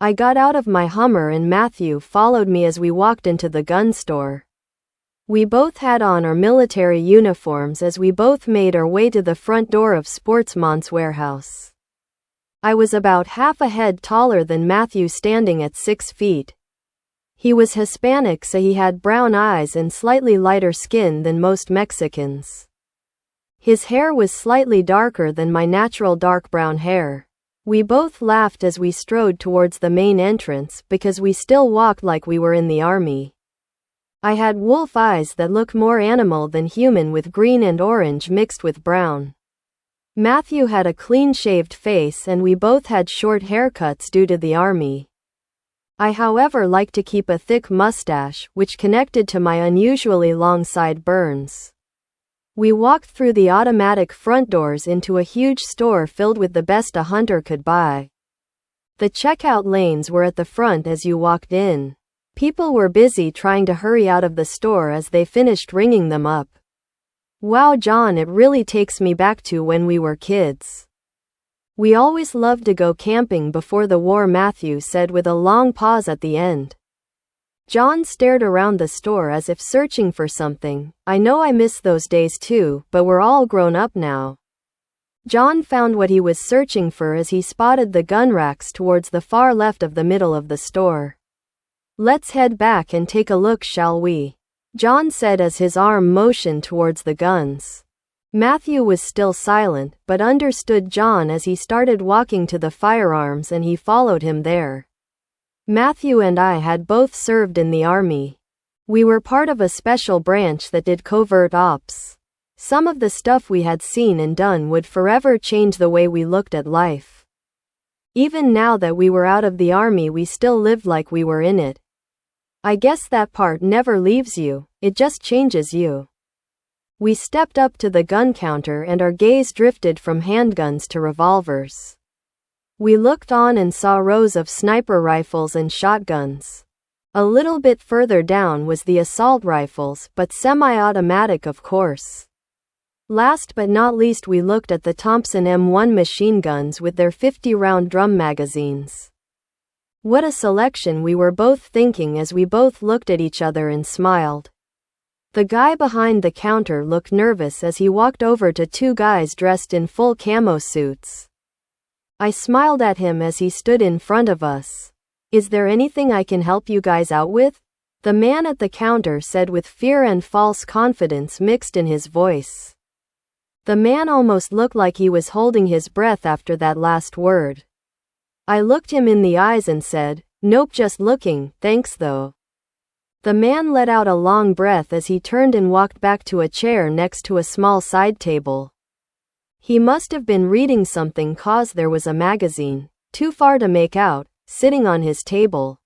I got out of my Hummer and Matthew followed me as we walked into the gun store. We both had on our military uniforms as we both made our way to the front door of Sportsman's warehouse. I was about half a head taller than Matthew, standing at 6 feet. He was Hispanic, so he had brown eyes and slightly lighter skin than most Mexicans. His hair was slightly darker than my natural dark brown hair. We both laughed as we strode towards the main entrance because we still walked like we were in the army. I had wolf eyes that looked more animal than human, with green and orange mixed with brown. Matthew had a clean-shaved face and we both had short haircuts due to the army. I, however, liked to keep a thick mustache, which connected to my unusually long sideburns. We walked through the automatic front doors into a huge store filled with the best a hunter could buy. The checkout lanes were at the front as you walked in. People were busy trying to hurry out of the store as they finished ringing them up. Wow, John, it really takes me back to when we were kids. We always loved to go camping before the war, Matthew said with a long pause at the end. John stared around the store as if searching for something. I know I miss those days too, but we're all grown up now. John found what he was searching for as he spotted the gun racks towards the far left of the middle of the store. Let's head back and take a look, shall we? John said as his arm motioned towards the guns. Matthew was still silent, but understood John as he started walking to the firearms and he followed him there. Matthew and I had both served in the army. We were part of a special branch that did covert ops. Some of the stuff we had seen and done would forever change the way we looked at life. Even now that we were out of the army, we still lived like we were in it. I guess that part never leaves you, it just changes you. We stepped up to the gun counter and our gaze drifted from handguns to revolvers. We looked on and saw rows of sniper rifles and shotguns. A little bit further down was the assault rifles, but semi-automatic, of course. Last but not least, we looked at the Thompson M1 machine guns with their 50-round drum magazines. What a selection, we were both thinking as we both looked at each other and smiled. The guy behind the counter looked nervous as he walked over to two guys dressed in full camo suits. I smiled at him as he stood in front of us. Is there anything I can help you guys out with? The man at the counter said with fear and false confidence mixed in his voice. The man almost looked like he was holding his breath after that last word. I looked him in the eyes and said, "Nope, just looking, thanks though." The man let out a long breath as he turned and walked back to a chair next to a small side table. He must have been reading something cause there was a magazine, too far to make out, sitting on his table.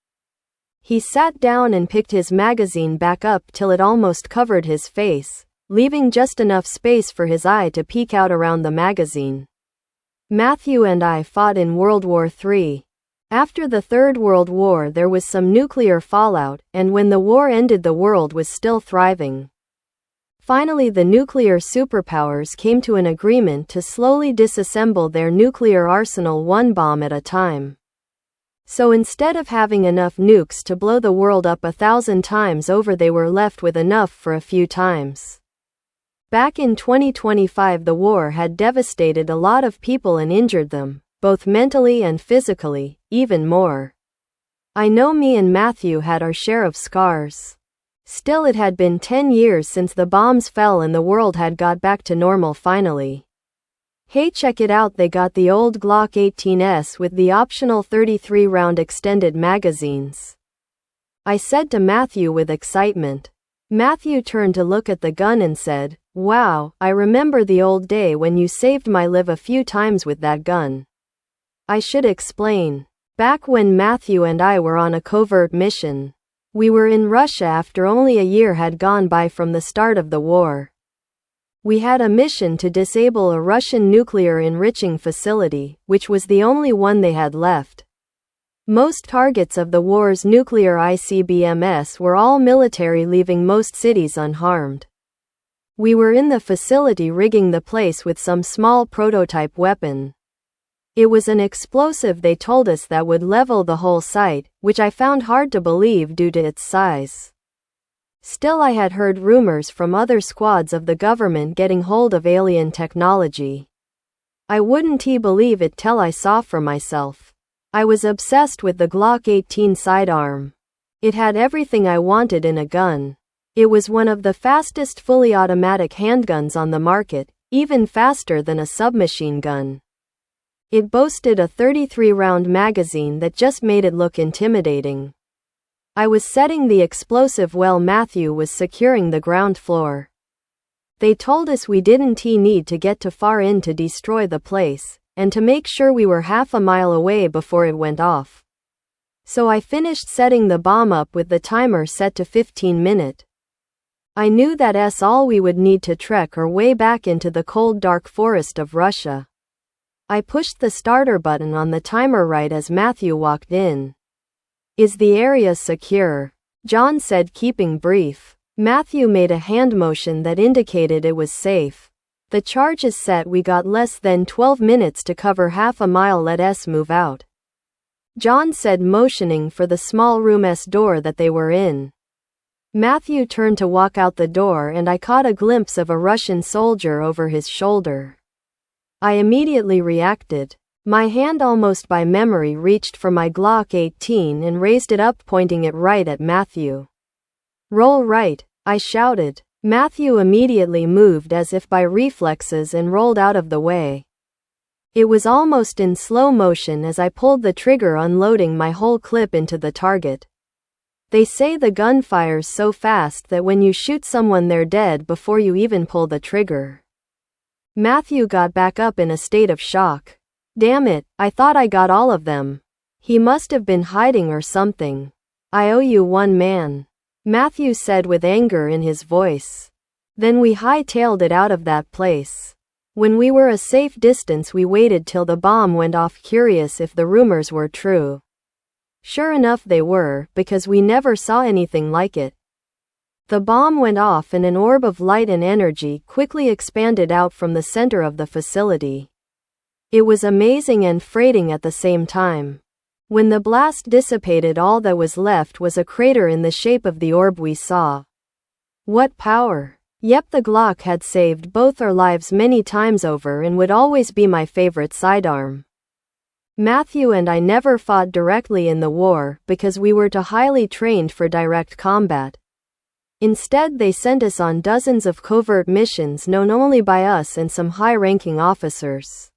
He sat down and picked his magazine back up till it almost covered his face, leaving just enough space for his eye to peek out around the magazine. Matthew and I fought in World War III. After the Third World War there was some nuclear fallout, and when the war ended the world was still thriving. Finally, the nuclear superpowers came to an agreement to slowly disassemble their nuclear arsenal one bomb at a time. So instead of having enough nukes to blow the world up 1,000 times over, they were left with enough for a few times. Back in 2025, the war had devastated a lot of people and injured them, both mentally and physically, even more. I know me and Matthew had our share of scars. Still, it had been 10 years since the bombs fell and the world had got back to normal finally. Hey, check it out, they got the old Glock 18S with the optional 33-round extended magazines. I said to Matthew with excitement. Matthew turned to look at the gun and said, "Wow, I remember the old day when you saved my life a few times with that gun." I should explain. Back when Matthew and I were on a covert mission. We were in Russia after only a year had gone by from the start of the war. We had a mission to disable a Russian nuclear enriching facility, which was the only one they had left. Most targets of the war's nuclear ICBMs were all military, leaving most cities unharmed. We were in the facility rigging the place with some small prototype weapon. It was an explosive they told us that would level the whole site, which I found hard to believe due to its size. Still, I had heard rumors from other squads of the government getting hold of alien technology. I wouldn't believe it till I saw for myself. I was obsessed with the Glock 18 sidearm. It had everything I wanted in a gun. It was one of the fastest fully automatic handguns on the market, even faster than a submachine gun. It boasted a 33-round magazine that just made it look intimidating. I was setting the explosive while Matthew was securing the ground floor. They told us we didn't need to get too far in to destroy the place, and to make sure we were half a mile away before it went off. So I finished setting the bomb up with the timer set to 15 minutes. I knew that's all we would need to trek our way back into the cold dark forest of Russia. I pushed the starter button on the timer right as Matthew walked in. "Is the area secure?" John said, keeping brief. Matthew made a hand motion that indicated it was safe. "The charge is set. We got less than 12 minutes to cover half a mile. Let's move out," John said, motioning for the small room's door that they were in. Matthew turned to walk out the door and I caught a glimpse of a Russian soldier over his shoulder. I immediately reacted. My hand almost by memory reached for my Glock 18 and raised it up, pointing it right at Matthew. "Roll right," I shouted. Matthew immediately moved as if by reflexes and rolled out of the way. It was almost in slow motion as I pulled the trigger, unloading my whole clip into the target. They say the gun fires so fast that when you shoot someone they're dead before you even pull the trigger. Matthew got back up in a state of shock. "Damn it, I thought I got all of them. He must have been hiding or something. I owe you one, man," Matthew said with anger in his voice. Then we hightailed it out of that place. When we were a safe distance, we waited till the bomb went off, curious if the rumors were true. Sure enough, they were, because we never saw anything like it. The bomb went off and an orb of light and energy quickly expanded out from the center of the facility. It was amazing and frightening at the same time. When the blast dissipated, all that was left was a crater in the shape of the orb we saw. What power! Yep, the Glock had saved both our lives many times over and would always be my favorite sidearm. Matthew and I never fought directly in the war because we were too highly trained for direct combat. Instead, they sent us on dozens of covert missions known only by us and some high-ranking officers.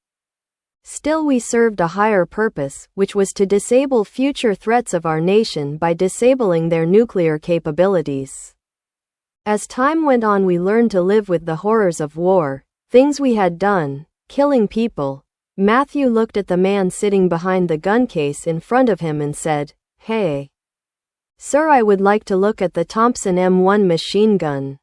Still, we served a higher purpose, which was to disable future threats of our nation by disabling their nuclear capabilities. As time went on, we learned to live with the horrors of war, things we had done, killing people. Matthew looked at the man sitting behind the gun case in front of him and said, "Hey, sir, I would like to look at the Thompson M1 machine gun."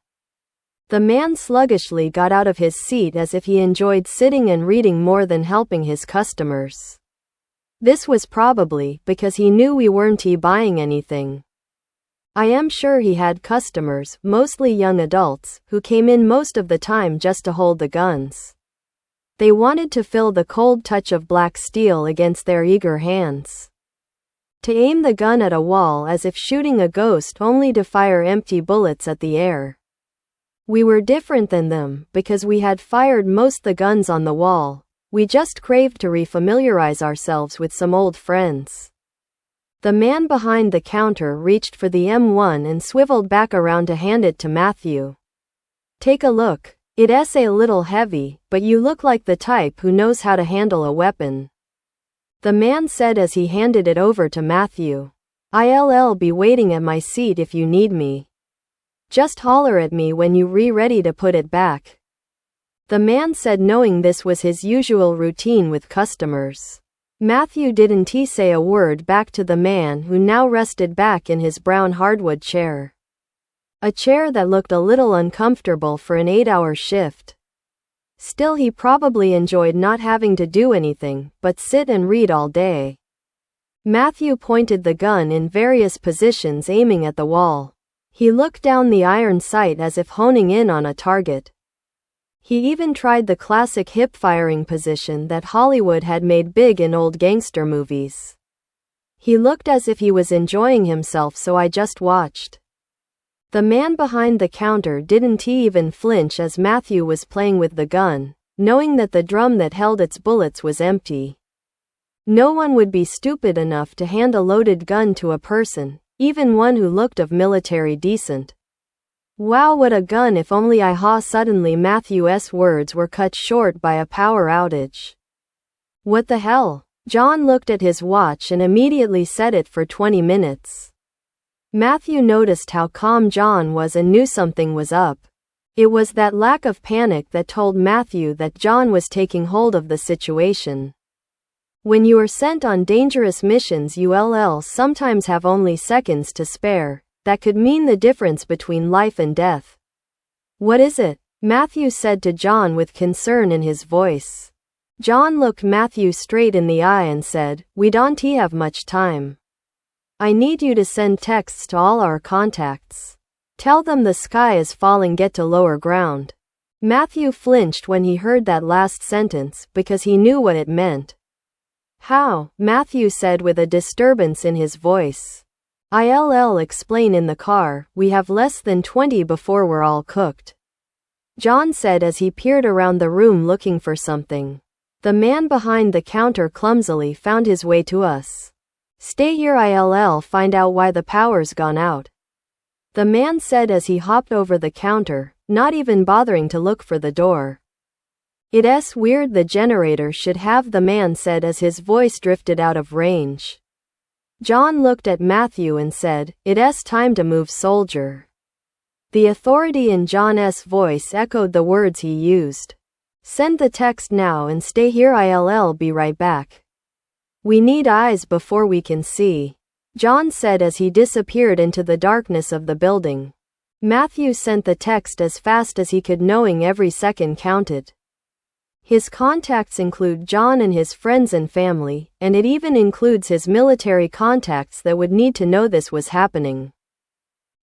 The man sluggishly got out of his seat as if he enjoyed sitting and reading more than helping his customers. This was probably because he knew we weren't buying anything. I am sure he had customers, mostly young adults, who came in most of the time just to hold the guns. They wanted to feel the cold touch of black steel against their eager hands. To aim the gun at a wall as if shooting a ghost, only to fire empty bullets at the air. We were different than them because we had fired most the guns on the wall. We just craved to refamiliarize ourselves with some old friends. The man behind the counter reached for the M1 and swiveled back around to hand it to Matthew. "Take a look. It's a little heavy, but you look like the type who knows how to handle a weapon," the man said as he handed it over to Matthew. "I'll be waiting at my seat if you need me. Just holler at me when you're ready to put it back," the man said, knowing this was his usual routine with customers. Matthew didn't say a word back to the man who now rested back in his brown hardwood chair. A chair that looked a little uncomfortable for an 8-hour shift. Still, he probably enjoyed not having to do anything but sit and read all day. Matthew pointed the gun in various positions, aiming at the wall. He looked down the iron sight as if honing in on a target. He even tried the classic hip-firing position that Hollywood had made big in old gangster movies. He looked as if he was enjoying himself, so I just watched. The man behind the counter didn't even flinch as Matthew was playing with the gun, knowing that the drum that held its bullets was empty. No one would be stupid enough to hand a loaded gun to a person, even one who looked of military decent. Wow, what a gun! If only Suddenly Matthew's words were cut short by a power outage. What the hell? John looked at his watch and immediately set it for 20 minutes. Matthew noticed how calm John was and knew something was up. It was that lack of panic that told Matthew that John was taking hold of the situation. When you are sent on dangerous missions, you'll sometimes have only seconds to spare. That could mean the difference between life and death. What is it? Matthew said to John with concern in his voice. John looked Matthew straight in the eye and said, "We don't have much time. I need you to send texts to all our contacts. Tell them the sky is falling, get to lower ground." Matthew flinched when he heard that last sentence because he knew what it meant. "How?" Matthew said with a disturbance in his voice. "I'll explain in the car. We have less than 20 before we're all cooked," John said as he peered around the room looking for something. The man behind the counter clumsily found his way to us. "Stay here, I'll find out why the power's gone out," the man said as he hopped over the counter, not even bothering to look for the door. "It's weird the generator should have," the man said as his voice drifted out of range. John looked at Matthew and said, "It's time to move, soldier." The authority in John's voice echoed the words he used. "Send the text now and stay here, I'll be right back. We need eyes before we can see," John said as he disappeared into the darkness of the building. Matthew sent the text as fast as he could, knowing every second counted. His contacts include John and his friends and family, and it even includes his military contacts that would need to know this was happening.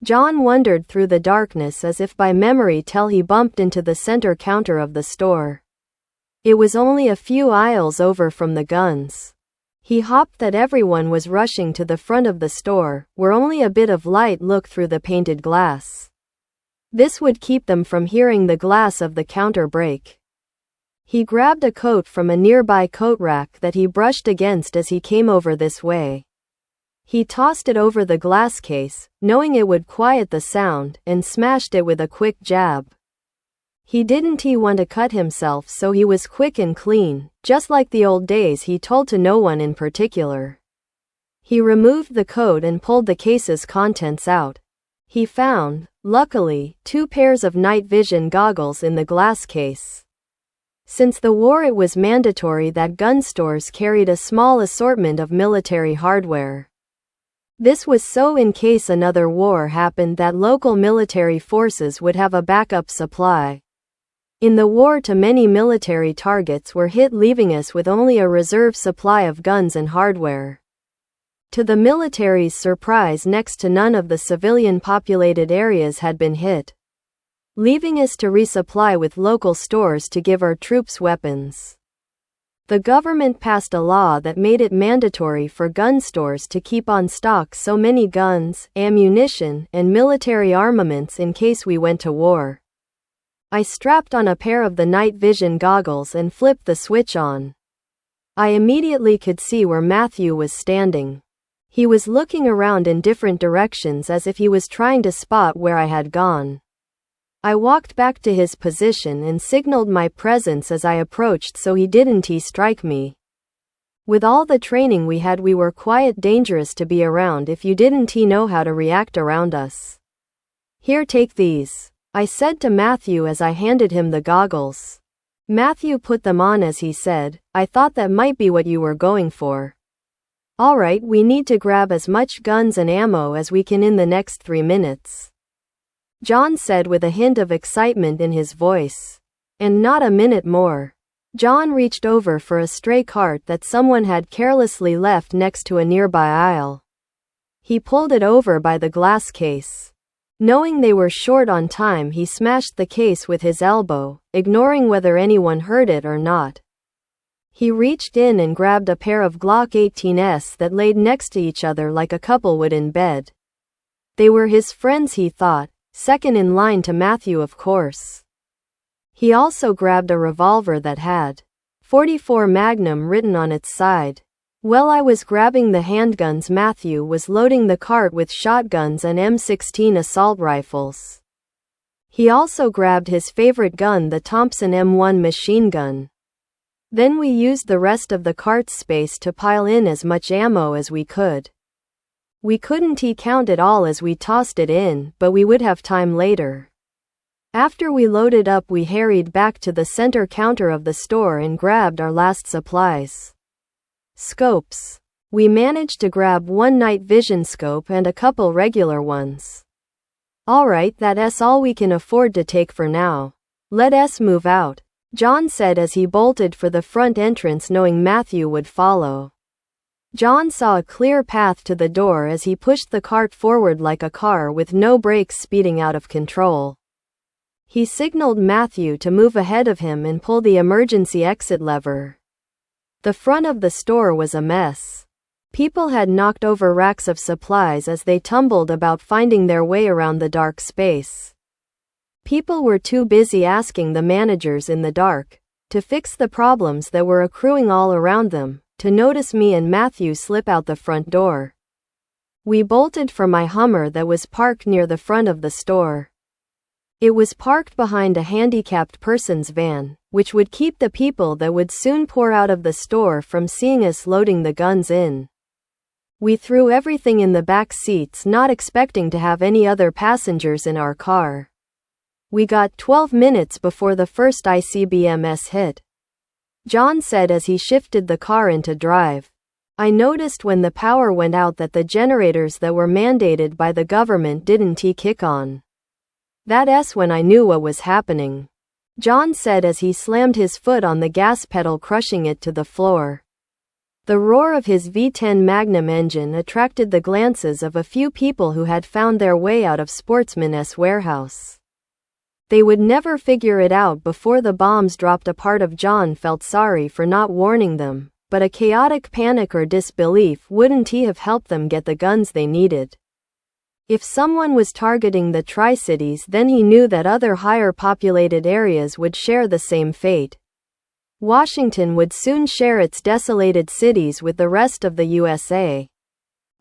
John wandered through the darkness as if by memory till he bumped into the center counter of the store. It was only a few aisles over from the guns. He hoped that everyone was rushing to the front of the store, where only a bit of light looked through the painted glass. This would keep them from hearing the glass of the counter break. He grabbed a coat from a nearby coat rack that he brushed against as he came over this way. He tossed it over the glass case, knowing it would quiet the sound, and smashed it with a quick jab. He didn't want to cut himself, so he was quick and clean, just like the old days. He told to no one in particular. He removed the coat and pulled the case's contents out. He found, luckily, 2 pairs of night vision goggles in the glass case. Since the war, it was mandatory that gun stores carried a small assortment of military hardware. This was so in case another war happened that local military forces would have a backup supply. In the war, too many military targets were hit, leaving us with only a reserve supply of guns and hardware. To the military's surprise, next to none of the civilian-populated areas had been hit, leaving us to resupply with local stores to give our troops weapons. The government passed a law that made it mandatory for gun stores to keep on stock so many guns, ammunition, and military armaments in case we went to war. I strapped on a pair of the night vision goggles and flipped the switch on. I immediately could see where Matthew was standing. He was looking around in different directions as if he was trying to spot where I had gone. I walked back to his position and signaled my presence as I approached so he didn't strike me. With all the training we had, we were quite dangerous to be around if you didn't know how to react around us. "Here, take these," I said to Matthew as I handed him the goggles. Matthew put them on as he said, "I thought that might be what you were going for." "All right, we need to grab as much guns and ammo as we can in the next 3 minutes," John said with a hint of excitement in his voice. "And not a minute more." John reached over for a stray cart that someone had carelessly left next to a nearby aisle. He pulled it over by the glass case. Knowing they were short on time, he smashed the case with his elbow, ignoring whether anyone heard it or not. He reached in and grabbed a pair of Glock 18s that laid next to each other like a couple would in bed. They were his friends, he thought, second in line to Matthew, of course. He also grabbed a revolver that had .44 Magnum written on its side. While I was grabbing the handguns, Matthew was loading the cart with shotguns and M16 assault rifles. He also grabbed his favorite gun, the Thompson M1 machine gun. Then we used the rest of the cart's space to pile in as much ammo as we could. We couldn't count it all as we tossed it in, but we would have time later. After we loaded up, we hurried back to the center counter of the store and grabbed our last supplies. Scopes. We managed to grab one night vision scope and a couple regular ones. Alright, that's all we can afford to take for now. Let us move out, John said as he bolted for the front entrance, knowing Matthew would follow. John saw a clear path to the door as he pushed the cart forward like a car with no brakes speeding out of control. He signaled Matthew to move ahead of him and pull the emergency exit lever. The front of the store was a mess. People had knocked over racks of supplies as they tumbled about, finding their way around the dark space. People were too busy asking the managers in the dark to fix the problems that were accruing all around them, to notice me and Matthew slip out the front door. We bolted for my Hummer that was parked near the front of the store. It was parked behind a handicapped person's van, which would keep the people that would soon pour out of the store from seeing us loading the guns in. We threw everything in the back seats, not expecting to have any other passengers in our car. We got 12 minutes before the first ICBMs hit, John said as he shifted the car into drive. I noticed when the power went out that the generators that were mandated by the government didn't kick on. That's when I knew what was happening, John said as he slammed his foot on the gas pedal, crushing it to the floor. The roar of his V10 Magnum engine attracted the glances of a few people who had found their way out of Sportsman's warehouse. They would never figure it out before the bombs dropped. A part of John felt sorry for not warning them, but a chaotic panic or disbelief wouldn't have helped them get the guns they needed. If someone was targeting the Tri-Cities, then he knew that other higher populated areas would share the same fate. Washington would soon share its desolated cities with the rest of the USA.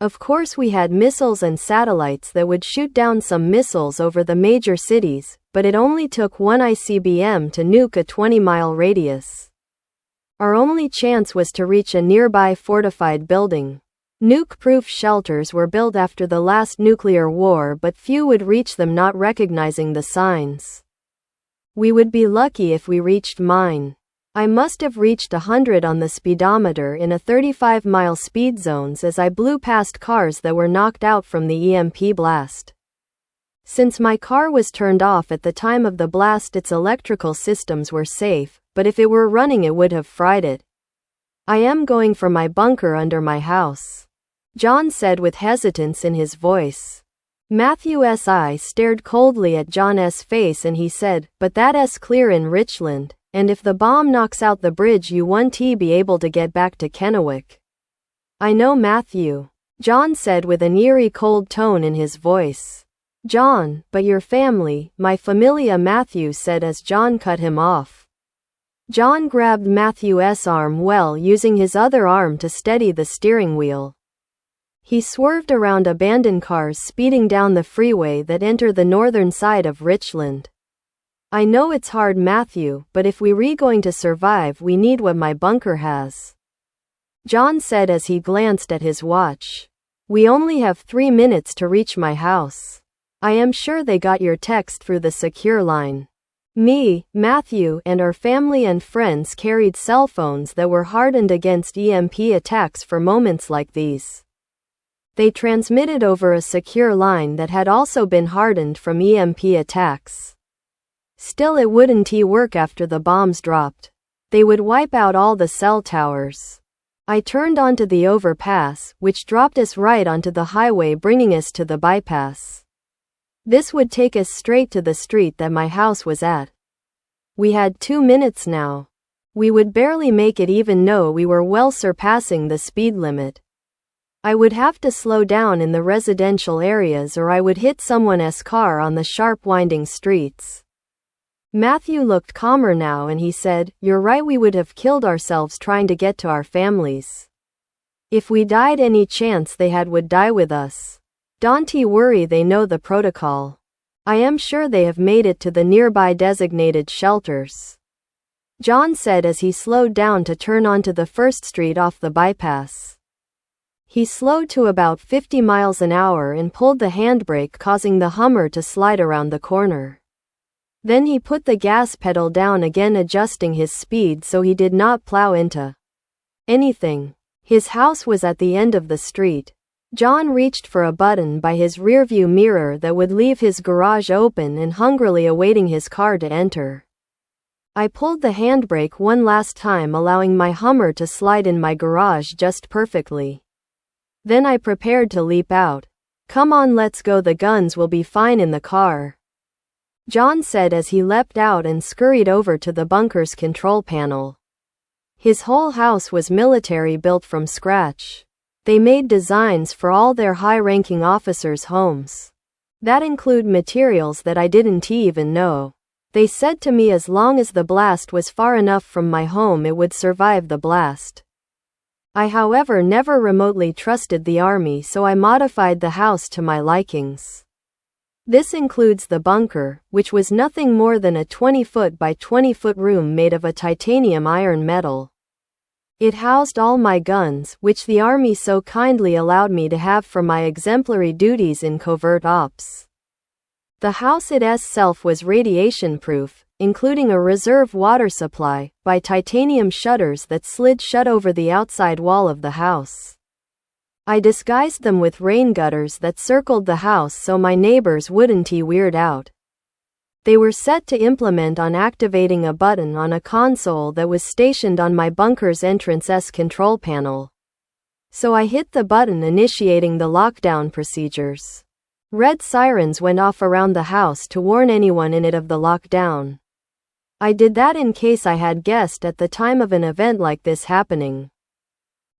Of course, we had missiles and satellites that would shoot down some missiles over the major cities, but it only took one ICBM to nuke a 20-mile radius. Our only chance was to reach a nearby fortified building. Nuke-proof shelters were built after the last nuclear war, but few would reach them, not recognizing the signs. We would be lucky if we reached mine. I must have reached 100 on the speedometer in a 35-mile speed zones as I blew past cars that were knocked out from the EMP blast. Since my car was turned off at the time of the blast, its electrical systems were safe, but if it were running it would have fried it. I am going for my bunker under my house, John said with hesitance in his voice. Matthew's eye stared coldly at John's face and he said, but that's clear in Richland, and if the bomb knocks out the bridge you won't be able to get back to Kennewick. I know, Matthew, John said with an eerie cold tone in his voice. John, but your family, my familia, Matthew said as John cut him off. John grabbed Matthew's arm while using his other arm to steady the steering wheel. He swerved around abandoned cars speeding down the freeway that enter the northern side of Richland. I know it's hard, Matthew, but if we're going to survive we need what my bunker has, John said as he glanced at his watch. We only have 3 minutes to reach my house. I am sure they got your text through the secure line. Me, Matthew, and our family and friends carried cell phones that were hardened against EMP attacks for moments like these. They transmitted over a secure line that had also been hardened from EMP attacks. Still, it wouldn't work after the bombs dropped. They would wipe out all the cell towers. I turned onto the overpass, which dropped us right onto the highway, bringing us to the bypass. This would take us straight to the street that my house was at. We had 2 minutes now. We would barely make it even though we were well surpassing the speed limit. I would have to slow down in the residential areas or I would hit someone's car on the sharp winding streets. Matthew looked calmer now and he said, "You're right, we would have killed ourselves trying to get to our families. If we died, any chance they had would die with us. Don't worry, they know the protocol. I am sure they have made it to the nearby designated shelters," John said as he slowed down to turn onto the first street off the bypass. He slowed to about 50 miles an hour and pulled the handbrake, causing the Hummer to slide around the corner. Then he put the gas pedal down again, adjusting his speed so he did not plow into anything. His house was at the end of the street. John reached for a button by his rearview mirror that would leave his garage open and hungrily awaiting his car to enter. I pulled the handbrake one last time, allowing my Hummer to slide in my garage just perfectly. Then I prepared to leap out. "Come on, let's go, the guns will be fine in the car," John said as he leapt out and scurried over to the bunker's control panel. His whole house was military, built from scratch. They made designs for all their high-ranking officers' homes that include materials that I didn't even know. They said to me as long as the blast was far enough from my home it would survive the blast. I, however, never remotely trusted the army, so I modified the house to my likings. This includes the bunker, which was nothing more than a 20-foot by 20-foot room made of a titanium iron metal. It housed all my guns, which the army so kindly allowed me to have for my exemplary duties in covert ops. The house itself was radiation-proof, including a reserve water supply, by titanium shutters that slid shut over the outside wall of the house. I disguised them with rain gutters that circled the house so my neighbors wouldn't weird out. They were set to implement on activating a button on a console that was stationed on my bunker's entrance's control panel. So I hit the button, initiating the lockdown procedures. Red sirens went off around the house to warn anyone in it of the lockdown. I did that in case I had guessed at the time of an event like this happening.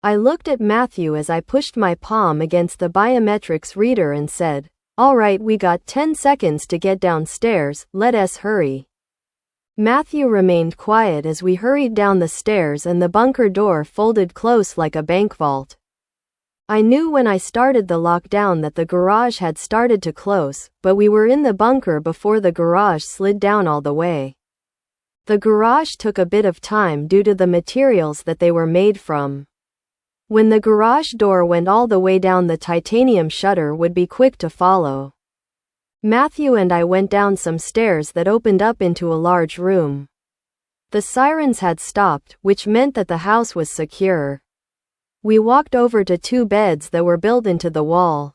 I looked at Matthew as I pushed my palm against the biometrics reader and said, "All right, we got 10 seconds to get downstairs, let us hurry." Matthew remained quiet as we hurried down the stairs and the bunker door folded close like a bank vault. I knew when I started the lockdown that the garage had started to close, but we were in the bunker before the garage slid down all the way. The garage took a bit of time due to the materials that they were made from. When the garage door went all the way down, the titanium shutter would be quick to follow. Matthew and I went down some stairs that opened up into a large room. The sirens had stopped, which meant that the house was secure. We walked over to 2 beds that were built into the wall.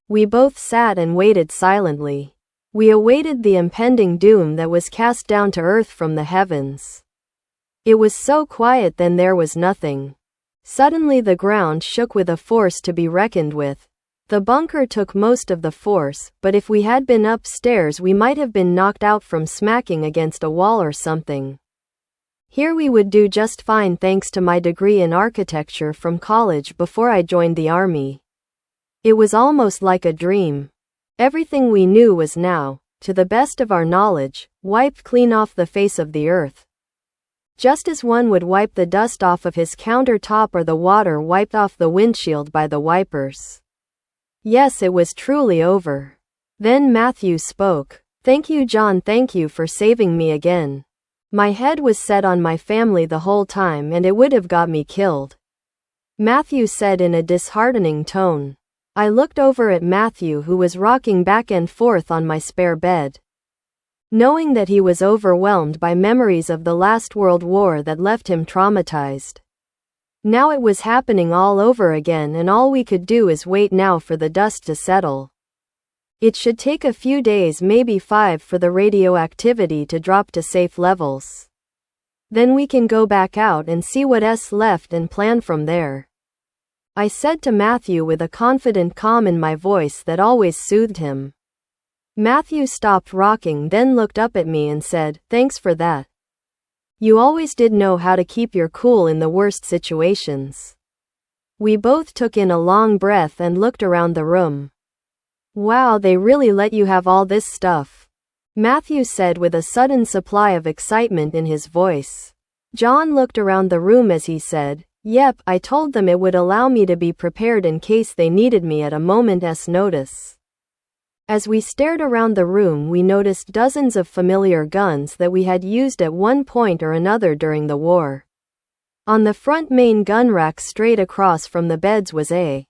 We both sat and waited silently. We awaited the impending doom that was cast down to earth from the heavens. It was so quiet, then there was nothing. Suddenly the ground shook with a force to be reckoned with. The bunker took most of the force, but if we had been upstairs we might have been knocked out from smacking against a wall or something. Here we would do just fine thanks to my degree in architecture from college before I joined the army. It was almost like a dream. Everything we knew was now, to the best of our knowledge, wiped clean off the face of the earth. Just as one would wipe the dust off of his countertop or the water wiped off the windshield by the wipers. Yes, it was truly over. Then Matthew spoke. "Thank you, John, thank you for saving me again. My head was set on my family the whole time and it would have got me killed," Matthew said in a disheartening tone. I looked over at Matthew, who was rocking back and forth on my spare bed. Knowing that he was overwhelmed by memories of the last World War that left him traumatized. Now it was happening all over again and all we could do is wait now for the dust to settle. It should take a few days, maybe 5, for the radioactivity to drop to safe levels. Then we can go back out and see what's left and plan from there, I said to Matthew with a confident calm in my voice that always soothed him. Matthew stopped rocking, then looked up at me and said, "Thanks for that. You always did know how to keep your cool in the worst situations." We both took in a long breath and looked around the room. "Wow, they really let you have all this stuff," Matthew said with a sudden supply of excitement in his voice. John looked around the room as he said, "Yep, I told them it would allow me to be prepared in case they needed me at a moment's notice." As we stared around the room, we noticed dozens of familiar guns that we had used at one point or another during the war. On the front main gun rack straight across from the beds was a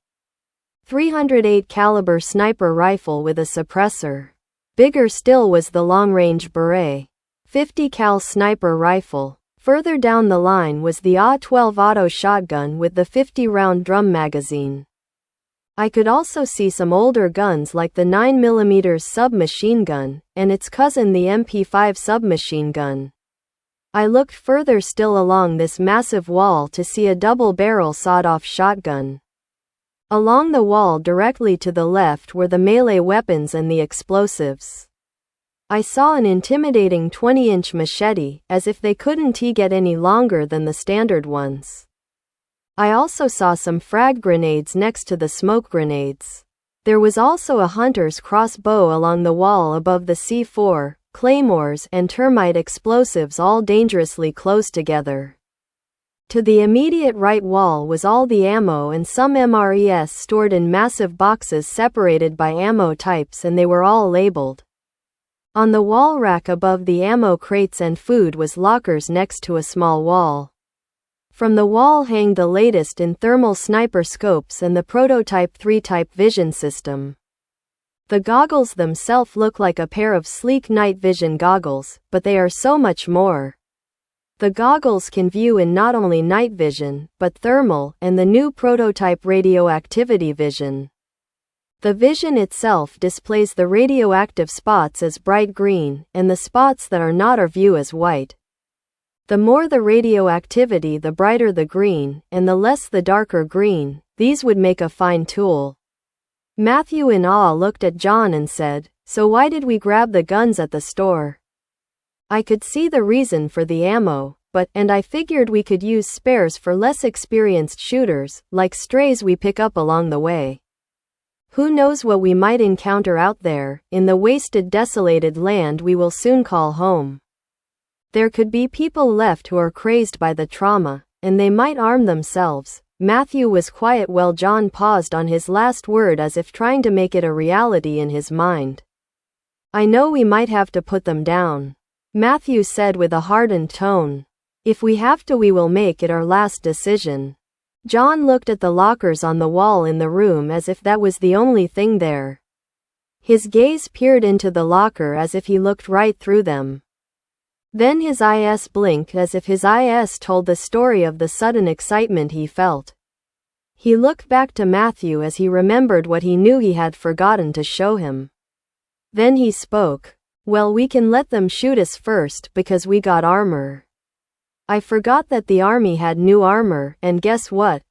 .308 caliber sniper rifle with a suppressor. Bigger still was the long-range Beret .50 cal sniper rifle. Further down the line was the AW-12 auto shotgun with the 50-round drum magazine. I could also see some older guns like the 9mm submachine gun, and its cousin the MP5 submachine gun. I looked further still along this massive wall to see a double-barrel sawed-off shotgun. Along the wall directly to the left were the melee weapons and the explosives. I saw an intimidating 20-inch machete, as if they couldn't get any longer than the standard ones. I also saw some frag grenades next to the smoke grenades. There was also a hunter's crossbow along the wall above the C4, claymores, and termite explosives all dangerously close together. To the immediate right wall was all the ammo and some MREs stored in massive boxes separated by ammo types, and they were all labeled. On the wall rack above the ammo crates and food was lockers next to a small wall. From the wall hang the latest in thermal sniper scopes and the prototype 3-type vision system. The goggles themselves look like a pair of sleek night vision goggles, but they are so much more. The goggles can view in not only night vision, but thermal, and the new prototype radioactivity vision. The vision itself displays the radioactive spots as bright green, and the spots that are not are viewed as white. The more the radioactivity, the brighter the green, and the less the darker green. These would make a fine tool. Matthew in awe looked at John and said, "So why did we grab the guns at the store?" I could see the reason for the ammo, and I figured we could use spares for less experienced shooters, like strays we pick up along the way. Who knows what we might encounter out there, in the wasted, desolated land we will soon call home. There could be people left who are crazed by the trauma, and they might arm themselves. Matthew was quiet while John paused on his last word as if trying to make it a reality in his mind. "I know we might have to put them down," Matthew said with a hardened tone. "If we have to, we will make it our last decision." John looked at the lockers on the wall in the room as if that was the only thing there. His gaze peered into the locker as if he looked right through them. Then his eyes blinked as if his eyes told the story of the sudden excitement he felt. He looked back to Matthew as he remembered what he knew he had forgotten to show him. Then he spoke. "Well, we can let them shoot us first because we got armor. I forgot that the army had new armor, and guess what?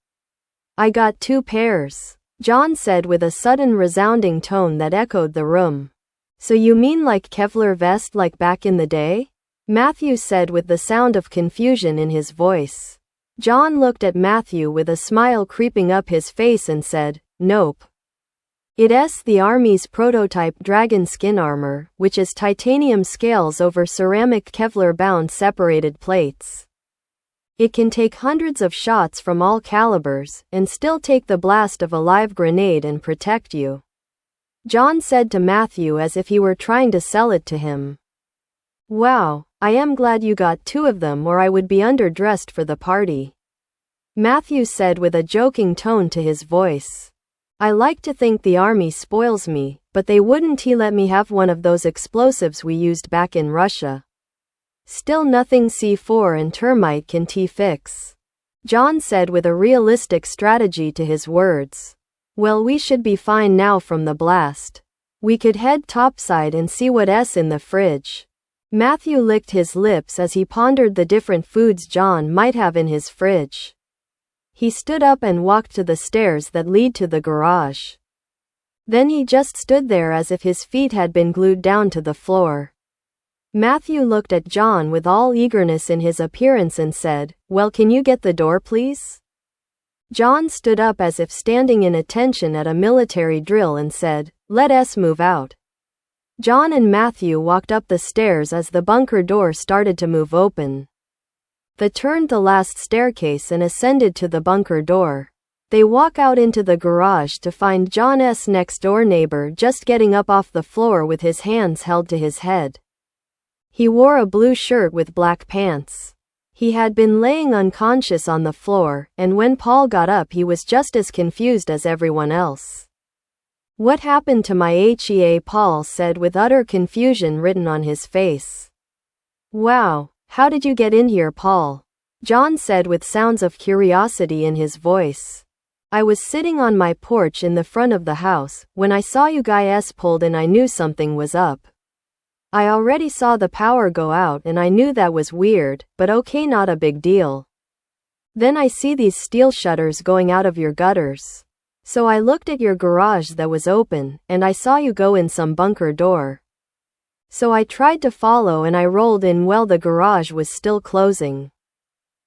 I got 2 pairs," John said with a sudden resounding tone that echoed the room. "So you mean like Kevlar vest like back in the day?" Matthew said with the sound of confusion in his voice. John looked at Matthew with a smile creeping up his face and said, "Nope. It's the Army's prototype dragon skin armor, which is titanium scales over ceramic Kevlar-bound separated plates. It can take hundreds of shots from all calibers, and still take the blast of a live grenade and protect you," John said to Matthew as if he were trying to sell it to him. "Wow, I am glad you got 2 of them or I would be underdressed for the party," Matthew said with a joking tone to his voice. "I like to think the army spoils me, but they wouldn't let me have one of those explosives we used back in Russia. Still nothing C4 and termite can fix," John said with a realistic strategy to his words. "Well, we should be fine now from the blast. We could head topside and see what's in the fridge." Matthew licked his lips as he pondered the different foods John might have in his fridge. He stood up and walked to the stairs that lead to the garage. Then he just stood there as if his feet had been glued down to the floor. Matthew looked at John with all eagerness in his appearance and said, "Well, can you get the door, please?" John stood up as if standing in attention at a military drill and said, "Let us move out." John and Matthew walked up the stairs as the bunker door started to move open. They turned the last staircase and ascended to the bunker door. They walk out into the garage to find John's next-door neighbor just getting up off the floor with his hands held to his head. He wore a blue shirt with black pants. He had been laying unconscious on the floor, and when Paul got up he was just as confused as everyone else. "What happened to my HEA?" Paul said with utter confusion written on his face. "Wow, how did you get in here, Paul?" John said with sounds of curiosity in his voice. "I was sitting on my porch in the front of the house. When I saw you guys pulled in I knew something was up. I already saw the power go out and I knew that was weird, but okay, not a big deal. Then I see these steel shutters going out of your gutters. So I looked at your garage that was open, and I saw you go in some bunker door. So I tried to follow and I rolled in while the garage was still closing.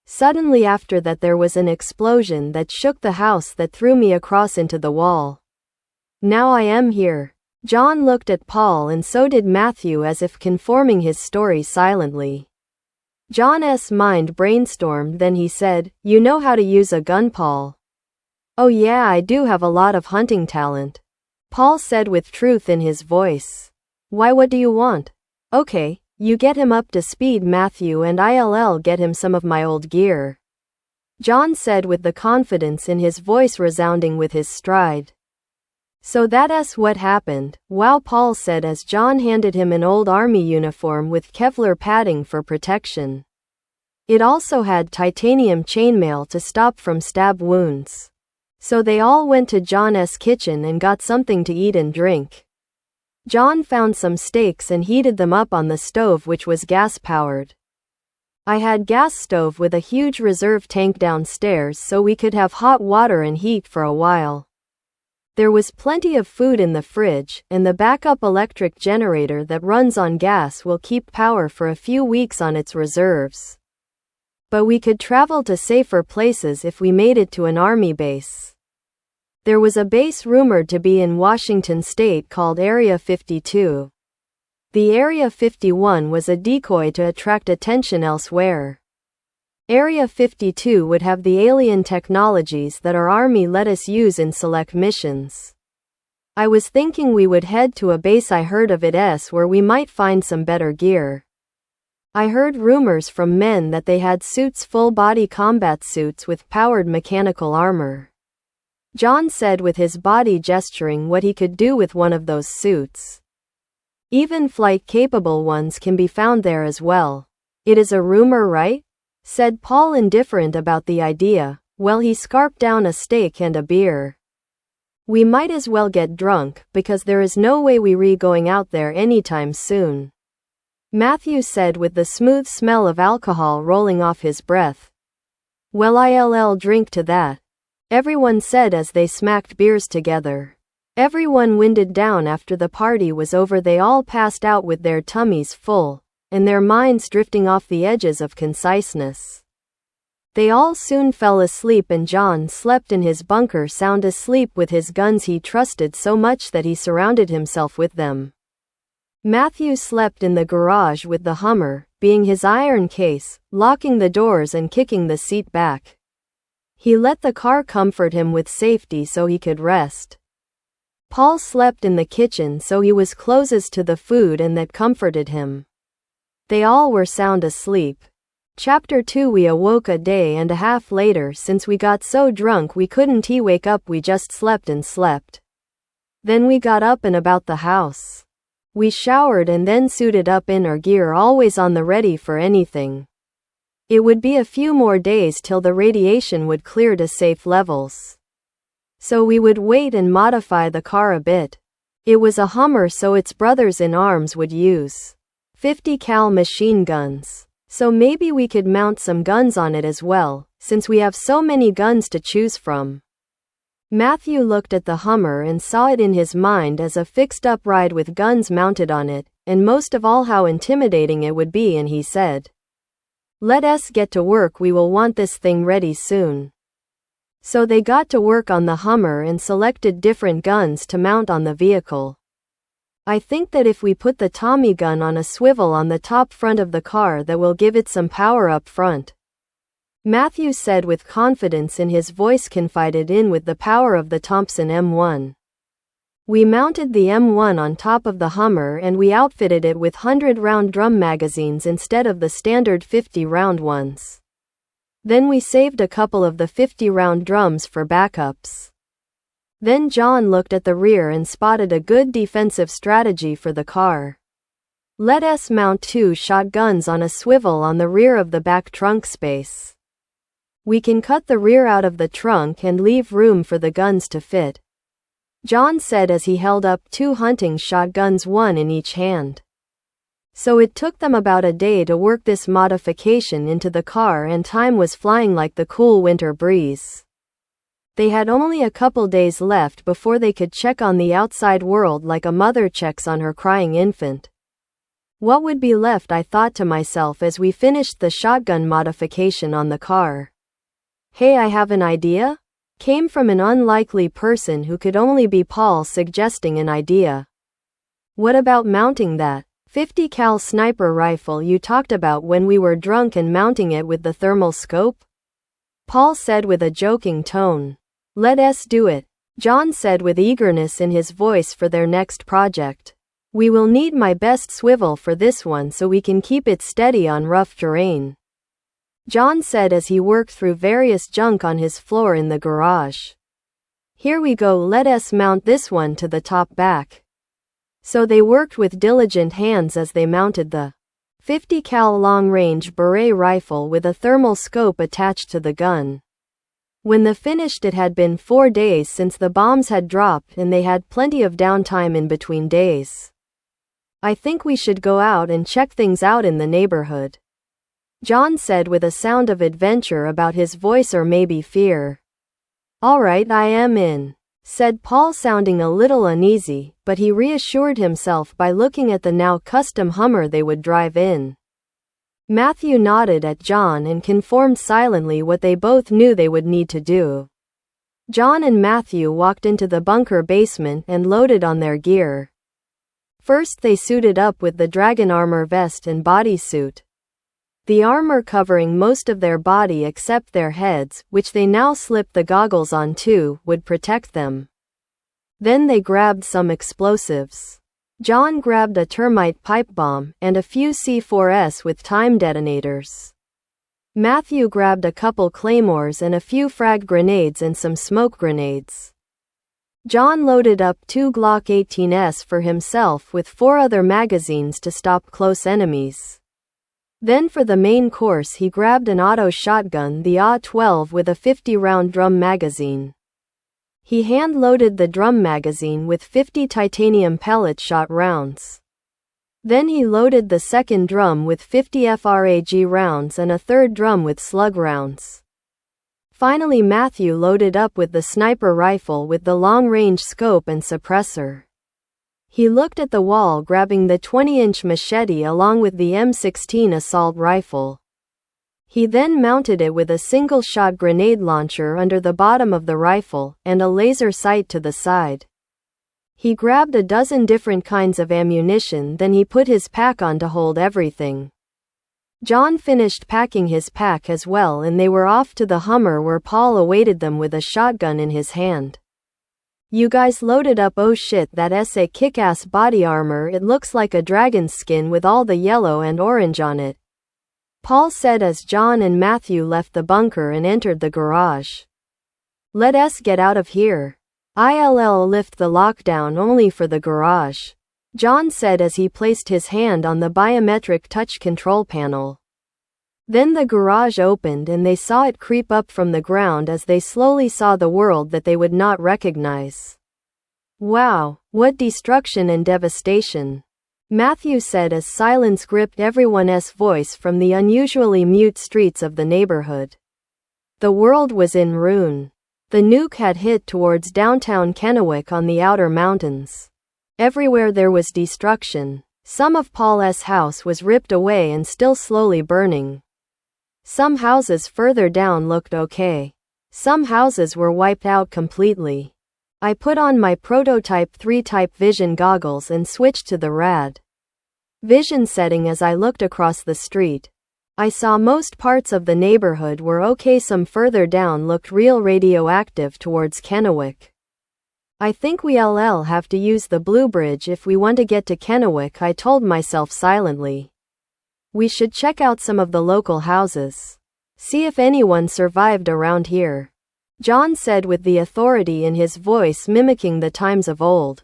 Suddenly after that there was an explosion that shook the house that threw me across into the wall. Now I am here." John looked at Paul and so did Matthew as if conforming his story silently. John's mind brainstormed, then he said, "You know how to use a gun, Paul?" "Oh yeah, I do have a lot of hunting talent," Paul said with truth in his voice. "Why, what do you want?" "Okay, you get him up to speed, Matthew, and I'll get him some of my old gear," John said with the confidence in his voice resounding with his stride. "So that's what happened." "Wow," Paul said as John handed him an old army uniform with Kevlar padding for protection. It also had titanium chainmail to stop from stab wounds. So they all went to John's kitchen and got something to eat and drink. John found some steaks and heated them up on the stove, which was gas-powered. I had gas stove with a huge reserve tank downstairs so we could have hot water and heat for a while. There was plenty of food in the fridge, and the backup electric generator that runs on gas will keep power for a few weeks on its reserves. But we could travel to safer places if we made it to an army base. There was a base rumored to be in Washington state called Area 52. The Area 51 was a decoy to attract attention elsewhere. Area 52 would have the alien technologies that our army let us use in select missions. I was thinking we would head to a base I heard of where we might find some better gear. I heard rumors from men that they had suits, full-body combat suits with powered mechanical armor. John said with his body gesturing what he could do with one of those suits. Even flight-capable ones can be found there as well. "It is a rumor, right?" said Paul, indifferent about the idea. "Well," he scarfed down a steak and a beer. "We might as well get drunk, because there is no way we're going out there anytime soon," Matthew said with the smooth smell of alcohol rolling off his breath. "Well, I'll drink to that," everyone said as they smacked beers together. Everyone winded down after the party was over. They all passed out with their tummies full, and their minds drifting off the edges of conciseness. They all soon fell asleep, and John slept in his bunker, sound asleep with his guns he trusted so much that he surrounded himself with them. Matthew slept in the garage with the Hummer being his iron case, locking the doors and kicking the seat back. He let the car comfort him with safety so he could rest. Paul slept in the kitchen so he was closest to the food, and that comforted him. They all were sound asleep. Chapter 2. We awoke a day and a half later. Since we got so drunk we couldn't wake up, we just slept and slept. Then we got up and about the house. We showered and then suited up in our gear, always on the ready for anything. It would be a few more days till the radiation would clear to safe levels. So we would wait and modify the car a bit. It was a Hummer, so its brothers in arms would use 50 cal machine guns. So maybe we could mount some guns on it as well, since we have so many guns to choose from. Matthew looked at the Hummer and saw it in his mind as a fixed-up ride with guns mounted on it, and most of all how intimidating it would be, and he said, "Let us get to work, we will want this thing ready soon." So they got to work on the Hummer and selected different guns to mount on the vehicle. "I think that if we put the Tommy gun on a swivel on the top front of the car, that will give it some power up front," Matthew said with confidence in his voice, confided in with the power of the Thompson M1. "We mounted the M1 on top of the Hummer and we outfitted it with 100-round drum magazines instead of the standard 50-round ones. Then we saved a couple of the 50-round drums for backups." Then John looked at the rear and spotted a good defensive strategy for the car. "Let us mount 2 shotguns on a swivel on the rear of the back trunk space. We can cut the rear out of the trunk and leave room for the guns to fit," John said as he held up 2 hunting shotguns, one in each hand. So it took them about a day to work this modification into the car, and time was flying like the cool winter breeze. They had only a couple days left before they could check on the outside world like a mother checks on her crying infant. What would be left, I thought to myself as we finished the shotgun modification on the car. "Hey, I have an idea?" came from an unlikely person who could only be Paul, suggesting an idea. "What about mounting that 50 cal sniper rifle you talked about when we were drunk and mounting it with the thermal scope?" Paul said with a joking tone. "Let us do it," John said with eagerness in his voice for their next project. "We will need my best swivel for this one so we can keep it steady on rough terrain," John said as he worked through various junk on his floor in the garage. "Here we go, let us mount this one to the top back." So they worked with diligent hands as they mounted the 50 cal long-range Beret rifle with a thermal scope attached to the gun. When they finished, it had been 4 days since the bombs had dropped and they had plenty of downtime in between days. "I think we should go out and check things out in the neighborhood," John said with a sound of adventure about his voice, or maybe fear. "All right, I am in," said Paul, sounding a little uneasy, but he reassured himself by looking at the now custom Hummer they would drive in. Matthew nodded at John and conformed silently what they both knew they would need to do. John and Matthew walked into the bunker basement and loaded on their gear. First they suited up with the Dragon armor vest and bodysuit. The armor covering most of their body except their heads, which they now slipped the goggles on too, would protect them. Then they grabbed some explosives. John grabbed a termite pipe bomb and a few C4s with time detonators. Matthew grabbed a couple claymores and a few frag grenades and some smoke grenades. John loaded up 2 Glock 18s for himself with 4 other magazines to stop close enemies. Then for the main course he grabbed an auto shotgun, the AW-12 with a 50-round drum magazine. He hand-loaded the drum magazine with 50 titanium pellet shot rounds. Then he loaded the second drum with 50 FRAG rounds and a third drum with slug rounds. Finally Matthew loaded up with the sniper rifle with the long-range scope and suppressor. He looked at the wall, grabbing the 20-inch machete along with the M16 assault rifle. He then mounted it with a single-shot grenade launcher under the bottom of the rifle, and a laser sight to the side. He grabbed a dozen different kinds of ammunition, then he put his pack on to hold everything. John finished packing his pack as well, and they were off to the Hummer where Paul awaited them with a shotgun in his hand. "You guys loaded up? Oh shit, that's a kick-ass body armor, it looks like a dragon's skin with all the yellow and orange on it," Paul said as John and Matthew left the bunker and entered the garage. "Let us get out of here. I'll lift the lockdown only for the garage," John said as he placed his hand on the biometric touch control panel. Then the garage opened and they saw it creep up from the ground as they slowly saw the world that they would not recognize. "Wow, what destruction and devastation," Matthew said as silence gripped everyone's voice from the unusually mute streets of the neighborhood. The world was in ruin. The nuke had hit towards downtown Kennewick on the outer mountains. Everywhere there was destruction. Some of Paul's house was ripped away and still slowly burning. Some houses further down looked okay. Some houses were wiped out completely. I put on my prototype 3-type vision goggles and switched to the rad vision setting as I looked across the street. I saw most parts of the neighborhood were okay, some further down looked real radioactive towards Kennewick. I think we'll have to use the Blue Bridge if we want to get to Kennewick, I told myself silently. We should check out some of the local houses. See if anyone survived around here. John said with the authority in his voice mimicking the times of old.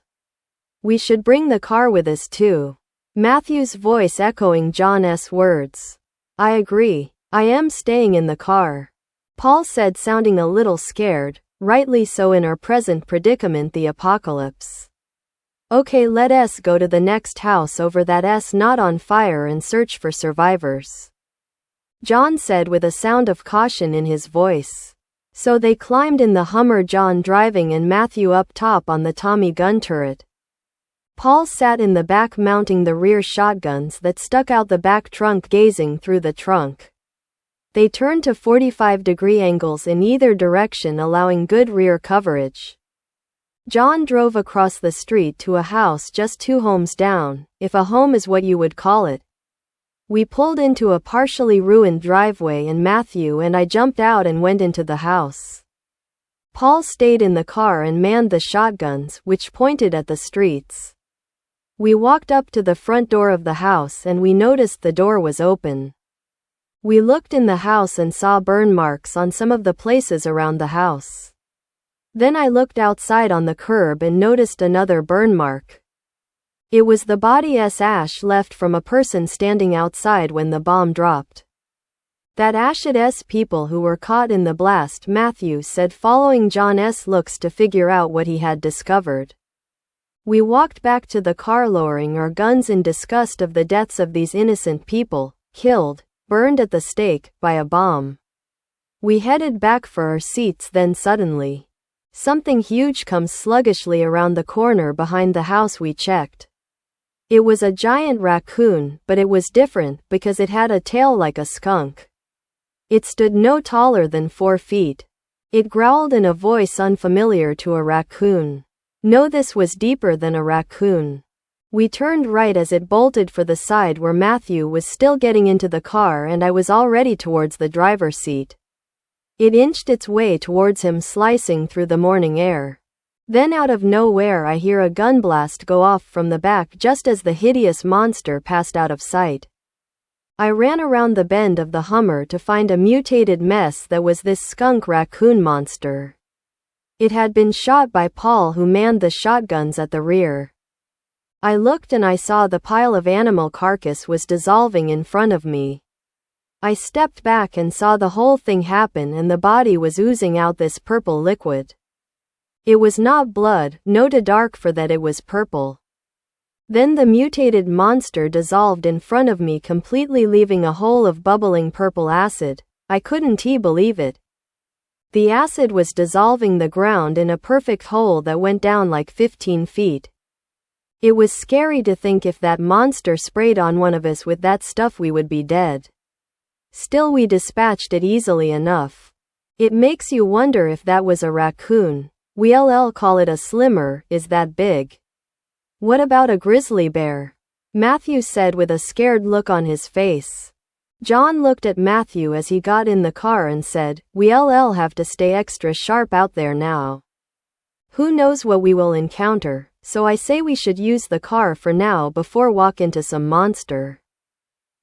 We should bring the car with us too. Matthew's voice echoing John's words. I agree. I am staying in the car. Paul said, sounding a little scared, rightly so in our present predicament, the apocalypse. Okay, let us go to the next house over that's not on fire and search for survivors. John said with a sound of caution in his voice. So they climbed in the Hummer, John driving and Matthew up top on the Tommy gun turret. Paul sat in the back mounting the rear shotguns that stuck out the back trunk, gazing through the trunk. They turned to 45-degree angles in either direction, allowing good rear coverage. John drove across the street to a house just 2 homes down, if a home is what you would call it. We pulled into a partially ruined driveway and Matthew and I jumped out and went into the house. Paul stayed in the car and manned the shotguns, which pointed at the streets. We walked up to the front door of the house and we noticed the door was open. We looked in the house and saw burn marks on some of the places around the house. Then I looked outside on the curb and noticed another burn mark. It was the body's ash left from a person standing outside when the bomb dropped. That ash's people who were caught in the blast, Matthew said, following John's looks to figure out what he had discovered. We walked back to the car, lowering our guns in disgust of the deaths of these innocent people, killed, burned at the stake, by a bomb. We headed back for our seats, then suddenly, something huge comes sluggishly around the corner behind the house we checked. It was a giant raccoon, but it was different because it had a tail like a skunk. It stood no taller than 4 feet. It growled in a voice unfamiliar to a raccoon. No, this was deeper than a raccoon. We turned right as it bolted for the side where Matthew was still getting into the car and I was already towards the driver's seat. It inched its way towards him, slicing through the morning air. Then out of nowhere I hear a gun blast go off from the back just as the hideous monster passed out of sight. I ran around the bend of the Hummer to find a mutated mess that was this skunk raccoon monster. It had been shot by Paul, who manned the shotguns at the rear. I looked and I saw the pile of animal carcass was dissolving in front of me. I stepped back and saw the whole thing happen, and the body was oozing out this purple liquid. It was not blood, no, too dark for that, it was purple. Then the mutated monster dissolved in front of me completely, leaving a hole of bubbling purple acid. I couldn't believe it. The acid was dissolving the ground in a perfect hole that went down like 15 feet. It was scary to think if that monster sprayed on one of us with that stuff, we would be dead. Still, we dispatched it easily enough. It makes you wonder if that was a raccoon. We'll call it a slimmer, is that big. What about a grizzly bear? Matthew said with a scared look on his face. John looked at Matthew as he got in the car and said, we'll have to stay extra sharp out there now. Who knows what we will encounter, so I say we should use the car for now before walk into some monster.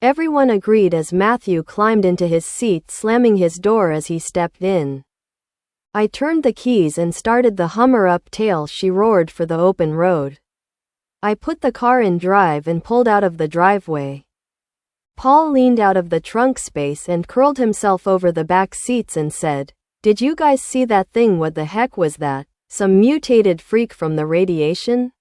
Everyone agreed as Matthew climbed into his seat, slamming his door as he stepped in. I turned the keys and started the Hummer up. Tail, she roared for the open road. I put the car in drive and pulled out of the driveway. Paul leaned out of the trunk space and curled himself over the back seats and said, "Did you guys see that thing? What the heck was that? Some mutated freak from the radiation?"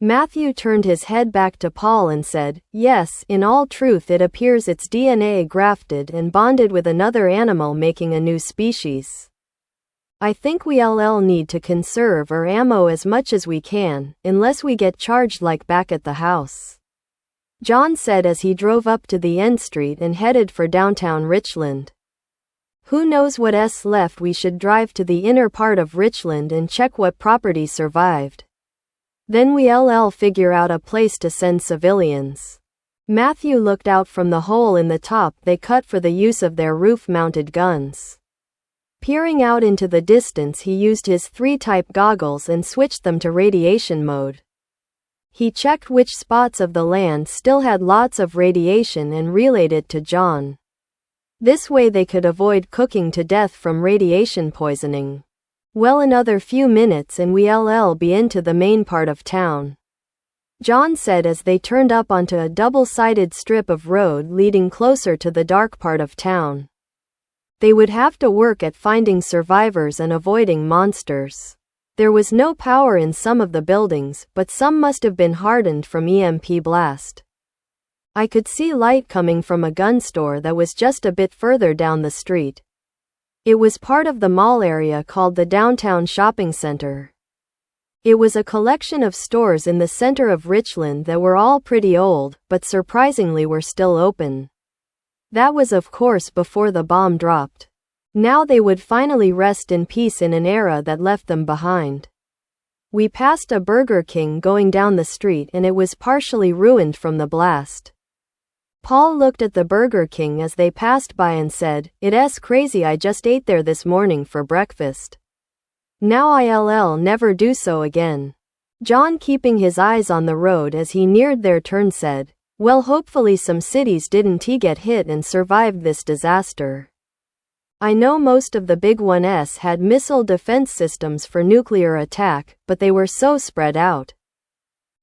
Matthew turned his head back to Paul and said, "Yes, in all truth it appears its DNA grafted and bonded with another animal, making a new species." I think we'll need to conserve our ammo as much as we can, unless we get charged like back at the house," John said as he drove up to the end street and headed for downtown Richland. "Who knows what's left? We should drive to the inner part of Richland and check what property survived. Then we'll figure out a place to send civilians." Matthew looked out from the hole in the top they cut for the use of their roof-mounted guns. Peering out into the distance, he used his 3-type goggles and switched them to radiation mode. He checked which spots of the land still had lots of radiation and relayed it to John. This way they could avoid cooking to death from radiation poisoning. "Well, another few minutes and we'll be into the main part of town," John said as they turned up onto a double-sided strip of road leading closer to the dark part of town. They would have to work at finding survivors and avoiding monsters. There was no power in some of the buildings, but some must have been hardened from EMP blast. I could see light coming from a gun store that was just a bit further down the street. It was part of the mall area called the Downtown Shopping Center. It was a collection of stores in the center of Richland that were all pretty old, but surprisingly were still open. That was of course before the bomb dropped. Now they would finally rest in peace in an era that left them behind. We passed a Burger King going down the street and it was partially ruined from the blast. Paul looked at the Burger King as they passed by and said, "It's crazy, I just ate there this morning for breakfast. Now I'll never do so again." John, keeping his eyes on the road as he neared their turn, said, "Well, hopefully some cities didn't get hit and survived this disaster. I know most of the big ones had missile defense systems for nuclear attack, but they were so spread out.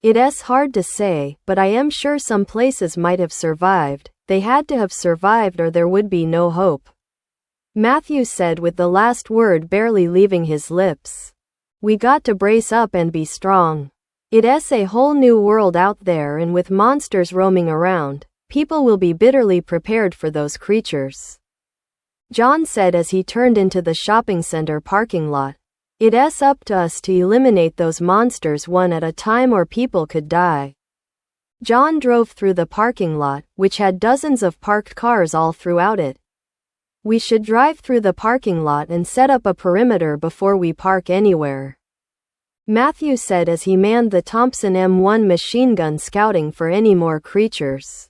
It's hard to say, but I am sure some places might have survived. They had to have survived or there would be no hope," Matthew said with the last word barely leaving his lips. "We got to brace up and be strong. It's a whole new world out there, and with monsters roaming around, people will be bitterly prepared for those creatures," John said as he turned into the shopping center parking lot. "It's up to us to eliminate those monsters one at a time or people could die." John drove through the parking lot, which had dozens of parked cars all throughout it. "We should drive through the parking lot and set up a perimeter before we park anywhere," Matthew said as he manned the Thompson M1 machine gun, scouting for any more creatures.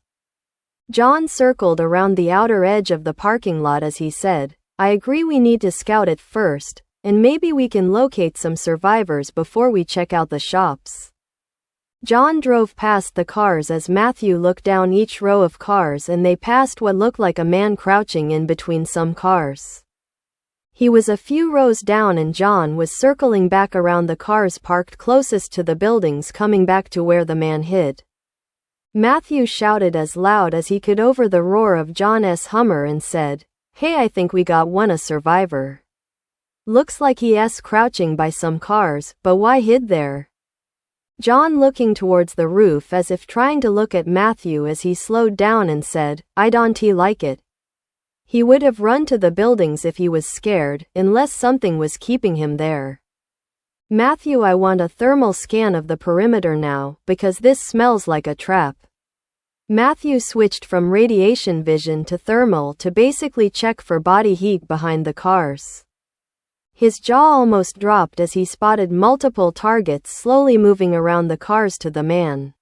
John circled around the outer edge of the parking lot as he said, "I agree, we need to scout it first, and maybe we can locate some survivors before we check out the shops." John drove past the cars as Matthew looked down each row of cars, and they passed what looked like a man crouching in between some cars. He was a few rows down and John was circling back around the cars parked closest to the buildings, coming back to where the man hid. Matthew shouted as loud as he could over the roar of John's Hummer and said, "Hey, I think we got a survivor. Looks like he's crouching by some cars, but why hid there?" John, looking towards the roof as if trying to look at Matthew as he slowed down and said, "I don't like it. He would have run to the buildings if he was scared, unless something was keeping him there." "Matthew, I want a thermal scan of the perimeter now, because this smells like a trap." Matthew switched from radiation vision to thermal to basically check for body heat behind the cars. His jaw almost dropped as he spotted multiple targets slowly moving around the cars to the man.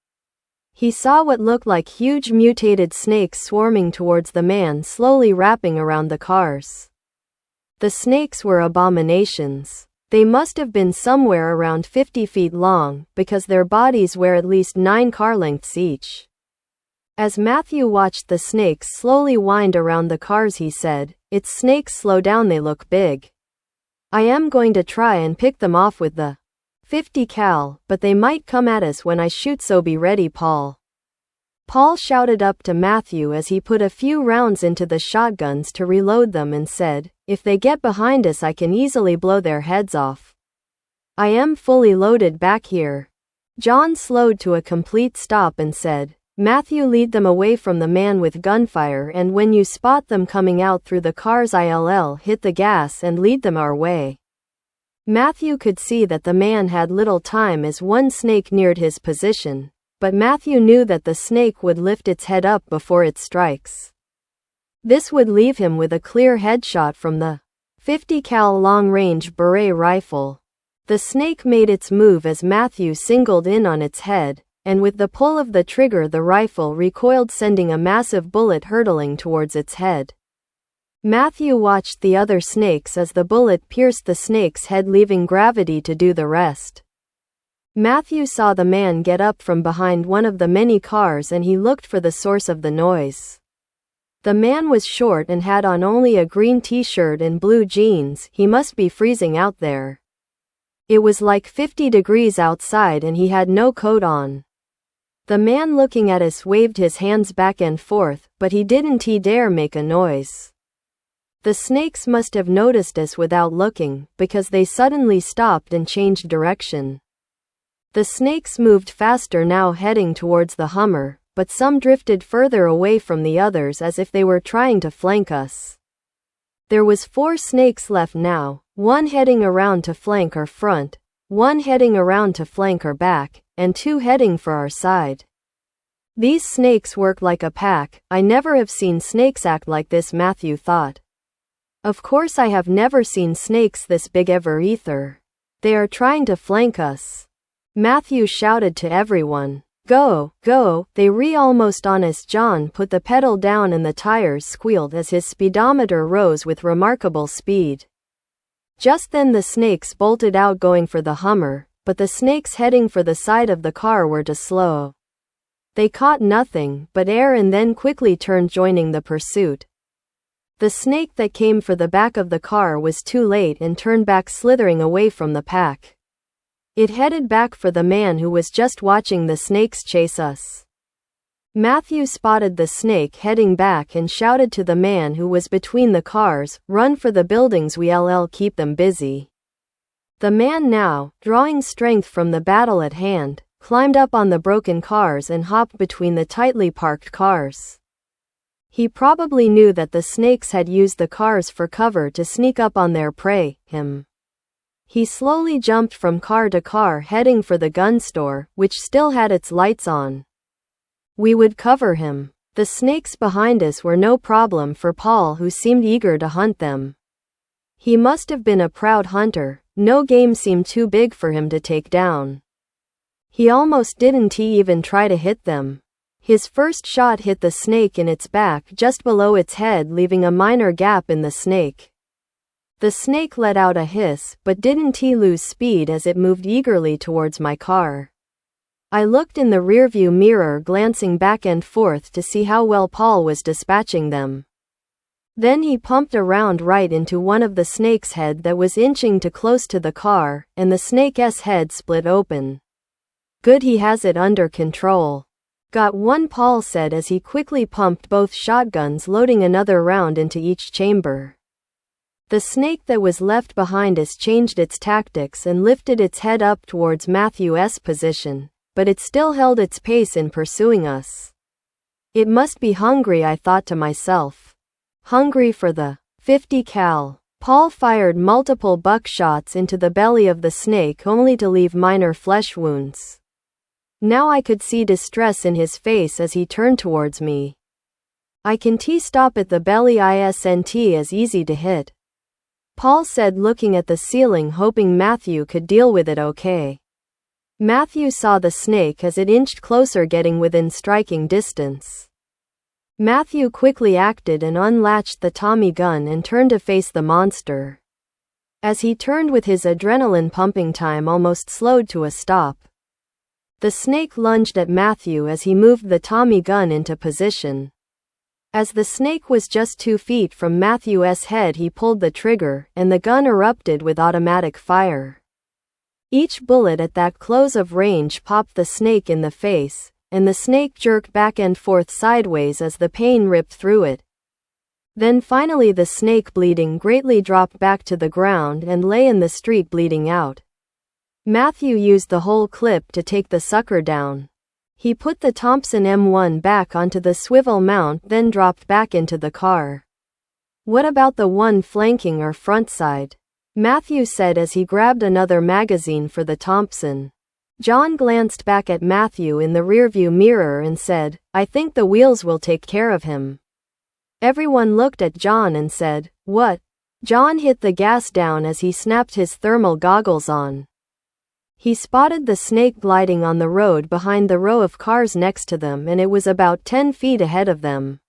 He saw what looked like huge mutated snakes swarming towards the man, slowly wrapping around the cars. The snakes were abominations. They must have been somewhere around 50 feet long, because their bodies were at least 9 car lengths each. As Matthew watched the snakes slowly wind around the cars, he said, "It's snakes, slow down, they look big. I am going to try and pick them off with the 50 cal, but they might come at us when I shoot, so be ready, Paul." Paul shouted up to Matthew as he put a few rounds into the shotguns to reload them and said, "If they get behind us, I can easily blow their heads off. I am fully loaded back here." John slowed to a complete stop and said, "Matthew, lead them away from the man with gunfire, and when you spot them coming out through the cars, ILL hit the gas and lead them our way." Matthew could see that the man had little time as one snake neared his position, but Matthew knew that the snake would lift its head up before it strikes. This would leave him with a clear headshot from the 50 cal long-range beret rifle. The snake made its move as Matthew singled in on its head, and with the pull of the trigger the rifle recoiled, sending a massive bullet hurtling towards its head. Matthew watched the other snakes as the bullet pierced the snake's head, leaving gravity to do the rest. Matthew saw the man get up from behind one of the many cars and he looked for the source of the noise. The man was short and had on only a green t-shirt and blue jeans. He must be freezing out there. It was like 50 degrees outside and he had no coat on. The man looking at us waved his hands back and forth, but he didn't dare make a noise. The snakes must have noticed us without looking, because they suddenly stopped and changed direction. The snakes moved faster now, heading towards the Hummer, but some drifted further away from the others as if they were trying to flank us. There was 4 snakes left now, one heading around to flank our front, one heading around to flank our back, and 2 heading for our side. These snakes work like a pack. I never have seen snakes act like this, Matthew thought. Of course I have never seen snakes this big ever either. They are trying to flank us. Matthew shouted to everyone. Go, go, they re almost on us. John put the pedal down and the tires squealed as his speedometer rose with remarkable speed. Just then the snakes bolted out going for the Hummer, but the snakes heading for the side of the car were too slow. They caught nothing but air and then quickly turned, joining the pursuit. The snake that came for the back of the car was too late and turned back, slithering away from the pack. It headed back for the man who was just watching the snakes chase us. Matthew spotted the snake heading back and shouted to the man who was between the cars, "Run for the buildings, we'll keep them busy." The man, now drawing strength from the battle at hand, climbed up on the broken cars and hopped between the tightly parked cars. He probably knew that the snakes had used the cars for cover to sneak up on their prey, him. He slowly jumped from car to car, heading for the gun store, which still had its lights on. We would cover him. The snakes behind us were no problem for Paul, who seemed eager to hunt them. He must have been a proud hunter. No game seemed too big for him to take down. He almost didn't even try to hit them. His first shot hit the snake in its back just below its head, leaving a minor gap in the snake. The snake let out a hiss, but didn't lose speed as it moved eagerly towards my car. I looked in the rearview mirror, glancing back and forth to see how well Paul was dispatching them. Then he pumped a round right into one of the snake's head that was inching too close to the car, and the snake's head split open. Good, he has it under control. Got one, Paul said as he quickly pumped both shotguns, loading another round into each chamber. The snake that was left behind us changed its tactics and lifted its head up towards Matthew's position, but it still held its pace in pursuing us. It must be hungry, I thought to myself. Hungry for the 50 cal. Paul fired multiple buckshots into the belly of the snake, only to leave minor flesh wounds. Now I could see distress in his face as he turned towards me. I can stop at the belly, isn't as easy to hit. Paul said, looking at the ceiling, hoping Matthew could deal with it okay. Matthew saw the snake as it inched closer, getting within striking distance. Matthew quickly acted and unlatched the Tommy gun and turned to face the monster. As he turned with his adrenaline pumping, time almost slowed to a stop. The snake lunged at Matthew as he moved the Tommy gun into position. As the snake was just 2 feet from Matthew's head, he pulled the trigger, and the gun erupted with automatic fire. Each bullet at that close of range popped the snake in the face, and the snake jerked back and forth sideways as the pain ripped through it. Then finally the snake, bleeding greatly, dropped back to the ground and lay in the street bleeding out. Matthew used the whole clip to take the sucker down. He put the Thompson M1 back onto the swivel mount, then dropped back into the car. What about the one flanking our front side? Matthew said as he grabbed another magazine for the Thompson. John glanced back at Matthew in the rearview mirror and said, "I think the wheels will take care of him." Everyone looked at John and said, "What?" John hit the gas down as he snapped his thermal goggles on. He spotted the snake gliding on the road behind the row of cars next to them, and it was about 10 feet ahead of them.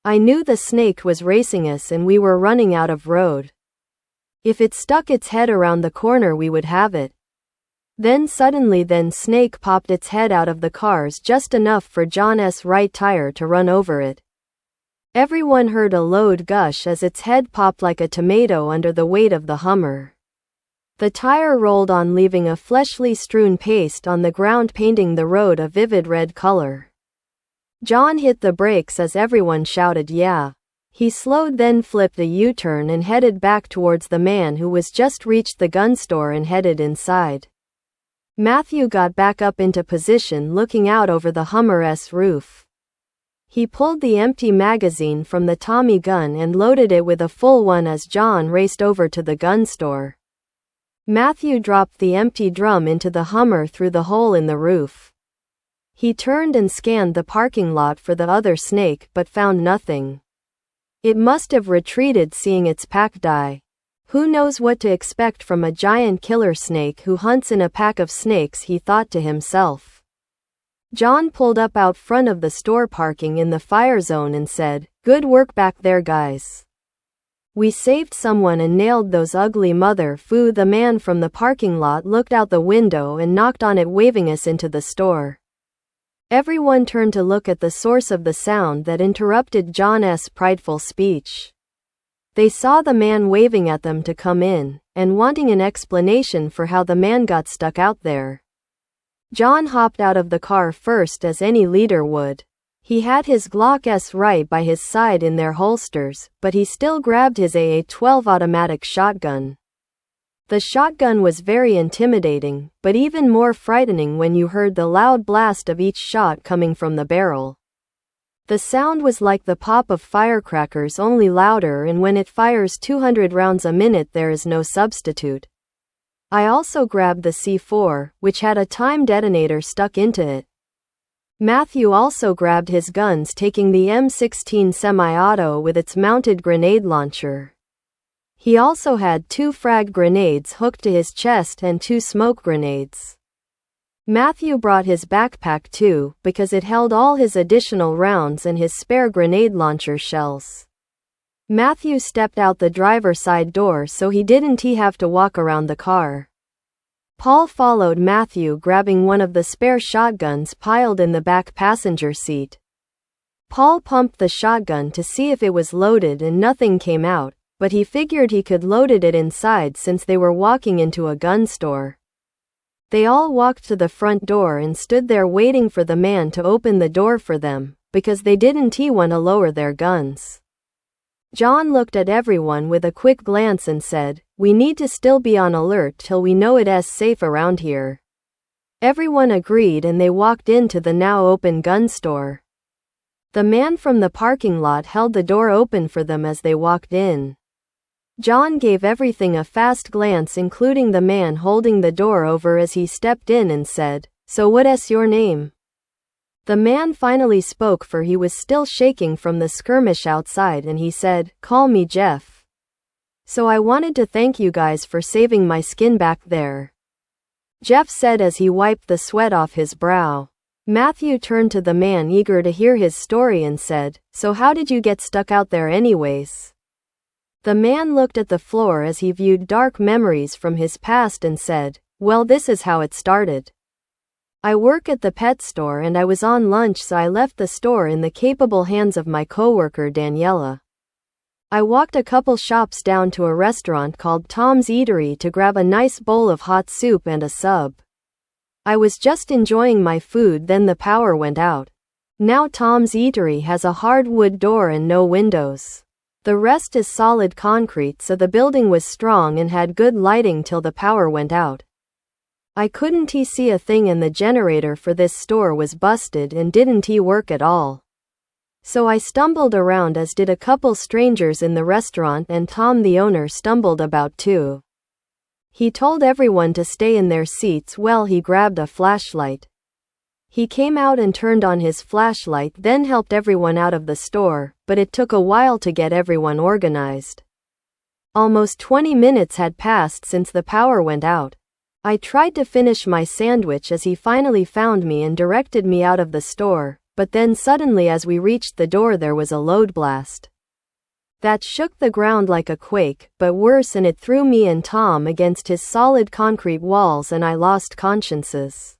I knew the snake was racing us and we were running out of road. If it stuck its head around the corner we would have it. Then suddenly snake popped its head out of the cars just enough for John's right tire to run over it. Everyone heard a loud gush as its head popped like a tomato under the weight of the Hummer. The tire rolled on, leaving a fleshly strewn paste on the ground, painting the road a vivid red color. John hit the brakes as everyone shouted, "Yeah." He slowed, then flipped a U-turn and headed back towards the man who was just reached the gun store and headed inside. Matthew got back up into position, looking out over the Hummer's roof. He pulled the empty magazine from the Tommy gun and loaded it with a full one as John raced over to the gun store. Matthew dropped the empty drum into the Hummer through the hole in the roof. He turned and scanned the parking lot for the other snake but found nothing. It must have retreated, seeing its pack die. Who knows what to expect from a giant killer snake who hunts in a pack of snakes, he thought to himself. John pulled up out front of the store parking in the fire zone and said, "Good work back there, guys. We saved someone and nailed those ugly mother-fu." The man from the parking lot looked out the window and knocked on it, waving us into the store. Everyone turned to look at the source of the sound that interrupted John's prideful speech. They saw the man waving at them to come in, and wanting an explanation for how the man got stuck out there. John hopped out of the car first, as any leader would. He had his Glock's right by his side in their holsters, but he still grabbed his AA-12 automatic shotgun. The shotgun was very intimidating, but even more frightening when you heard the loud blast of each shot coming from the barrel. The sound was like the pop of firecrackers, only louder, and when it fires 200 rounds a minute there is no substitute. I also grabbed the C4, which had a time detonator stuck into it. Matthew also grabbed his guns, taking the M16 semi-auto with its mounted grenade launcher. He also had 2 frag grenades hooked to his chest and 2 smoke grenades. Matthew brought his backpack too, because it held all his additional rounds and his spare grenade launcher shells. Matthew stepped out the driver's side door so he didn't have to walk around the car. Paul followed Matthew, grabbing one of the spare shotguns piled in the back passenger seat. Paul pumped the shotgun to see if it was loaded and nothing came out, but he figured he could loaded it inside since they were walking into a gun store. They all walked to the front door and stood there waiting for the man to open the door for them, because they didn't want to lower their guns. John looked at everyone with a quick glance and said, "We need to still be on alert till we know it's safe around here." Everyone agreed and they walked into the now open gun store. The man from the parking lot held the door open for them as they walked in. John gave everything a fast glance, including the man holding the door over, as he stepped in and said, "So what's your name?" The man finally spoke, for he was still shaking from the skirmish outside, and he said, "Call me Jeff. So I wanted to thank you guys for saving my skin back there," Jeff said as he wiped the sweat off his brow. Matthew turned to the man, eager to hear his story, and said, "So how did you get stuck out there anyways?" The man looked at the floor as he viewed dark memories from his past and said, "Well, this is how it started. I work at the pet store and I was on lunch, so I left the store in the capable hands of my coworker Daniela. I walked a couple shops down to a restaurant called Tom's Eatery to grab a nice bowl of hot soup and a sub. I was just enjoying my food, then the power went out. Now Tom's Eatery has a hardwood door and no windows. The rest is solid concrete, so the building was strong and had good lighting till the power went out. I couldn't see a thing, and the generator for this store was busted and didn't work at all. So I stumbled around, as did a couple strangers in the restaurant, and Tom the owner stumbled about too. He told everyone to stay in their seats while he grabbed a flashlight. He came out and turned on his flashlight, then helped everyone out of the store, but it took a while to get everyone organized. Almost 20 minutes had passed since the power went out. I tried to finish my sandwich as he finally found me and directed me out of the store, but then suddenly as we reached the door there was a loud blast that shook the ground like a quake, but worse, and it threw me and Tom against his solid concrete walls and I lost consciences.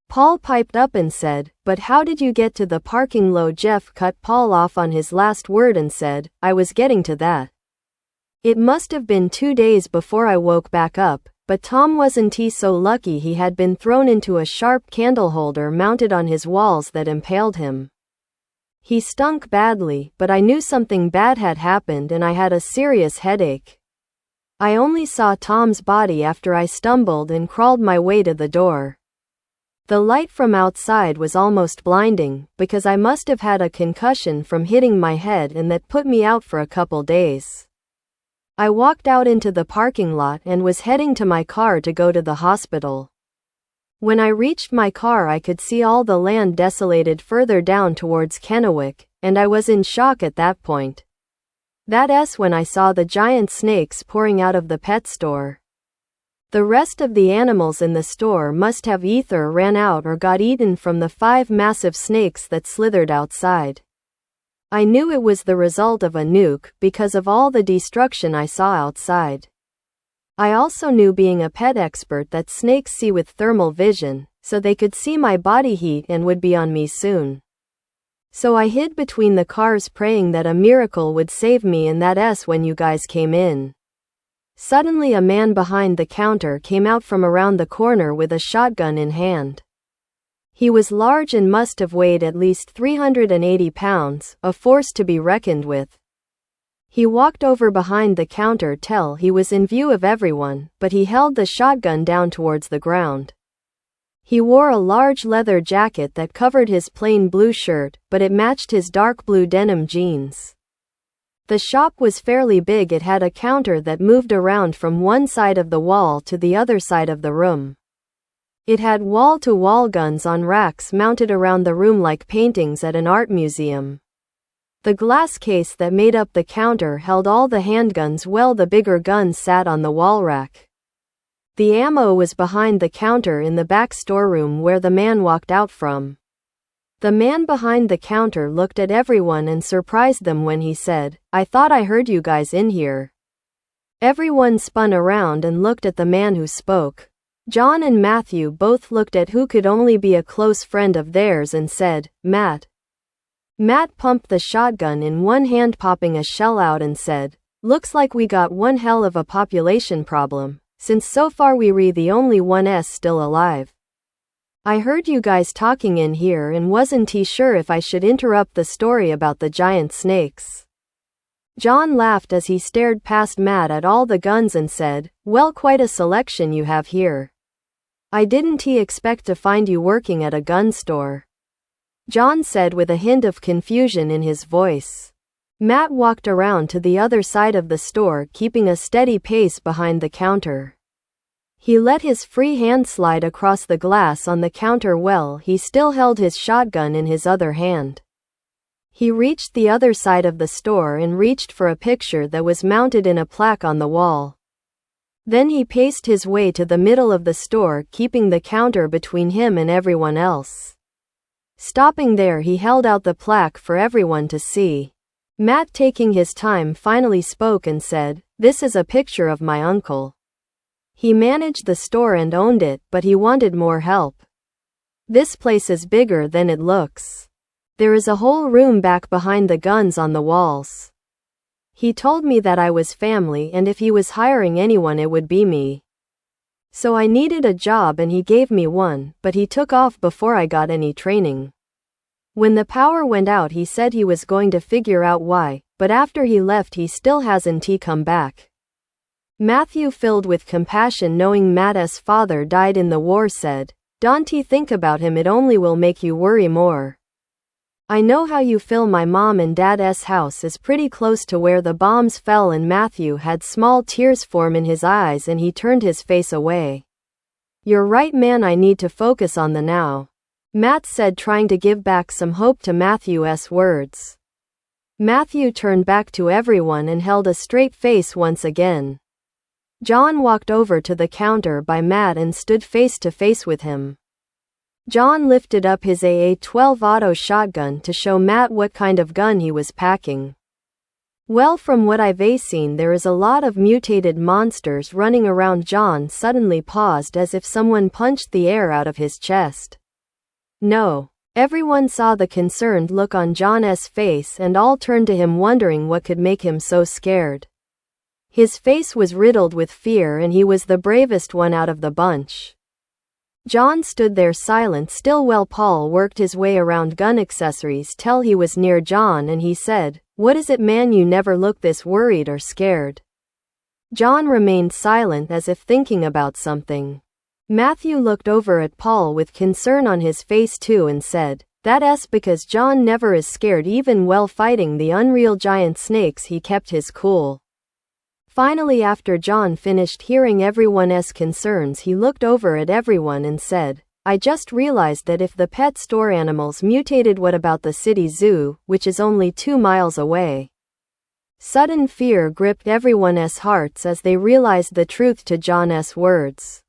Paul piped up and said, "But how did you get to the parking lot?" Jeff cut Paul off on his last word and said, "I was getting to that. It must have been 2 days before I woke back up." But Tom wasn't he so lucky. He had been thrown into a sharp candle holder mounted on his walls that impaled him. He stunk badly, but I knew something bad had happened and I had a serious headache. I only saw Tom's body after I stumbled and crawled my way to the door. The light from outside was almost blinding, because I must have had a concussion from hitting my head, and that put me out for a couple days. I walked out into the parking lot and was heading to my car to go to the hospital. When I reached my car I could see all the land desolated further down towards Kennewick, and I was in shock at that point. That's when I saw the giant snakes pouring out of the pet store. The rest of the animals in the store must have either ran out or got eaten from the 5 massive snakes that slithered outside. I knew it was the result of a nuke because of all the destruction I saw outside. I also knew, being a pet expert, that snakes see with thermal vision, so they could see my body heat and would be on me soon. So I hid between the cars praying that a miracle would save me, and that's when you guys came in. Suddenly a man behind the counter came out from around the corner with a shotgun in hand. He was large and must have weighed at least 380 pounds, a force to be reckoned with. He walked over behind the counter till he was in view of everyone, but he held the shotgun down towards the ground. He wore a large leather jacket that covered his plain blue shirt, but it matched his dark blue denim jeans. The shop was fairly big. It had a counter that moved around from one side of the wall to the other side of the room. It had wall-to-wall guns on racks mounted around the room like paintings at an art museum. The glass case that made up the counter held all the handguns, while the bigger guns sat on the wall rack. The ammo was behind the counter in the back storeroom where the man walked out from. The man behind the counter looked at everyone and surprised them when he said, "I thought I heard you guys in here." Everyone spun around and looked at the man who spoke. John and Matthew both looked at who could only be a close friend of theirs and said, "Matt." Matt pumped the shotgun in one hand, popping a shell out, and said, "Looks like we got one hell of a population problem, since so far we're the only ones still alive. I heard you guys talking in here and wasn't sure if I should interrupt the story about the giant snakes." John laughed as he stared past Matt at all the guns and said, "Well, quite a selection you have here. I didn't expect to find you working at a gun store," John said with a hint of confusion in his voice. Matt walked around to the other side of the store, keeping a steady pace behind the counter. He let his free hand slide across the glass on the counter while he still held his shotgun in his other hand. He reached the other side of the store and reached for a picture that was mounted in a plaque on the wall. Then he paced his way to the middle of the store, keeping the counter between him and everyone else. Stopping there, he held out the plaque for everyone to see. Matt, taking his time, finally spoke and said, "This is a picture of my uncle. He managed the store and owned it, but he wanted more help. This place is bigger than it looks. There is a whole room back behind the guns on the walls. He told me that I was family, and if he was hiring anyone it would be me. So I needed a job and he gave me one, but he took off before I got any training. When the power went out he said he was going to figure out why, but after he left he still hasn't come back." Matthew, filled with compassion knowing Matt's father died in the war, said, "Don't think about him, it only will make you worry more." I know how you feel. My mom and dad's house is pretty close to where the bombs fell, and Matthew had small tears form in his eyes and he turned his face away. You're right, man, I need to focus on the now, Matt said, trying to give back some hope to Matthew's words. Matthew turned back to everyone and held a straight face once again. John walked over to the counter by Matt and stood face to face with him. John lifted up his AA-12 auto shotgun to show Matt what kind of gun he was packing. Well, from what I've seen, there is a lot of mutated monsters running around. John suddenly paused as if someone punched the air out of his chest. No. Everyone saw the concerned look on John's face and all turned to him, wondering what could make him so scared. His face was riddled with fear and he was the bravest one out of the bunch. John stood there silent still while Paul worked his way around gun accessories till he was near John, and he said, "What is it, man? You never look this worried or scared." John remained silent as if thinking about something. Matthew looked over at Paul with concern on his face too and said, "That's because John never is scared, even while fighting the unreal giant snakes he kept his cool." Finally, after John finished hearing everyone's concerns, he looked over at everyone and said, "I just realized that if the pet store animals mutated, what about the city zoo, which is only 2 miles away?" Sudden fear gripped everyone's hearts as they realized the truth to John's words.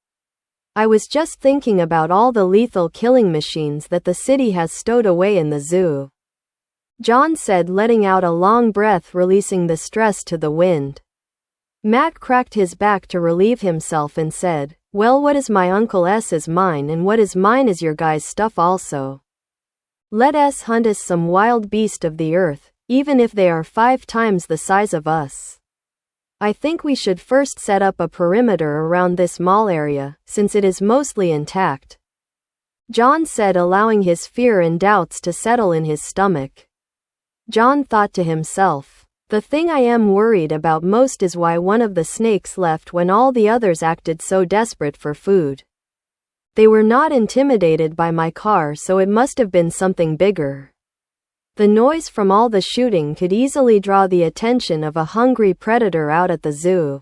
"I was just thinking about all the lethal killing machines that the city has stowed away in the zoo," John said, letting out a long breath, releasing the stress to the wind. Matt cracked his back to relieve himself and said, "Well, what is my uncle's is mine, and what is mine is your guys' stuff also. Let us hunt us some wild beast of the earth, even if they are 5 times the size of us. I think we should first set up a perimeter around this mall area, since it is mostly intact," John said, allowing his fear and doubts to settle in his stomach. John thought to himself, "The thing I am worried about most is why one of the snakes left when all the others acted so desperate for food. They were not intimidated by my car, so it must have been something bigger. The noise from all the shooting could easily draw the attention of a hungry predator out at the zoo.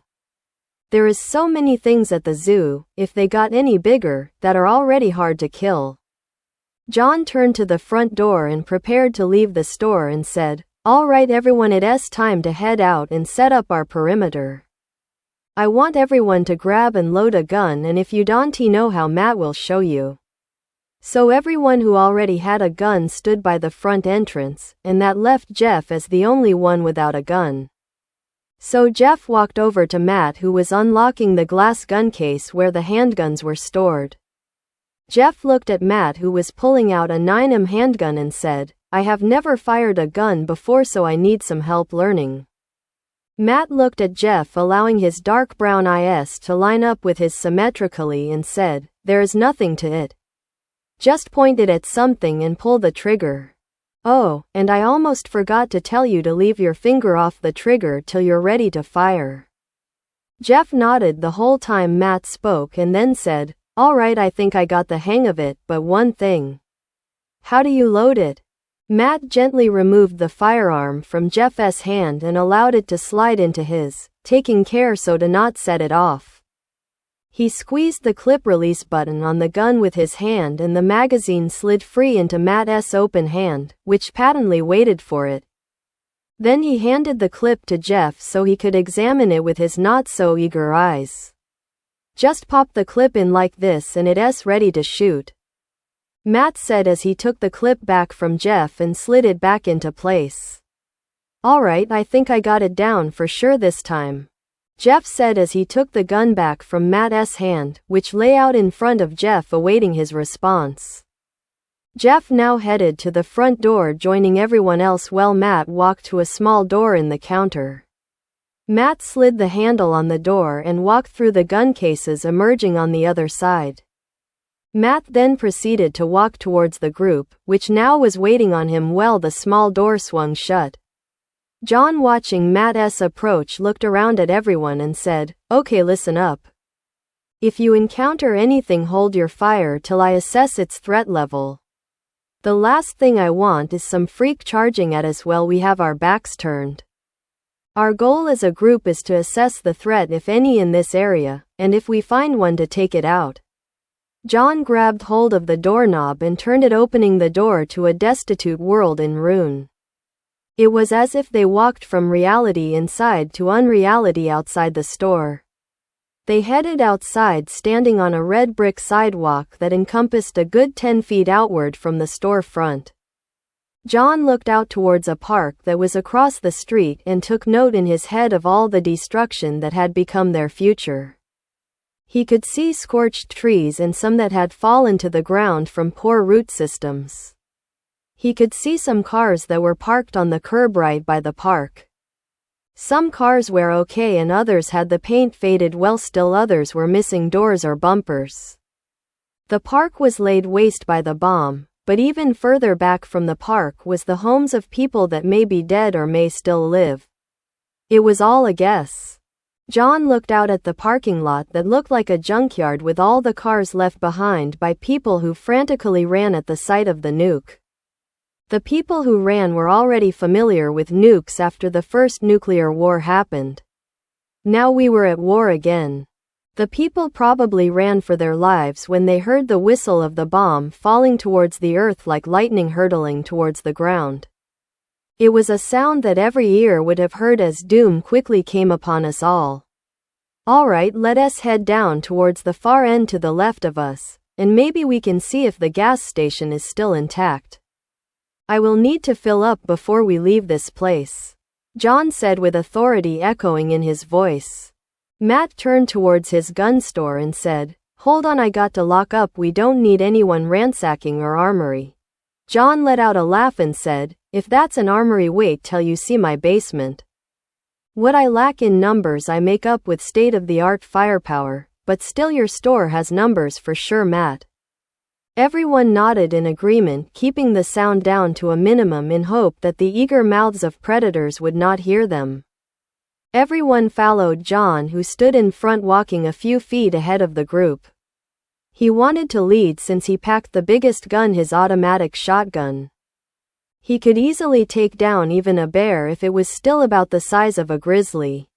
There is so many things at the zoo, if they got any bigger, that are already hard to kill." John turned to the front door and prepared to leave the store and said, "All right, everyone, it's time to head out and set up our perimeter. I want everyone to grab and load a gun, and if you don't know how, Matt will show you." So everyone who already had a gun stood by the front entrance, and that left Jeff as the only one without a gun. So Jeff walked over to Matt, who was unlocking the glass gun case where the handguns were stored. Jeff looked at Matt, who was pulling out a 9mm handgun, and said, "I have never fired a gun before, so I need some help learning." Matt looked at Jeff, allowing his dark brown eyes to line up with his symmetrically, and said, "There is nothing to it. Just point it at something and pull the trigger. Oh, and I almost forgot to tell you to leave your finger off the trigger till you're ready to fire." Jeff nodded the whole time Matt spoke and then said, "All right, I think I got the hang of it, but one thing. How do you load it?" Matt gently removed the firearm from Jeff's hand and allowed it to slide into his, taking care so to not set it off. He squeezed the clip release button on the gun with his hand, and the magazine slid free into Matt's open hand, which patently waited for it. Then he handed the clip to Jeff so he could examine it with his not-so-eager eyes. "Just pop the clip in like this and it's ready to shoot," Matt said as he took the clip back from Jeff and slid it back into place. "All right, I think I got it down for sure this time," Jeff said as he took the gun back from Matt's hand, which lay out in front of Jeff awaiting his response. Jeff now headed to the front door, joining everyone else while Matt walked to a small door in the counter. Matt slid the handle on the door and walked through the gun cases, emerging on the other side. Matt then proceeded to walk towards the group, which now was waiting on him while the small door swung shut. John, watching Matt's approach, looked around at everyone and said, "Okay, listen up. If you encounter anything, hold your fire till I assess its threat level. The last thing I want is some freak charging at us while we have our backs turned. Our goal as a group is to assess the threat, if any, in this area, and if we find one, to take it out. John grabbed hold of the doorknob and turned it, opening the door to a destitute world in ruin. It was as if they walked from reality inside to unreality outside the store. They headed outside, standing on a red brick sidewalk that encompassed a good 10 feet outward from the storefront. John looked out towards a park that was across the street and took note in his head of all the destruction that had become their future. He could see scorched trees and some that had fallen to the ground from poor root systems. He could see some cars that were parked on the curb right by the park. Some cars were okay and others had the paint faded, while still others were missing doors or bumpers. The park was laid waste by the bomb. But even further back from the park was the homes of people that may be dead or may still live. It was all a guess. John looked out at the parking lot that looked like a junkyard, with all the cars left behind by people who frantically ran at the sight of the nuke. The people who ran were already familiar with nukes after the first nuclear war happened. Now we were at war again. The people probably ran for their lives when they heard the whistle of the bomb falling towards the earth like lightning hurtling towards the ground. It was a sound that every ear would have heard as doom quickly came upon us all. All right, let us head down towards the far end to the left of us, and maybe we can see if the gas station is still intact. I will need to fill up before we leave this place, John said with authority echoing in his voice. Matt turned towards his gun store and said, "Hold on, I got to lock up. We don't need anyone ransacking our armory." John let out a laugh and said, "If that's an armory, wait till you see my basement. What I lack in numbers I make up with state-of-the-art firepower, but still your store has numbers for sure, Matt." Everyone nodded in agreement, keeping the sound down to a minimum in hope that the eager mouths of predators would not hear them. Everyone followed John, who stood in front, walking a few feet ahead of the group. He wanted to lead since he packed the biggest gun, his automatic shotgun. He could easily take down even a bear if it was still about the size of a grizzly.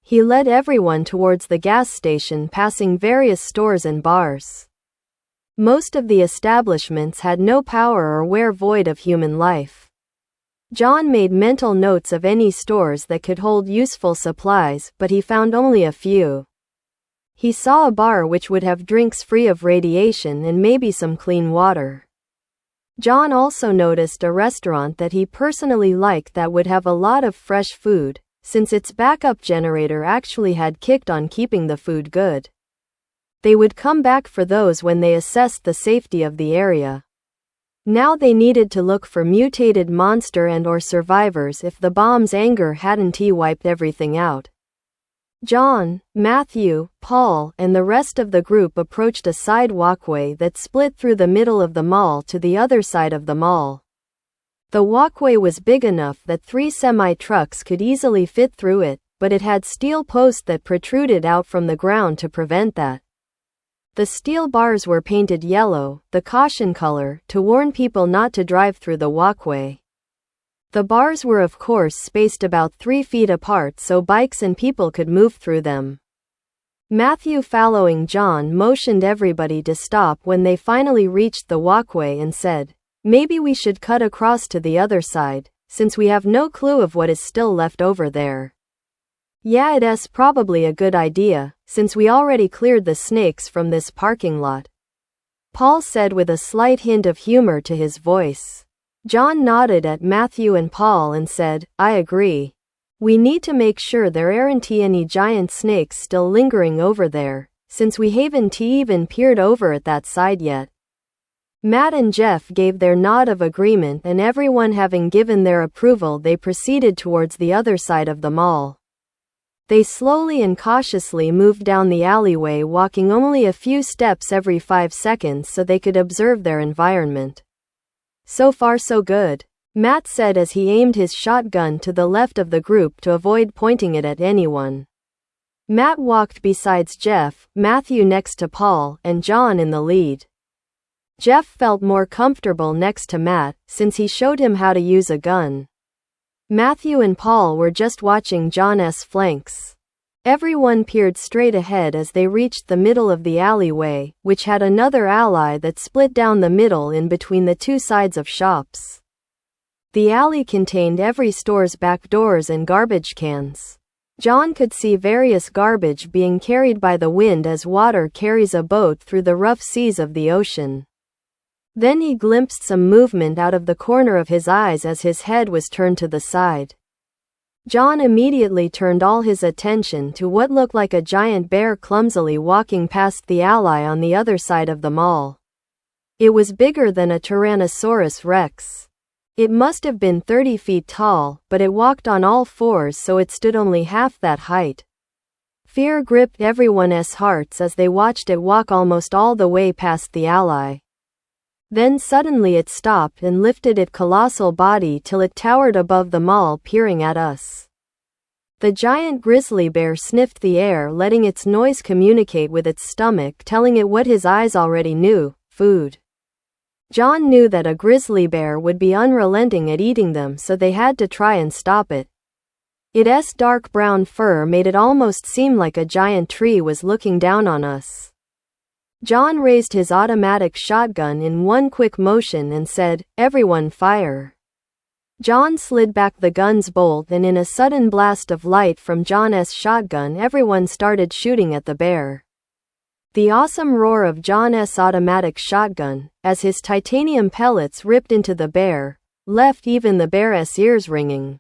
He led everyone towards the gas station, passing various stores and bars. Most of the establishments had no power or were void of human life. John made mental notes of any stores that could hold useful supplies, but he found only a few. He saw a bar which would have drinks free of radiation and maybe some clean water. John also noticed a restaurant that he personally liked that would have a lot of fresh food, since its backup generator actually had kicked on, keeping the food good. They would come back for those when they assessed the safety of the area. Now they needed to look for mutated monster and or survivors if the bomb's anger hadn't wiped everything out. John, Matthew, Paul, and the rest of the group approached a side walkway that split through the middle of the mall to the other side of the mall. The walkway was big enough that 3 semi-trucks could easily fit through it, but it had steel posts that protruded out from the ground to prevent that. The steel bars were painted yellow, the caution color, to warn people not to drive through the walkway. The bars were of course spaced about 3 feet apart so bikes and people could move through them. Matthew, following John, motioned everybody to stop when they finally reached the walkway and said, "Maybe we should cut across to the other side, since we have no clue of what is still left over there." "Yeah, it's probably a good idea, since we already cleared the snakes from this parking lot," Paul said with a slight hint of humor to his voice. John nodded at Matthew and Paul and said, "I agree. We need to make sure there aren't any giant snakes still lingering over there, since we haven't even peered over at that side yet." Matt and Jeff gave their nod of agreement, and everyone having given their approval, they proceeded towards the other side of the mall. They slowly and cautiously moved down the alleyway, walking only a few steps every 5 seconds so they could observe their environment. "So far so good," Matt said as he aimed his shotgun to the left of the group to avoid pointing it at anyone. Matt walked beside Jeff, Matthew next to Paul, and John in the lead. Jeff felt more comfortable next to Matt, since he showed him how to use a gun. Matthew and Paul were just watching John's flanks. Everyone peered straight ahead as they reached the middle of the alleyway, which had another alley that split down the middle in between the two sides of shops. The alley contained every store's back doors and garbage cans. John could see various garbage being carried by the wind as water carries a boat through the rough seas of the ocean. Then he glimpsed some movement out of the corner of his eyes as his head was turned to the side. John immediately turned all his attention to what looked like a giant bear clumsily walking past the alley on the other side of the mall. It was bigger than a Tyrannosaurus Rex. It must have been 30 feet tall, but it walked on all fours, so it stood only half that height. Fear gripped everyone's hearts as they watched it walk almost all the way past the alley. Then suddenly it stopped and lifted its colossal body till it towered above the mall, peering at us. The giant grizzly bear sniffed the air, letting its noise communicate with its stomach, telling it what his eyes already knew: food. John knew that a grizzly bear would be unrelenting at eating them, so they had to try and stop it. Its dark brown fur made it almost seem like a giant tree was looking down on us. John raised his automatic shotgun in one quick motion and said, "Everyone fire." John slid back the gun's bolt, and in a sudden blast of light from John's shotgun, everyone started shooting at the bear. The awesome roar of John's automatic shotgun, as his titanium pellets ripped into the bear, left even the bear's ears ringing.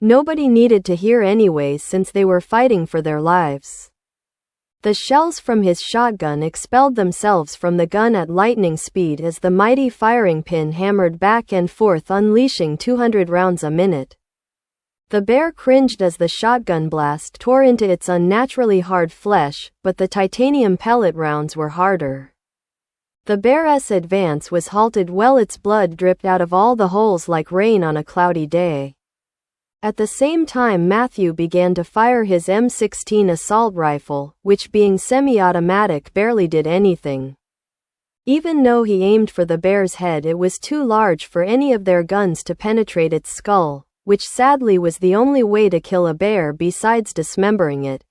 Nobody needed to hear anyways, since they were fighting for their lives. The shells from his shotgun expelled themselves from the gun at lightning speed as the mighty firing pin hammered back and forth, unleashing 200 rounds a minute. The bear cringed as the shotgun blast tore into its unnaturally hard flesh, but the titanium pellet rounds were harder. The bear's advance was halted while its blood dripped out of all the holes like rain on a cloudy day. At the same time, Matthew began to fire his M16 assault rifle, which, being semi-automatic, barely did anything. Even though he aimed for the bear's head, it was too large for any of their guns to penetrate its skull, which sadly was the only way to kill a bear besides dismembering it.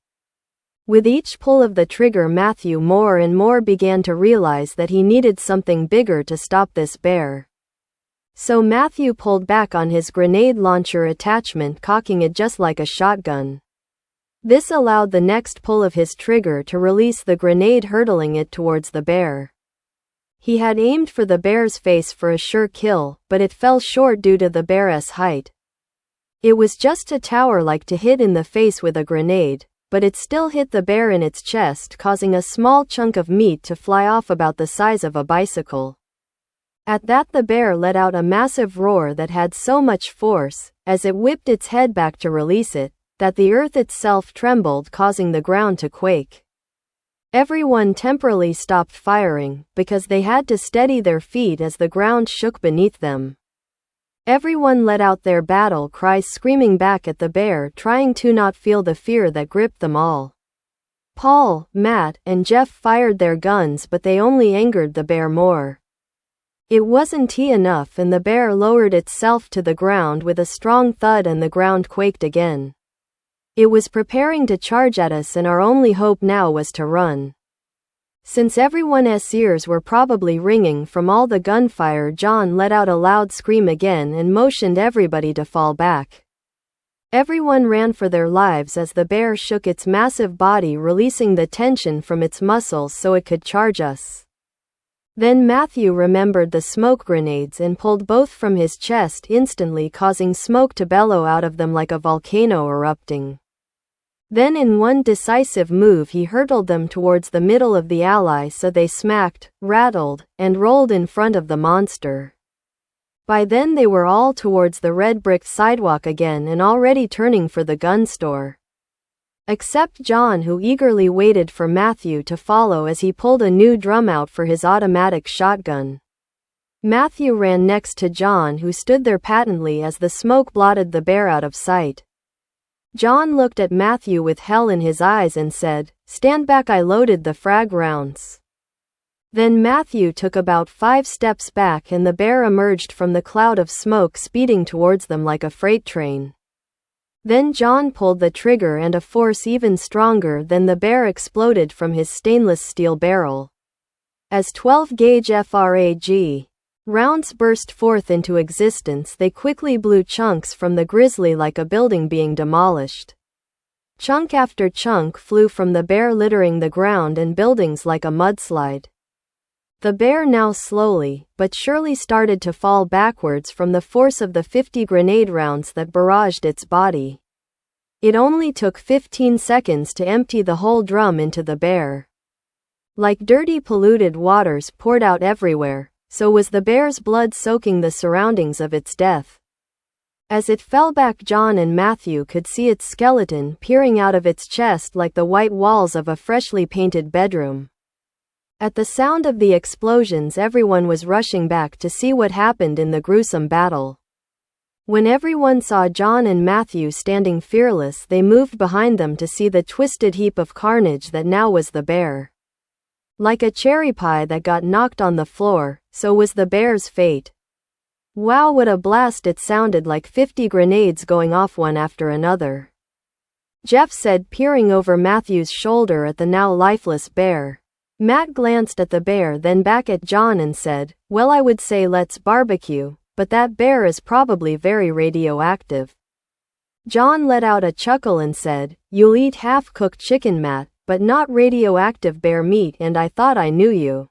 With each pull of the trigger, Matthew more and more began to realize that he needed something bigger to stop this bear. So Matthew pulled back on his grenade launcher attachment, cocking it just like a shotgun. This allowed the next pull of his trigger to release the grenade, hurtling it towards the bear. He had aimed for the bear's face for a sure kill, but it fell short due to the bear's height. It was just a tower-like to hit in the face with a grenade, but it still hit the bear in its chest, causing a small chunk of meat to fly off about the size of a bicycle. At that, the bear let out a massive roar that had so much force, as it whipped its head back to release it, that the earth itself trembled, causing the ground to quake. Everyone temporarily stopped firing, because they had to steady their feet as the ground shook beneath them. Everyone let out their battle cries, screaming back at the bear, trying to not feel the fear that gripped them all. Paul, Matt, and Jeff fired their guns, but they only angered the bear more. It wasn't enough, and the bear lowered itself to the ground with a strong thud, and the ground quaked again. It was preparing to charge at us, and our only hope now was to run. Since everyone's ears were probably ringing from all the gunfire, John let out a loud scream again and motioned everybody to fall back. Everyone ran for their lives as the bear shook its massive body, releasing the tension from its muscles so it could charge us. Then Matthew remembered the smoke grenades and pulled both from his chest, instantly causing smoke to bellow out of them like a volcano erupting. Then in one decisive move he hurtled them towards the middle of the alley, so they smacked, rattled, and rolled in front of the monster. By then they were all towards the red brick sidewalk again and already turning for the gun store. Except John, who eagerly waited for Matthew to follow as he pulled a new drum out for his automatic shotgun. Matthew ran next to John, who stood there patently as the smoke blotted the bear out of sight. John looked at Matthew with hell in his eyes and said, "Stand back, I loaded the frag rounds." Then Matthew took about 5 steps back and the bear emerged from the cloud of smoke speeding towards them like a freight train. Then John pulled the trigger and a force even stronger than the bear exploded from his stainless steel barrel. As 12-gauge FRAG rounds burst forth into existence, they quickly blew chunks from the grizzly like a building being demolished. Chunk after chunk flew from the bear, littering the ground and buildings like a mudslide. The bear now slowly but surely started to fall backwards from the force of the 50 grenade rounds that barraged its body. It only took 15 seconds to empty the whole drum into the bear. Like dirty polluted waters poured out everywhere, so was the bear's blood soaking the surroundings of its death. As it fell back, John and Matthew could see its skeleton peering out of its chest like the white walls of a freshly painted bedroom. At the sound of the explosions, everyone was rushing back to see what happened in the gruesome battle. When everyone saw John and Matthew standing fearless, they moved behind them to see the twisted heap of carnage that now was the bear. Like a cherry pie that got knocked on the floor, so was the bear's fate. Wow, what a blast! It sounded like 50 grenades going off one after another. Jeff said, peering over Matthew's shoulder at the now lifeless bear. Matt glanced at the bear, then back at John and said, "Well, I would say let's barbecue, but that bear is probably very radioactive." John let out a chuckle and said, "You'll eat half-cooked chicken, Matt, but not radioactive bear meat, and I thought I knew you."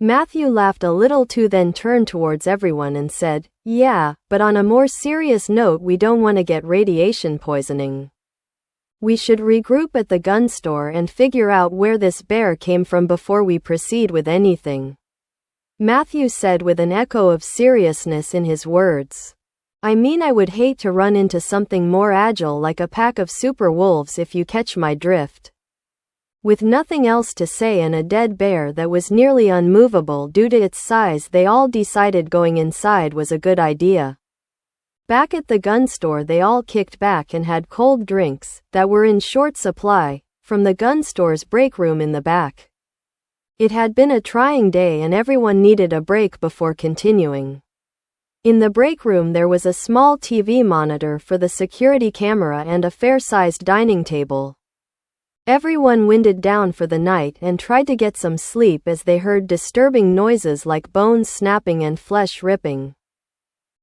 Matthew laughed a little too, then turned towards everyone and said, "Yeah, but on a more serious note, we don't want to get radiation poisoning. We should regroup at the gun store and figure out where this bear came from before we proceed with anything," Matthew said with an echo of seriousness in his words. "I mean, I would hate to run into something more agile like a pack of super wolves, if you catch my drift." With nothing else to say and a dead bear that was nearly unmovable due to its size, they all decided going inside was a good idea. Back at the gun store, they all kicked back and had cold drinks that were in short supply from the gun store's break room in the back. It had been a trying day and everyone needed a break before continuing. In the break room there was a small TV monitor for the security camera and a fair-sized dining table. Everyone winded down for the night and tried to get some sleep as they heard disturbing noises like bones snapping and flesh ripping.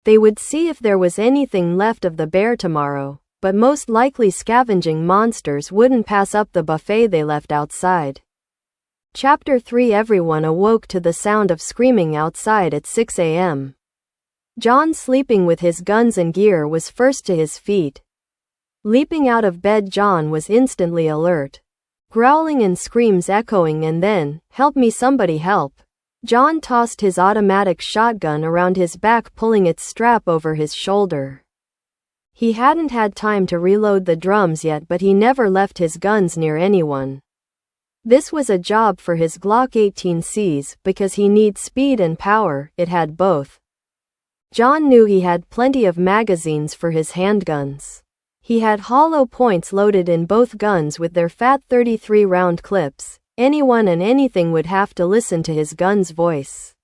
They would see if there was anything left of the bear tomorrow, but most likely scavenging monsters wouldn't pass up the buffet they left outside. Chapter 3. Everyone awoke to the sound of screaming outside at 6 a.m. John, sleeping with his guns and gear, was first to his feet. Leaping out of bed, John was instantly alert. Growling and screams echoing, and then, "Help me, somebody help." John tossed his automatic shotgun around his back, pulling its strap over his shoulder. He hadn't had time to reload the drums yet, but he never left his guns near anyone. This was a job for his Glock 18Cs, because he needs speed and power. It had both. John knew he had plenty of magazines for his handguns. He had hollow points loaded in both guns with their fat 33-round clips. Anyone and anything would have to listen to his gun's voice.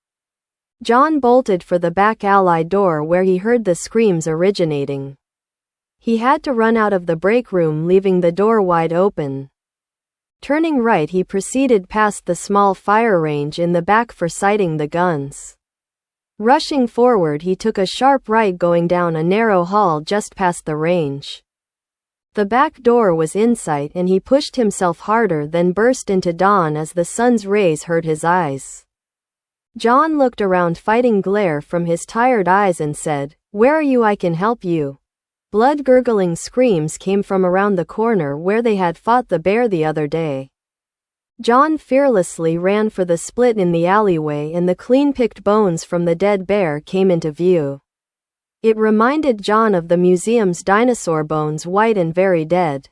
John bolted for the back alley door where he heard the screams originating. He had to run out of the break room, leaving the door wide open. Turning right, he proceeded past the small fire range in the back for sighting the guns. Rushing forward, he took a sharp right, going down a narrow hall just past the range. The back door was in sight and he pushed himself harder, then burst into dawn as the sun's rays hurt his eyes. John looked around, fighting glare from his tired eyes, and said, "Where are you? I can help you." Blood-gurgling screams came from around the corner where they had fought the bear the other day. John fearlessly ran for the split in the alleyway and the clean-picked bones from the dead bear came into view. It reminded John of the museum's dinosaur bones, white and very dead.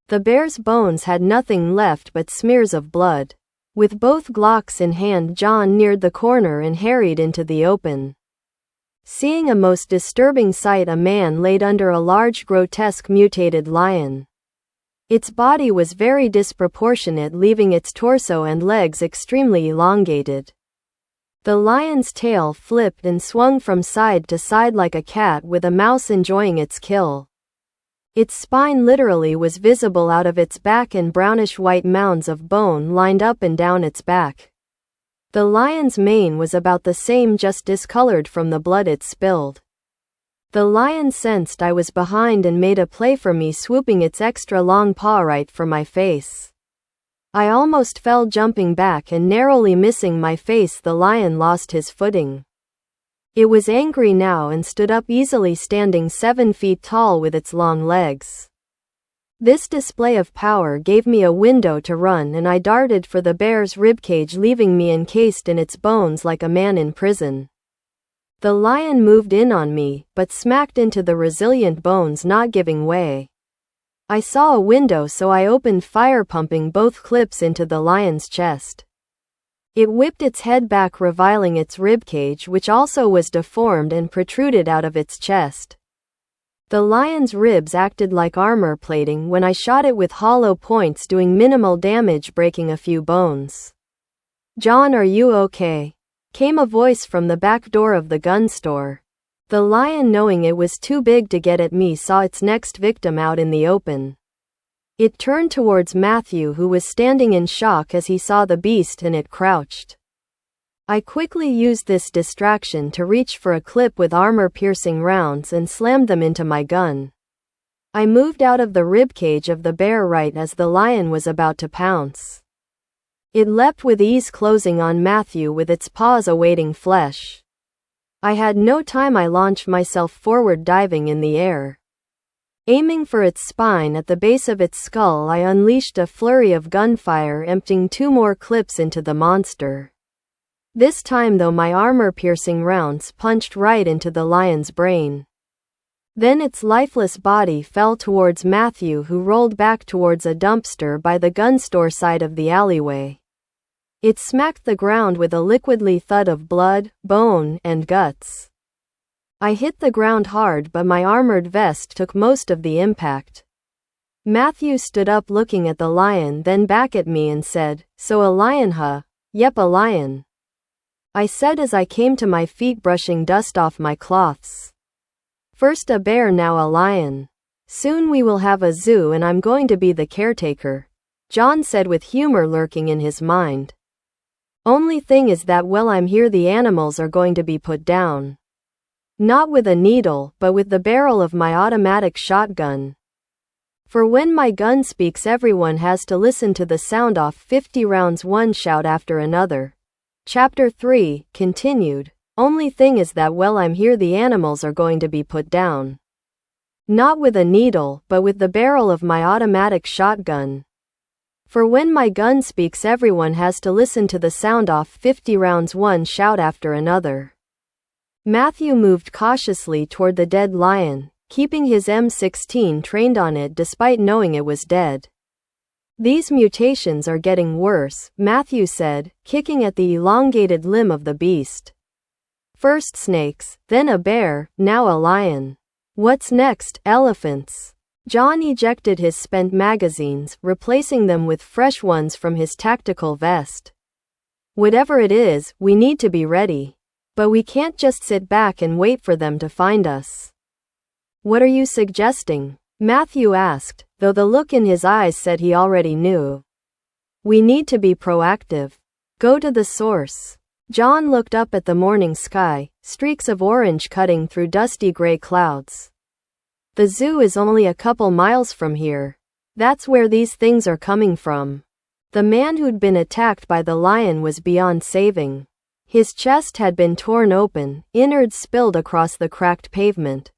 The bear's bones had nothing left but smears of blood. With both Glocks in hand, John neared the corner and hurried into the open. Seeing a most disturbing sight, a man laid under a large, grotesque, mutated lion. Its body was very disproportionate, leaving its torso and legs extremely elongated. The lion's tail flipped and swung from side to side like a cat with a mouse enjoying its kill. Its spine literally was visible out of its back, and brownish-white mounds of bone lined up and down its back. The lion's mane was about the same, just discolored from the blood it spilled. The lion sensed I was behind and made a play for me, swooping its extra long paw right for my face. I almost fell, jumping back and narrowly missing my face. The lion lost his footing. It was angry now and stood up easily, standing 7 feet tall with its long legs. This display of power gave me a window to run, and I darted for the bear's ribcage, leaving me encased in its bones like a man in prison. The lion moved in on me, but smacked into the resilient bones, not giving way. I saw a window, so I opened fire, pumping both clips into the lion's chest. It whipped its head back, revealing its ribcage, which also was deformed and protruded out of its chest. The lion's ribs acted like armor plating when I shot it with hollow points, doing minimal damage, breaking a few bones. "John, are you okay?" came a voice from the back door of the gun store. The lion, knowing it was too big to get at me, saw its next victim out in the open. It turned towards Matthew, who was standing in shock as he saw the beast, and it crouched. I quickly used this distraction to reach for a clip with armor-piercing rounds and slammed them into my gun. I moved out of the ribcage of the bear right as the lion was about to pounce. It leapt with ease, closing on Matthew with its paws awaiting flesh. I had no time. I launched myself forward, diving in the air. Aiming for its spine at the base of its skull, I unleashed a flurry of gunfire, emptying 2 more clips into the monster. This time, though, my armor-piercing rounds punched right into the lion's brain. Then its lifeless body fell towards Matthew, who rolled back towards a dumpster by the gun store side of the alleyway. It smacked the ground with a liquidly thud of blood, bone, and guts. I hit the ground hard, but my armored vest took most of the impact. Matthew stood up, looking at the lion, then back at me, and said, "So a lion, huh?" "Yep, a lion," I said as I came to my feet, brushing dust off my cloths. "First a bear, now a lion. Soon we will have a zoo, and I'm going to be the caretaker," John said with humor lurking in his mind. "Only thing is that while I'm here, the animals are going to be put down. Not with a needle, but with the barrel of my automatic shotgun. For when my gun speaks, everyone has to listen to the sound off 50 rounds, one shout after another." Chapter 3 continued. "Only thing is that while I'm here, the animals are going to be put down. Not with a needle, but with the barrel of my automatic shotgun. For when my gun speaks, everyone has to listen to the sound off 50 rounds, one shout after another." Matthew moved cautiously toward the dead lion, keeping his M16 trained on it despite knowing it was dead. "These mutations are getting worse," Matthew said, kicking at the elongated limb of the beast. "First snakes, then a bear, now a lion. What's next? Elephants." John ejected his spent magazines, replacing them with fresh ones from his tactical vest. "Whatever it is, we need to be ready. But we can't just sit back and wait for them to find us." "What are you suggesting?" Matthew asked, though the look in his eyes said he already knew. "We need to be proactive. Go to the source." John looked up at the morning sky, streaks of orange cutting through dusty gray clouds. "The zoo is only a couple miles from here. That's where these things are coming from." The man who'd been attacked by the lion was beyond saving. His chest had been torn open, innards spilled across the cracked pavement.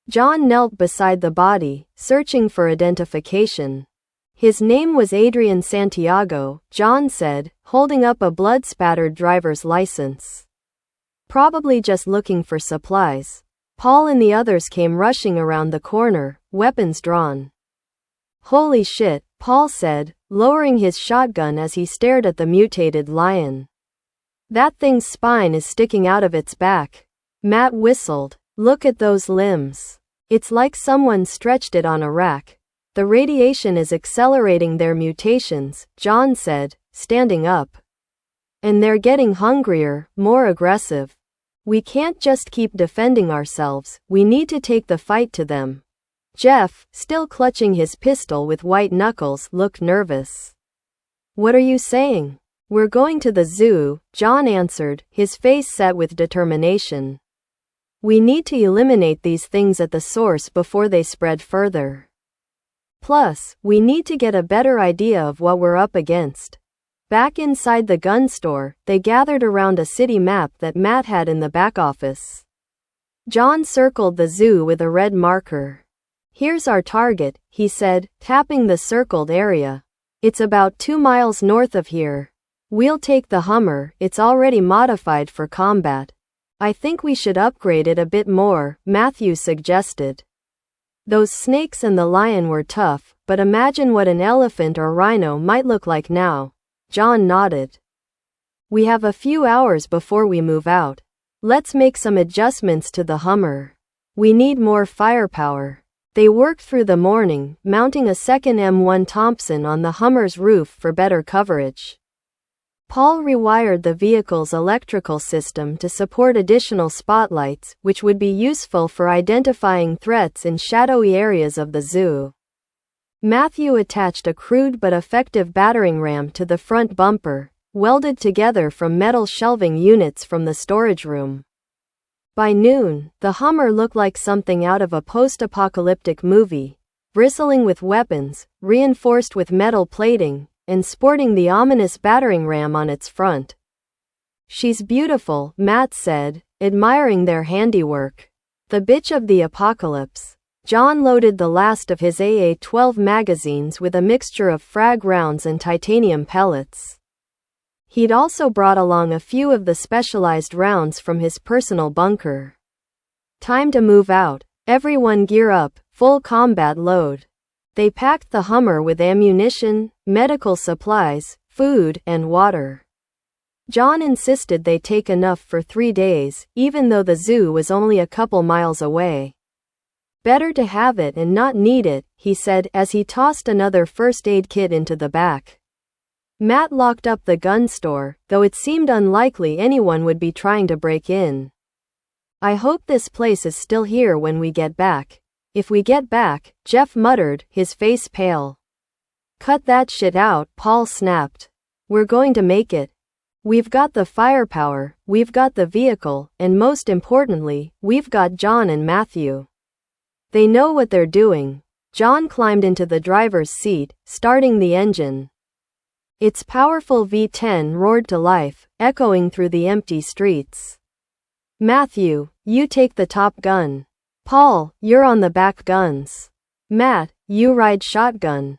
John knelt beside the body, searching for identification. "His name was Adrian Santiago," John said, holding up a blood-spattered driver's license. "Probably just looking for supplies." Paul and the others came rushing around the corner, weapons drawn. "Holy shit," Paul said, lowering his shotgun as he stared at the mutated lion. "That thing's spine is sticking out of its back." Matt whistled. "Look at those limbs. It's like someone stretched it on a rack." The radiation is accelerating their mutations, John said, standing up. And they're getting hungrier, more aggressive. We can't just keep defending ourselves, we need to take the fight to them. Jeff, still clutching his pistol with white knuckles, looked nervous. What are you saying? We're going to the zoo, John answered, his face set with determination. We need to eliminate these things at the source before they spread further. Plus, we need to get a better idea of what we're up against. Back inside the gun store, they gathered around a city map that Matt had in the back office. John circled the zoo with a red marker. Here's our target, he said, tapping the circled area. It's about 2 miles north of here. We'll take the Hummer, it's already modified for combat. I think we should upgrade it a bit more, Matthew suggested. Those snakes and the lion were tough, but imagine what an elephant or rhino might look like now. John nodded. We have a few hours before we move out. Let's make some adjustments to the Hummer. We need more firepower. They worked through the morning, mounting a second M1 Thompson on the Hummer's roof for better coverage. Paul rewired the vehicle's electrical system to support additional spotlights, which would be useful for identifying threats in shadowy areas of the zoo. Matthew attached a crude but effective battering ram to the front bumper, welded together from metal shelving units from the storage room. By noon, the Hummer looked like something out of a post-apocalyptic movie, bristling with weapons, reinforced with metal plating, and sporting the ominous battering ram on its front. She's beautiful, Matt said, admiring their handiwork. The bitch of the apocalypse. John loaded the last of his AA-12 magazines with a mixture of frag rounds and titanium pellets. He'd also brought along a few of the specialized rounds from his personal bunker. Time to move out. Everyone gear up, full combat load. They packed the Hummer with ammunition, medical supplies, food, and water. John insisted they take enough for 3 days, even though the zoo was only a couple miles away. Better to have it and not need it, he said as he tossed another first aid kit into the back. Matt locked up the gun store, though it seemed unlikely anyone would be trying to break in. I hope this place is still here when we get back. If we get back, Jeff muttered, his face pale. Cut that shit out, Paul snapped. We're going to make it. We've got the firepower, we've got the vehicle, and most importantly, we've got John and Matthew. They know what they're doing. John climbed into the driver's seat, starting the engine. Its powerful V10 roared to life, echoing through the empty streets. Matthew, you take the top gun. Paul, you're on the back guns. Matt, you ride shotgun.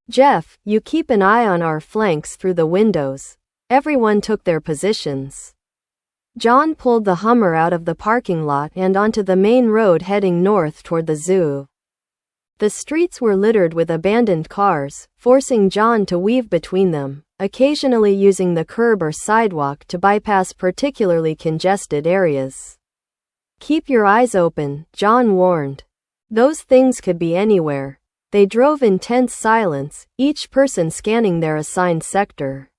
Jeff, you keep an eye on our flanks through the windows. Everyone took their positions. John pulled the Hummer out of the parking lot and onto the main road heading north toward the zoo. The streets were littered with abandoned cars, forcing John to weave between them, occasionally using the curb or sidewalk to bypass particularly congested areas. Keep your eyes open, John warned. Those things could be anywhere. They drove in tense silence, each person scanning their assigned sector.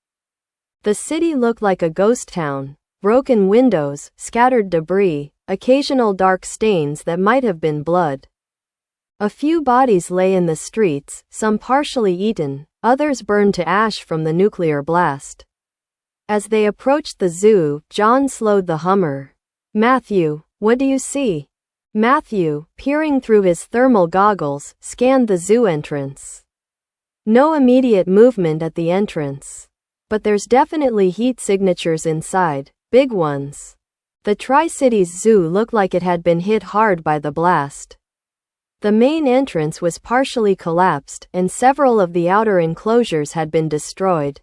The city looked like a ghost town. Broken windows, scattered debris, occasional dark stains that might have been blood. A few bodies lay in the streets, some partially eaten, others burned to ash from the nuclear blast. As they approached the zoo, John slowed the Hummer. Matthew, what do you see? Matthew, peering through his thermal goggles, scanned the zoo entrance. No immediate movement at the entrance. But there's definitely heat signatures inside, big ones. The Tri-Cities Zoo looked like it had been hit hard by the blast. The main entrance was partially collapsed, and several of the outer enclosures had been destroyed.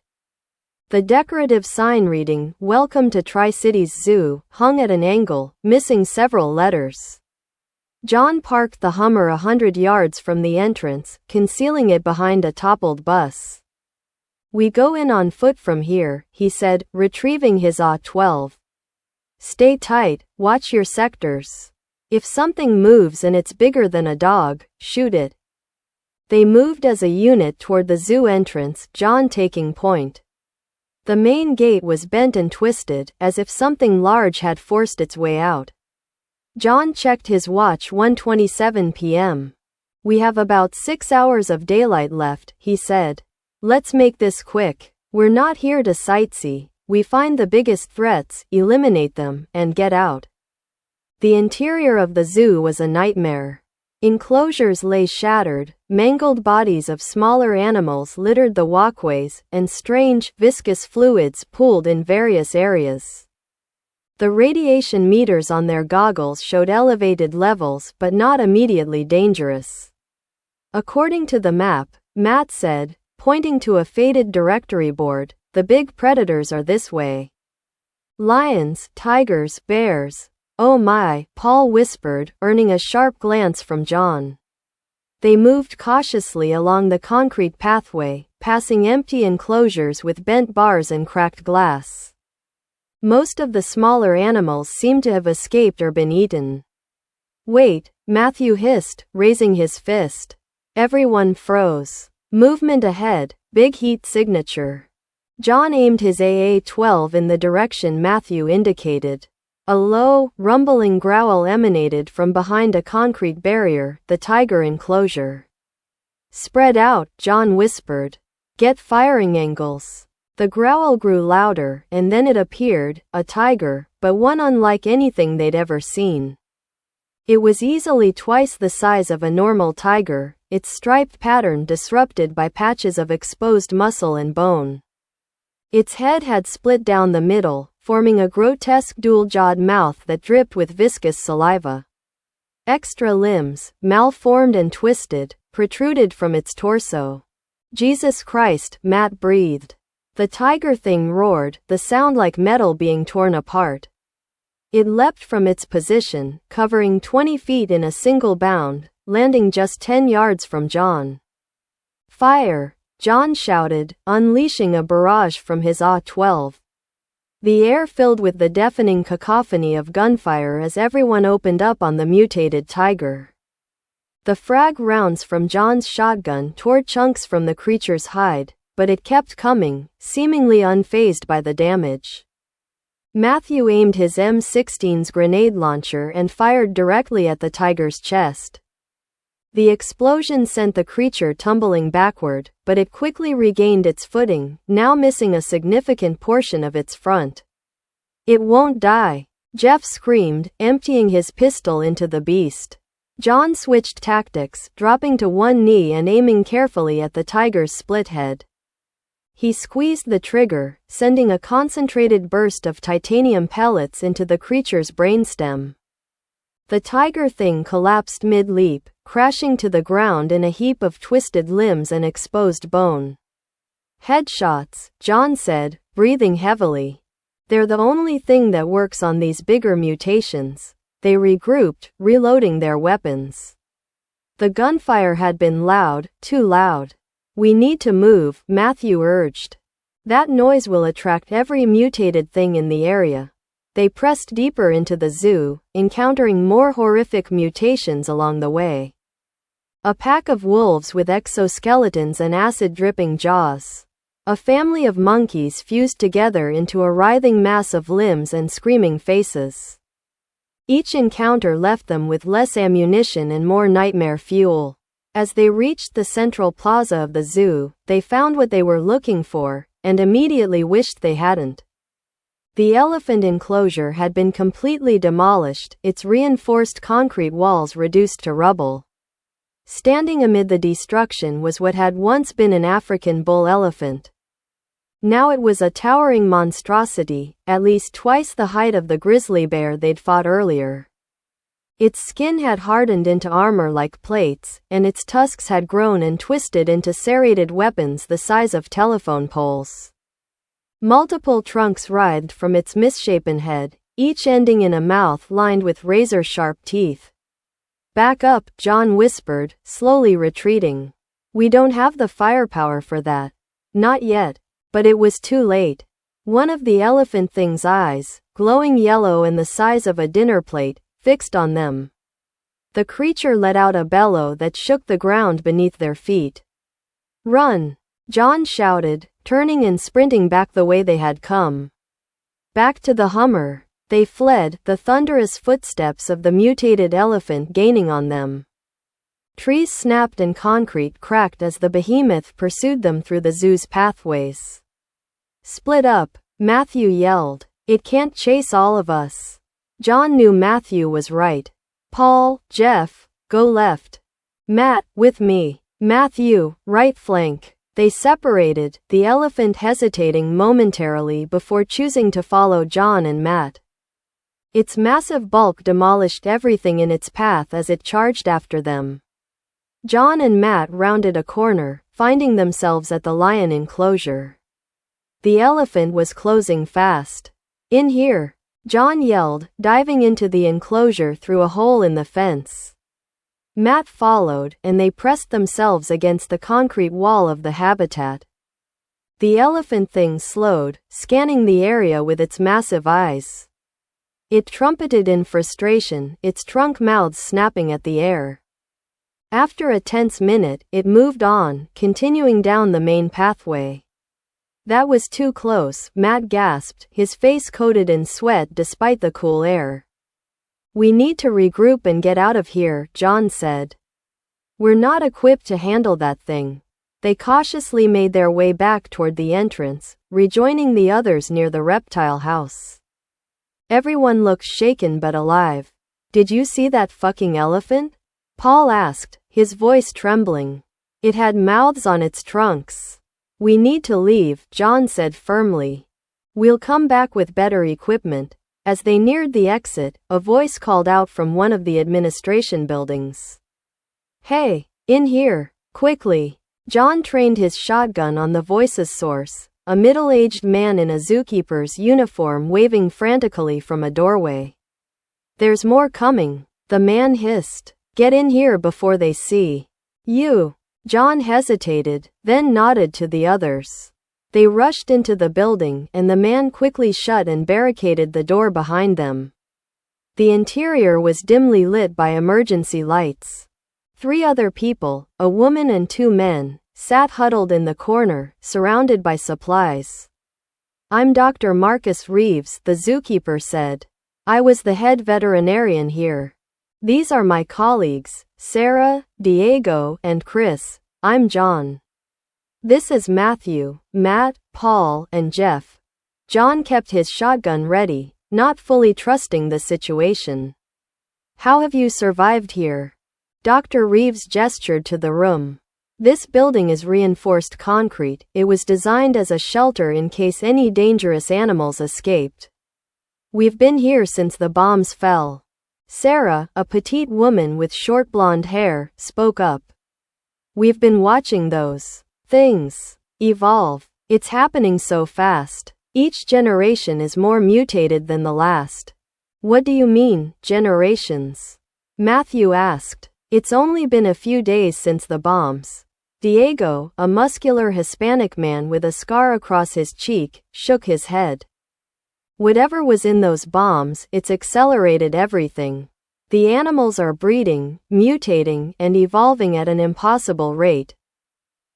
The decorative sign reading, "Welcome to Tri-Cities Zoo," hung at an angle, missing several letters. John parked the Hummer 100 yards from the entrance, concealing it behind a toppled bus. We go in on foot from here, he said, retrieving his A-12. Stay tight, watch your sectors. If something moves and it's bigger than a dog, shoot it. They moved as a unit toward the zoo entrance, John taking point. The main gate was bent and twisted, as if something large had forced its way out. John checked his watch, 1:27 p.m. "We have about 6 hours of daylight left," he said. "Let's make this quick. We're not here to sightsee. We find the biggest threats, eliminate them, and get out." The interior of the zoo was a nightmare. Enclosures lay shattered, mangled bodies of smaller animals littered the walkways, and strange, viscous fluids pooled in various areas. The radiation meters on their goggles showed elevated levels but not immediately dangerous. According to the map, Matt said, pointing to a faded directory board, "The big predators are this way. Lions, tigers, bears." "Oh my," Paul whispered, earning a sharp glance from John. They moved cautiously along the concrete pathway, passing empty enclosures with bent bars and cracked glass. Most of the smaller animals seemed to have escaped or been eaten. "Wait," Matthew hissed, raising his fist. Everyone froze. Movement ahead, big heat signature. John aimed his AA-12 in the direction Matthew indicated. A low, rumbling growl emanated from behind a concrete barrier, the tiger enclosure. "Spread out," John whispered. "Get firing angles." The growl grew louder, and then it appeared, a tiger, but one unlike anything they'd ever seen. It was easily twice the size of a normal tiger, its striped pattern disrupted by patches of exposed muscle and bone. Its head had split down the middle, forming a grotesque dual-jawed mouth that dripped with viscous saliva. Extra limbs, malformed and twisted, protruded from its torso. "Jesus Christ," Matt breathed. The tiger thing roared, the sound like metal being torn apart. It leapt from its position, covering 20 feet in a single bound, landing just 10 yards from John. "Fire!" John shouted, unleashing a barrage from his A-12. The air filled with the deafening cacophony of gunfire as everyone opened up on the mutated tiger. The frag rounds from John's shotgun tore chunks from the creature's hide, but it kept coming, seemingly unfazed by the damage. Matthew aimed his M16's grenade launcher and fired directly at the tiger's chest. The explosion sent the creature tumbling backward, but it quickly regained its footing, now missing a significant portion of its front. "It won't die," Jeff screamed, emptying his pistol into the beast. John switched tactics, dropping to one knee and aiming carefully at the tiger's split head. He squeezed the trigger, sending a concentrated burst of titanium pellets into the creature's brainstem. The tiger thing collapsed mid-leap, crashing to the ground in a heap of twisted limbs and exposed bone. "Headshots," John said, breathing heavily. "They're the only thing that works on these bigger mutations." They regrouped, reloading their weapons. The gunfire had been loud, too loud. "We need to move," Matthew urged. "That noise will attract every mutated thing in the area." They pressed deeper into the zoo, encountering more horrific mutations along the way. A pack of wolves with exoskeletons and acid-dripping jaws. A family of monkeys fused together into a writhing mass of limbs and screaming faces. Each encounter left them with less ammunition and more nightmare fuel. As they reached the central plaza of the zoo, they found what they were looking for, and immediately wished they hadn't. The elephant enclosure had been completely demolished, its reinforced concrete walls reduced to rubble. Standing amid the destruction was what had once been an African bull elephant. Now it was a towering monstrosity, at least twice the height of the grizzly bear they'd fought earlier. Its skin had hardened into armor like plates, and its tusks had grown and twisted into serrated weapons the size of telephone poles. Multiple trunks writhed from its misshapen head, each ending in a mouth lined with razor-sharp teeth. "Back up," John whispered, slowly retreating. "We don't have the firepower for that." Not yet. But it was too late. One of the elephant thing's eyes, glowing yellow and the size of a dinner plate, fixed on them. The creature let out a bellow that shook the ground beneath their feet. "Run!" John shouted, turning and sprinting back the way they had come. Back to the Hummer. They fled, the thunderous footsteps of the mutated elephant gaining on them. Trees snapped and concrete cracked as the behemoth pursued them through the zoo's pathways. "Split up," Matthew yelled. "It can't chase all of us." John knew Matthew was right. "Paul, Jeff, go left. Matt, with me. Matthew, right flank." They separated, the elephant hesitating momentarily before choosing to follow John and Matt. Its massive bulk demolished everything in its path as it charged after them. John and Matt rounded a corner, finding themselves at the lion enclosure. The elephant was closing fast. "In here!" John yelled, diving into the enclosure through a hole in the fence. Matt followed, and they pressed themselves against the concrete wall of the habitat. The elephant thing slowed, scanning the area with its massive eyes. It trumpeted in frustration, its trunk mouths snapping at the air. After a tense minute, it moved on, continuing down the main pathway. "That was too close," Matt gasped, his face coated in sweat despite the cool air. "We need to regroup and get out of here," John said. "We're not equipped to handle that thing." They cautiously made their way back toward the entrance, rejoining the others near the reptile house. Everyone looked shaken but alive. "Did you see that fucking elephant?" Paul asked, his voice trembling. "It had mouths on its trunks." "We need to leave," John said firmly. "We'll come back with better equipment." As they neared the exit, a voice called out from one of the administration buildings. "Hey, in here, quickly." John trained his shotgun on the voice's source, a middle-aged man in a zookeeper's uniform waving frantically from a doorway. "There's more coming," the man hissed. "Get in here before they see you." John hesitated, then nodded to the others. They rushed into the building, and the man quickly shut and barricaded the door behind them. The interior was dimly lit by emergency lights. 3 other people, a woman and 2 men, sat huddled in the corner, surrounded by supplies. "I'm Dr. Marcus Reeves," the zookeeper said. "I was the head veterinarian here. These are my colleagues, Sarah, Diego, and Chris. I'm John. This is Matthew, Matt, Paul, and Jeff." John kept his shotgun ready, not fully trusting the situation. "How have you survived here?" Dr. Reeves gestured to the room. "This building is reinforced concrete. It was designed as a shelter in case any dangerous animals escaped. We've been here since the bombs fell." Sarah, a petite woman with short blonde hair, spoke up. "We've been watching those things evolve. It's happening so fast. Each generation is more mutated than the last." "What do you mean, generations?" Matthew asked. "It's only been a few days since the bombs." Diego, a muscular Hispanic man with a scar across his cheek, shook his head. "Whatever was in those bombs, it's accelerated everything. The animals are breeding, mutating, and evolving at an impossible rate.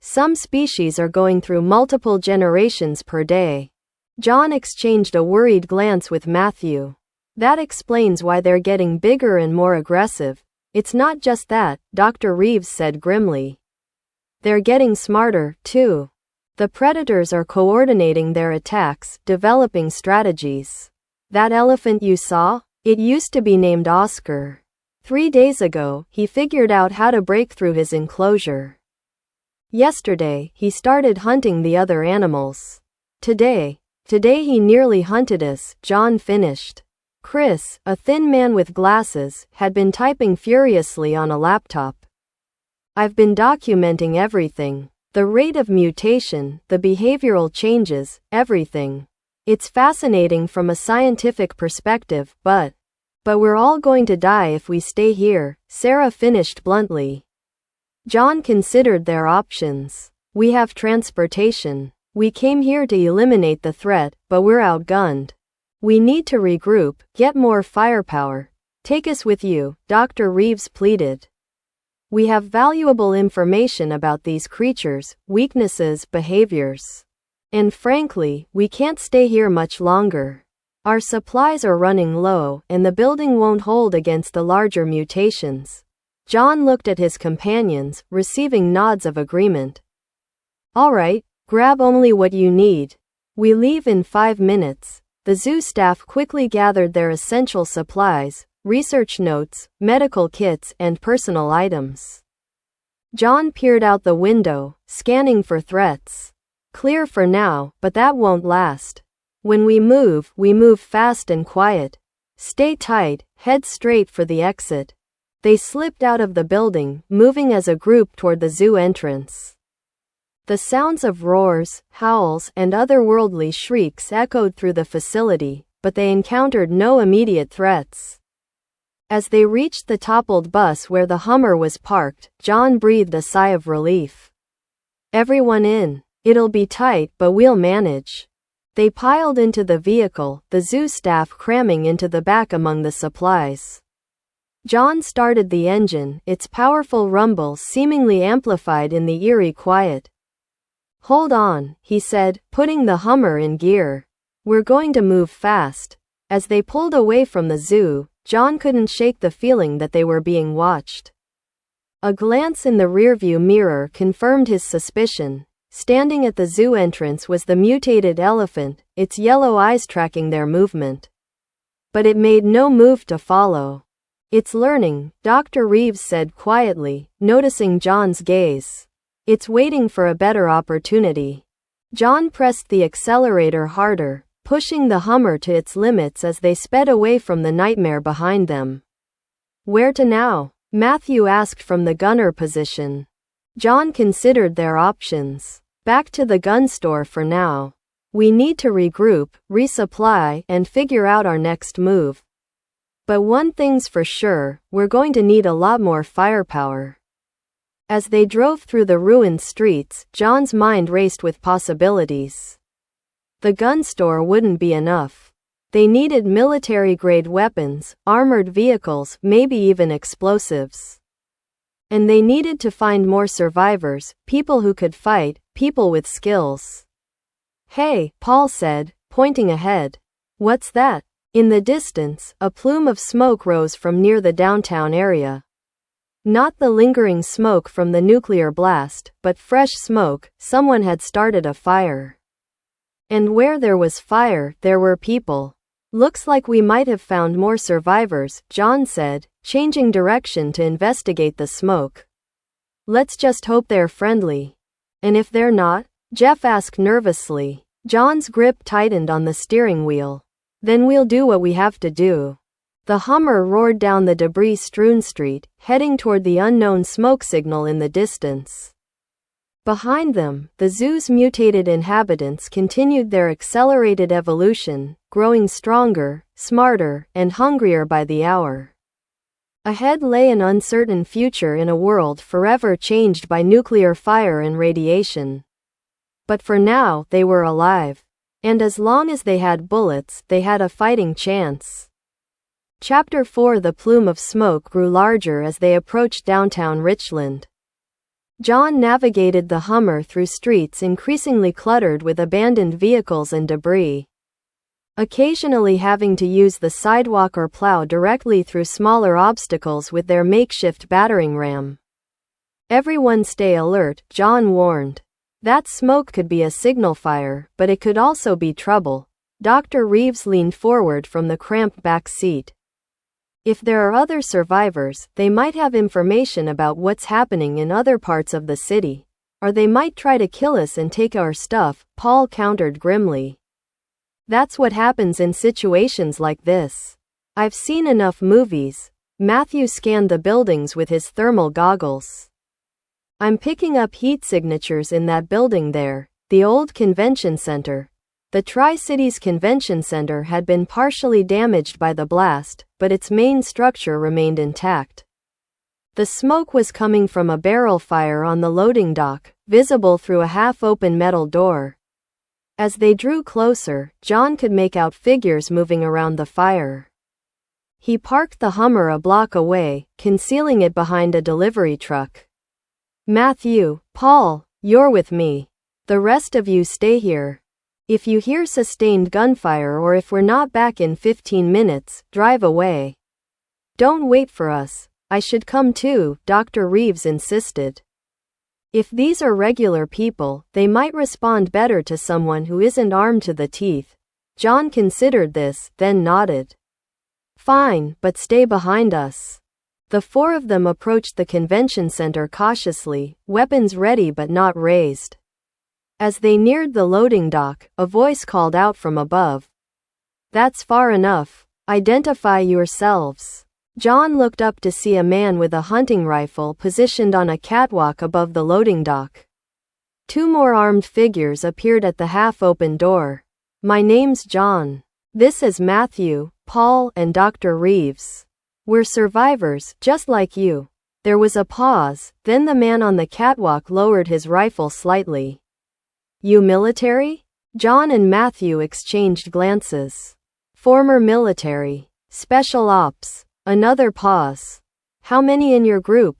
Some species are going through multiple generations per day." John exchanged a worried glance with Matthew. "That explains why they're getting bigger and more aggressive." "It's not just that," Dr. Reeves said grimly. "They're getting smarter, too. The predators are coordinating their attacks, developing strategies. That elephant you saw? It used to be named Oscar. 3 days ago, he figured out how to break through his enclosure. Yesterday, he started hunting the other animals. Today he nearly hunted us," John finished. Chris, a thin man with glasses, had been typing furiously on a laptop. "I've been documenting everything. The rate of mutation, the behavioral changes, everything. It's fascinating from a scientific perspective, but we're all going to die if we stay here," Sarah finished bluntly. John considered their options. "We have transportation. We came here to eliminate the threat, but we're outgunned. We need to regroup, get more firepower." Take us with you, Dr. Reeves pleaded. We have valuable information about these creatures, weaknesses, behaviors. And frankly, we can't stay here much longer. Our supplies are running low, and the building won't hold against the larger mutations. John looked at his companions, receiving nods of agreement. All right, grab only what you need. We leave in 5 minutes. The zoo staff quickly gathered their essential supplies, research notes, medical kits, and personal items. John peered out the window, scanning for threats. Clear for now, but that won't last. When we move fast and quiet. Stay tight, head straight for the exit. They slipped out of the building, moving as a group toward the zoo entrance. The sounds of roars, howls, and otherworldly shrieks echoed through the facility, but they encountered no immediate threats. As they reached the toppled bus where the Hummer was parked, John breathed a sigh of relief. Everyone in. It'll be tight, but we'll manage. They piled into the vehicle, the zoo staff cramming into the back among the supplies. John started the engine, its powerful rumble seemingly amplified in the eerie quiet. Hold on, he said, putting the Hummer in gear. We're going to move fast. As they pulled away from the zoo, John couldn't shake the feeling that they were being watched. A glance in the rearview mirror confirmed his suspicion. Standing at the zoo entrance was the mutated elephant, its yellow eyes tracking their movement. But it made no move to follow. It's learning, Dr. Reeves said quietly, noticing John's gaze. It's waiting for a better opportunity. John pressed the accelerator harder, pushing the Hummer to its limits as they sped away from the nightmare behind them. Where to now? Matthew asked from the gunner position. John considered their options. Back to the gun store for now. We need to regroup, resupply, and figure out our next move. But one thing's for sure, we're going to need a lot more firepower. As they drove through the ruined streets, John's mind raced with possibilities. The gun store wouldn't be enough. They needed military-grade weapons, armored vehicles, maybe even explosives. And they needed to find more survivors, people who could fight, people with skills. Hey, Paul said, pointing ahead. What's that? In the distance, a plume of smoke rose from near the downtown area. Not the lingering smoke from the nuclear blast, but fresh smoke. Someone had started a fire. And where there was fire, there were people. Looks like we might have found more survivors, John said, changing direction to investigate the smoke. Let's just hope they're friendly. And if they're not? Jeff asked nervously. John's grip tightened on the steering wheel. Then we'll do what we have to do. The Hummer roared down the debris-strewn street, heading toward the unknown smoke signal in the distance. Behind them, the zoo's mutated inhabitants continued their accelerated evolution, growing stronger, smarter, and hungrier by the hour. Ahead lay an uncertain future in a world forever changed by nuclear fire and radiation. But for now, they were alive. And as long as they had bullets, they had a fighting chance. Chapter 4. The plume of smoke grew larger as they approached downtown Richland. John navigated the Hummer through streets increasingly cluttered with abandoned vehicles and debris. Occasionally having to use the sidewalk or plow directly through smaller obstacles with their makeshift battering ram. Everyone stay alert, John warned. That smoke could be a signal fire, but it could also be trouble. Dr. Reeves leaned forward from the cramped back seat. If there are other survivors, they might have information about what's happening in other parts of the city. Or they might try to kill us and take our stuff, Paul countered grimly. That's what happens in situations like this. I've seen enough movies. Matthew scanned the buildings with his thermal goggles. I'm picking up heat signatures in that building there, the old convention center. The Tri-Cities Convention Center had been partially damaged by the blast, but its main structure remained intact. The smoke was coming from a barrel fire on the loading dock, visible through a half-open metal door. As they drew closer, John could make out figures moving around the fire. He parked the Hummer a block away, concealing it behind a delivery truck. Matthew, Paul, you're with me. The rest of you stay here. If you hear sustained gunfire or if we're not back in 15 minutes, drive away. Don't wait for us. I should come too, Dr. Reeves insisted. If these are regular people, they might respond better to someone who isn't armed to the teeth. John considered this, then nodded. Fine, but stay behind us. The four of them approached the convention center cautiously, weapons ready but not raised. As they neared the loading dock, a voice called out from above. That's far enough. Identify yourselves. John looked up to see a man with a hunting rifle positioned on a catwalk above the loading dock. Two more armed figures appeared at the half-open door. My name's John. This is Matthew, Paul, and Dr. Reeves. We're survivors, just like you. There was a pause, then the man on the catwalk lowered his rifle slightly. You military? John and Matthew exchanged glances. Former military. Special ops. Another pause. How many in your group?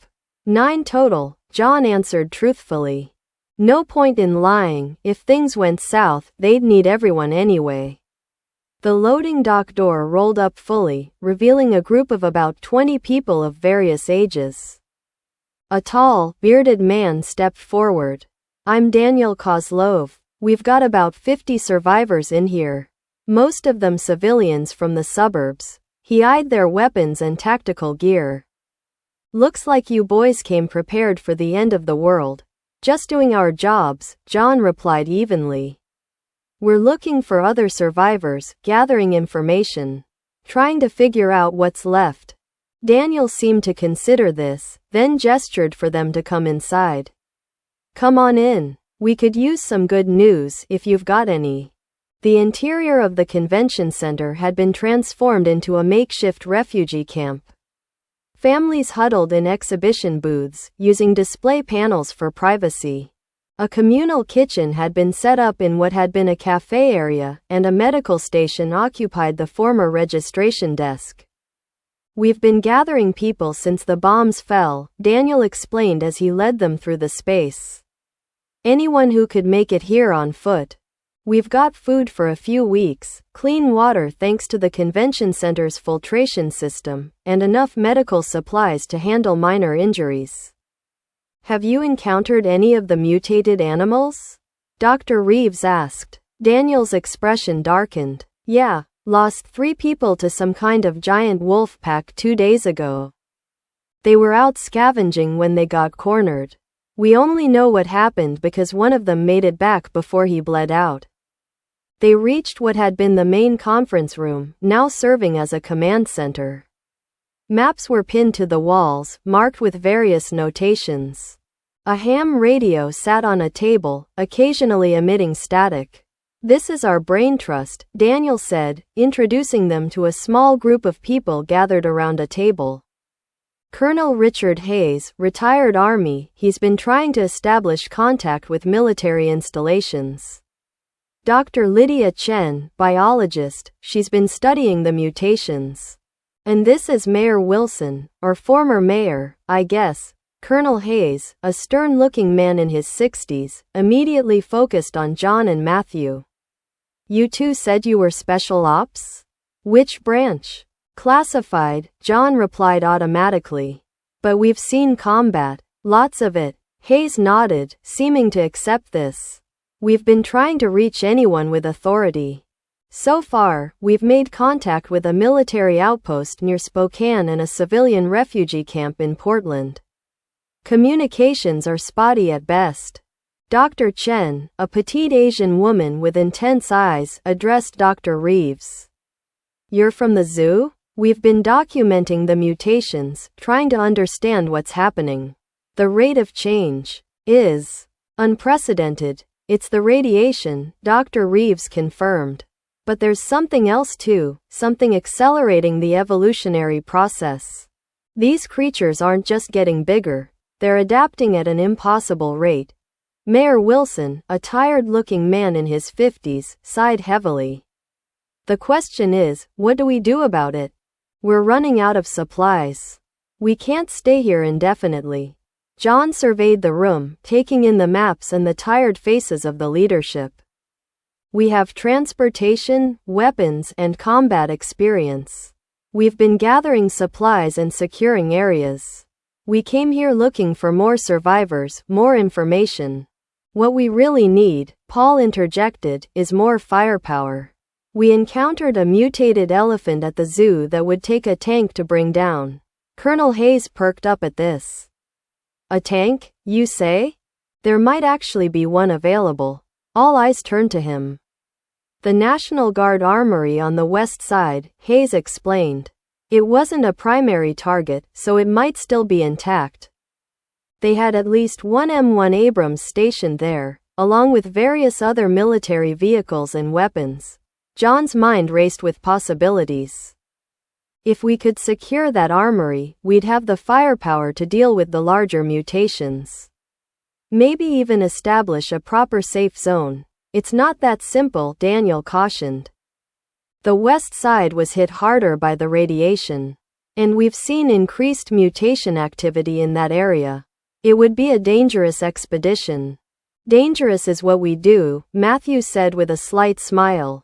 9 total, John answered truthfully. No point in lying, if things went south, they'd need everyone anyway. The loading dock door rolled up fully, revealing a group of about 20 people of various ages. A tall, bearded man stepped forward. I'm Daniel Kozlov. We've got about 50 survivors in here. Most of them civilians from the suburbs. He eyed their weapons and tactical gear. Looks like you boys came prepared for the end of the world. Just doing our jobs, John replied evenly. We're looking for other survivors, gathering information. Trying to figure out what's left. Daniel seemed to consider this, then gestured for them to come inside. Come on in. We could use some good news if you've got any. The interior of the convention center had been transformed into a makeshift refugee camp. Families huddled in exhibition booths, using display panels for privacy. A communal kitchen had been set up in what had been a cafe area, and a medical station occupied the former registration desk. We've been gathering people since the bombs fell, Daniel explained as he led them through the space. Anyone who could make it here on foot. We've got food for a few weeks, clean water thanks to the convention center's filtration system, and enough medical supplies to handle minor injuries. Have you encountered any of the mutated animals? Dr. Reeves asked. Daniel's expression darkened. Yeah, lost 3 people to some kind of giant wolf pack 2 days ago. They were out scavenging when they got cornered. We only know what happened because one of them made it back before he bled out. They reached what had been the main conference room, now serving as a command center. Maps were pinned to the walls, marked with various notations. A ham radio sat on a table, occasionally emitting static. This is our brain trust, Daniel said, introducing them to a small group of people gathered around a table. Colonel Richard Hayes, retired Army, he's been trying to establish contact with military installations. Dr. Lydia Chen, biologist, she's been studying the mutations. And this is Mayor Wilson, or former mayor, I guess. Colonel Hayes, a stern-looking man in his 60s, immediately focused on John and Matthew. You two said you were special ops? Which branch? Classified, John replied automatically. But we've seen combat. Lots of it. Hayes nodded, seeming to accept this. We've been trying to reach anyone with authority. So far, we've made contact with a military outpost near Spokane and a civilian refugee camp in Portland. Communications are spotty at best. Dr. Chen, a petite Asian woman with intense eyes, addressed Dr. Reeves. You're from the zoo? We've been documenting the mutations, trying to understand what's happening. The rate of change is unprecedented. It's the radiation, Dr. Reeves confirmed. But there's something else too, something accelerating the evolutionary process. These creatures aren't just getting bigger, they're adapting at an impossible rate. Mayor Wilson, a tired-looking man in his 50s, sighed heavily. The question is, what do we do about it? We're running out of supplies. We can't stay here indefinitely. John surveyed the room, taking in the maps and the tired faces of the leadership. We have transportation, weapons, and combat experience. We've been gathering supplies and securing areas. We came here looking for more survivors, more information. What we really need, Paul interjected, is more firepower. We encountered a mutated elephant at the zoo that would take a tank to bring down. Colonel Hayes perked up at this. A tank, you say? There might actually be one available. All eyes turned to him. The National Guard Armory on the west side, Hayes explained. It wasn't a primary target, so it might still be intact. They had at least one M1 Abrams stationed there, along with various other military vehicles and weapons. John's mind raced with possibilities. If we could secure that armory, we'd have the firepower to deal with the larger mutations. Maybe even establish a proper safe zone. It's not that simple, Daniel cautioned. The west side was hit harder by the radiation. And we've seen increased mutation activity in that area. It would be a dangerous expedition. Dangerous is what we do, Matthew said with a slight smile.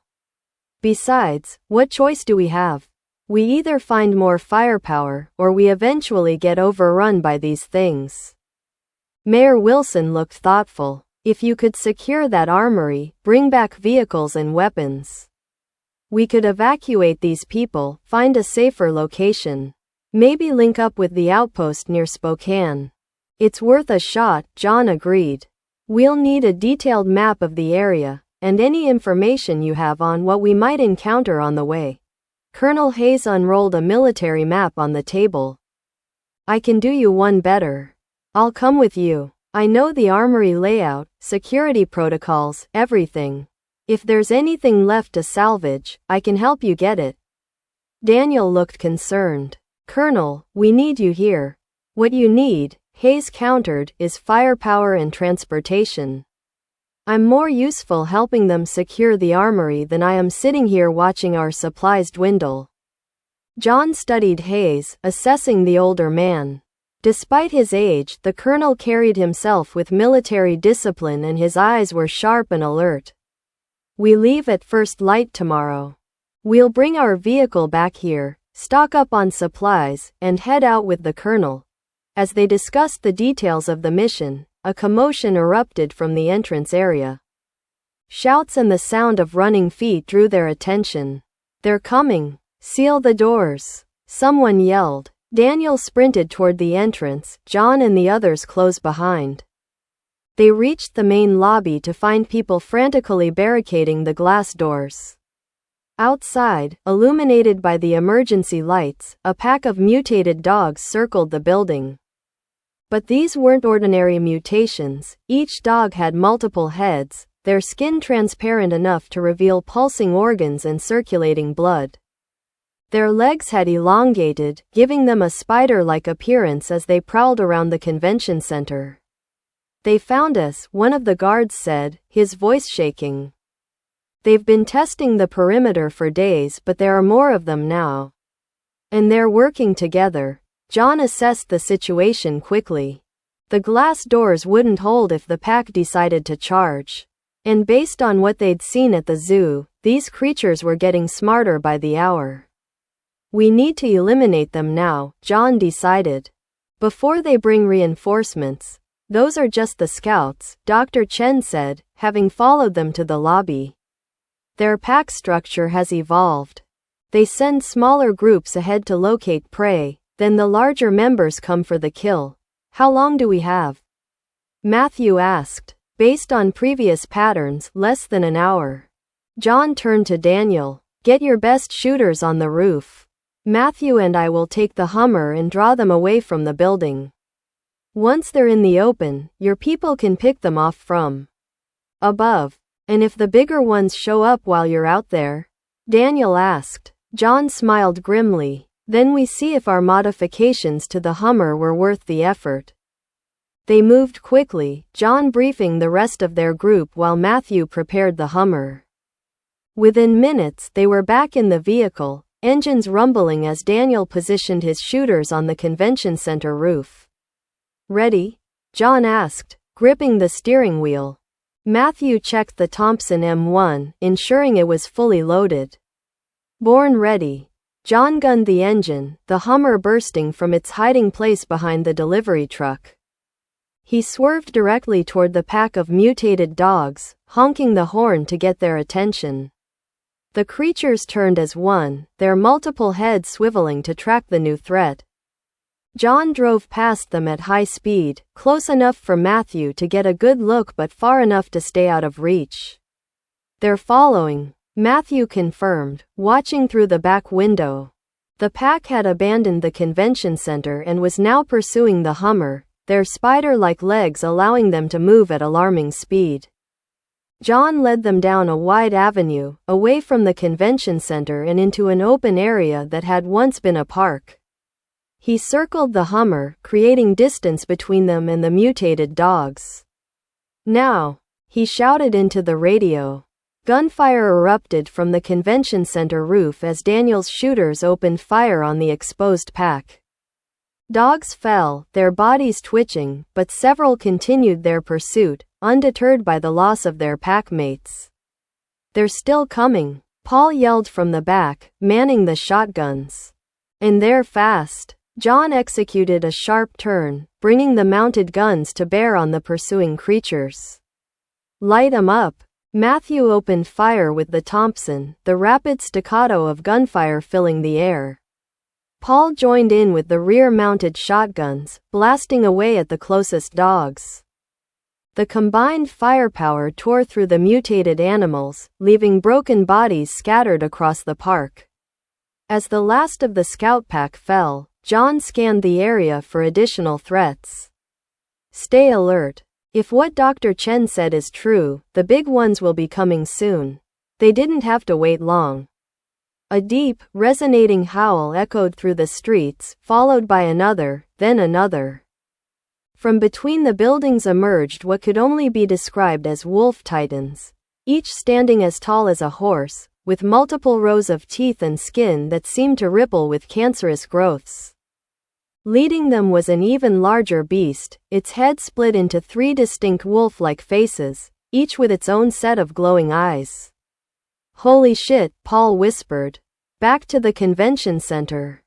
Besides, what choice do we have? We either find more firepower, or we eventually get overrun by these things. Mayor Wilson looked thoughtful. If you could secure that armory, bring back vehicles and weapons. We could evacuate these people, find a safer location. Maybe link up with the outpost near Spokane. It's worth a shot, John agreed. We'll need a detailed map of the area, and any information you have on what we might encounter on the way. Colonel Hayes unrolled a military map on the table. I can do you one better. I'll come with you. I know the armory layout, security protocols, everything. If there's anything left to salvage, I can help you get it. Daniel looked concerned. Colonel, we need you here. What you need, Hayes countered, is firepower and transportation. I'm more useful helping them secure the armory than I am sitting here watching our supplies dwindle. John studied Hayes, assessing the older man. Despite his age, the colonel carried himself with military discipline and his eyes were sharp and alert. We leave at first light tomorrow. We'll bring our vehicle back here, stock up on supplies, and head out with the colonel. As they discussed the details of the mission, a commotion erupted from the entrance area. Shouts and the sound of running feet drew their attention. They're coming. Seal the doors. Someone yelled. Daniel sprinted toward the entrance, John and the others close behind. They reached the main lobby to find people frantically barricading the glass doors. Outside, illuminated by the emergency lights, a pack of mutated dogs circled the building. But these weren't ordinary mutations. Each dog had multiple heads, their skin transparent enough to reveal pulsing organs and circulating blood. Their legs had elongated, giving them a spider-like appearance as they prowled around the convention center. They found us, one of the guards said, his voice shaking. They've been testing the perimeter for days, but there are more of them now. And they're working together. John assessed the situation quickly. The glass doors wouldn't hold if the pack decided to charge. And based on what they'd seen at the zoo, these creatures were getting smarter by the hour. We need to eliminate them now, John decided. Before they bring reinforcements. Those are just the scouts, Dr. Chen said, having followed them to the lobby. Their pack structure has evolved. They send smaller groups ahead to locate prey, then the larger members come for the kill. How long do we have? Matthew asked. Based on previous patterns, less than an hour. John turned to Daniel. Get your best shooters on the roof. Matthew and I will take the Hummer and draw them away from the building. Once they're in the open, your people can pick them off from above. And if the bigger ones show up while you're out there? Daniel asked. John smiled grimly. Then we see if our modifications to the Hummer were worth the effort. They moved quickly, John briefing the rest of their group while Matthew prepared the Hummer. Within minutes, they were back in the vehicle, engines rumbling as Daniel positioned his shooters on the convention center roof. "Ready?" John asked, gripping the steering wheel. Matthew checked the Thompson M1, ensuring it was fully loaded. "Born ready." John gunned the engine, the Hummer bursting from its hiding place behind the delivery truck. He swerved directly toward the pack of mutated dogs, honking the horn to get their attention. The creatures turned as one, their multiple heads swiveling to track the new threat. John drove past them at high speed, close enough for Matthew to get a good look but far enough to stay out of reach. "They're following," Matthew confirmed, watching through the back window. The pack had abandoned the convention center and was now pursuing the Hummer, their spider-like legs allowing them to move at alarming speed. John led them down a wide avenue, away from the convention center and into an open area that had once been a park. He circled the Hummer, creating distance between them and the mutated dogs. "Now!" he shouted into the radio. Gunfire erupted from the convention center roof as Daniel's shooters opened fire on the exposed pack. Dogs fell, their bodies twitching, but several continued their pursuit, undeterred by the loss of their packmates. "They're still coming," Paul yelled from the back, manning the shotguns. "And they're fast." John executed a sharp turn, bringing the mounted guns to bear on the pursuing creatures. "Light 'em up." Matthew opened fire with the Thompson, the rapid staccato of gunfire filling the air. Paul joined in with the rear-mounted shotguns, blasting away at the closest dogs. The combined firepower tore through the mutated animals, leaving broken bodies scattered across the park. As the last of the scout pack fell, John scanned the area for additional threats. "Stay alert. If what Dr. Chen said is true, the big ones will be coming soon." They didn't have to wait long. A deep, resonating howl echoed through the streets, followed by another, then another. From between the buildings emerged what could only be described as wolf titans, each standing as tall as a horse, with multiple rows of teeth and skin that seemed to ripple with cancerous growths. Leading them was an even larger beast, its head split into 3 distinct wolf-like faces, each with its own set of glowing eyes. "Holy shit," Paul whispered. "Back to the convention center,"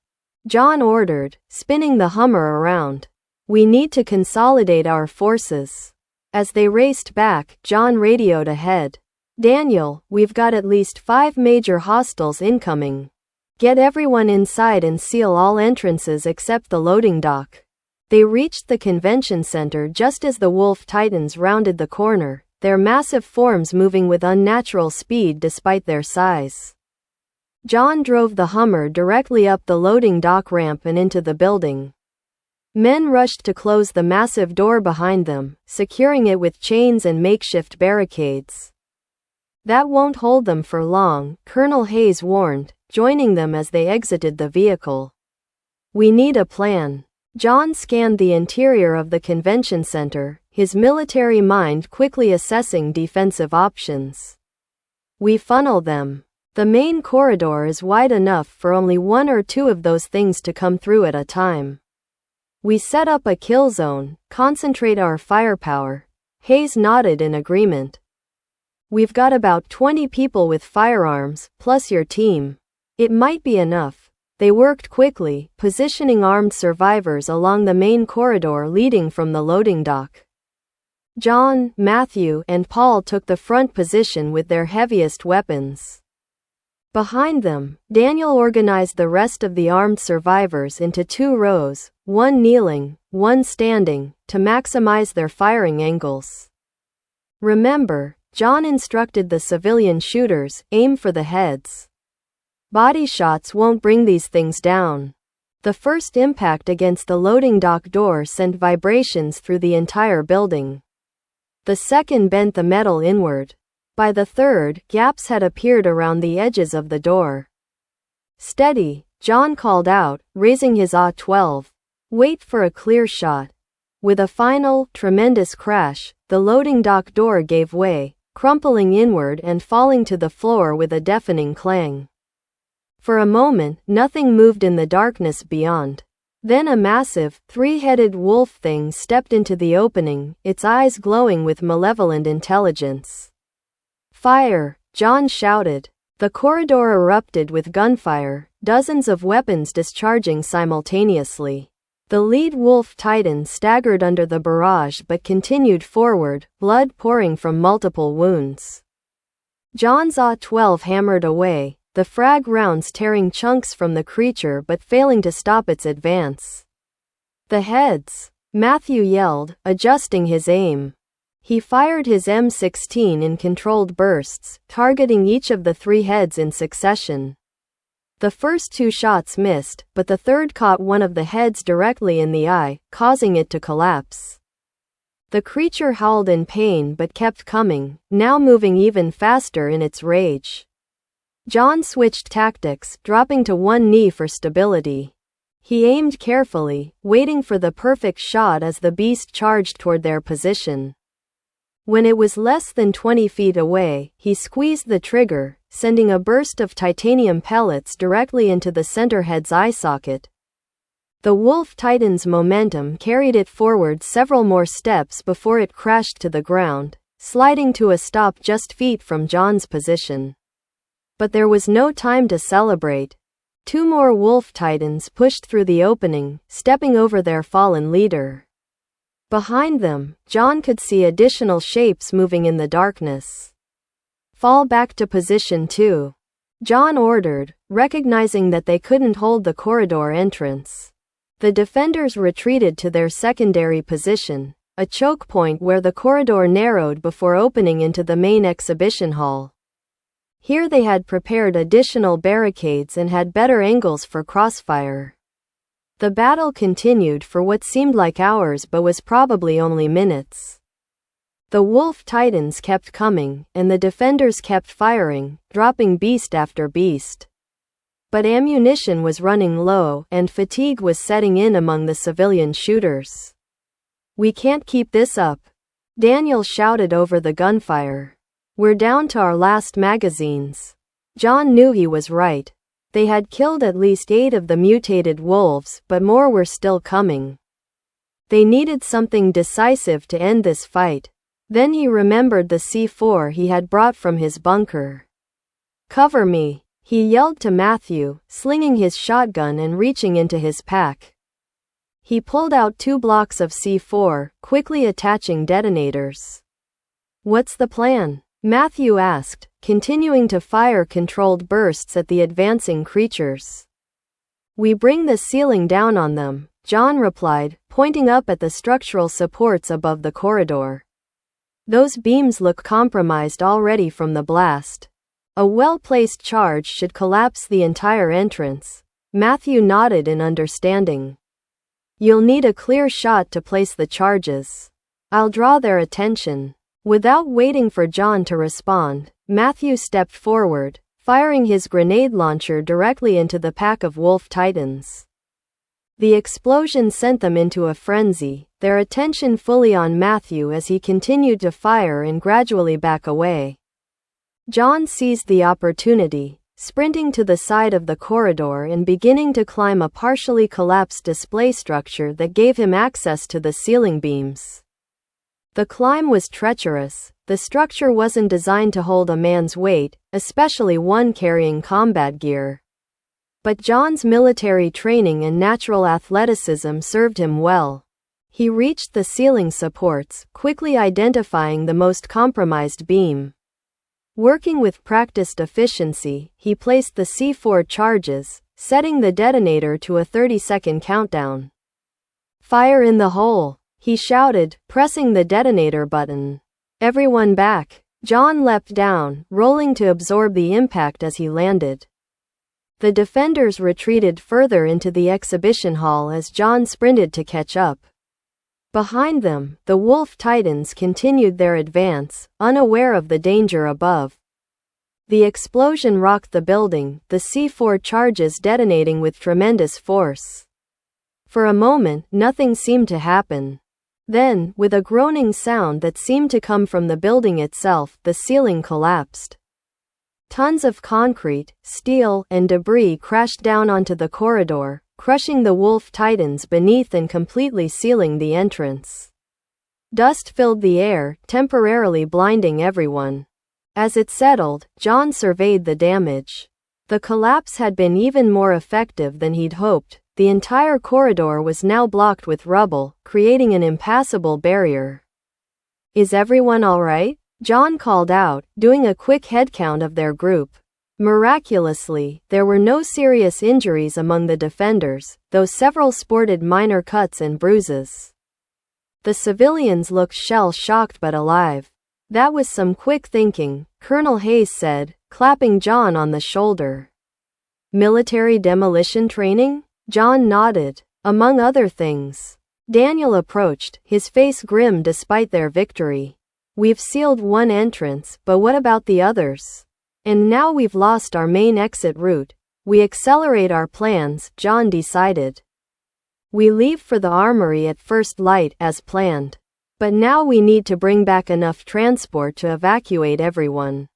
John ordered, spinning the Hummer around. "We need to consolidate our forces." As they raced back, John radioed ahead. "Daniel, we've got at least 5 major hostiles incoming. Get everyone inside and seal all entrances except the loading dock." They reached the convention center just as the wolf titans rounded the corner, their massive forms moving with unnatural speed despite their size. John drove the Hummer directly up the loading dock ramp and into the building. Men rushed to close the massive door behind them, securing it with chains and makeshift barricades. "That won't hold them for long," Colonel Hayes warned, joining them as they exited the vehicle. "We need a plan." John scanned the interior of the convention center, his military mind quickly assessing defensive options. "We funnel them. The main corridor is wide enough for only 1 or 2 of those things to come through at a time. We set up a kill zone, concentrate our firepower." Hayes nodded in agreement. "We've got about 20 people with firearms, plus your team. It might be enough." They worked quickly, positioning armed survivors along the main corridor leading from the loading dock. John, Matthew, and Paul took the front position with their heaviest weapons. Behind them, Daniel organized the rest of the armed survivors into 2 rows, one kneeling, one standing, to maximize their firing angles. "Remember," John instructed the civilian shooters, "aim for the heads. Body shots won't bring these things down." The first impact against the loading dock door sent vibrations through the entire building. The second bent the metal inward. By the third, gaps had appeared around the edges of the door. "Steady," John called out, raising his A-12. "Wait for a clear shot." With a final, tremendous crash, the loading dock door gave way, crumpling inward and falling to the floor with a deafening clang. For a moment, nothing moved in the darkness beyond. Then a massive, three-headed wolf thing stepped into the opening, its eyes glowing with malevolent intelligence. "Fire!" John shouted. The corridor erupted with gunfire, dozens of weapons discharging simultaneously. The lead wolf titan staggered under the barrage but continued forward, blood pouring from multiple wounds. John's A-12 hammered away, the frag rounds tearing chunks from the creature but failing to stop its advance. "The heads!" Matthew yelled, adjusting his aim. He fired his M16 in controlled bursts, targeting each of the 3 heads in succession. The first 2 shots missed, but the third caught one of the heads directly in the eye, causing it to collapse. The creature howled in pain but kept coming, now moving even faster in its rage. John switched tactics, dropping to one knee for stability. He aimed carefully, waiting for the perfect shot as the beast charged toward their position. When it was less than 20 feet away, he squeezed the trigger, sending a burst of titanium pellets directly into the center head's eye socket. The wolf titan's momentum carried it forward several more steps before it crashed to the ground, sliding to a stop just feet from John's position. But there was no time to celebrate. 2 more wolf titans pushed through the opening, stepping over their fallen leader. Behind them, John could see additional shapes moving in the darkness. "Fall back to position 2. John ordered, recognizing that they couldn't hold the corridor entrance. The defenders retreated to their secondary position, a choke point where the corridor narrowed before opening into the main exhibition hall. Here they had prepared additional barricades and had better angles for crossfire. The battle continued for what seemed like hours but was probably only minutes. The wolf titans kept coming, and the defenders kept firing, dropping beast after beast. But ammunition was running low, and fatigue was setting in among the civilian shooters. "We can't keep this up," Daniel shouted over the gunfire. "We're down to our last magazines." John knew he was right. They had killed at least 8 of the mutated wolves, but more were still coming. They needed something decisive to end this fight. Then he remembered the C4 he had brought from his bunker. "Cover me," he yelled to Matthew, slinging his shotgun and reaching into his pack. He pulled out 2 blocks of C4, quickly attaching detonators. "What's the plan?" Matthew asked, continuing to fire controlled bursts at the advancing creatures. "We bring the ceiling down on them," John replied, pointing up at the structural supports above the corridor. "Those beams look compromised already from the blast. A well-placed charge should collapse the entire entrance." Matthew nodded in understanding. "You'll need a clear shot to place the charges. I'll draw their attention." Without waiting for John to respond, Matthew stepped forward, firing his grenade launcher directly into the pack of wolf titans. The explosion sent them into a frenzy, their attention fully on Matthew as he continued to fire and gradually back away. John seized the opportunity, sprinting to the side of the corridor and beginning to climb a partially collapsed display structure that gave him access to the ceiling beams. The climb was treacherous. The structure wasn't designed to hold a man's weight, especially one carrying combat gear. But John's military training and natural athleticism served him well. He reached the ceiling supports, quickly identifying the most compromised beam. Working with practiced efficiency, he placed the C4 charges, setting the detonator to a 30-second countdown. "Fire in the hole," he shouted, pressing the detonator button. "Everyone back." John leapt down, rolling to absorb the impact as he landed. The defenders retreated further into the exhibition hall as John sprinted to catch up. Behind them, the wolf titans continued their advance, unaware of the danger above. The explosion rocked the building, the C4 charges detonating with tremendous force. For a moment, nothing seemed to happen. Then, with a groaning sound that seemed to come from the building itself, the ceiling collapsed. Tons of concrete, steel, and debris crashed down onto the corridor, crushing the wolf titans beneath and completely sealing the entrance. Dust filled the air, temporarily blinding everyone. As it settled, John surveyed the damage. The collapse had been even more effective than he'd hoped. The entire corridor was now blocked with rubble, creating an impassable barrier. "Is everyone all right?" John called out, doing a quick headcount of their group. Miraculously, there were no serious injuries among the defenders, though several sported minor cuts and bruises. The civilians looked shell-shocked but alive. "That was some quick thinking," Colonel Hayes said, clapping John on the shoulder. "Military demolition training?" John nodded. "Among other things." Daniel approached, his face grim despite their victory. "We've sealed one entrance, but what about the others? And now we've lost our main exit route. We accelerate our plans," John decided. "We leave for the armory at first light as planned. But now we need to bring back enough transport to evacuate everyone."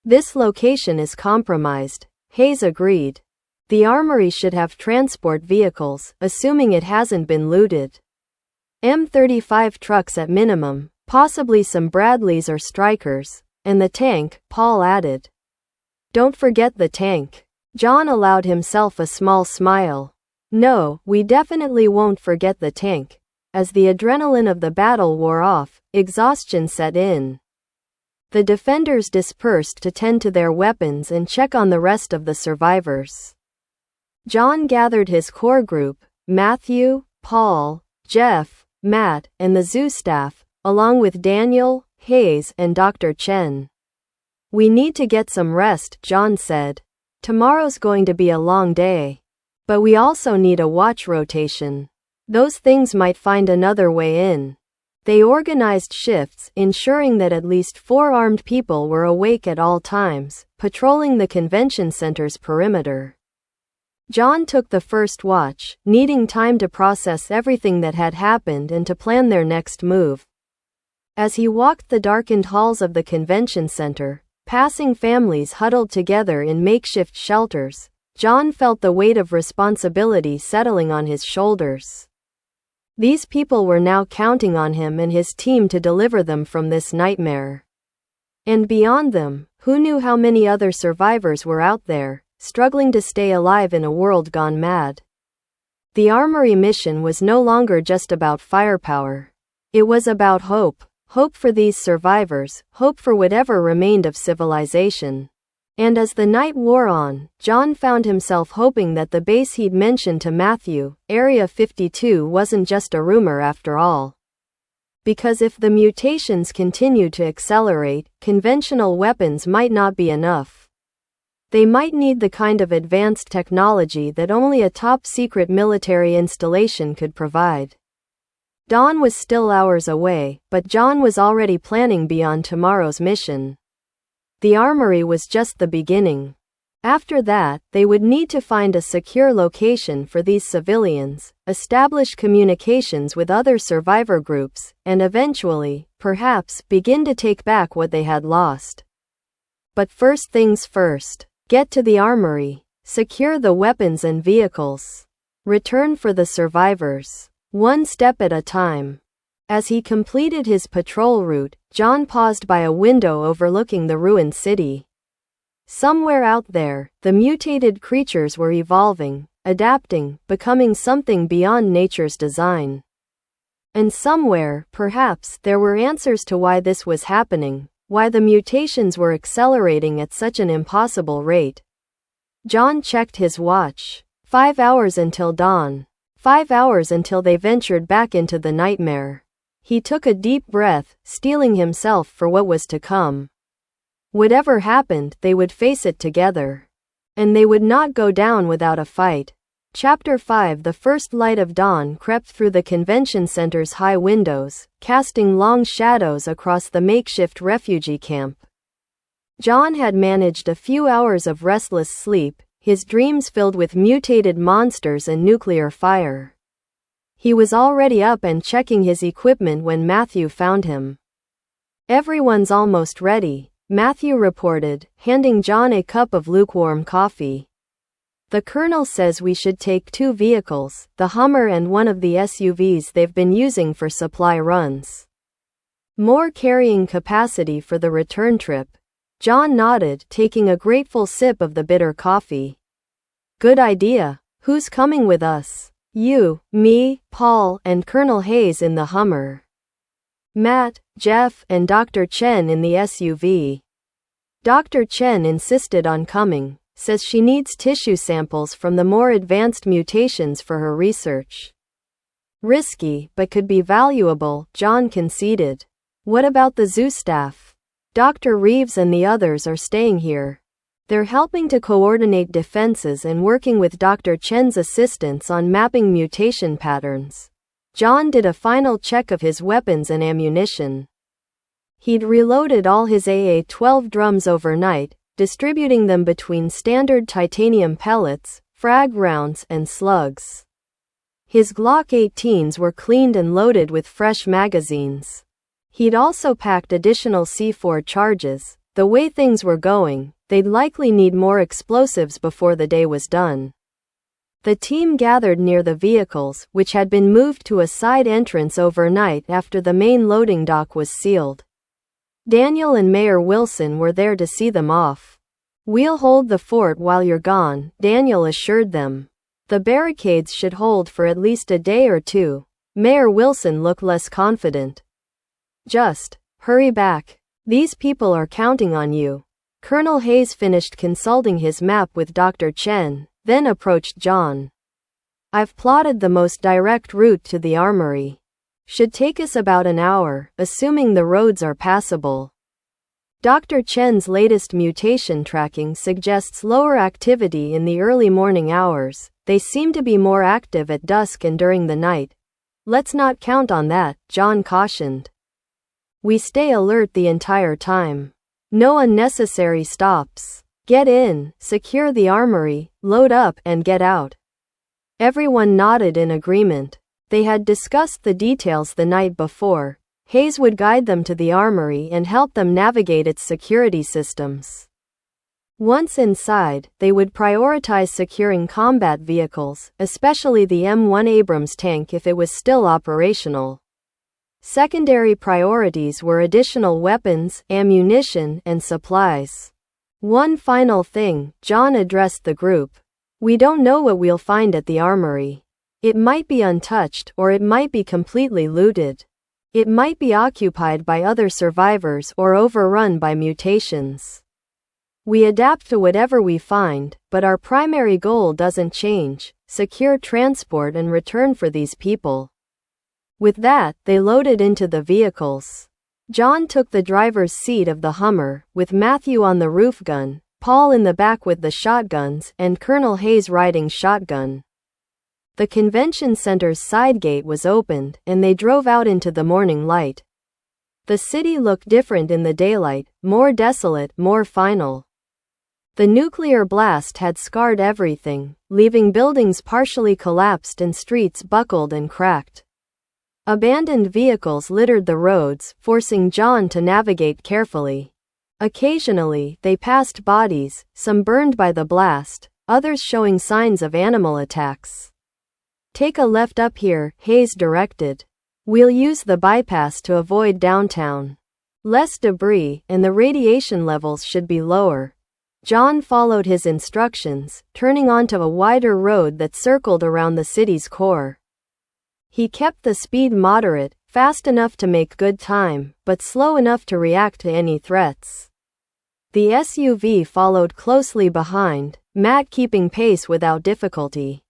"This location is compromised," Hayes agreed. "The armory should have transport vehicles, assuming it hasn't been looted. M35 trucks at minimum, possibly some Bradleys or Strykers. And the tank," Paul added. "Don't forget the tank." John allowed himself a small smile. "No, we definitely won't forget the tank." As the adrenaline of the battle wore off, exhaustion set in. The defenders dispersed to tend to their weapons and check on the rest of the survivors. John gathered his core group, Matthew, Paul, Jeff, Matt, and the zoo staff, along with Daniel, Hayes, and Dr. Chen. "We need to get some rest," John said. "Tomorrow's going to be a long day. But we also need a watch rotation. Those things might find another way in." They organized shifts, ensuring that at least 4 armed people were awake at all times, patrolling the convention center's perimeter. John took the first watch, needing time to process everything that had happened and to plan their next move. As he walked the darkened halls of the convention center, passing families huddled together in makeshift shelters, John felt the weight of responsibility settling on his shoulders. These people were now counting on him and his team to deliver them from this nightmare. And beyond them, who knew how many other survivors were out there, struggling to stay alive in a world gone mad. The armory mission was no longer just about firepower. It was about hope. Hope for these survivors, hope for whatever remained of civilization. And as the night wore on, John found himself hoping that the base he'd mentioned to Matthew, Area 52, wasn't just a rumor after all. Because if the mutations continued to accelerate, conventional weapons might not be enough. They might need the kind of advanced technology that only a top-secret military installation could provide. Dawn was still hours away, but John was already planning beyond tomorrow's mission. The armory was just the beginning. After that, they would need to find a secure location for these civilians, establish communications with other survivor groups, and eventually, perhaps, begin to take back what they had lost. But first things first. Get to the armory. Secure the weapons and vehicles. Return for the survivors. One step at a time. As he completed his patrol route, John paused by a window overlooking the ruined city. Somewhere out there, the mutated creatures were evolving, adapting, becoming something beyond nature's design. And somewhere, perhaps, there were answers to why this was happening, why the mutations were accelerating at such an impossible rate. John checked his watch. 5 hours until dawn. 5 hours until they ventured back into the nightmare. He took a deep breath, steeling himself for what was to come. Whatever happened, they would face it together. And they would not go down without a fight. Chapter 5. The first light of dawn crept through the convention center's high windows, casting long shadows across the makeshift refugee camp. John had managed a few hours of restless sleep, his dreams filled with mutated monsters and nuclear fire. He was already up and checking his equipment when Matthew found him. "Everyone's almost ready," Matthew reported, handing John a cup of lukewarm coffee. The colonel says we should take 2 vehicles, the Hummer and one of the SUVs they've been using for supply runs. More carrying capacity for the return trip. John nodded, taking a grateful sip of the bitter coffee. Good idea. Who's coming with us? You, me, Paul, and Colonel Hayes in the Hummer. Matt, Jeff, and Dr. Chen in the SUV. Dr. Chen insisted on coming, says she needs tissue samples from the more advanced mutations for her research. Risky, but could be valuable, John conceded. What about the zoo staff? Dr. Reeves and the others are staying here. They're helping to coordinate defenses and working with Dr. Chen's assistants on mapping mutation patterns. John did a final check of his weapons and ammunition. He'd reloaded all his AA-12 drums overnight, distributing them between standard titanium pellets, frag rounds, and slugs. His Glock 18s were cleaned and loaded with fresh magazines. He'd also packed additional C4 charges. The way things were going, they'd likely need more explosives before the day was done. The team gathered near the vehicles, which had been moved to a side entrance overnight after the main loading dock was sealed. Daniel and Mayor Wilson were there to see them off. We'll hold the fort while you're gone, Daniel assured them. The barricades should hold for at least a day or 2. Mayor Wilson looked less confident. Just hurry back. These people are counting on you. Colonel Hayes finished consulting his map with Dr. Chen, then approached John. I've plotted the most direct route to the armory. Should take us about an hour, assuming the roads are passable. Dr. Chen's latest mutation tracking suggests lower activity in the early morning hours. They seem to be more active at dusk and during the night. Let's not count on that, John cautioned. We stay alert the entire time. No unnecessary stops. Get in, secure the armory, load up, and get out. Everyone nodded in agreement. They had discussed the details the night before. Hayes would guide them to the armory and help them navigate its security systems. Once inside, they would prioritize securing combat vehicles, especially the M1 Abrams tank if it was still operational. Secondary priorities were additional weapons, ammunition, and supplies. One final thing, John addressed the group. We don't know what we'll find at the armory. It might be untouched, or it might be completely looted. It might be occupied by other survivors or overrun by mutations. We adapt to whatever we find, but our primary goal doesn't change: secure transport and return for these people. With that, they loaded into the vehicles. John took the driver's seat of the Hummer, with Matthew on the roof gun, Paul in the back with the shotguns, and Colonel Hayes riding shotgun. The convention center's side gate was opened, and they drove out into the morning light. The city looked different in the daylight, more desolate, more final. The nuclear blast had scarred everything, leaving buildings partially collapsed and streets buckled and cracked. Abandoned vehicles littered the roads, forcing John to navigate carefully. Occasionally, they passed bodies, some burned by the blast, others showing signs of animal attacks. Take a left up here, Hayes directed. We'll use the bypass to avoid downtown. Less debris, and the radiation levels should be lower. John followed his instructions, turning onto a wider road that circled around the city's core. He kept the speed moderate, fast enough to make good time, but slow enough to react to any threats. The SUV followed closely behind, Matt keeping pace without difficulty.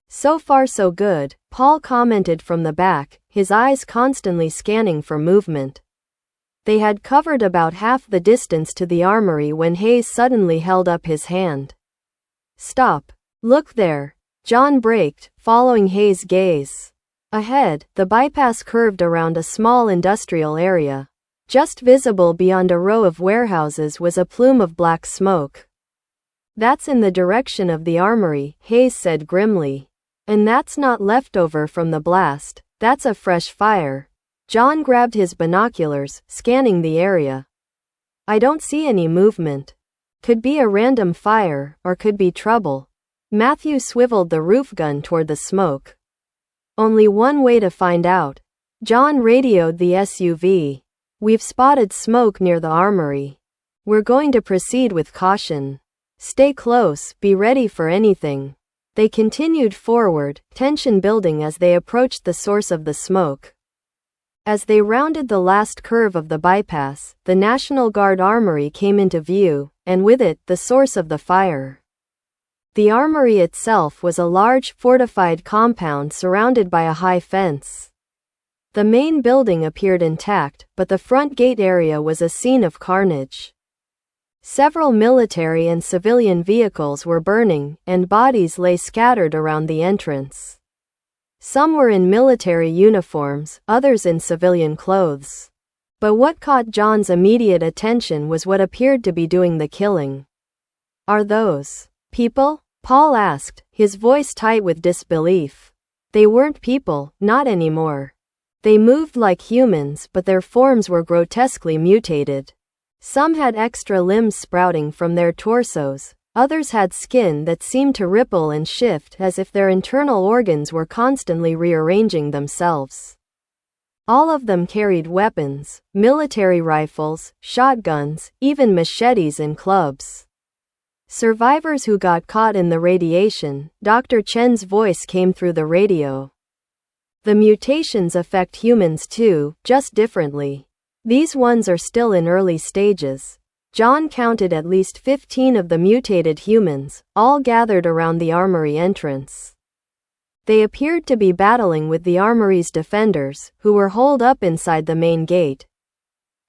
So far so good, Paul commented from the back, his eyes constantly scanning for movement. They had covered about half the distance to the armory when Hayes suddenly held up his hand. Stop. Look there. John braked, following Hayes' gaze. Ahead, the bypass curved around a small industrial area. Just visible beyond a row of warehouses was a plume of black smoke. That's in the direction of the armory, Hayes said grimly. And that's not leftover from the blast, that's a fresh fire. John grabbed his binoculars, scanning the area. I don't see any movement. Could be a random fire, or could be trouble. Matthew swiveled the roof gun toward the smoke. Only one way to find out. John radioed the SUV. We've spotted smoke near the armory. We're going to proceed with caution. Stay close, be ready for anything. They continued forward, tension building as they approached the source of the smoke. As they rounded the last curve of the bypass, the National Guard armory came into view, and with it, the source of the fire. The armory itself was a large, fortified compound surrounded by a high fence. The main building appeared intact, but the front gate area was a scene of carnage. Several military and civilian vehicles were burning, and bodies lay scattered around the entrance. Some were in military uniforms, others in civilian clothes. But what caught John's immediate attention was what appeared to be doing the killing. Are those people? Paul asked, his voice tight with disbelief. They weren't people, not anymore. They moved like humans, but their forms were grotesquely mutated. Some had extra limbs sprouting from their torsos. Others had skin that seemed to ripple and shift as if their internal organs were constantly rearranging themselves. All of them carried weapons, military rifles, shotguns, even machetes and clubs. Survivors who got caught in the radiation, Dr. Chen's voice came through the radio. The mutations affect humans too, just differently. These ones are still in early stages. John counted at least 15 of the mutated humans, all gathered around the armory entrance. They appeared to be battling with the armory's defenders, who were holed up inside the main gate.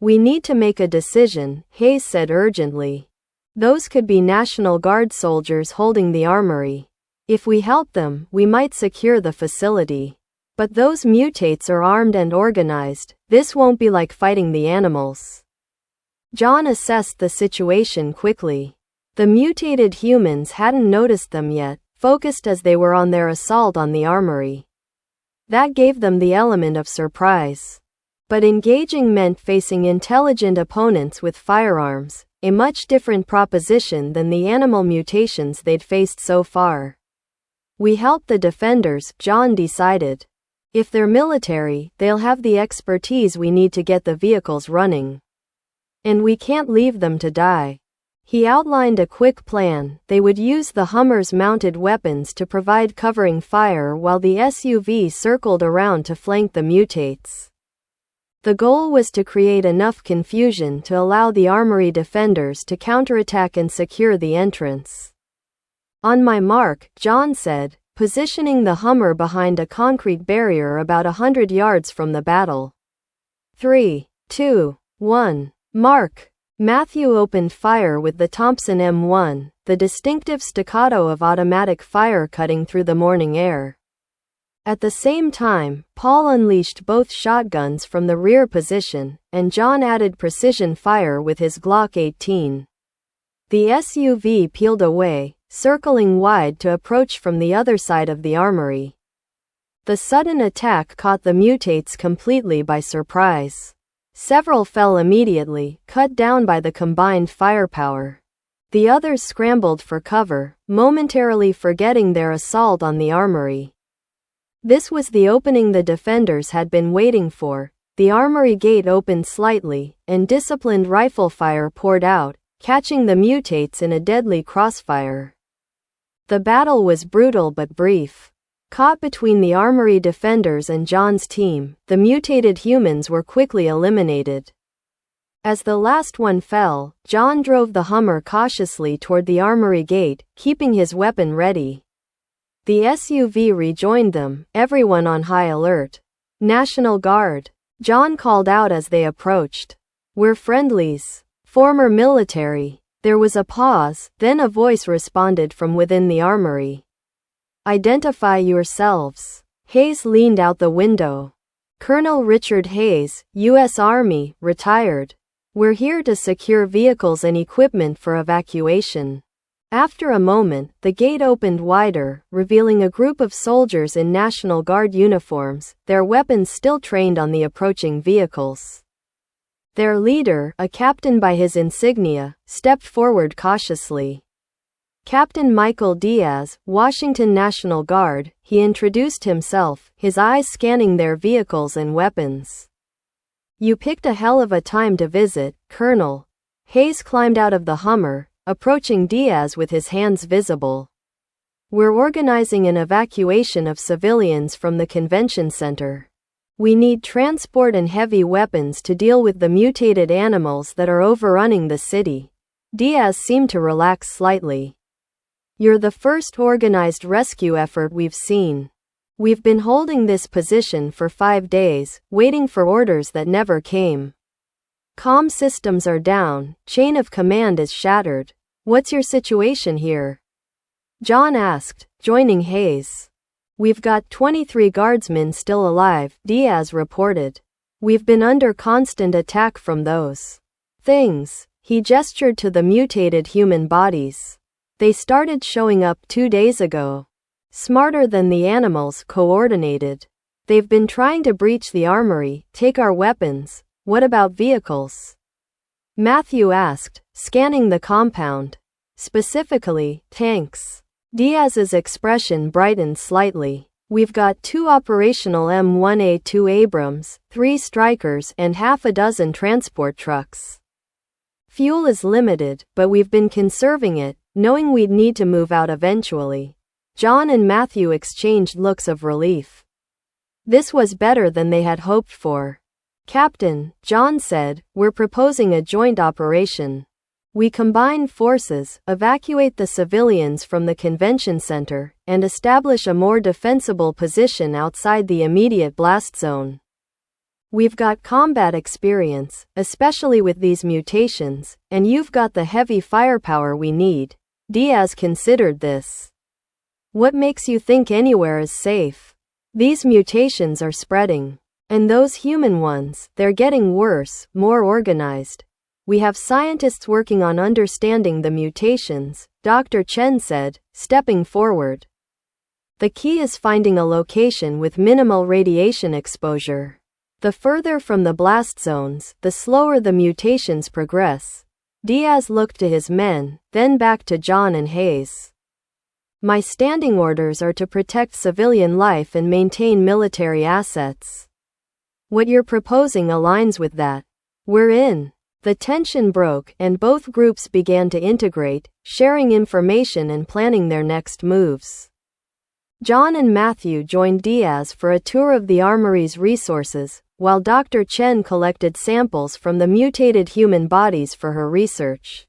We need to make a decision, Hayes said urgently. Those could be National Guard soldiers holding the armory. If we help them, we might secure the facility. But those mutates are armed and organized. This won't be like fighting the animals. John assessed the situation quickly. The mutated humans hadn't noticed them yet, focused as they were on their assault on the armory. That gave them the element of surprise. But engaging meant facing intelligent opponents with firearms, a much different proposition than the animal mutations they'd faced so far. We help the defenders, John decided. If they're military, they'll have the expertise we need to get the vehicles running. And we can't leave them to die. He outlined a quick plan. They would use the Hummer's mounted weapons to provide covering fire while the SUV circled around to flank the mutates. The goal was to create enough confusion to allow the armory defenders to counterattack and secure the entrance. On my mark, John said, positioning the Hummer behind a concrete barrier about 100 yards from the battle. 3, 2, 1. Mark. Matthew opened fire with the Thompson M1, the distinctive staccato of automatic fire cutting through the morning air. At the same time, Paul unleashed both shotguns from the rear position, and John added precision fire with his Glock 18. The SUV peeled away, circling wide to approach from the other side of the armory. The sudden attack caught the mutates completely by surprise. Several fell immediately, cut down by the combined firepower. The others scrambled for cover, momentarily forgetting their assault on the armory. This was the opening the defenders had been waiting for. The armory gate opened slightly, and disciplined rifle fire poured out, catching the mutates in a deadly crossfire. The battle was brutal but brief. Caught between the armory defenders and John's team, the mutated humans were quickly eliminated. As the last one fell, John drove the Hummer cautiously toward the armory gate, keeping his weapon ready. The SUV rejoined them, everyone on high alert. National Guard. John called out as they approached. We're friendlies. Former military. There was a pause, then a voice responded from within the armory. Identify yourselves. Hayes leaned out the window. Colonel Richard Hayes, U.S. Army, retired. We're here to secure vehicles and equipment for evacuation. After a moment, the gate opened wider, revealing a group of soldiers in National Guard uniforms, their weapons still trained on the approaching vehicles. Their leader, a captain by his insignia, stepped forward cautiously. Captain Michael Diaz, Washington National Guard, he introduced himself, his eyes scanning their vehicles and weapons. You picked a hell of a time to visit, Colonel. Hayes climbed out of the Hummer, approaching Diaz with his hands visible. We're organizing an evacuation of civilians from the convention center. We need transport and heavy weapons to deal with the mutated animals that are overrunning the city. Diaz seemed to relax slightly. You're the first organized rescue effort we've seen. We've been holding this position for 5 days, waiting for orders that never came. Comm systems are down, chain of command is shattered. What's your situation here? John asked, joining Hayes. We've got 23 guardsmen still alive, Diaz reported. We've been under constant attack from those things. He gestured to the mutated human bodies. They started showing up 2 days ago. Smarter than the animals, coordinated. They've been trying to breach the armory, take our weapons. What about vehicles? Matthew asked, scanning the compound. Specifically, tanks. Diaz's expression brightened slightly. We've got 2 operational M1A2 Abrams, 3 Strykers, and half a dozen transport trucks. Fuel is limited, but we've been conserving it, knowing we'd need to move out eventually. John and Matthew exchanged looks of relief. This was better than they had hoped for. Captain, John said, we're proposing a joint operation. We combine forces, evacuate the civilians from the convention center, and establish a more defensible position outside the immediate blast zone. We've got combat experience, especially with these mutations, and you've got the heavy firepower we need. Diaz considered this. What makes you think anywhere is safe? These mutations are spreading. And those human ones, they're getting worse, more organized. We have scientists working on understanding the mutations, Dr. Chen said, stepping forward. The key is finding a location with minimal radiation exposure. The further from the blast zones, the slower the mutations progress. Diaz looked to his men, then back to John and Hayes. My standing orders are to protect civilian life and maintain military assets. What you're proposing aligns with that. We're in. The tension broke, and both groups began to integrate, sharing information and planning their next moves. John and Matthew joined Diaz for a tour of the armory's resources, while Dr. Chen collected samples from the mutated human bodies for her research.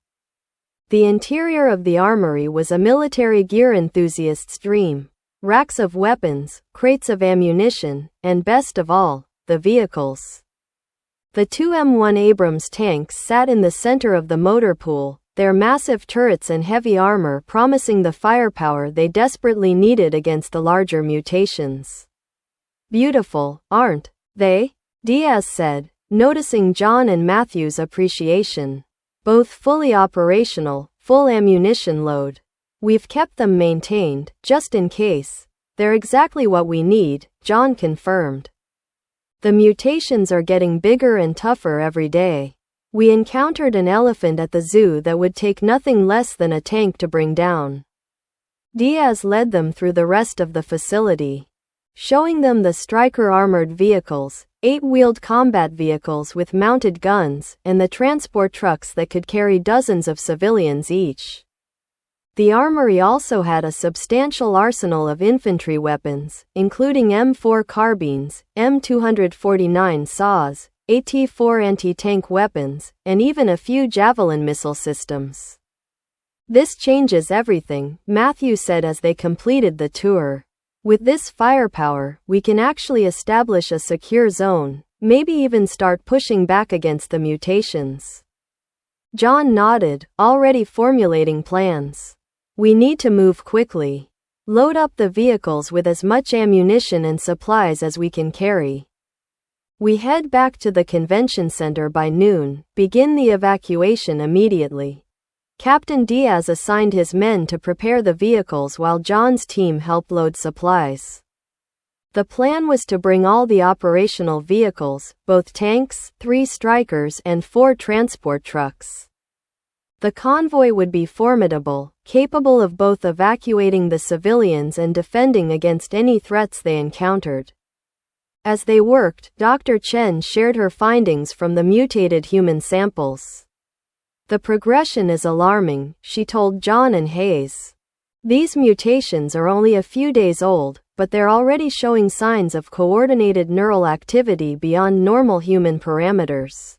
The interior of the armory was a military gear enthusiast's dream. Racks of weapons, crates of ammunition, and best of all, the vehicles. The 2 M1 Abrams tanks sat in the center of the motor pool, their massive turrets and heavy armor promising the firepower they desperately needed against the larger mutations. Beautiful, aren't they? Diaz said, noticing John and Matthew's appreciation. Both fully operational, full ammunition load. We've kept them maintained, just in case. They're exactly what we need, John confirmed. The mutations are getting bigger and tougher every day. We encountered an elephant at the zoo that would take nothing less than a tank to bring down. Diaz led them through the rest of the facility, showing them the Stryker armored vehicles, 8-wheeled combat vehicles with mounted guns, and the transport trucks that could carry dozens of civilians each. The armory also had a substantial arsenal of infantry weapons, including M4 carbines, M249 saws, AT-4 anti-tank weapons, and even a few javelin missile systems. This changes everything, Matthew said as they completed the tour. With this firepower, we can actually establish a secure zone, maybe even start pushing back against the mutations. John nodded, already formulating plans. We need to move quickly. Load up the vehicles with as much ammunition and supplies as we can carry. We head back to the convention center by noon, begin the evacuation immediately. Captain Diaz assigned his men to prepare the vehicles while John's team helped load supplies. The plan was to bring all the operational vehicles, both tanks, 3 Strykers and 4 transport trucks. The convoy would be formidable, capable of both evacuating the civilians and defending against any threats they encountered. As they worked, Dr. Chen shared her findings from the mutated human samples. The progression is alarming, she told John and Hayes. These mutations are only a few days old, but they're already showing signs of coordinated neural activity beyond normal human parameters.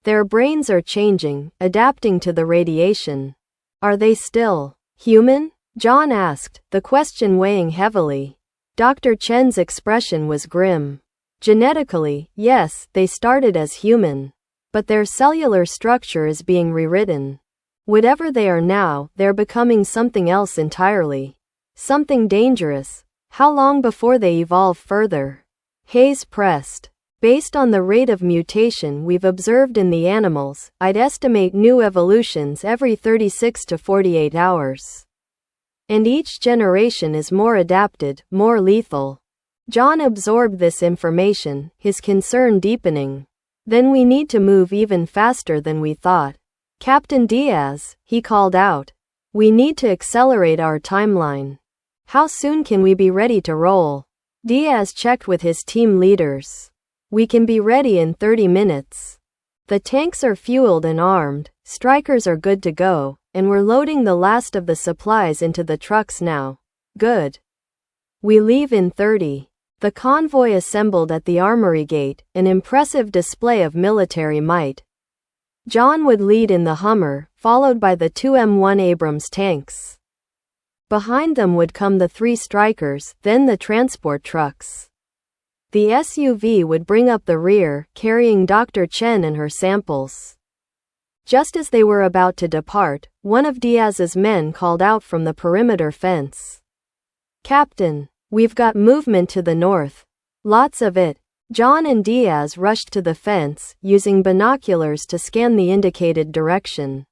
Their brains are changing, adapting to the radiation. Are they still human? John asked, the question weighing heavily. Dr. Chen's expression was grim. Genetically, yes, they started as human. But their cellular structure is being rewritten. Whatever they are now, they're becoming something else entirely. Something dangerous. How long before they evolve further? Hayes pressed. Based on the rate of mutation we've observed in the animals, I'd estimate new evolutions every 36 to 48 hours. And each generation is more adapted, more lethal. John absorbed this information, his concern deepening. Then we need to move even faster than we thought. Captain Diaz, he called out. We need to accelerate our timeline. How soon can we be ready to roll? Diaz checked with his team leaders. We can be ready in 30 minutes. The tanks are fueled and armed, Strykers are good to go, and we're loading the last of the supplies into the trucks now. Good. We leave in 30. The convoy assembled at the armory gate, an impressive display of military might. John would lead in the Hummer, followed by the 2 M1 Abrams tanks. Behind them would come the 3 Strykers, then the transport trucks. The SUV would bring up the rear, carrying Dr. Chen and her samples. Just as they were about to depart, one of Diaz's men called out from the perimeter fence. Captain, we've got movement to the north. Lots of it. John and Diaz rushed to the fence, using binoculars to scan the indicated direction.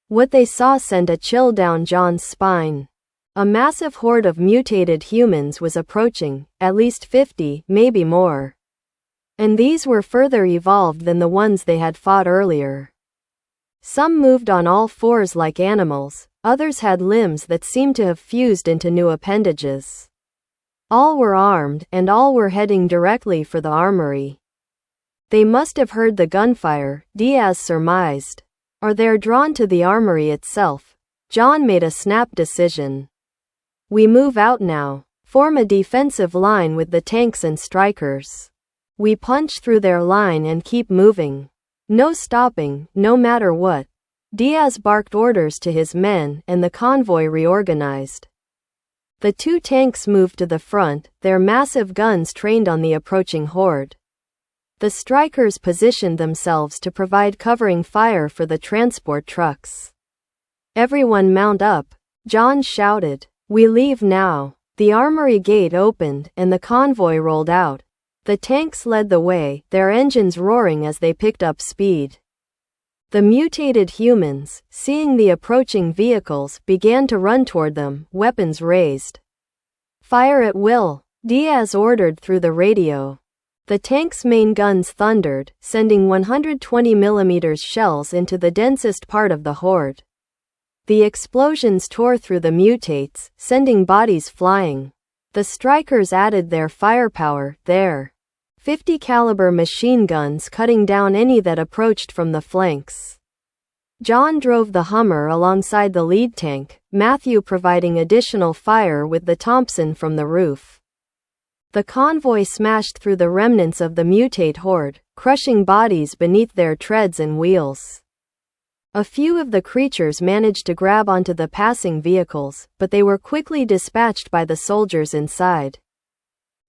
What they saw sent a chill down John's spine. A massive horde of mutated humans was approaching, at least 50, maybe more. And these were further evolved than the ones they had fought earlier. Some moved on all fours like animals, others had limbs that seemed to have fused into new appendages. All were armed, and all were heading directly for the armory. They must have heard the gunfire, Diaz surmised. Or they're drawn to the armory itself. John made a snap decision. We move out now. Form a defensive line with the tanks and Strykers. We punch through their line and keep moving. No stopping, no matter what. Diaz barked orders to his men, and the convoy reorganized. The 2 tanks moved to the front, their massive guns trained on the approaching horde. The Strykers positioned themselves to provide covering fire for the transport trucks. Everyone mount up, John shouted. We leave now. The armory gate opened, and the convoy rolled out. The tanks led the way, their engines roaring as they picked up speed. The mutated humans, seeing the approaching vehicles, began to run toward them, weapons raised. Fire at will, Diaz ordered through the radio. The tank's main guns thundered, sending 120mm shells into the densest part of the horde. The explosions tore through the mutates, sending bodies flying. The Strykers added their firepower, their 50 caliber machine guns cutting down any that approached from the flanks. John drove the Hummer alongside the lead tank, Matthew providing additional fire with the Thompson from the roof. The convoy smashed through the remnants of the mutate horde, crushing bodies beneath their treads and wheels. A few of the creatures managed to grab onto the passing vehicles, but they were quickly dispatched by the soldiers inside.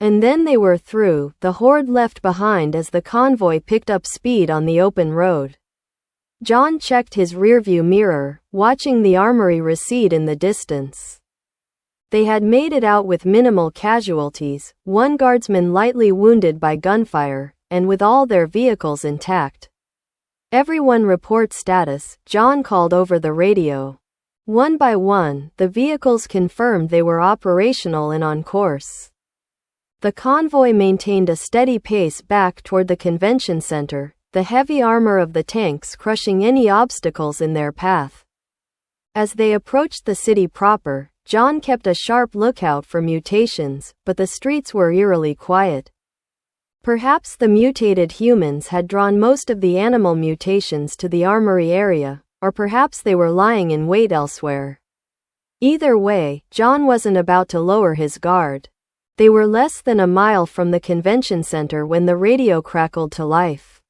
And then they were through, the horde left behind as the convoy picked up speed on the open road. John checked his rearview mirror, watching the armory recede in the distance. They had made it out with minimal casualties, one guardsman lightly wounded by gunfire, and with all their vehicles intact. Everyone report status, John called over the radio. One by one, the vehicles confirmed they were operational and on course. The convoy maintained a steady pace back toward the convention center, the heavy armor of the tanks crushing any obstacles in their path. As they approached the city proper, John kept a sharp lookout for mutations, but the streets were eerily quiet. Perhaps the mutated humans had drawn most of the animal mutations to the armory area, or perhaps they were lying in wait elsewhere. Either way, John wasn't about to lower his guard. They were less than a mile from the convention center when the radio crackled to life.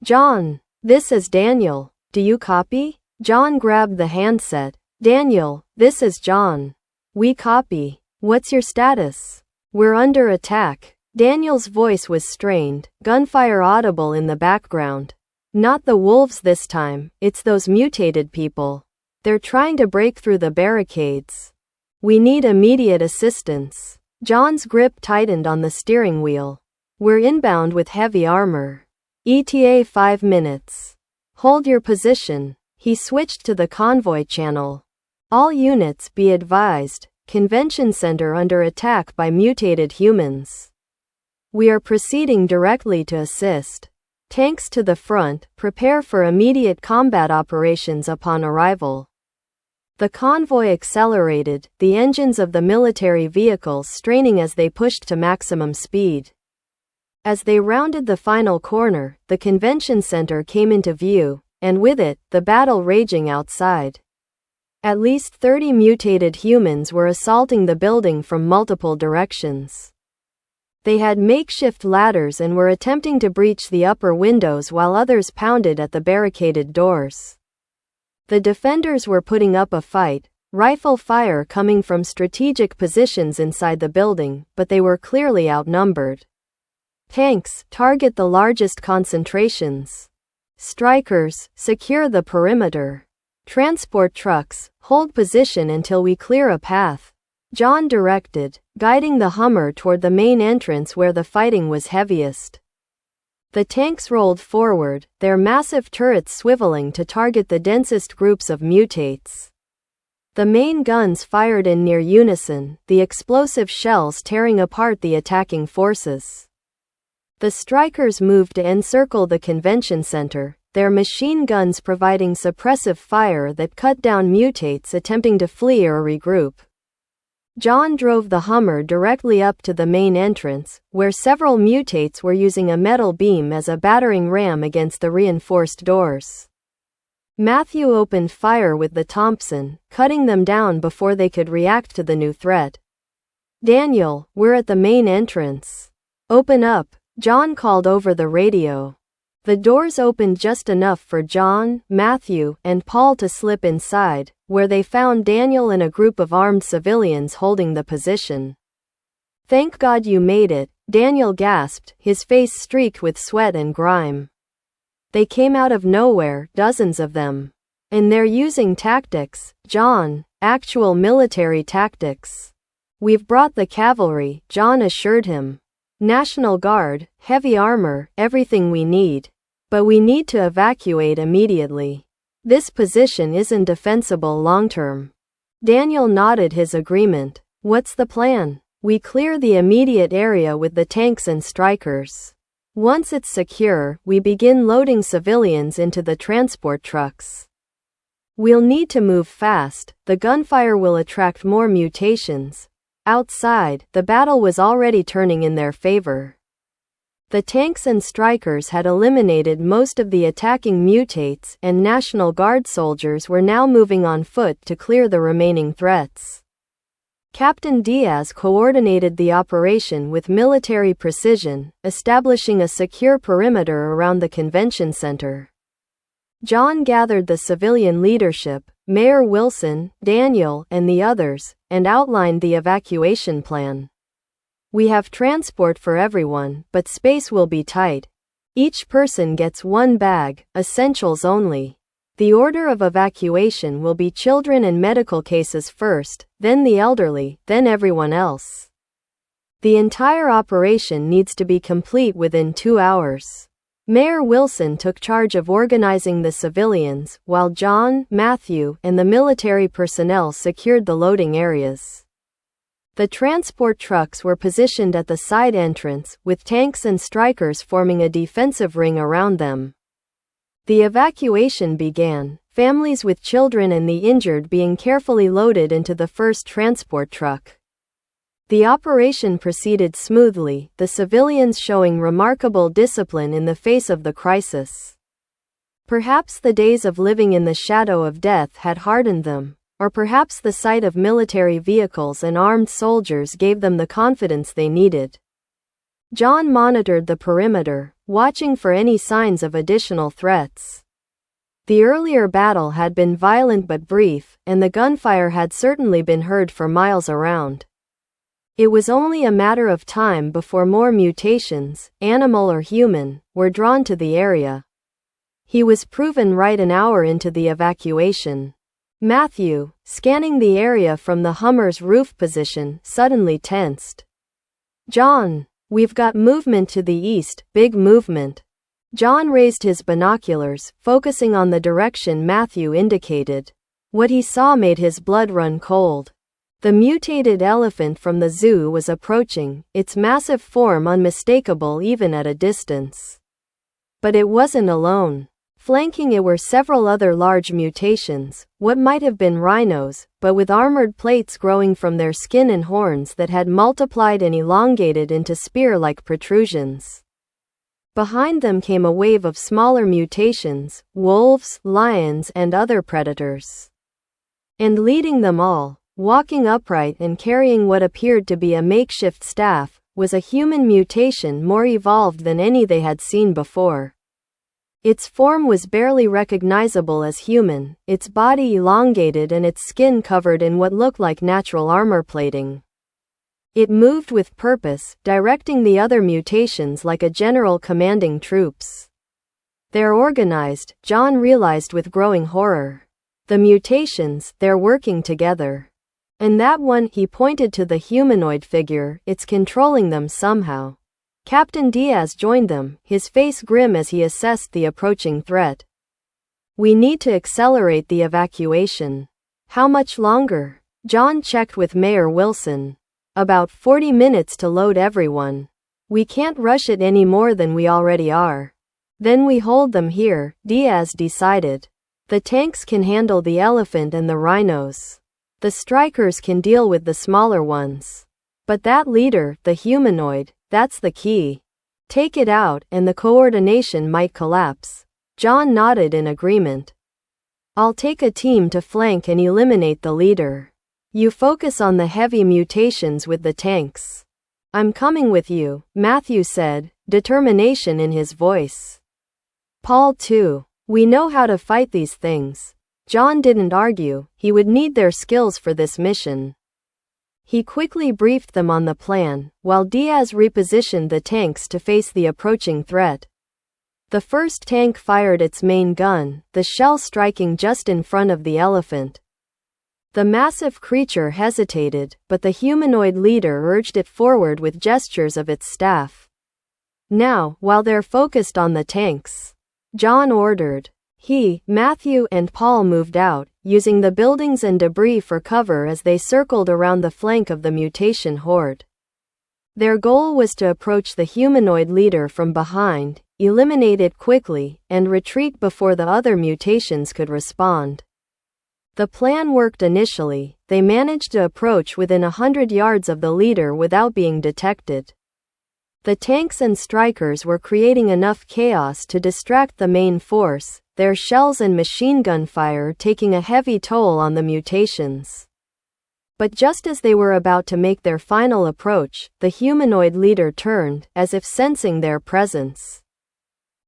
"John, this is Daniel. Do you copy?" John grabbed the handset. "Daniel, this is John. We copy. What's your status?" "We're under attack." Daniel's voice was strained, gunfire audible in the background. "Not the wolves this time, it's those mutated people. They're trying to break through the barricades. We need immediate assistance." John's grip tightened on the steering wheel. "We're inbound with heavy armor. ETA 5 minutes. Hold your position." He switched to the convoy channel. "All units be advised, convention center under attack by mutated humans. We are proceeding directly to assist. Tanks to the front, prepare for immediate combat operations upon arrival." The convoy accelerated, the engines of the military vehicles straining as they pushed to maximum speed. As they rounded the final corner, the convention center came into view, and with it, the battle raging outside. At least 30 mutated humans were assaulting the building from multiple directions. They had makeshift ladders and were attempting to breach the upper windows while others pounded at the barricaded doors. The defenders were putting up a fight, rifle fire coming from strategic positions inside the building, but they were clearly outnumbered. "Tanks, target the largest concentrations. Strikers, secure the perimeter. Transport trucks, hold position until we clear a path," John directed, guiding the Hummer toward the main entrance where the fighting was heaviest. The tanks rolled forward, their massive turrets swiveling to target the densest groups of mutates. The main guns fired in near unison, the explosive shells tearing apart the attacking forces. The strikers moved to encircle the convention center, their machine guns providing suppressive fire that cut down mutates attempting to flee or regroup. John drove the Hummer directly up to the main entrance, where several mutates were using a metal beam as a battering ram against the reinforced doors. Matthew opened fire with the Thompson, cutting them down before they could react to the new threat. "Daniel, we're at the main entrance. Open up," John called over the radio. The doors opened just enough for John, Matthew, and Paul to slip inside, where they found Daniel and a group of armed civilians holding the position. "Thank God you made it," Daniel gasped, his face streaked with sweat and grime. "They came out of nowhere, dozens of them. And they're using tactics, John, actual military tactics. We've brought the cavalry," John assured him. "National Guard, heavy armor, everything we need. But we need to evacuate immediately. This position isn't defensible long-term." Daniel nodded his agreement. "What's the plan?" "We clear the immediate area with the tanks and strikers. Once it's secure, we begin loading civilians into the transport trucks. We'll need to move fast, the gunfire will attract more mutations." Outside, the battle was already turning in their favor. The tanks and strikers had eliminated most of the attacking mutates, and National Guard soldiers were now moving on foot to clear the remaining threats. Captain Diaz coordinated the operation with military precision, establishing a secure perimeter around the convention center. John gathered the civilian leadership, Mayor Wilson, Daniel, and the others, and outlined the evacuation plan. "We have transport for everyone, but space will be tight. Each person gets one bag, essentials only. The order of evacuation will be children and medical cases first, then the elderly, then everyone else. The entire operation needs to be complete within 2 hours." Mayor Wilson took charge of organizing the civilians, while John, Matthew, and the military personnel secured the loading areas. The transport trucks were positioned at the side entrance, with tanks and strikers forming a defensive ring around them. The evacuation began, families with children and the injured being carefully loaded into the first transport truck. The operation proceeded smoothly, the civilians showing remarkable discipline in the face of the crisis. Perhaps the days of living in the shadow of death had hardened them, or perhaps the sight of military vehicles and armed soldiers gave them the confidence they needed. John monitored the perimeter, watching for any signs of additional threats. The earlier battle had been violent but brief, and the gunfire had certainly been heard for miles around. It was only a matter of time before more mutations, animal or human, were drawn to the area. He was proven right an hour into the evacuation. Matthew, scanning the area from the Hummer's roof position, suddenly tensed. "John, we've got movement to the east, big movement." John raised his binoculars, focusing on the direction Matthew indicated. What he saw made his blood run cold. The mutated elephant from the zoo was approaching, its massive form unmistakable even at a distance. But it wasn't alone. Flanking it were several other large mutations, what might have been rhinos, but with armored plates growing from their skin and horns that had multiplied and elongated into spear-like protrusions. Behind them came a wave of smaller mutations, wolves, lions, and other predators. And leading them all, walking upright and carrying what appeared to be a makeshift staff, was a human mutation more evolved than any they had seen before. Its form was barely recognizable as human, its body elongated and its skin covered in what looked like natural armor plating. It moved with purpose, directing the other mutations like a general commanding troops. They're organized, John realized with growing horror. The mutations, they're working together. And that one, he pointed to the humanoid figure, it's controlling them somehow. Captain Diaz joined them, his face grim as he assessed the approaching threat. "We need to accelerate the evacuation." "How much longer?" John checked with Mayor Wilson. "About 40 minutes to load everyone. We can't rush it any more than we already are." "Then we hold them here," Diaz decided. "The tanks can handle the elephant and the rhinos. The strikers can deal with the smaller ones. But that leader, the humanoid, that's the key. Take it out, and the coordination might collapse." John nodded in agreement. "I'll take a team to flank and eliminate the leader. You focus on the heavy mutations with the tanks." "I'm coming with you," Matthew said, determination in his voice. "Paul too. We know how to fight these things." John didn't argue, he would need their skills for this mission. He quickly briefed them on the plan, while Diaz repositioned the tanks to face the approaching threat. The first tank fired its main gun, the shell striking just in front of the elephant. The massive creature hesitated, but the humanoid leader urged it forward with gestures of its staff. "Now, while they're focused on the tanks," John ordered. He, Matthew, and Paul moved out, using the buildings and debris for cover as they circled around the flank of the mutation horde. Their goal was to approach the humanoid leader from behind, eliminate it quickly, and retreat before the other mutations could respond. The plan worked initially. They managed to approach within 100 yards of the leader without being detected. The tanks and strikers were creating enough chaos to distract the main force, their shells and machine gun fire taking a heavy toll on the mutations. But just as they were about to make their final approach, the humanoid leader turned, as if sensing their presence.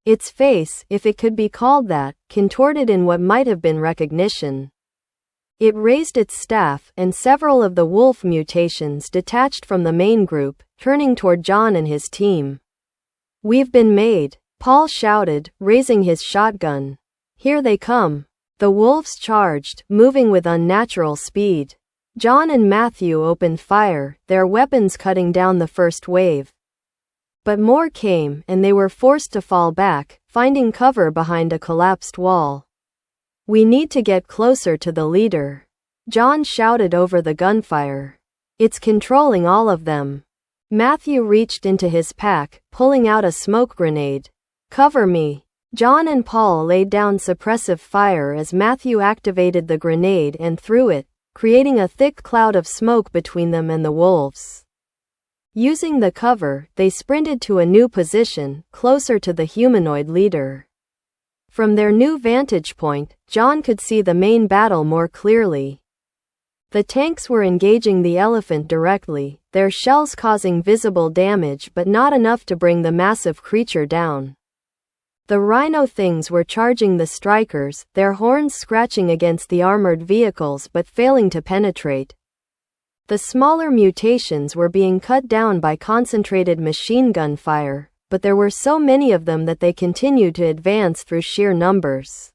Its face, if it could be called that, contorted in what might have been recognition. It raised its staff, and several of the wolf mutations detached from the main group, turning toward John and his team. "We've been made," Paul shouted, raising his shotgun. "Here they come." The wolves charged, moving with unnatural speed. John and Matthew opened fire, their weapons cutting down the first wave. But more came, and they were forced to fall back, finding cover behind a collapsed wall. "We need to get closer to the leader," John shouted over the gunfire. It's controlling all of them. Matthew reached into his pack, pulling out a smoke grenade. Cover me. John and Paul laid down suppressive fire as Matthew activated the grenade and threw it, creating a thick cloud of smoke between them and the wolves. Using the cover, they sprinted to a new position, closer to the humanoid leader. From their new vantage point, John could see the main battle more clearly. The tanks were engaging the elephant directly, their shells causing visible damage but not enough to bring the massive creature down. The rhino things were charging the strikers, their horns scratching against the armored vehicles but failing to penetrate. The smaller mutations were being cut down by concentrated machine gun fire, but there were so many of them that they continued to advance through sheer numbers.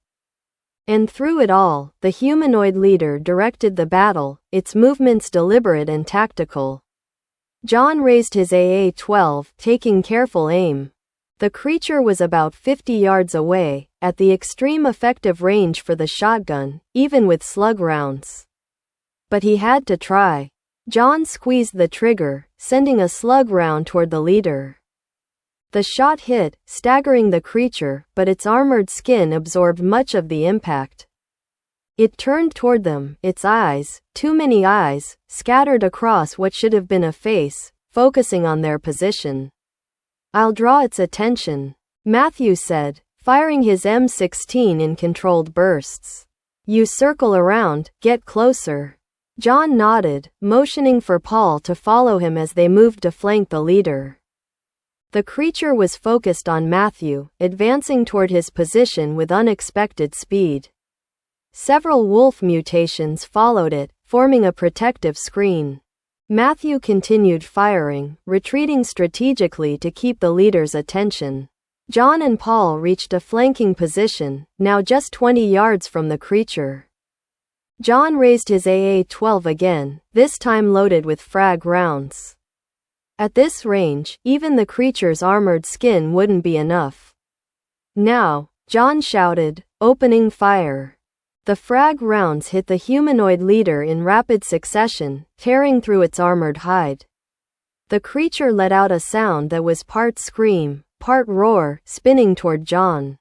And through it all, the humanoid leader directed the battle, its movements deliberate and tactical. John raised his AA-12, taking careful aim. The creature was about 50 yards away, at the extreme effective range for the shotgun, even with slug rounds. But he had to try. John squeezed the trigger, sending a slug round toward the leader. The shot hit, staggering the creature, but its armored skin absorbed much of the impact. It turned toward them, its eyes, too many eyes, scattered across what should have been a face, focusing on their position. I'll draw its attention, Matthew said, firing his M16 in controlled bursts. You circle around, get closer. John nodded, motioning for Paul to follow him as they moved to flank the leader. The creature was focused on Matthew, advancing toward his position with unexpected speed. Several wolf mutations followed it, forming a protective screen. Matthew continued firing, retreating strategically to keep the leader's attention. John and Paul reached a flanking position, now just 20 yards from the creature. John raised his AA-12 again, this time loaded with frag rounds. At this range, even the creature's armored skin wouldn't be enough. Now, John shouted, opening fire. The frag rounds hit the humanoid leader in rapid succession, tearing through its armored hide. The creature let out a sound that was part scream, part roar, spinning toward John.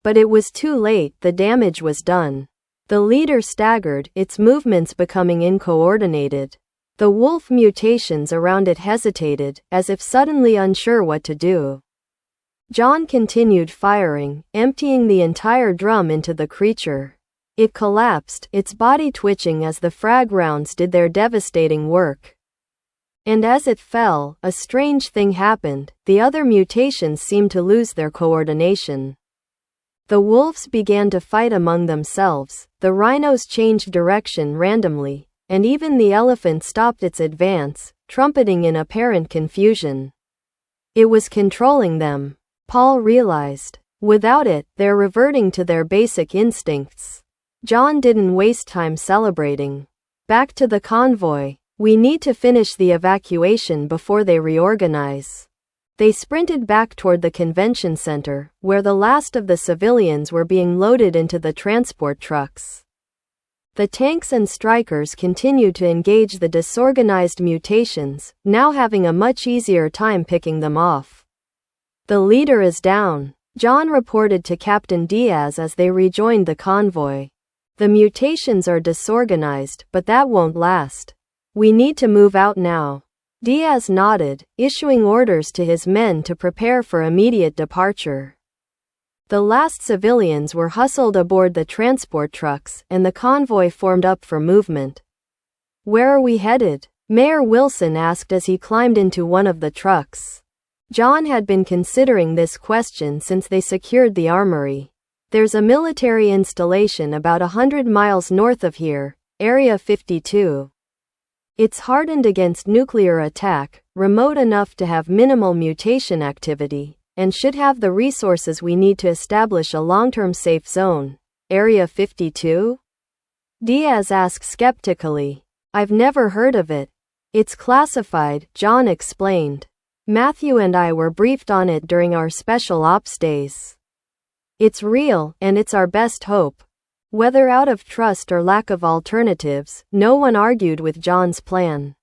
But it was too late, the damage was done. The leader staggered, its movements becoming incoordinated. The wolf mutations around it hesitated, as if suddenly unsure what to do. John continued firing, emptying the entire drum into the creature. It collapsed, its body twitching as the frag rounds did their devastating work. And as it fell, a strange thing happened. The other mutations seemed to lose their coordination. The wolves began to fight among themselves, the rhinos changed direction randomly, and even the elephant stopped its advance, trumpeting in apparent confusion. It was controlling them, Paul realized. Without it, they're reverting to their basic instincts. John didn't waste time celebrating. Back to the convoy. We need to finish the evacuation before they reorganize. They sprinted back toward the convention center, where the last of the civilians were being loaded into the transport trucks. The tanks and strikers continued to engage the disorganized mutations, now having a much easier time picking them off. The leader is down, John reported to Captain Diaz as they rejoined the convoy. The mutations are disorganized, but that won't last. We need to move out now. Diaz nodded, issuing orders to his men to prepare for immediate departure. The last civilians were hustled aboard the transport trucks, and the convoy formed up for movement. Where are we headed? Mayor Wilson asked as he climbed into one of the trucks. John had been considering this question since they secured the armory. There's a military installation about 100 miles north of here, Area 52. It's hardened against nuclear attack, remote enough to have minimal mutation activity, and should have the resources we need to establish a long-term safe zone. Area 52? Diaz asked skeptically. I've never heard of it. It's classified, John explained. Matthew and I were briefed on it during our special ops days. It's real, and it's our best hope. Whether out of trust or lack of alternatives, no one argued with John's plan.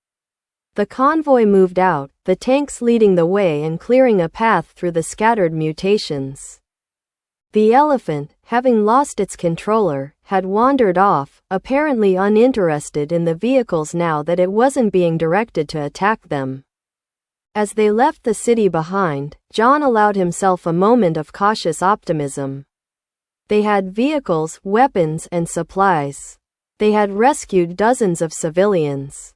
The convoy moved out, the tanks leading the way and clearing a path through the scattered mutations. The elephant, having lost its controller, had wandered off, apparently uninterested in the vehicles now that it wasn't being directed to attack them. As they left the city behind, John allowed himself a moment of cautious optimism. They had vehicles, weapons, and supplies. They had rescued dozens of civilians.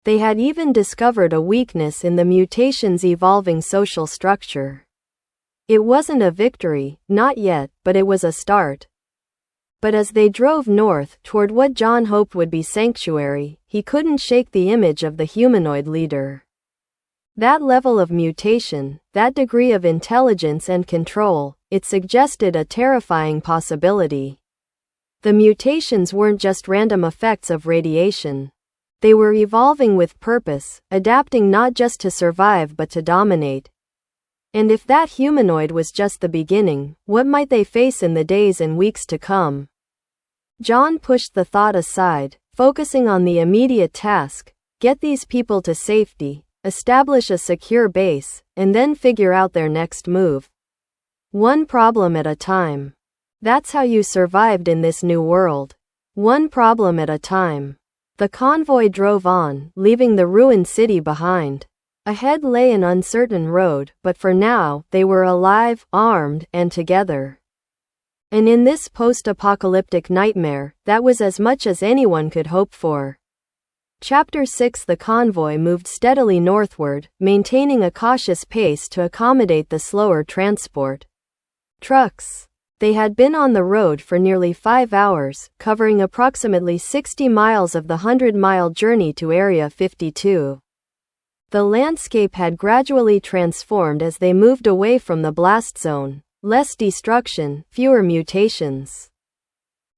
They had even discovered a weakness in the mutation's evolving social structure. It wasn't a victory, not yet, but it was a start. But as they drove north, toward what John hoped would be sanctuary, he couldn't shake the image of the humanoid leader. That level of mutation, that degree of intelligence and control, it suggested a terrifying possibility. The mutations weren't just random effects of radiation. They were evolving with purpose, adapting not just to survive but to dominate. And if that humanoid was just the beginning, what might they face in the days and weeks to come? John pushed the thought aside, focusing on the immediate task: get these people to safety, establish a secure base, and then figure out their next move. One problem at a time. That's how you survived in this new world. One problem at a time. The convoy drove on, leaving the ruined city behind. Ahead lay an uncertain road, but for now, they were alive, armed, and together. And in this post-apocalyptic nightmare, that was as much as anyone could hope for. Chapter 6. The convoy moved steadily northward, maintaining a cautious pace to accommodate the slower transport. Trucks. They had been on the road for nearly 5 hours, covering approximately 60 miles of the 100-mile journey to Area 52. The landscape had gradually transformed as they moved away from the blast zone. Less destruction, fewer mutations.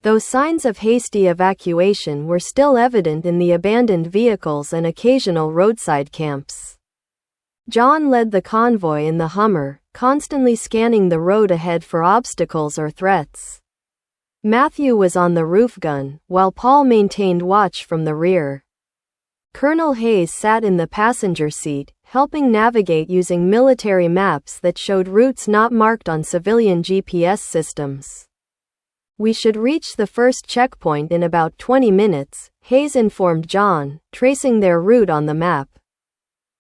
Though signs of hasty evacuation were still evident in the abandoned vehicles and occasional roadside camps. John led the convoy in the Hummer, constantly scanning the road ahead for obstacles or threats. Matthew was on the roof gun, while Paul maintained watch from the rear. Colonel Hayes sat in the passenger seat, helping navigate using military maps that showed routes not marked on civilian GPS systems. We should reach the first checkpoint in about 20 minutes, Hayes informed John, tracing their route on the map.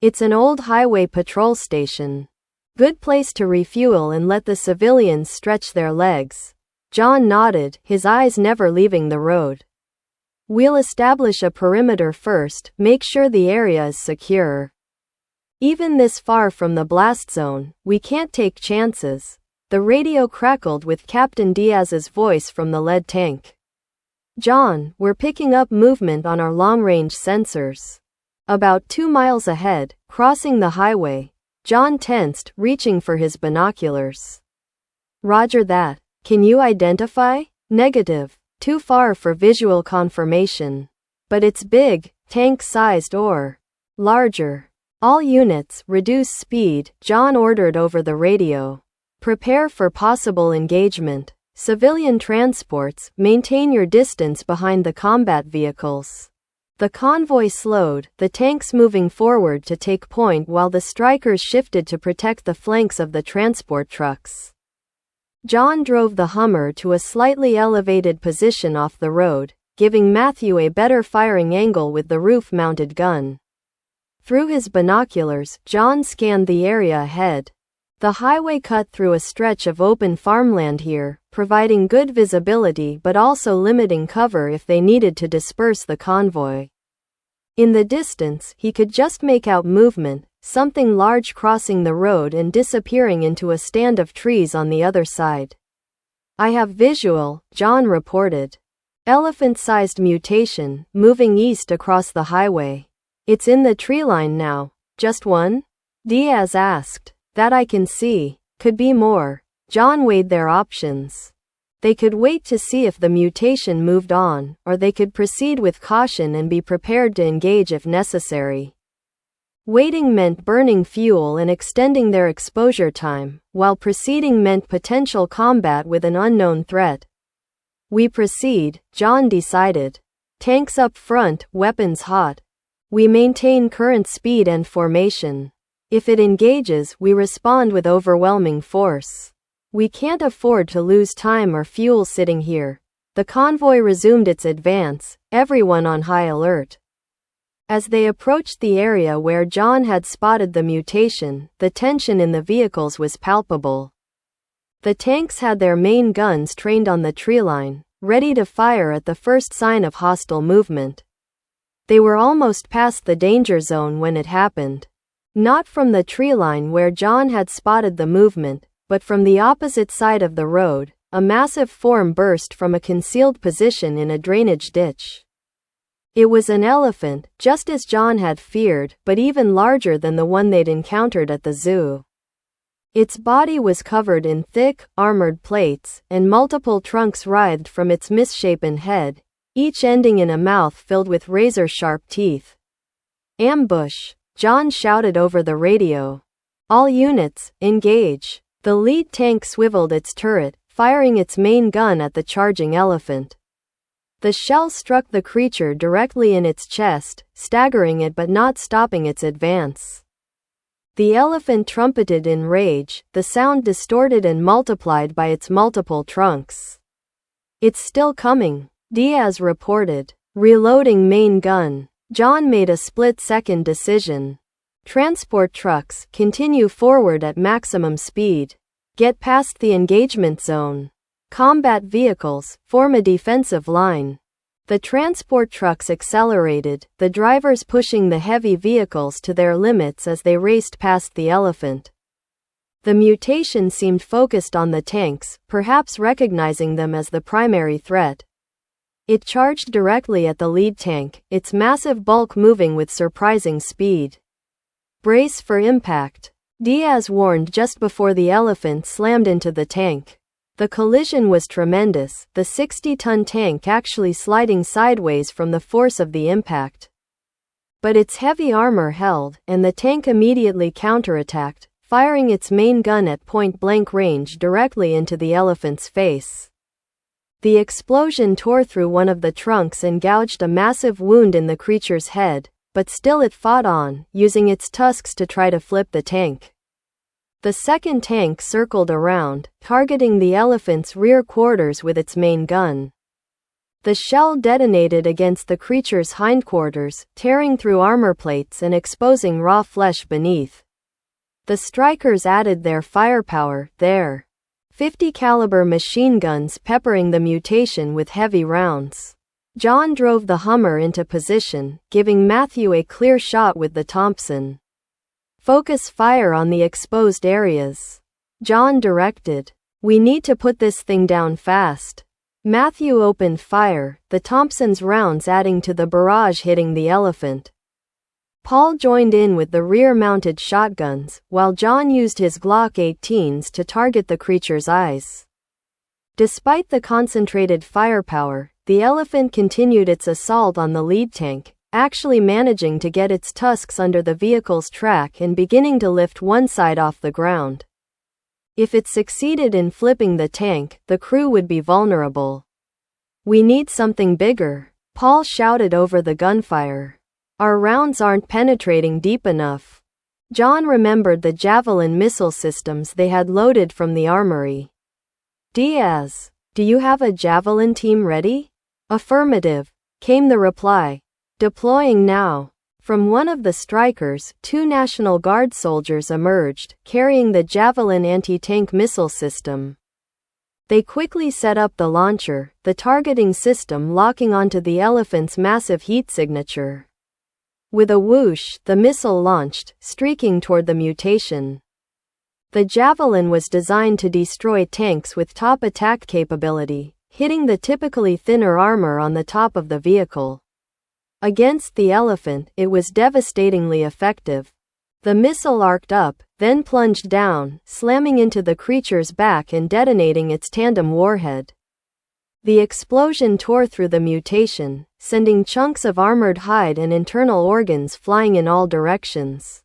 It's an old highway patrol station. Good place to refuel and let the civilians stretch their legs. John nodded, his eyes never leaving the road. We'll establish a perimeter first, make sure the area is secure. Even this far from the blast zone, we can't take chances. The radio crackled with Captain Diaz's voice from the lead tank. John, we're picking up movement on our long-range sensors. About 2 miles ahead, crossing the highway. John tensed, reaching for his binoculars. Roger that. Can you identify? Negative. Too far for visual confirmation. But it's big, tank-sized or larger. All units, reduce speed, John ordered over the radio. Prepare for possible engagement. Civilian transports, maintain your distance behind the combat vehicles. The convoy slowed, the tanks moving forward to take point while the strikers shifted to protect the flanks of the transport trucks. John drove the Hummer to a slightly elevated position off the road, giving Matthew a better firing angle with the roof-mounted gun. Through his binoculars, John scanned the area ahead. The highway cut through a stretch of open farmland here, providing good visibility but also limiting cover if they needed to disperse the convoy. In the distance, he could just make out movement, something large crossing the road and disappearing into a stand of trees on the other side. I have visual, John reported. Elephant-sized mutation, moving east across the highway. It's in the tree line now. Just one? Diaz asked. That I can see. Could be more. John weighed their options. They could wait to see if the mutation moved on, or they could proceed with caution and be prepared to engage if necessary. Waiting meant burning fuel and extending their exposure time, while proceeding meant potential combat with an unknown threat. We proceed, John decided. Tanks up front, weapons hot. We maintain current speed and formation. If it engages, we respond with overwhelming force. We can't afford to lose time or fuel sitting here. The convoy resumed its advance, everyone on high alert. As they approached the area where John had spotted the mutation, the tension in the vehicles was palpable. The tanks had their main guns trained on the treeline, ready to fire at the first sign of hostile movement. They were almost past the danger zone when it happened. Not from the treeline where John had spotted the movement, but from the opposite side of the road, a massive form burst from a concealed position in a drainage ditch. It was an elephant, just as John had feared, but even larger than the one they'd encountered at the zoo. Its body was covered in thick, armored plates, and multiple trunks writhed from its misshapen head, each ending in a mouth filled with razor-sharp teeth. "Ambush!" John shouted over the radio. "All units, engage!" The lead tank swiveled its turret, firing its main gun at the charging elephant. The shell struck the creature directly in its chest, staggering it but not stopping its advance. The elephant trumpeted in rage, the sound distorted and multiplied by its multiple trunks. "It's still coming," Diaz reported. Reloading main gun. John made a split-second decision. Transport trucks, continue forward at maximum speed. Get past the engagement zone. Combat vehicles, form a defensive line. The transport trucks accelerated, the drivers pushing the heavy vehicles to their limits as they raced past the elephant. The mutation seemed focused on the tanks, perhaps recognizing them as the primary threat. It charged directly at the lead tank, its massive bulk moving with surprising speed. "Brace for impact," Diaz warned just before the elephant slammed into the tank. The collision was tremendous, the 60-ton tank actually sliding sideways from the force of the impact. But its heavy armor held, and the tank immediately counterattacked, firing its main gun at point-blank range directly into the elephant's face. The explosion tore through one of the trunks and gouged a massive wound in the creature's head, but still it fought on, using its tusks to try to flip the tank. The second tank circled around, targeting the elephant's rear quarters with its main gun. The shell detonated against the creature's hindquarters, tearing through armor plates and exposing raw flesh beneath. The strikers added their firepower, their .50 caliber machine guns peppering the mutation with heavy rounds. John drove the Hummer into position, giving Matthew a clear shot with the Thompson. "Focus fire on the exposed areas," John directed. "We need to put this thing down fast." Matthew opened fire, the Thompson's rounds adding to the barrage hitting the elephant. Paul joined in with the rear-mounted shotguns, while John used his Glock 18s to target the creature's eyes. Despite the concentrated firepower, the elephant continued its assault on the lead tank, actually managing to get its tusks under the vehicle's track and beginning to lift one side off the ground. If it succeeded in flipping the tank, the crew would be vulnerable. "We need something bigger," Paul shouted over the gunfire. "Our rounds aren't penetrating deep enough." John remembered the Javelin missile systems they had loaded from the armory. "Diaz, do you have a Javelin team ready?" "Affirmative," came the reply. "Deploying now." From one of the strikers, 2 National Guard soldiers emerged, carrying the Javelin anti-tank missile system. They quickly set up the launcher, the targeting system locking onto the elephant's massive heat signature. With a whoosh, the missile launched, streaking toward the mutation. The Javelin was designed to destroy tanks with top attack capability, hitting the typically thinner armor on the top of the vehicle. Against the elephant, it was devastatingly effective. The missile arced up, then plunged down, slamming into the creature's back and detonating its tandem warhead. The explosion tore through the mutation, sending chunks of armored hide and internal organs flying in all directions.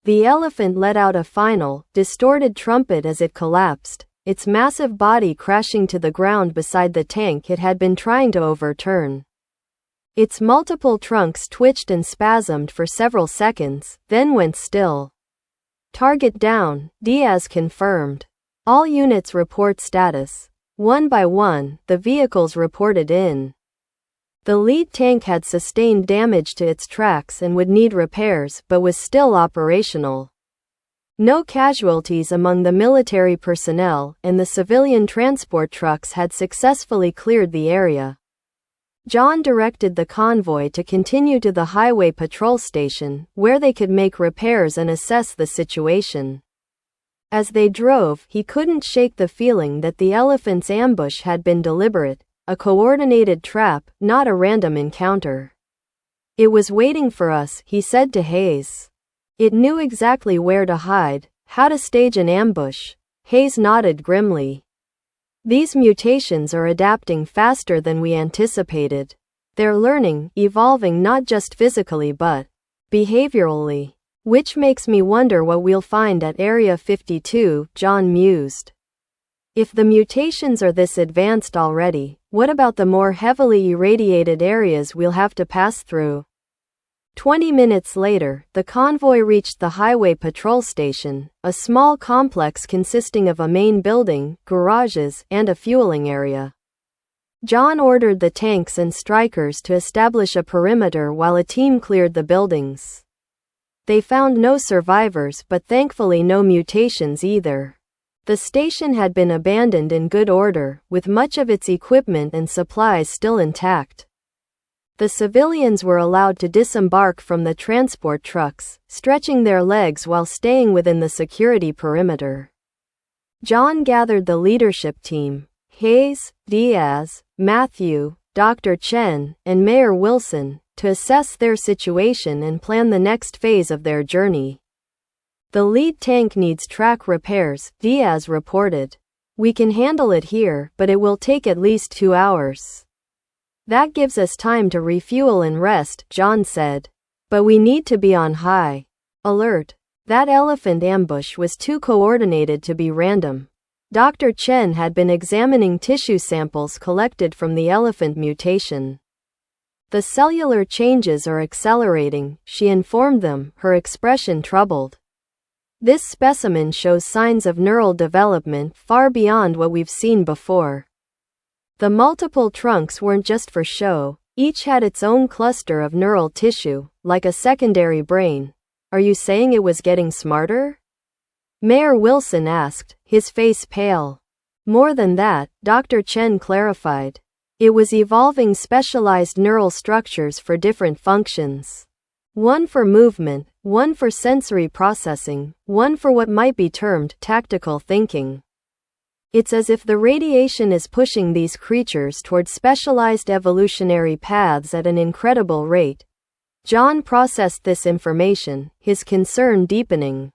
The elephant let out a final, distorted trumpet as it collapsed, its massive body crashing to the ground beside the tank it had been trying to overturn. Its multiple trunks twitched and spasmed for several seconds, then went still. Target down, Diaz confirmed. All units report status. One by one, the vehicles reported in. The lead tank had sustained damage to its tracks and would need repairs but was still operational. No casualties among the military personnel, and the civilian transport trucks had successfully cleared the area. John directed the convoy to continue to the highway patrol station, where they could make repairs and assess the situation. As they drove, he couldn't shake the feeling that the elephant's ambush had been deliberate, a coordinated trap, not a random encounter. "It was waiting for us," he said to Hayes. "It knew exactly where to hide, how to stage an ambush." Hayes nodded grimly. "These mutations are adapting faster than we anticipated. They're learning, evolving not just physically but behaviorally. Which makes me wonder what we'll find at Area 52, John mused. If the mutations are this advanced already, what about the more heavily irradiated areas we'll have to pass through? 20 minutes later, the convoy reached the highway patrol station, a small complex consisting of a main building, garages, and a fueling area. John ordered the tanks and strikers to establish a perimeter while a team cleared the buildings. They found no survivors, but thankfully no mutations either. The station had been abandoned in good order, with much of its equipment and supplies still intact. The civilians were allowed to disembark from the transport trucks, stretching their legs while staying within the security perimeter. John gathered the leadership team: Hayes, Diaz, Matthew, Dr. Chen, and Mayor Wilson, to assess their situation and plan the next phase of their journey. "The lead tank needs track repairs," Diaz reported. "We can handle it here, but it will take at least 2 hours. That gives us time to refuel and rest," John said. "But we need to be on high alert. That elephant ambush was too coordinated to be random." Dr. Chen had been examining tissue samples collected from the elephant mutation. "The cellular changes are accelerating," she informed them, her expression troubled. "This specimen shows signs of neural development far beyond what we've seen before." The multiple trunks weren't just for show, each had its own cluster of neural tissue, like a secondary brain. "Are you saying it was getting smarter?" Mayor Wilson asked, his face pale. "More than that," Dr. Chen clarified. "It was evolving specialized neural structures for different functions. One for movement, one for sensory processing, one for what might be termed tactical thinking. It's as if the radiation is pushing these creatures toward specialized evolutionary paths at an incredible rate." John processed this information, his concern deepening.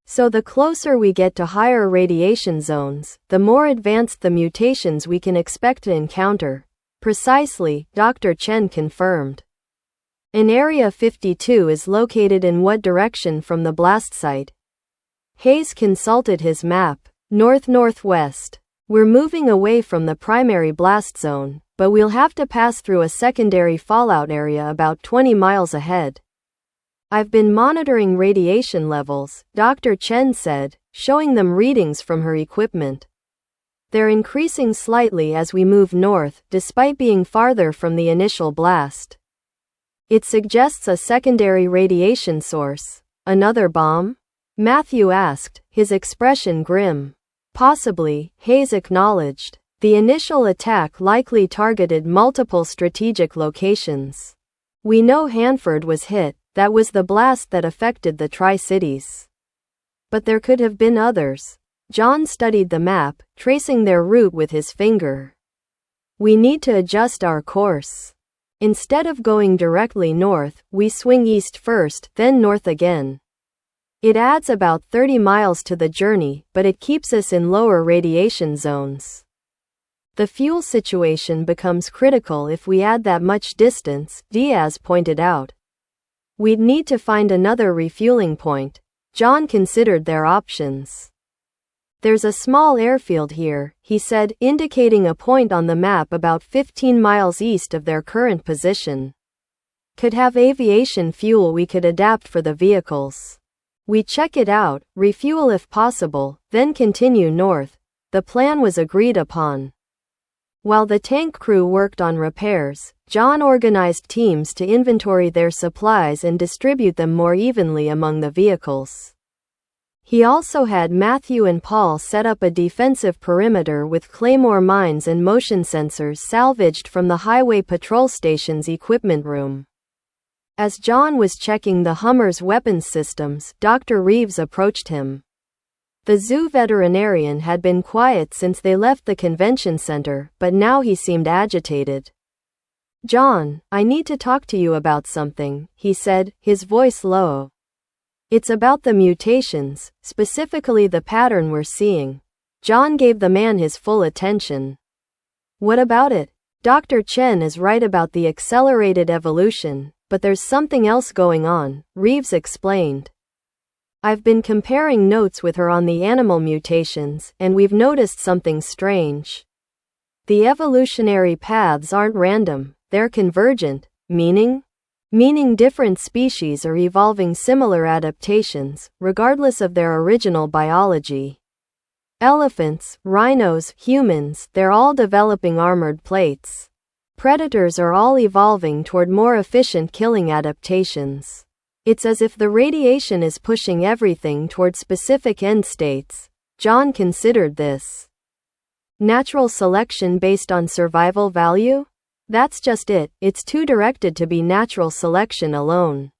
"So the closer we get to higher radiation zones, the more advanced the mutations we can expect to encounter." "Precisely," Dr. Chen confirmed. "An Area 52 is located in what direction from the blast site?" Hayes consulted his map. "North-northwest. We're moving away from the primary blast zone, but we'll have to pass through a secondary fallout area about 20 miles ahead." "I've been monitoring radiation levels," Dr. Chen said, showing them readings from her equipment. "They're increasing slightly as we move north, despite being farther from the initial blast. It suggests a secondary radiation source." "Another bomb?" Matthew asked, his expression grim. "Possibly," Hayes acknowledged. "The initial attack likely targeted multiple strategic locations. We know Hanford was hit, that was the blast that affected the Tri-Cities. But there could have been others." John studied the map, tracing their route with his finger. "We need to adjust our course. Instead of going directly north, we swing east first, then north again. It adds about 30 miles to the journey, but it keeps us in lower radiation zones. The fuel situation becomes critical if we add that much distance," Diaz pointed out. "We'd need to find another refueling point." John considered their options. There's a small airfield here, he said, indicating a point on the map about 15 miles east of their current position. Could have aviation fuel we could adapt for the vehicles. We check it out, refuel if possible, then continue north. The plan was agreed upon. While the tank crew worked on repairs, John organized teams to inventory their supplies and distribute them more evenly among the vehicles. He also had Matthew and Paul set up a defensive perimeter with claymore mines and motion sensors salvaged from the highway patrol station's equipment room. As John was checking the Hummer's weapons systems, Dr. Reeves approached him. The zoo veterinarian had been quiet since they left the convention center, but now he seemed agitated. "John, I need to talk to you about something," he said, his voice low. "It's about the mutations, specifically the pattern we're seeing." John gave the man his full attention. "What about it?" "Dr. Chen is right about the accelerated evolution, but there's something else going on," Reeves explained. "I've been comparing notes with her on the animal mutations, and we've noticed something strange. The evolutionary paths aren't random, they're convergent, meaning different species are evolving similar adaptations, regardless of their original biology. Elephants, rhinos, humans, they're all developing armored plates. Predators are all evolving toward more efficient killing adaptations. It's as if the radiation is pushing everything toward specific end states." John considered this. "Natural selection based on survival value? That's just it, it's too directed to be natural selection alone.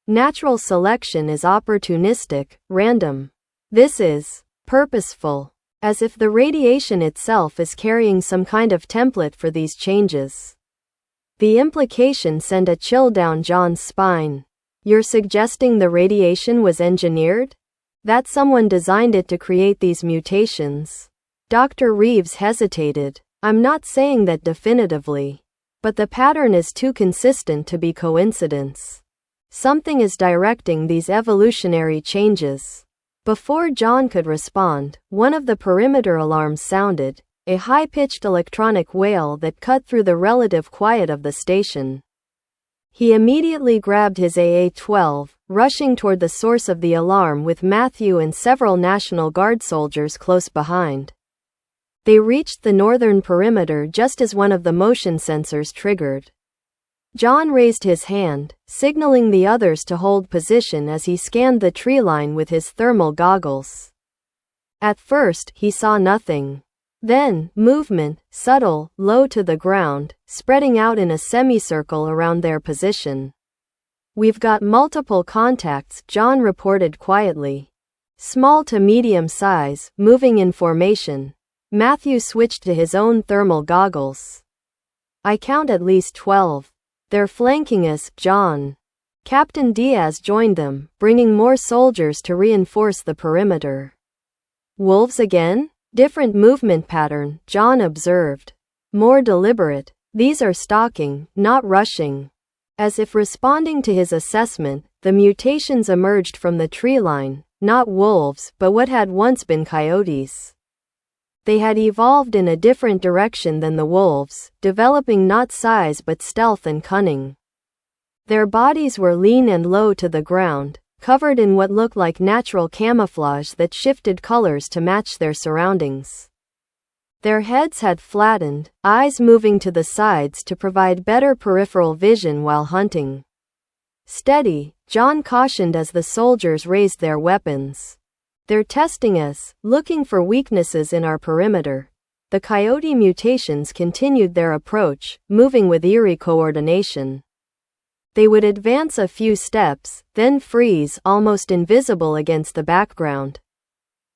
Natural selection is opportunistic, random. This is purposeful. As if the radiation itself is carrying some kind of template for these changes." The implication sent a chill down John's spine. "You're suggesting the radiation was engineered? That someone designed it to create these mutations?" Dr. Reeves hesitated. "I'm not saying that definitively. But the pattern is too consistent to be coincidence. Something is directing these evolutionary changes." Before John could respond, one of the perimeter alarms sounded, a high-pitched electronic wail that cut through the relative quiet of the station. He immediately grabbed his AA-12, rushing toward the source of the alarm with Matthew and several National Guard soldiers close behind. They reached the northern perimeter just as one of the motion sensors triggered. John raised his hand, signaling the others to hold position as he scanned the tree line with his thermal goggles. At first, he saw nothing. Then, movement, subtle, low to the ground, spreading out in a semicircle around their position. "We've got multiple contacts," John reported quietly. "Small to medium size, moving in formation." Matthew switched to his own thermal goggles. "I count at least 12. They're flanking us, John." Captain Diaz joined them, bringing more soldiers to reinforce the perimeter. "Wolves again? Different movement pattern," John observed. "More deliberate. These are stalking, not rushing." As if responding to his assessment, the mutations emerged from the tree line, not wolves, but what had once been coyotes. They had evolved in a different direction than the wolves, developing not size but stealth and cunning. Their bodies were lean and low to the ground, covered in what looked like natural camouflage that shifted colors to match their surroundings. Their heads had flattened, eyes moving to the sides to provide better peripheral vision while hunting. "Steady," John cautioned as the soldiers raised their weapons. "They're testing us, looking for weaknesses in our perimeter." The coyote mutations continued their approach, moving with eerie coordination. They would advance a few steps, then freeze, almost invisible against the background.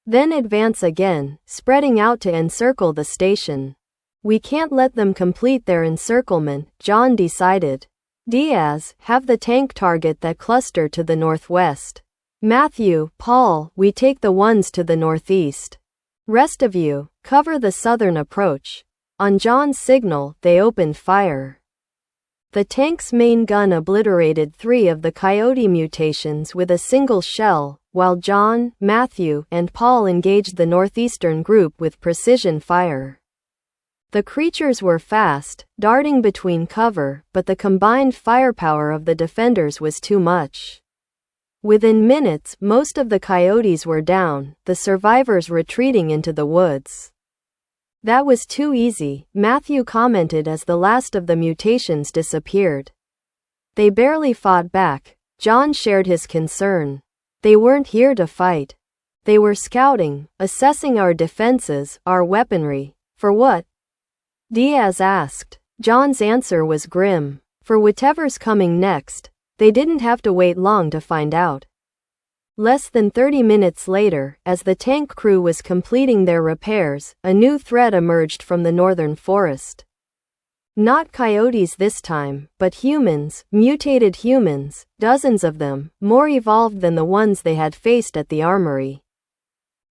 Then advance again, spreading out to encircle the station. "We can't let them complete their encirclement," John decided. "Diaz, have the tank target that cluster to the northwest. Matthew, Paul, we take the ones to the northeast. Rest of you, cover the southern approach." On John's signal, they opened fire. The tank's main gun obliterated 3 of the coyote mutations with a single shell, while John, Matthew, and Paul engaged the northeastern group with precision fire. The creatures were fast, darting between cover, but the combined firepower of the defenders was too much. Within minutes, most of the coyotes were down, the survivors retreating into the woods. "That was too easy," Matthew commented as the last of the mutations disappeared. "They barely fought back," John shared his concern. "They weren't here to fight. They were scouting, assessing our defenses, our weaponry." "For what?" Diaz asked. John's answer was grim. "For whatever's coming next." They didn't have to wait long to find out. Less than 30 minutes later, as the tank crew was completing their repairs, a new threat emerged from the northern forest. Not coyotes this time, but humans, mutated humans, dozens of them, more evolved than the ones they had faced at the armory.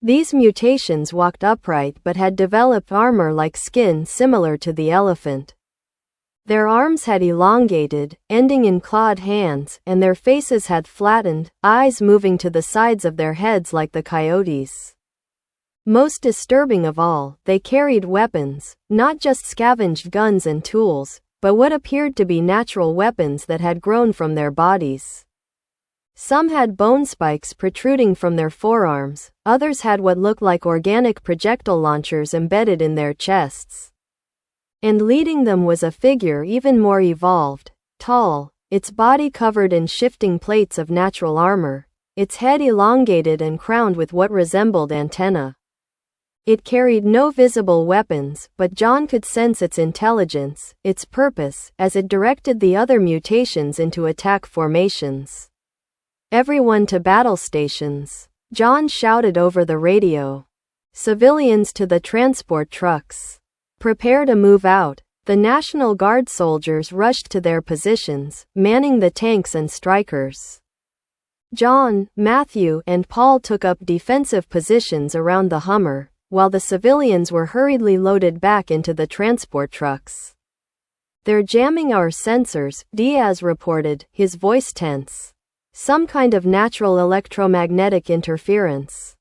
These mutations walked upright but had developed armor-like skin similar to the elephant. Their arms had elongated, ending in clawed hands, and their faces had flattened, eyes moving to the sides of their heads like the coyotes'. Most disturbing of all, they carried weapons, not just scavenged guns and tools, but what appeared to be natural weapons that had grown from their bodies. Some had bone spikes protruding from their forearms, others had what looked like organic projectile launchers embedded in their chests. And leading them was a figure even more evolved, tall, its body covered in shifting plates of natural armor, its head elongated and crowned with what resembled antennae. It carried no visible weapons, but John could sense its intelligence, its purpose, as it directed the other mutations into attack formations. "Everyone to battle stations," John shouted over the radio. "Civilians to the transport trucks. Prepare to move out." The National Guard soldiers rushed to their positions, manning the tanks and strikers. John, Matthew, and Paul took up defensive positions around the Hummer, while the civilians were hurriedly loaded back into the transport trucks. "They're jamming our sensors," Diaz reported, his voice tense. "Some kind of natural electromagnetic interference."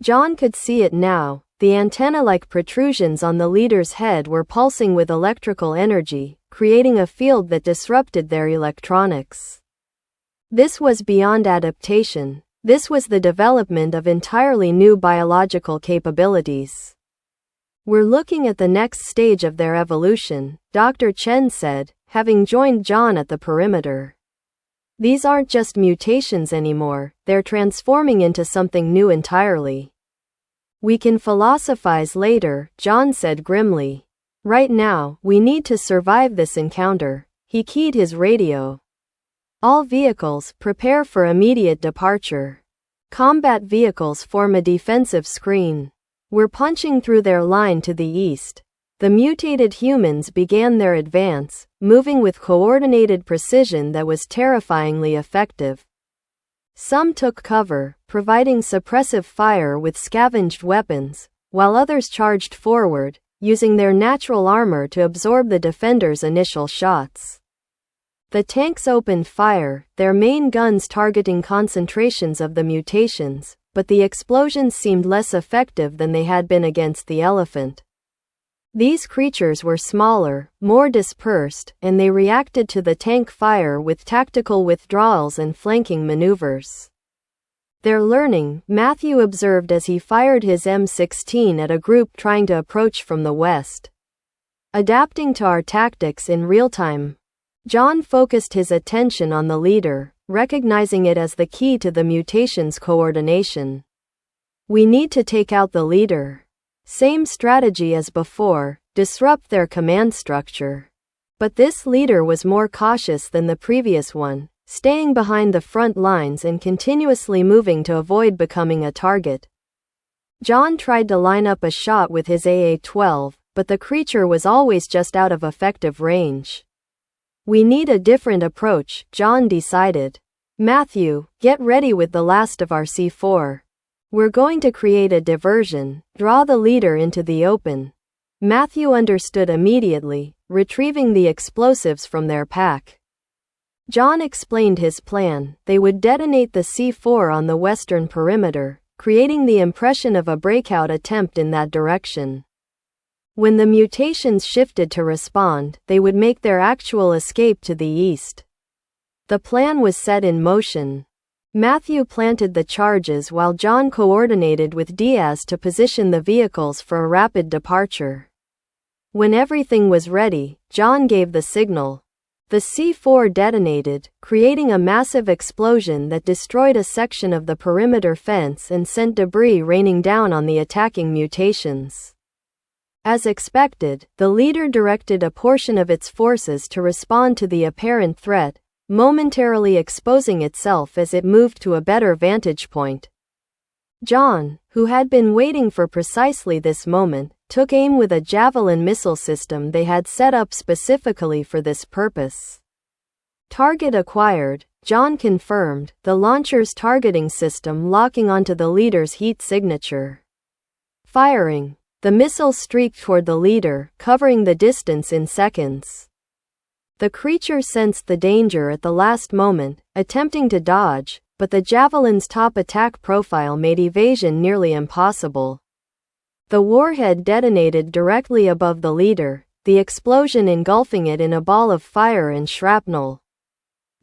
John could see it now. The antenna-like protrusions on the leader's head were pulsing with electrical energy, creating a field that disrupted their electronics. This was beyond adaptation. This was the development of entirely new biological capabilities. "We're looking at the next stage of their evolution," Dr. Chen said, having joined John at the perimeter. "These aren't just mutations anymore, they're transforming into something new entirely." "We can philosophize later," John said grimly. "Right now, we need to survive this encounter." He keyed his radio. "All vehicles, prepare for immediate departure. Combat vehicles form a defensive screen. We're punching through their line to the east." The mutated humans began their advance, moving with coordinated precision that was terrifyingly effective. Some took cover, providing suppressive fire with scavenged weapons, while others charged forward, using their natural armor to absorb the defenders' initial shots. The tanks opened fire, their main guns targeting concentrations of the mutations, but the explosions seemed less effective than they had been against the elephant. These creatures were smaller, more dispersed, and they reacted to the tank fire with tactical withdrawals and flanking maneuvers. "They're learning," Matthew observed as he fired his M16 at a group trying to approach from the west. "Adapting to our tactics in real time." John focused his attention on the leader, recognizing it as the key to the mutation's coordination. "We need to take out the leader. Same strategy as before, disrupt their command structure." But this leader was more cautious than the previous one, staying behind the front lines and continuously moving to avoid becoming a target. John tried to line up a shot with his AA-12, but the creature was always just out of effective range. "We need a different approach," John decided. "Matthew, get ready with the last of our C4. We're going to create a diversion, draw the leader into the open." Matthew understood immediately, retrieving the explosives from their pack. John explained his plan. They would detonate the C4 on the western perimeter, creating the impression of a breakout attempt in that direction. When the mutations shifted to respond, they would make their actual escape to the east. The plan was set in motion. Matthew planted the charges while John coordinated with Diaz to position the vehicles for a rapid departure. When everything was ready, John gave the signal. The C4 detonated, creating a massive explosion that destroyed a section of the perimeter fence and sent debris raining down on the attacking mutations. As expected, the leader directed a portion of its forces to respond to the apparent threat, momentarily exposing itself as it moved to a better vantage point. John, who had been waiting for precisely this moment, took aim with a javelin missile system they had set up specifically for this purpose. Target acquired, John confirmed, the launcher's targeting system locking onto the leader's heat signature. Firing. The missile streaked toward the leader, covering the distance in seconds. The creature sensed the danger at the last moment, attempting to dodge, but the javelin's top attack profile made evasion nearly impossible. The warhead detonated directly above the leader, the explosion engulfing it in a ball of fire and shrapnel.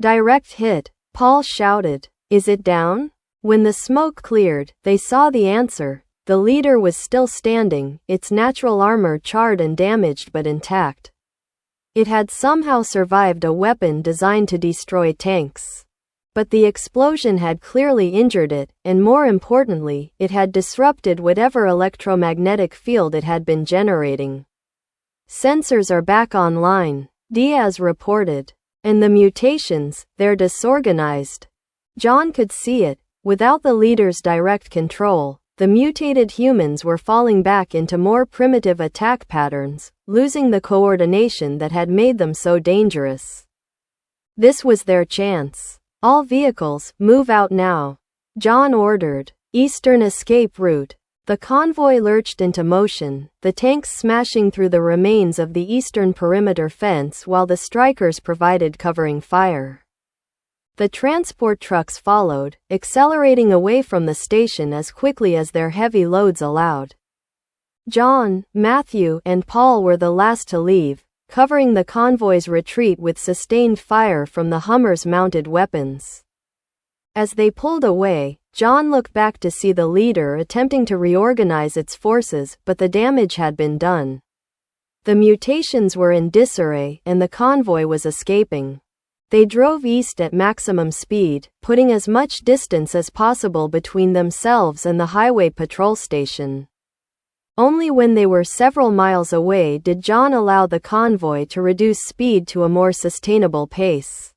Direct hit, Paul shouted. Is it down? When the smoke cleared, they saw the answer. The leader was still standing, its natural armor charred and damaged but intact. It had somehow survived a weapon designed to destroy tanks. But the explosion had clearly injured it, and more importantly, it had disrupted whatever electromagnetic field it had been generating. Sensors are back online, Diaz reported. And the mutations, they're disorganized. John could see it. Without the leader's direct control, the mutated humans were falling back into more primitive attack patterns, losing the coordination that had made them so dangerous. This was their chance. All vehicles, move out now. John ordered. Eastern escape route. The convoy lurched into motion, the tanks smashing through the remains of the eastern perimeter fence while the strikers provided covering fire. The transport trucks followed, accelerating away from the station as quickly as their heavy loads allowed. John, Matthew, and Paul were the last to leave, covering the convoy's retreat with sustained fire from the Hummer's mounted weapons. As they pulled away, John looked back to see the leader attempting to reorganize its forces, but the damage had been done. The mutations were in disarray, and the convoy was escaping. They drove east at maximum speed, putting as much distance as possible between themselves and the highway patrol station. Only when they were several miles away did John allow the convoy to reduce speed to a more sustainable pace.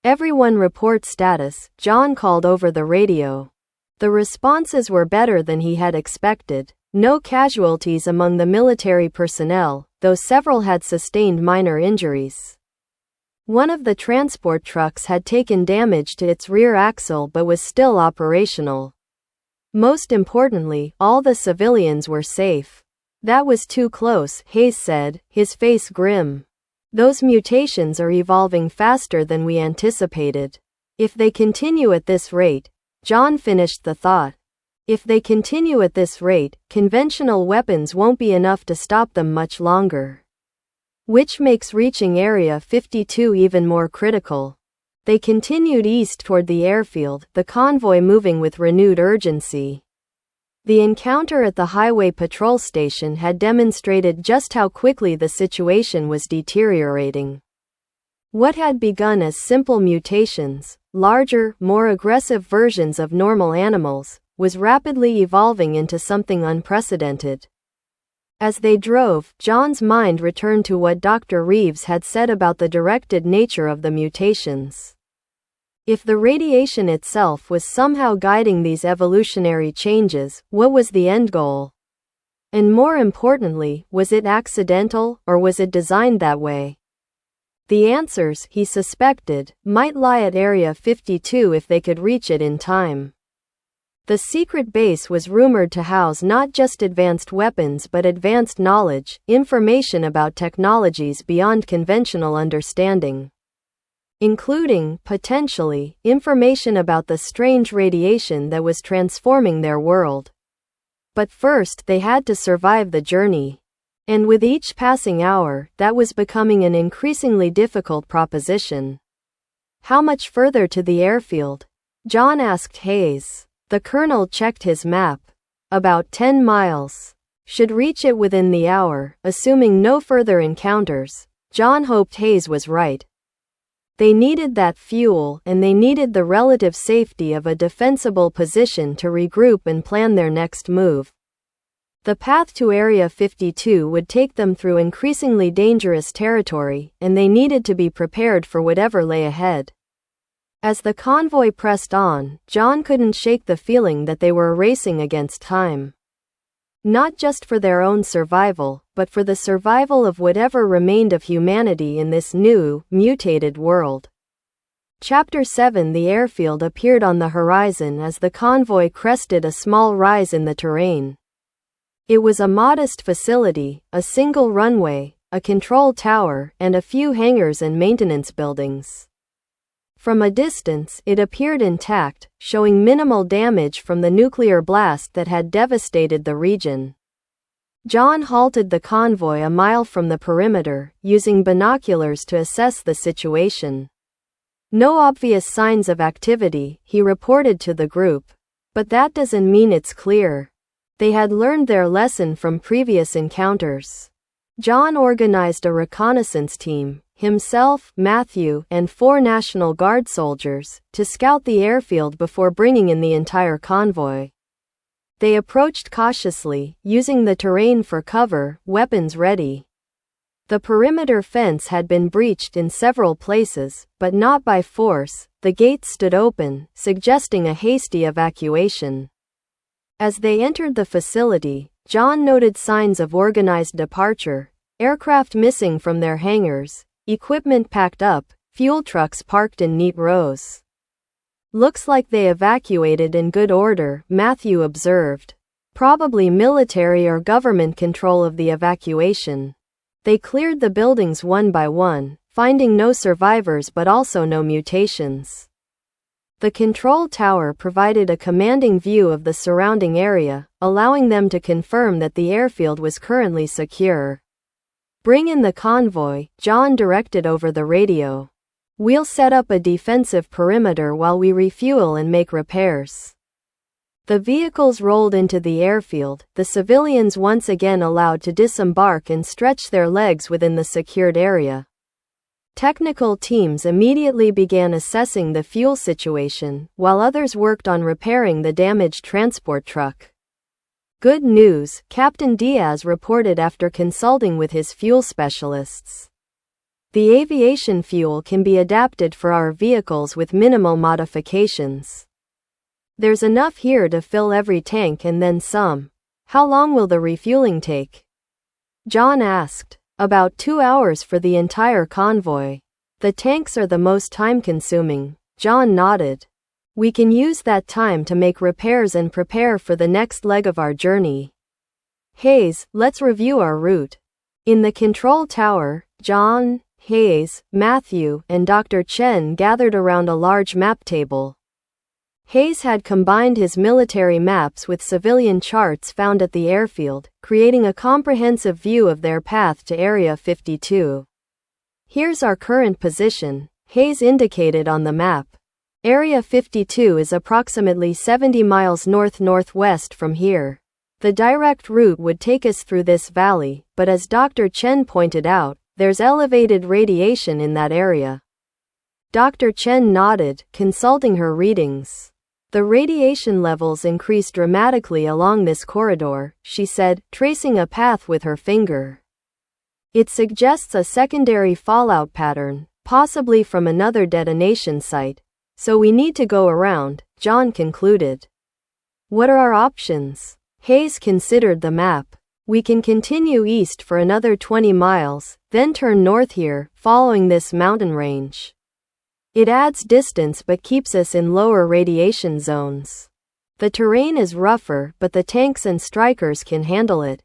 Everyone report status, John called over the radio. The responses were better than he had expected. No casualties among the military personnel, though several had sustained minor injuries. One of the transport trucks had taken damage to its rear axle but was still operational. Most importantly, all the civilians were safe. That was too close, Hayes said, his face grim. Those mutations are evolving faster than we anticipated. If they continue at this rate, John finished the thought. If they continue at this rate, conventional weapons won't be enough to stop them much longer. Which makes reaching Area 52 even more critical. They continued east toward the airfield, the convoy moving with renewed urgency. The encounter at the highway patrol station had demonstrated just how quickly the situation was deteriorating. What had begun as simple mutations, larger, more aggressive versions of normal animals, was rapidly evolving into something unprecedented. As they drove, John's mind returned to what Dr. Reeves had said about the directed nature of the mutations. If the radiation itself was somehow guiding these evolutionary changes, what was the end goal? And more importantly, was it accidental, or was it designed that way? The answers, he suspected, might lie at Area 52 if they could reach it in time. The secret base was rumored to house not just advanced weapons but advanced knowledge, information about technologies beyond conventional understanding, including, potentially, information about the strange radiation that was transforming their world. But first they had to survive the journey. And with each passing hour, that was becoming an increasingly difficult proposition. How much further to the airfield? John asked Hayes. The colonel checked his map. About 10 miles. Should reach it within the hour, assuming no further encounters. John hoped Hayes was right. They needed that fuel, and they needed the relative safety of a defensible position to regroup and plan their next move. The path to Area 52 would take them through increasingly dangerous territory, and they needed to be prepared for whatever lay ahead. As the convoy pressed on, John couldn't shake the feeling that they were racing against time. Not just for their own survival, but for the survival of whatever remained of humanity in this new, mutated world. Chapter 7. The airfield appeared on the horizon as the convoy crested a small rise in the terrain. It was a modest facility, a single runway, a control tower, and a few hangars and maintenance buildings. From a distance, it appeared intact, showing minimal damage from the nuclear blast that had devastated the region. John halted the convoy a mile from the perimeter, using binoculars to assess the situation. No obvious signs of activity, he reported to the group. But that doesn't mean it's clear. They had learned their lesson from previous encounters. John organized a reconnaissance team, himself, Matthew, and 4 National Guard soldiers, to scout the airfield before bringing in the entire convoy. They approached cautiously, using the terrain for cover, weapons ready. The perimeter fence had been breached in several places, but not by force. The gates stood open, suggesting a hasty evacuation. As they entered the facility, John noted signs of organized departure, aircraft missing from their hangars, equipment packed up, fuel trucks parked in neat rows. Looks like they evacuated in good order, Matthew observed. Probably military or government control of the evacuation. They cleared the buildings one by one, finding no survivors but also no mutations. The control tower provided a commanding view of the surrounding area, allowing them to confirm that the airfield was currently secure. Bring in the convoy, John directed over the radio. We'll set up a defensive perimeter while we refuel and make repairs. The vehicles rolled into the airfield, the civilians once again allowed to disembark and stretch their legs within the secured area. Technical teams immediately began assessing the fuel situation, while others worked on repairing the damaged transport truck. Good news, Captain Diaz reported after consulting with his fuel specialists. The aviation fuel can be adapted for our vehicles with minimal modifications. There's enough here to fill every tank and then some. How long will the refueling take? John asked. About 2 hours for the entire convoy. The tanks are the most time-consuming. John nodded. We can use that time to make repairs and prepare for the next leg of our journey. Hayes, let's review our route. In the control tower, John, Hayes, Matthew, and Dr. Chen gathered around a large map table. Hayes had combined his military maps with civilian charts found at the airfield, creating a comprehensive view of their path to Area 52. Here's our current position, Hayes indicated on the map. Area 52 is approximately 70 miles north-northwest from here. The direct route would take us through this valley, but as Dr. Chen pointed out, there's elevated radiation in that area. Dr. Chen nodded, consulting her readings. The radiation levels increase dramatically along this corridor, she said, tracing a path with her finger. It suggests a secondary fallout pattern, possibly from another detonation site. So we need to go around, John concluded. What are our options? Hayes considered the map. We can continue east for another 20 miles, then turn north here, following this mountain range. It adds distance but keeps us in lower radiation zones. The terrain is rougher, but the tanks and strikers can handle it.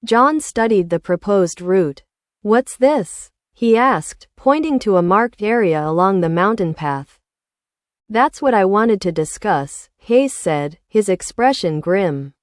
John studied the proposed route. What's this? He asked, pointing to a marked area along the mountain path. That's what I wanted to discuss, Hayes said, his expression grim.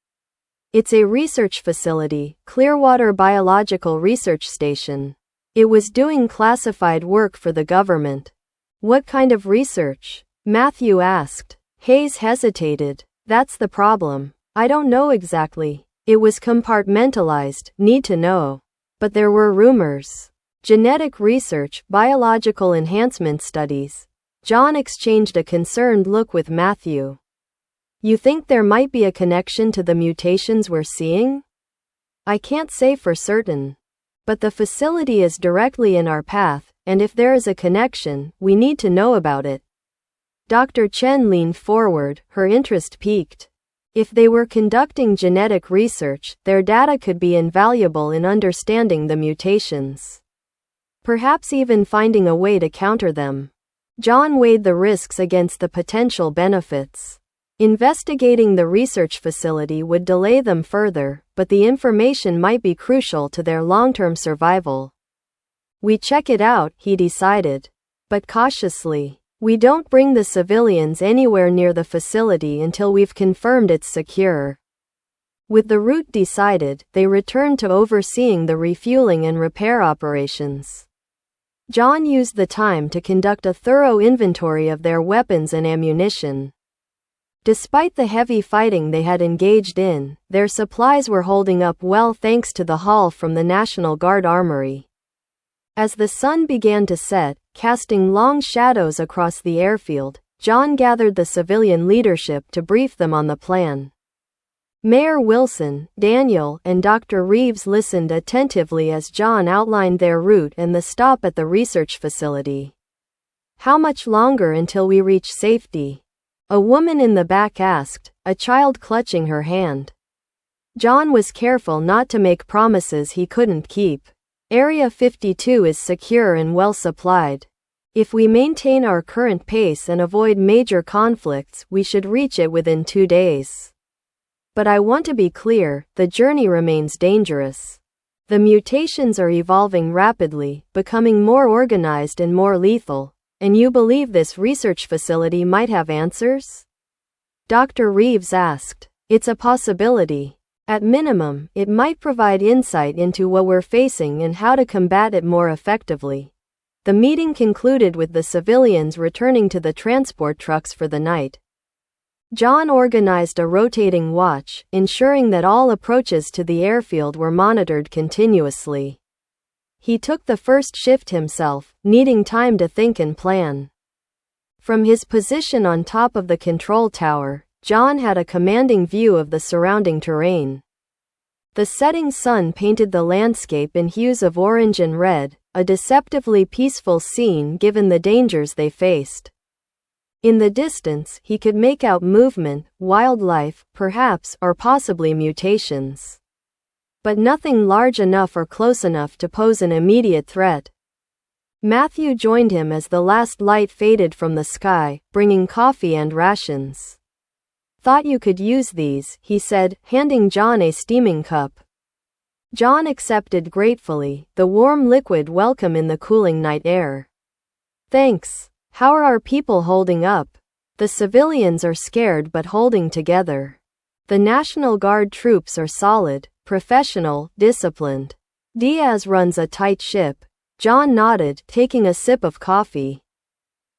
It's a research facility, Clearwater Biological Research Station. It was doing classified work for the government. What kind of research? Matthew asked. Hayes hesitated. That's the problem. I don't know exactly. It was compartmentalized, need to know. But there were rumors. Genetic research, biological enhancement studies. John exchanged a concerned look with Matthew. You think there might be a connection to the mutations we're seeing? I can't say for certain. But the facility is directly in our path, and if there is a connection, we need to know about it. Dr. Chen leaned forward, her interest piqued. If they were conducting genetic research, their data could be invaluable in understanding the mutations. Perhaps even finding a way to counter them. John weighed the risks against the potential benefits. Investigating the research facility would delay them further, but the information might be crucial to their long-term survival. We check it out, he decided. But cautiously. We don't bring the civilians anywhere near the facility until we've confirmed it's secure. With the route decided, they returned to overseeing the refueling and repair operations. John used the time to conduct a thorough inventory of their weapons and ammunition. Despite the heavy fighting they had engaged in, their supplies were holding up well thanks to the haul from the National Guard Armory. As the sun began to set, casting long shadows across the airfield, John gathered the civilian leadership to brief them on the plan. Mayor Wilson, Daniel, and Dr. Reeves listened attentively as John outlined their route and the stop at the research facility. How much longer until we reach safety? A woman in the back asked, a child clutching her hand. John was careful not to make promises he couldn't keep. Area 52 is secure and well supplied. If we maintain our current pace and avoid major conflicts, we should reach it within 2 days. But I want to be clear, the journey remains dangerous. The mutations are evolving rapidly, becoming more organized and more lethal. And you believe this research facility might have answers? Dr. Reeves asked. It's a possibility. At minimum, it might provide insight into what we're facing and how to combat it more effectively. The meeting concluded with the civilians returning to the transport trucks for the night. John organized a rotating watch, ensuring that all approaches to the airfield were monitored continuously. He took the first shift himself, needing time to think and plan. From his position on top of the control tower, John had a commanding view of the surrounding terrain. The setting sun painted the landscape in hues of orange and red, a deceptively peaceful scene given the dangers they faced. In the distance, he could make out movement, wildlife, perhaps, or possibly mutations. But nothing large enough or close enough to pose an immediate threat. Matthew joined him as the last light faded from the sky, bringing coffee and rations. Thought you could use these, he said, handing John a steaming cup. John accepted gratefully, the warm liquid welcome in the cooling night air. Thanks. How are our people holding up? The civilians are scared but holding together. The National Guard troops are solid, professional, disciplined. Diaz runs a tight ship. John nodded, taking a sip of coffee.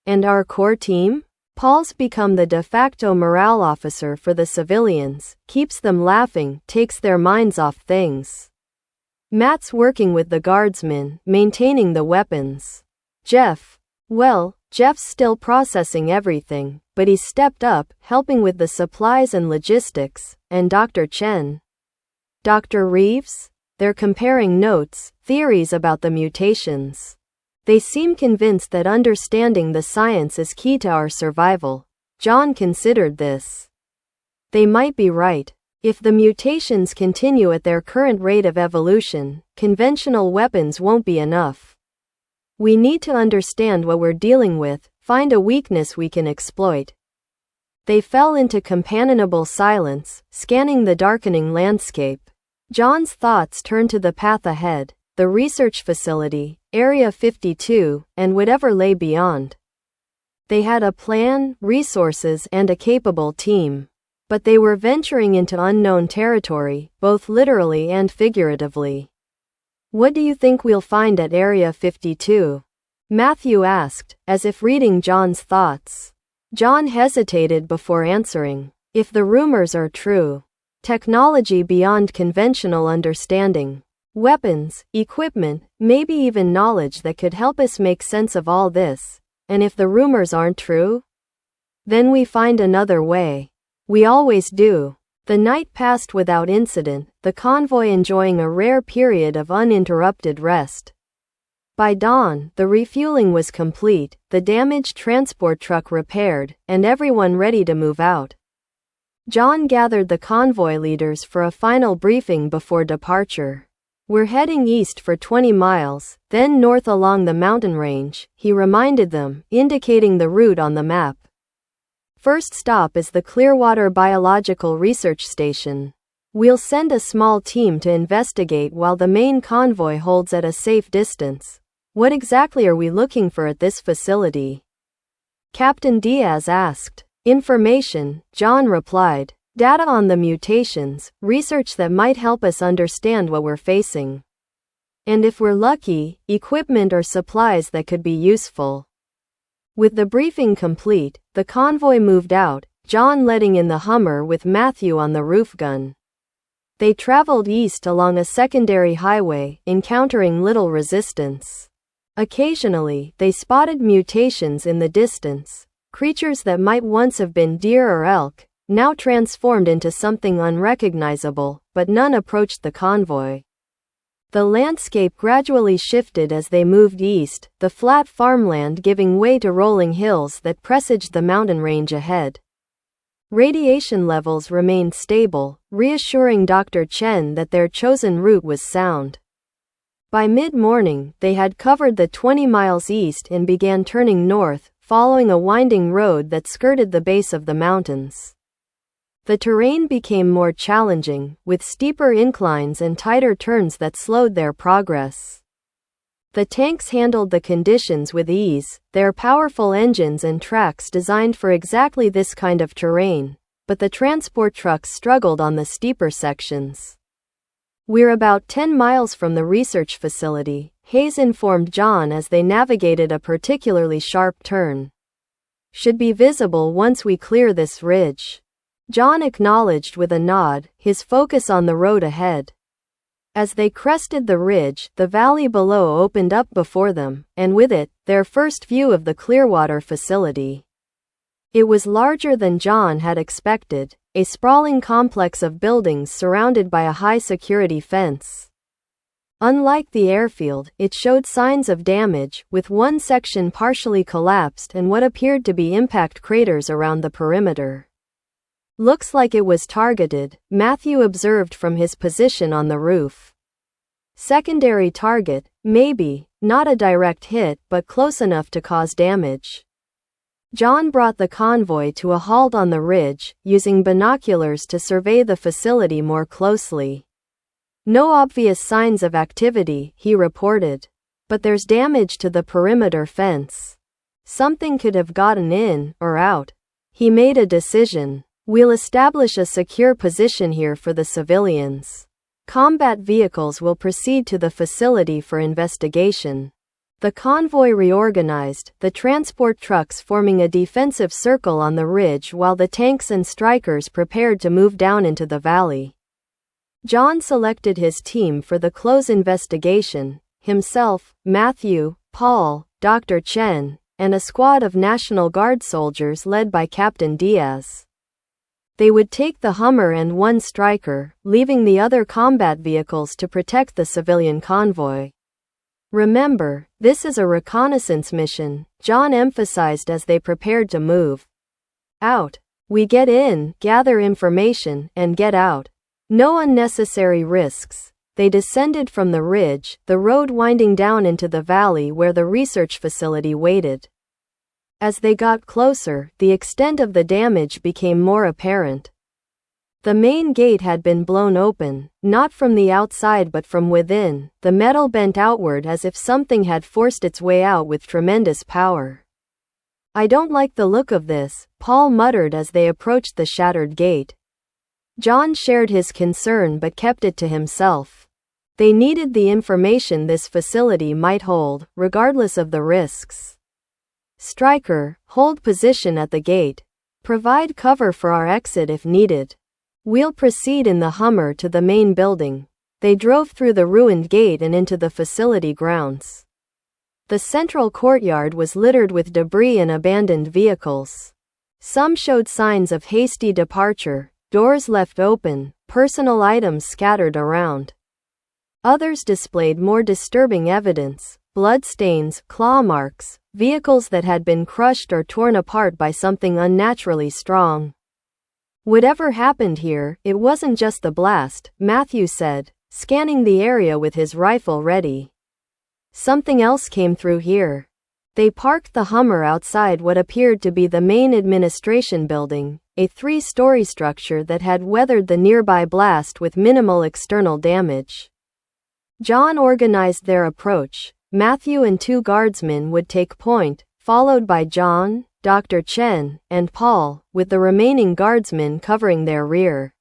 And our core team? Paul's become the de facto morale officer for the civilians, keeps them laughing, takes their minds off things. Matt's working with the guardsmen, maintaining the weapons. Jeff? Well, Jeff's still processing everything, but he's stepped up, helping with the supplies and logistics. And Dr. Chen? Dr. Reeves? They're comparing notes, theories about the mutations. They seem convinced that understanding the science is key to our survival. John considered this. They might be right. If the mutations continue at their current rate of evolution, conventional weapons won't be enough. We need to understand what we're dealing with, find a weakness we can exploit. They fell into companionable silence, scanning the darkening landscape. John's thoughts turned to the path ahead, the research facility, Area 52, and whatever lay beyond. They had a plan, resources, and a capable team. But they were venturing into unknown territory, both literally and figuratively. "What do you think we'll find at Area 52?" Matthew asked, as if reading John's thoughts. John hesitated before answering. "If the rumors are true, technology beyond conventional understanding. Weapons, equipment, maybe even knowledge that could help us make sense of all this. And if the rumors aren't true? Then we find another way. We always do." The night passed without incident, the convoy enjoying a rare period of uninterrupted rest. By dawn, the refueling was complete, the damaged transport truck repaired, and everyone ready to move out. John gathered the convoy leaders for a final briefing before departure. "We're heading east for 20 miles, then north along the mountain range," he reminded them, indicating the route on the map. "First stop is the Clearwater Biological Research Station. We'll send a small team to investigate while the main convoy holds at a safe distance." "What exactly are we looking for at this facility?" Captain Diaz asked. "Information," John replied. "Data on the mutations, research that might help us understand what we're facing. And if we're lucky, equipment or supplies that could be useful." With the briefing complete, the convoy moved out, John letting in the Hummer with Matthew on the roof gun. They traveled east along a secondary highway, encountering little resistance. Occasionally, they spotted mutations in the distance, creatures that might once have been deer or elk, now transformed into something unrecognizable, but none approached the convoy. The landscape gradually shifted as they moved east, the flat farmland giving way to rolling hills that presaged the mountain range ahead. Radiation levels remained stable, reassuring Dr. Chen that their chosen route was sound. By mid-morning, they had covered the 20 miles east and began turning north, following a winding road that skirted the base of the mountains. The terrain became more challenging, with steeper inclines and tighter turns that slowed their progress. The tanks handled the conditions with ease, their powerful engines and tracks designed for exactly this kind of terrain, but the transport trucks struggled on the steeper sections. "We're about 10 miles from the research facility," Hayes informed John as they navigated a particularly sharp turn. "Should be visible once we clear this ridge." John acknowledged with a nod, his focus on the road ahead. As they crested the ridge, the valley below opened up before them, and with it, their first view of the Clearwater facility. It was larger than John had expected, a sprawling complex of buildings surrounded by a high-security fence. Unlike the airfield, it showed signs of damage, with one section partially collapsed and what appeared to be impact craters around the perimeter. "Looks like it was targeted," Matthew observed from his position on the roof. "Secondary target, maybe, not a direct hit, but close enough to cause damage." John brought the convoy to a halt on the ridge, using binoculars to survey the facility more closely. "No obvious signs of activity," he reported. "But there's damage to the perimeter fence. Something could have gotten in, or out." He made a decision. "We'll establish a secure position here for the civilians. Combat vehicles will proceed to the facility for investigation." The convoy reorganized, the transport trucks forming a defensive circle on the ridge while the tanks and strikers prepared to move down into the valley. John selected his team for the close investigation, himself, Matthew, Paul, Dr. Chen, and a squad of National Guard soldiers led by Captain Diaz. They would take the Hummer and one striker, leaving the other combat vehicles to protect the civilian convoy. "Remember, this is a reconnaissance mission," John emphasized as they prepared to move out. "We get in, gather information, and get out. No unnecessary risks." They descended from the ridge, the road winding down into the valley where the research facility waited. As they got closer, the extent of the damage became more apparent. The main gate had been blown open, not from the outside but from within, the metal bent outward as if something had forced its way out with tremendous power. "I don't like the look of this," Paul muttered as they approached the shattered gate. John shared his concern but kept it to himself. They needed the information this facility might hold, regardless of the risks. "Stryker, hold position at the gate. Provide cover for our exit if needed. We'll proceed in the Hummer to the main building." They drove through the ruined gate and into the facility grounds. The central courtyard was littered with debris and abandoned vehicles. Some showed signs of hasty departure, doors left open, personal items scattered around. Others displayed more disturbing evidence: bloodstains, claw marks, vehicles that had been crushed or torn apart by something unnaturally strong. "Whatever happened here, it wasn't just the blast," Matthew said, scanning the area with his rifle ready. "Something else came through here." They parked the Hummer outside what appeared to be the main administration building, a 3-story structure that had weathered the nearby blast with minimal external damage. John organized their approach. Matthew and 2 guardsmen would take point, followed by John, Dr. Chen, and Paul, with the remaining guardsmen covering their rear.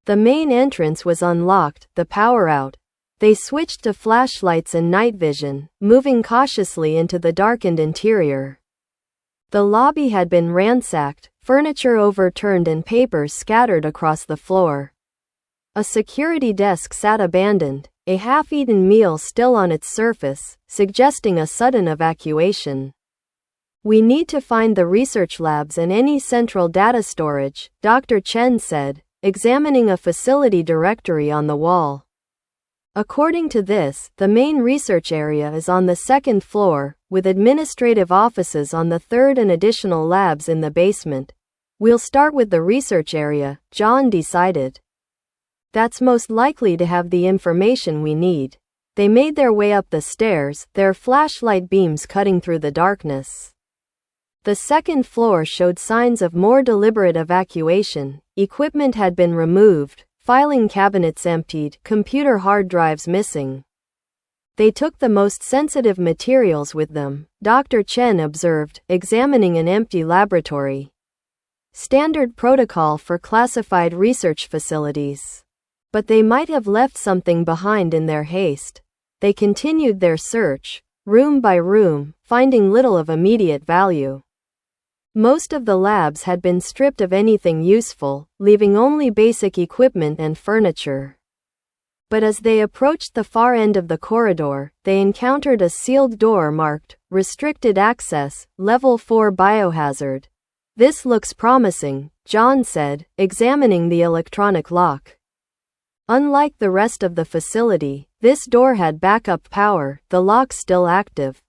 The main entrance was unlocked, the power out. They switched to flashlights and night vision, moving cautiously into the darkened interior. The lobby had been ransacked, furniture overturned and papers scattered across the floor. A security desk sat abandoned, a half-eaten meal still on its surface, suggesting a sudden evacuation. "We need to find the research labs and any central data storage," Dr. Chen said, examining a facility directory on the wall. "According to this, the main research area is on the 2nd floor, with administrative offices on the 3rd and additional labs in the basement. We'll start with the research area," John decided. "That's most likely to have the information we need." They made their way up the stairs, their flashlight beams cutting through the darkness. The 2nd floor showed signs of more deliberate evacuation. Equipment had been removed, filing cabinets emptied, computer hard drives missing. They took the most sensitive materials with them, Dr. Chen observed, examining an empty laboratory. "Standard protocol for classified research facilities. But they might have left something behind in their haste." They continued their search, room by room, finding little of immediate value. Most of the labs had been stripped of anything useful, leaving only basic equipment and furniture. But as they approached the far end of the corridor, they encountered a sealed door marked, "Restricted Access, Level 4 Biohazard." "This looks promising," John said, examining the electronic lock. Unlike the rest of the facility, this door had backup power, the lock still active.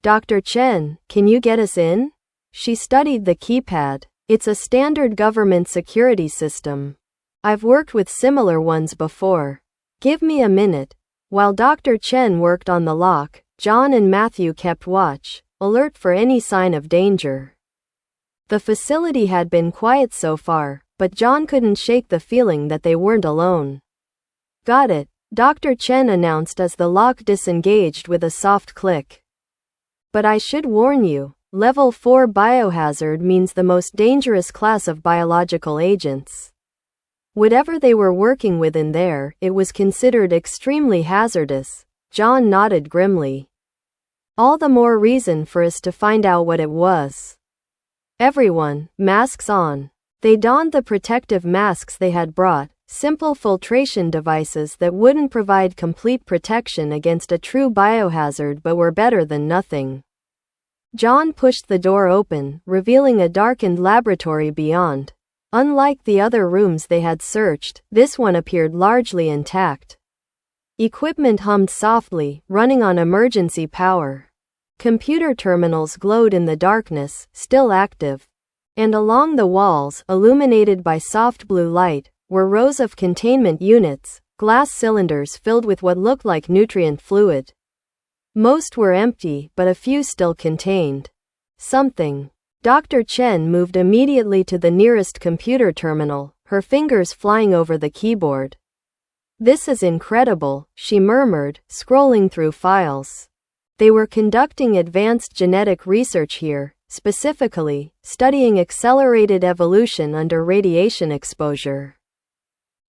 "Dr. Chen, can you get us in?" She studied the keypad. "It's a standard government security system. I've worked with similar ones before. Give me a minute." While Dr. Chen worked on the lock, John and Matthew kept watch, alert for any sign of danger. The facility had been quiet so far, but John couldn't shake the feeling that they weren't alone. "Got it," Dr. Chen announced as the lock disengaged with a soft click. "But I should warn you, Level 4 biohazard means the most dangerous class of biological agents. Whatever they were working with in there, it was considered extremely hazardous." John nodded grimly. "All the more reason for us to find out what it was." Everyone, masks on. They donned the protective masks they had brought, simple filtration devices that wouldn't provide complete protection against a true biohazard but were better than nothing. John pushed the door open, revealing a darkened laboratory beyond. Unlike the other rooms they had searched, this one appeared largely intact. Equipment hummed softly, running on emergency power. Computer terminals glowed in the darkness, still active. And along the walls, illuminated by soft blue light, were rows of containment units, glass cylinders filled with what looked like nutrient fluid. Most were empty, but a few still contained. Something. Dr. Chen moved immediately to the nearest computer terminal, her fingers flying over the keyboard. This is incredible, she murmured, scrolling through files. They were conducting advanced genetic research here, specifically, studying accelerated evolution under radiation exposure.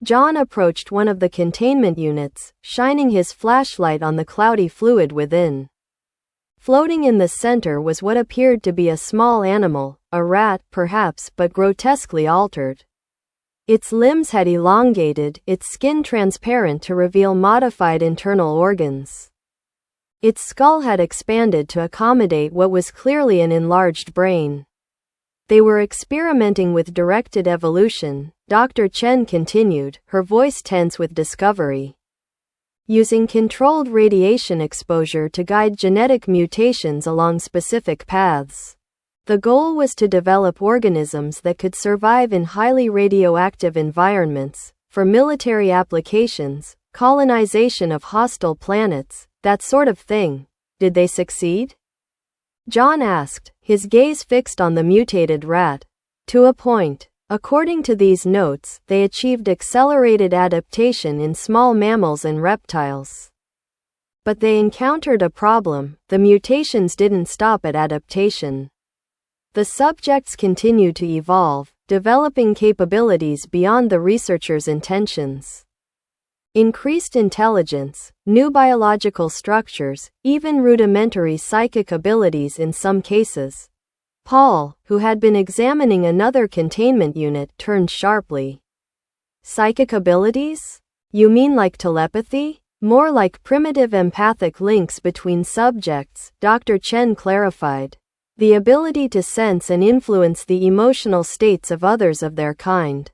John approached one of the containment units, shining his flashlight on the cloudy fluid within. Floating in the center was what appeared to be a small animal, a rat, perhaps, but grotesquely altered. Its limbs had elongated, its skin transparent to reveal modified internal organs. Its skull had expanded to accommodate what was clearly an enlarged brain. They were experimenting with directed evolution, Dr. Chen continued, her voice tense with discovery. Using controlled radiation exposure to guide genetic mutations along specific paths. The goal was to develop organisms that could survive in highly radioactive environments, for military applications, colonization of hostile planets, that sort of thing. Did they succeed? John asked, his gaze fixed on the mutated rat. To a point. According to these notes, they achieved accelerated adaptation in small mammals and reptiles. But they encountered a problem: the mutations didn't stop at adaptation. The subjects continued to evolve, developing capabilities beyond the researchers' intentions. Increased intelligence, new biological structures, even rudimentary psychic abilities in some cases. Paul, who had been examining another containment unit, turned sharply. Psychic abilities? You mean like telepathy? More like primitive empathic links between subjects, Dr. Chen clarified. The ability to sense and influence the emotional states of others of their kind.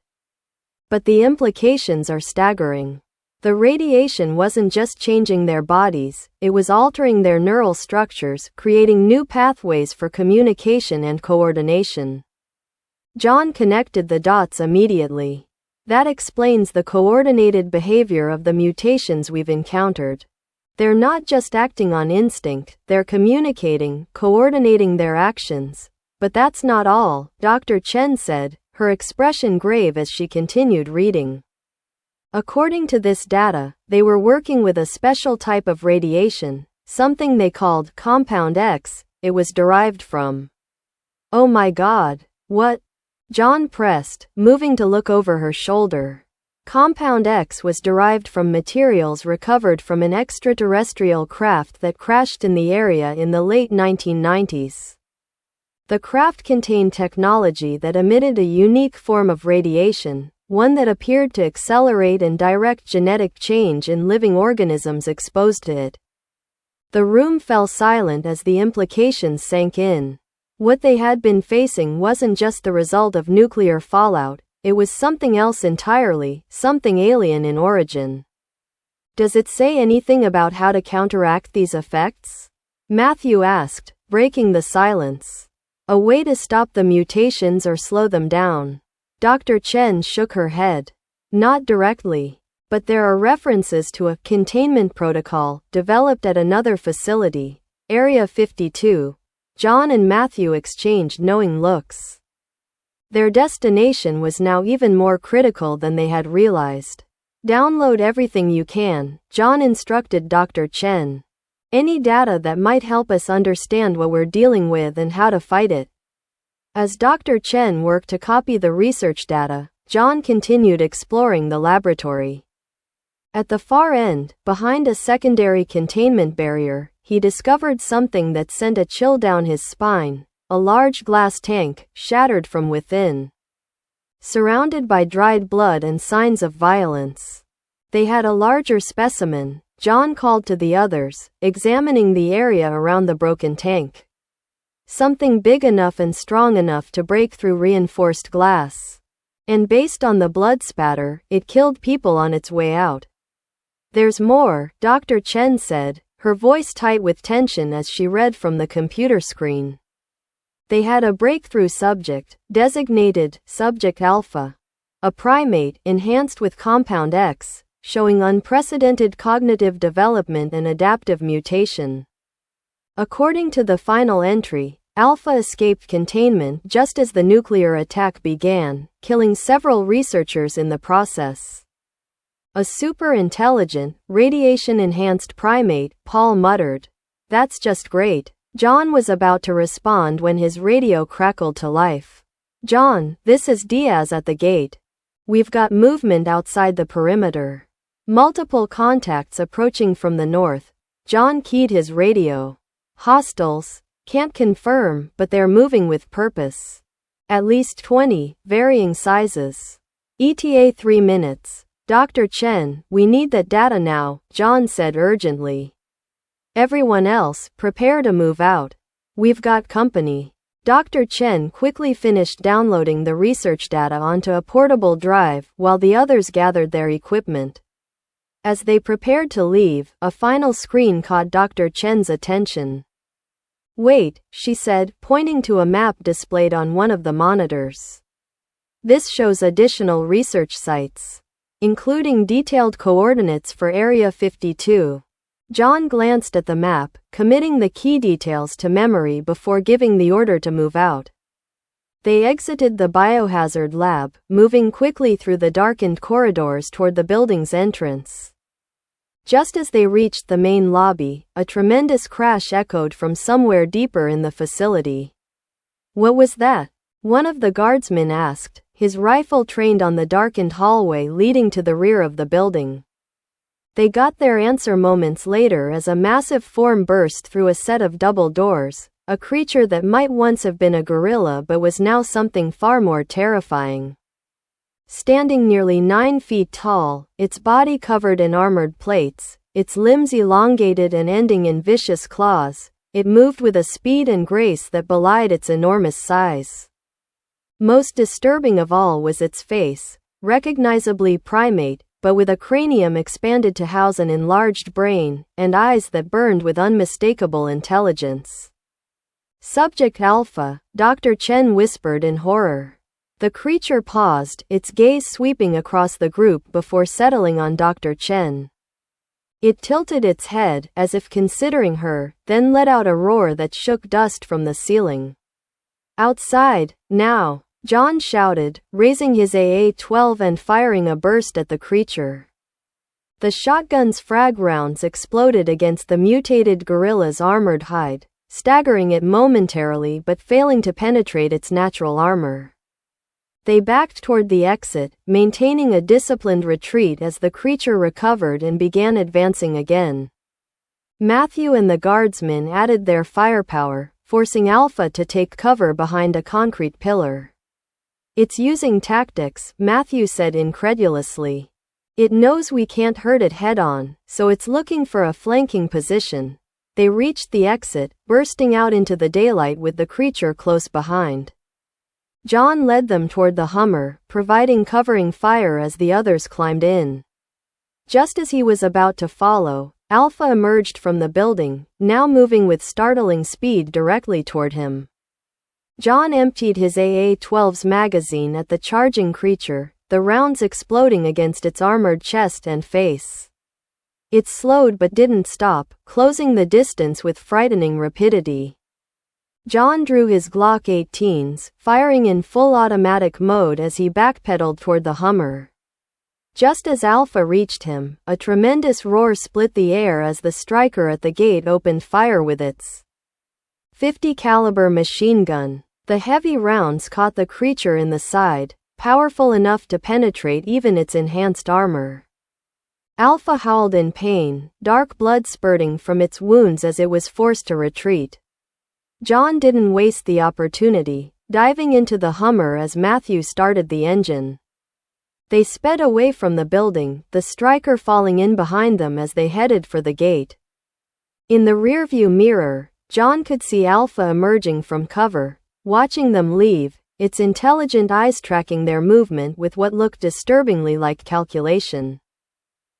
But the implications are staggering. The radiation wasn't just changing their bodies, it was altering their neural structures, creating new pathways for communication and coordination. John connected the dots immediately. That explains the coordinated behavior of the mutations we've encountered. They're not just acting on instinct, they're communicating, coordinating their actions. But that's not all, Dr. Chen said, her expression grave as she continued reading. According to this data, they were working with a special type of radiation, something they called Compound X. It was derived from. Oh my God, what? John pressed, moving to look over her shoulder. Compound X was derived from materials recovered from an extraterrestrial craft that crashed in the area in the late 1990s. The craft contained technology that emitted a unique form of radiation, one that appeared to accelerate and direct genetic change in living organisms exposed to it. The room fell silent as the implications sank in. What they had been facing wasn't just the result of nuclear fallout, it was something else entirely, something alien in origin. Does it say anything about how to counteract these effects? Matthew asked, breaking the silence. A way to stop the mutations or slow them down. Dr. Chen shook her head. Not directly. But there are references to a containment protocol developed at another facility, Area 52. John and Matthew exchanged knowing looks. Their destination was now even more critical than they had realized. Download everything you can, John instructed Dr. Chen. Any data that might help us understand what we're dealing with and how to fight it. As Dr. Chen worked to copy the research data, John continued exploring the laboratory. At the far end, behind a secondary containment barrier, he discovered something that sent a chill down his spine, a large glass tank, shattered from within. Surrounded by dried blood and signs of violence. They had a larger specimen, John called to the others, examining the area around the broken tank. Something big enough and strong enough to break through reinforced glass. And based on the blood spatter, it killed people on its way out. There's more, Dr. Chen said, her voice tight with tension as she read from the computer screen. They had a breakthrough subject, designated Subject Alpha. A primate, enhanced with Compound X, showing unprecedented cognitive development and adaptive mutation. According to the final entry, Alpha escaped containment just as the nuclear attack began, killing several researchers in the process. A super-intelligent, radiation-enhanced primate, Paul muttered. That's just great. John was about to respond when his radio crackled to life. John, this is Diaz at the gate. We've got movement outside the perimeter. Multiple contacts approaching from the north. John keyed his radio. Hostiles. Can't confirm, but they're moving with purpose. At least 20, varying sizes. ETA 3 minutes. Dr. Chen, we need that data now, John said urgently. Everyone else, prepare to move out. We've got company. Dr. Chen quickly finished downloading the research data onto a portable drive while the others gathered their equipment. As they prepared to leave, a final screen caught Dr. Chen's attention. Wait, she said, pointing to a map displayed on one of the monitors. This shows additional research sites, including detailed coordinates for Area 52. John glanced at the map, committing the key details to memory before giving the order to move out. They exited the biohazard lab, moving quickly through the darkened corridors toward the building's entrance. Just as they reached the main lobby, a tremendous crash echoed from somewhere deeper in the facility. What was that? One of the guardsmen asked, his rifle trained on the darkened hallway leading to the rear of the building. They got their answer moments later as a massive form burst through a set of double doors, a creature that might once have been a gorilla but was now something far more terrifying. Standing nearly 9 feet tall, its body covered in armored plates, its limbs elongated and ending in vicious claws, it moved with a speed and grace that belied its enormous size. Most disturbing of all was its face, recognizably primate, but with a cranium expanded to house an enlarged brain, and eyes that burned with unmistakable intelligence. Subject Alpha, Dr. Chen whispered in horror. The creature paused, its gaze sweeping across the group before settling on Dr. Chen. It tilted its head, as if considering her, then let out a roar that shook dust from the ceiling. Outside, now! John shouted, raising his AA-12 and firing a burst at the creature. The shotgun's frag rounds exploded against the mutated gorilla's armored hide, staggering it momentarily but failing to penetrate its natural armor. They backed toward the exit, maintaining a disciplined retreat as the creature recovered and began advancing again. Matthew and the guardsmen added their firepower, forcing Alpha to take cover behind a concrete pillar. It's using tactics, Matthew said incredulously. It knows we can't hurt it head-on, so it's looking for a flanking position. They reached the exit, bursting out into the daylight with the creature close behind. John led them toward the Hummer, providing covering fire as the others climbed in. Just as he was about to follow, Alpha emerged from the building, now moving with startling speed directly toward him. John emptied his AA-12's magazine at the charging creature, the rounds exploding against its armored chest and face. It slowed but didn't stop, closing the distance with frightening rapidity. John drew his Glock 18s, firing in full automatic mode as he backpedaled toward the Hummer. Just as Alpha reached him, a tremendous roar split the air as the striker at the gate opened fire with its .50 caliber machine gun. The heavy rounds caught the creature in the side, powerful enough to penetrate even its enhanced armor. Alpha howled in pain, dark blood spurting from its wounds as it was forced to retreat. John didn't waste the opportunity, diving into the Hummer as Matthew started the engine. They sped away from the building, the striker falling in behind them as they headed for the gate. In the rearview mirror, John could see Alpha emerging from cover, watching them leave, its intelligent eyes tracking their movement with what looked disturbingly like calculation.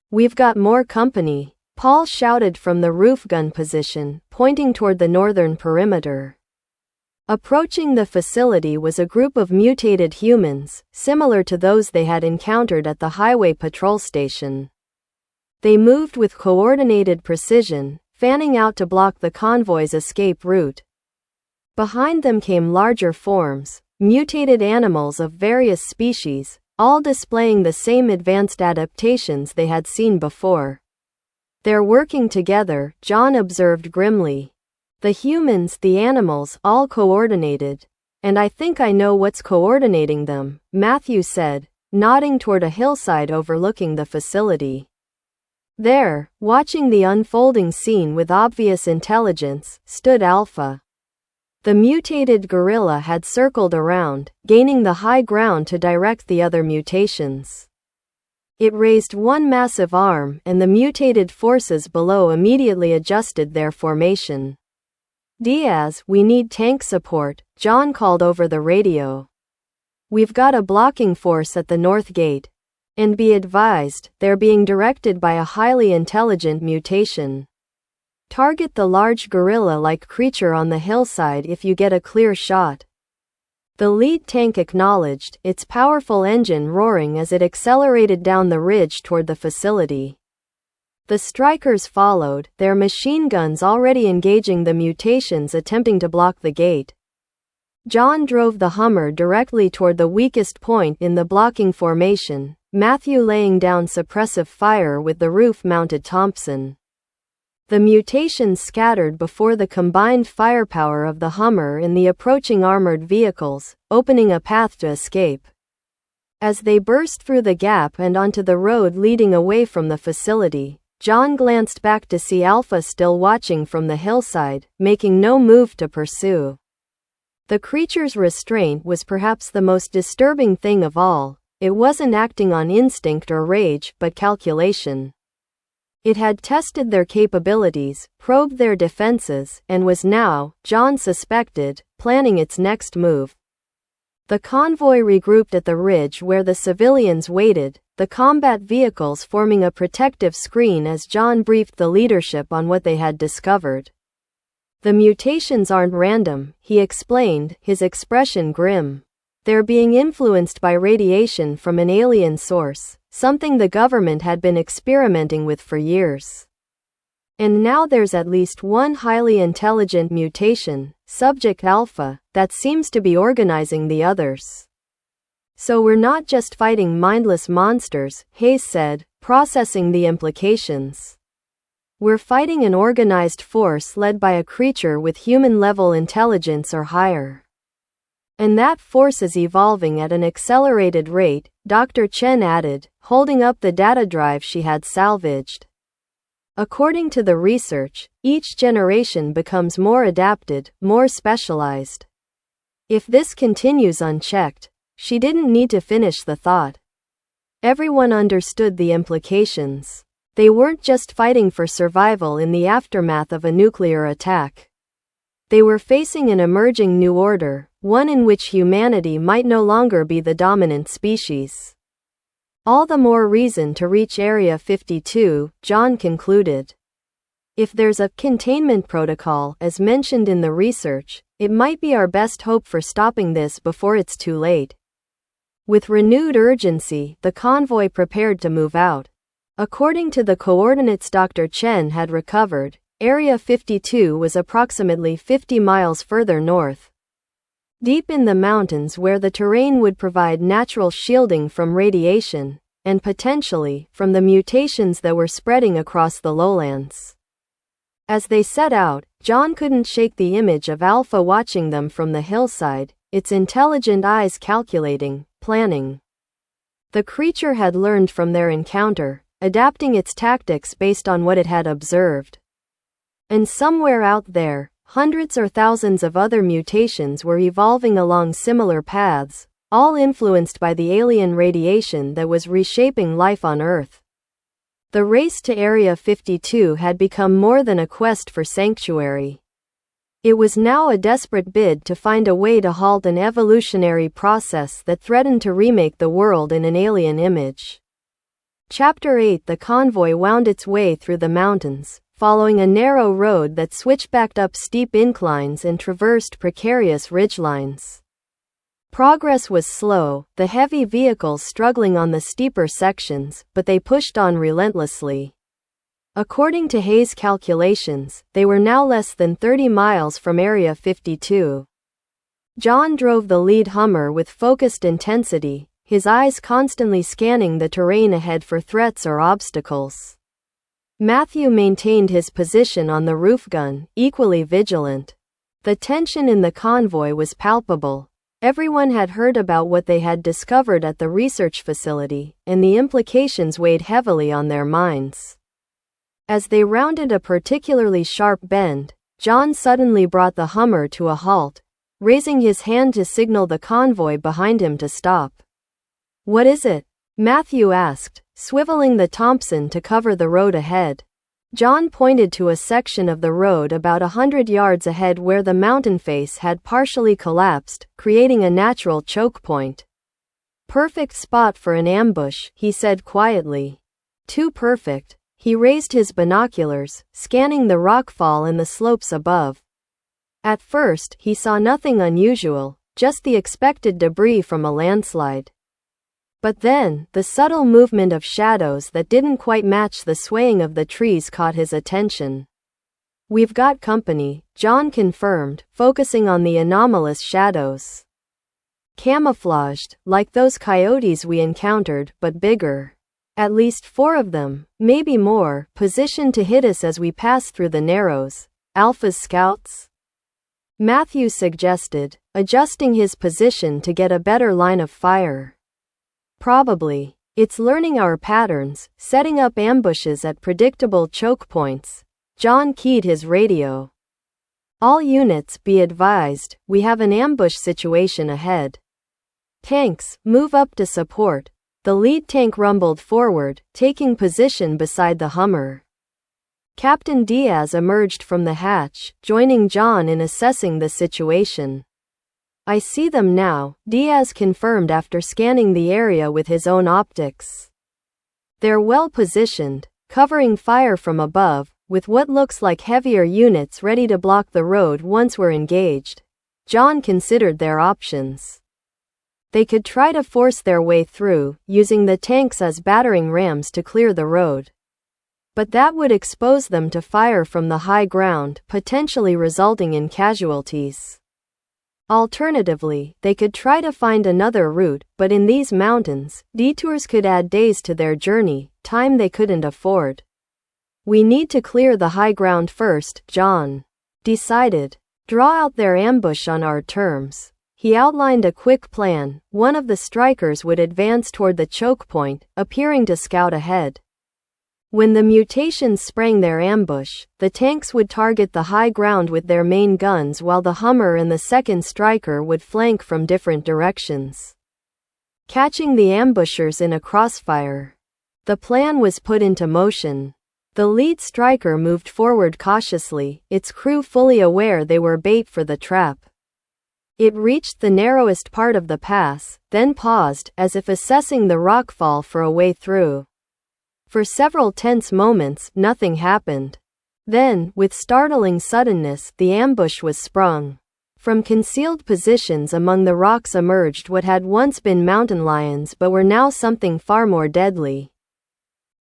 We've got more company, Paul shouted from the roof gun position, pointing toward the northern perimeter. Approaching the facility was a group of mutated humans, similar to those they had encountered at the highway patrol station. They moved with coordinated precision, fanning out to block the convoy's escape route. Behind them came larger forms, mutated animals of various species, all displaying the same advanced adaptations they had seen before. "They're working together," John observed grimly. "The humans, the animals, all coordinated. And I think I know what's coordinating them," Matthew said, nodding toward a hillside overlooking the facility. There, watching the unfolding scene with obvious intelligence, stood Alpha. The mutated gorilla had circled around, gaining the high ground to direct the other mutations. It raised one massive arm, and the mutated forces below immediately adjusted their formation. "Diaz, we need tank support," John called over the radio. "We've got a blocking force at the north gate. And be advised, they're being directed by a highly intelligent mutation. Target the large gorilla-like creature on the hillside if you get a clear shot." The lead tank acknowledged, its powerful engine roaring as it accelerated down the ridge toward the facility. The strikers followed, their machine guns already engaging the mutations attempting to block the gate. John drove the Hummer directly toward the weakest point in the blocking formation, Matthew laying down suppressive fire with the roof-mounted Thompson. The mutations scattered before the combined firepower of the Hummer and the approaching armored vehicles, opening a path to escape. As they burst through the gap and onto the road leading away from the facility, John glanced back to see Alpha still watching from the hillside, making no move to pursue. The creature's restraint was perhaps the most disturbing thing of all. It wasn't acting on instinct or rage, but calculation. It had tested their capabilities, probed their defenses, and was now, John suspected, planning its next move. The convoy regrouped at the ridge where the civilians waited, the combat vehicles forming a protective screen as John briefed the leadership on what they had discovered. "The mutations aren't random," he explained, his expression grim. "They're being influenced by radiation from an alien source, something the government had been experimenting with for years. And now there's at least one highly intelligent mutation, Subject Alpha, that seems to be organizing the others. So we're not just fighting mindless monsters," Hayes said, processing the implications. "We're fighting an organized force led by a creature with human-level intelligence or higher. And that force is evolving at an accelerated rate," Dr. Chen added, holding up the data drive she had salvaged. "According to the research, each generation becomes more adapted, more specialized. If this continues unchecked," she didn't need to finish the thought. Everyone understood the implications. They weren't just fighting for survival in the aftermath of a nuclear attack. They were facing an emerging new order, one in which humanity might no longer be the dominant species. "All the more reason to reach Area 52, John concluded. "If there's a containment protocol, as mentioned in the research, it might be our best hope for stopping this before it's too late." With renewed urgency, the convoy prepared to move out. According to the coordinates Dr. Chen had recovered, Area 52 was approximately 50 miles further north, deep in the mountains where the terrain would provide natural shielding from radiation, and potentially, from the mutations that were spreading across the lowlands. As they set out, John couldn't shake the image of Alpha watching them from the hillside, its intelligent eyes calculating, planning. The creature had learned from their encounter, adapting its tactics based on what it had observed. And somewhere out there, hundreds or thousands of other mutations were evolving along similar paths, all influenced by the alien radiation that was reshaping life on Earth. The race to Area 52 had become more than a quest for sanctuary. It was now a desperate bid to find a way to halt an evolutionary process that threatened to remake the world in an alien image. Chapter 8. The convoy wound its way through the mountains, following a narrow road that switchbacked up steep inclines and traversed precarious ridgelines. Progress was slow, the heavy vehicles struggling on the steeper sections, but they pushed on relentlessly. According to Hayes' calculations, they were now less than 30 miles from Area 52. John drove the lead Hummer with focused intensity, his eyes constantly scanning the terrain ahead for threats or obstacles. Matthew maintained his position on the roof gun, equally vigilant. The tension in the convoy was palpable. Everyone had heard about what they had discovered at the research facility, and the implications weighed heavily on their minds. As they rounded a particularly sharp bend, John suddenly brought the Hummer to a halt, raising his hand to signal the convoy behind him to stop. "What is it?" Matthew asked, swiveling the Thompson to cover the road ahead. John pointed to a section of the road about 100 yards ahead where the mountain face had partially collapsed, creating a natural choke point. "Perfect spot for an ambush," he said quietly. "Too perfect." He raised his binoculars, scanning the rockfall and the slopes above. At first, he saw nothing unusual, just the expected debris from a landslide. But then, the subtle movement of shadows that didn't quite match the swaying of the trees caught his attention. "We've got company," John confirmed, focusing on the anomalous shadows. "Camouflaged, like those coyotes we encountered, but bigger. At least 4 of them, maybe more, positioned to hit us as we pass through the Narrows. Alpha's scouts?" Matthew suggested, adjusting his position to get a better line of fire. "Probably. It's learning our patterns, setting up ambushes at predictable choke points." John keyed his radio. "All units be advised, we have an ambush situation ahead. Tanks, move up to support." The lead tank rumbled forward, taking position beside the Hummer. Captain Diaz emerged from the hatch, joining John in assessing the situation. "I see them now," Diaz confirmed after scanning the area with his own optics. "They're well positioned, covering fire from above, with what looks like heavier units ready to block the road once we're engaged." John considered their options. They could try to force their way through, using the tanks as battering rams to clear the road. But that would expose them to fire from the high ground, potentially resulting in casualties. Alternatively, they could try to find another route, but in these mountains, detours could add days to their journey, time they couldn't afford. "We need to clear the high ground first," John decided. "Draw out their ambush on our terms." He outlined a quick plan. One of the strikers would advance toward the choke point, appearing to scout ahead. When the mutations sprang their ambush, the tanks would target the high ground with their main guns while the Hummer and the second striker would flank from different directions, catching the ambushers in a crossfire. The plan was put into motion. The lead striker moved forward cautiously, its crew fully aware they were bait for the trap. It reached the narrowest part of the pass, then paused, as if assessing the rockfall for a way through. For several tense moments, nothing happened. Then, with startling suddenness, the ambush was sprung. From concealed positions among the rocks emerged what had once been mountain lions but were now something far more deadly.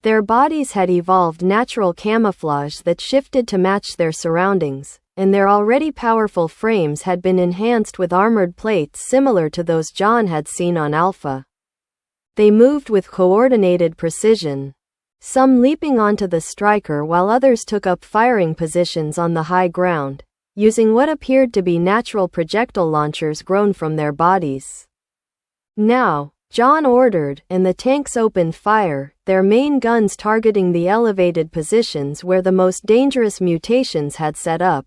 Their bodies had evolved natural camouflage that shifted to match their surroundings, and their already powerful frames had been enhanced with armored plates similar to those John had seen on Alpha. They moved with coordinated precision, some leaping onto the striker while others took up firing positions on the high ground, using what appeared to be natural projectile launchers grown from their bodies. "Now," John ordered, and the tanks opened fire, their main guns targeting the elevated positions where the most dangerous mutations had set up.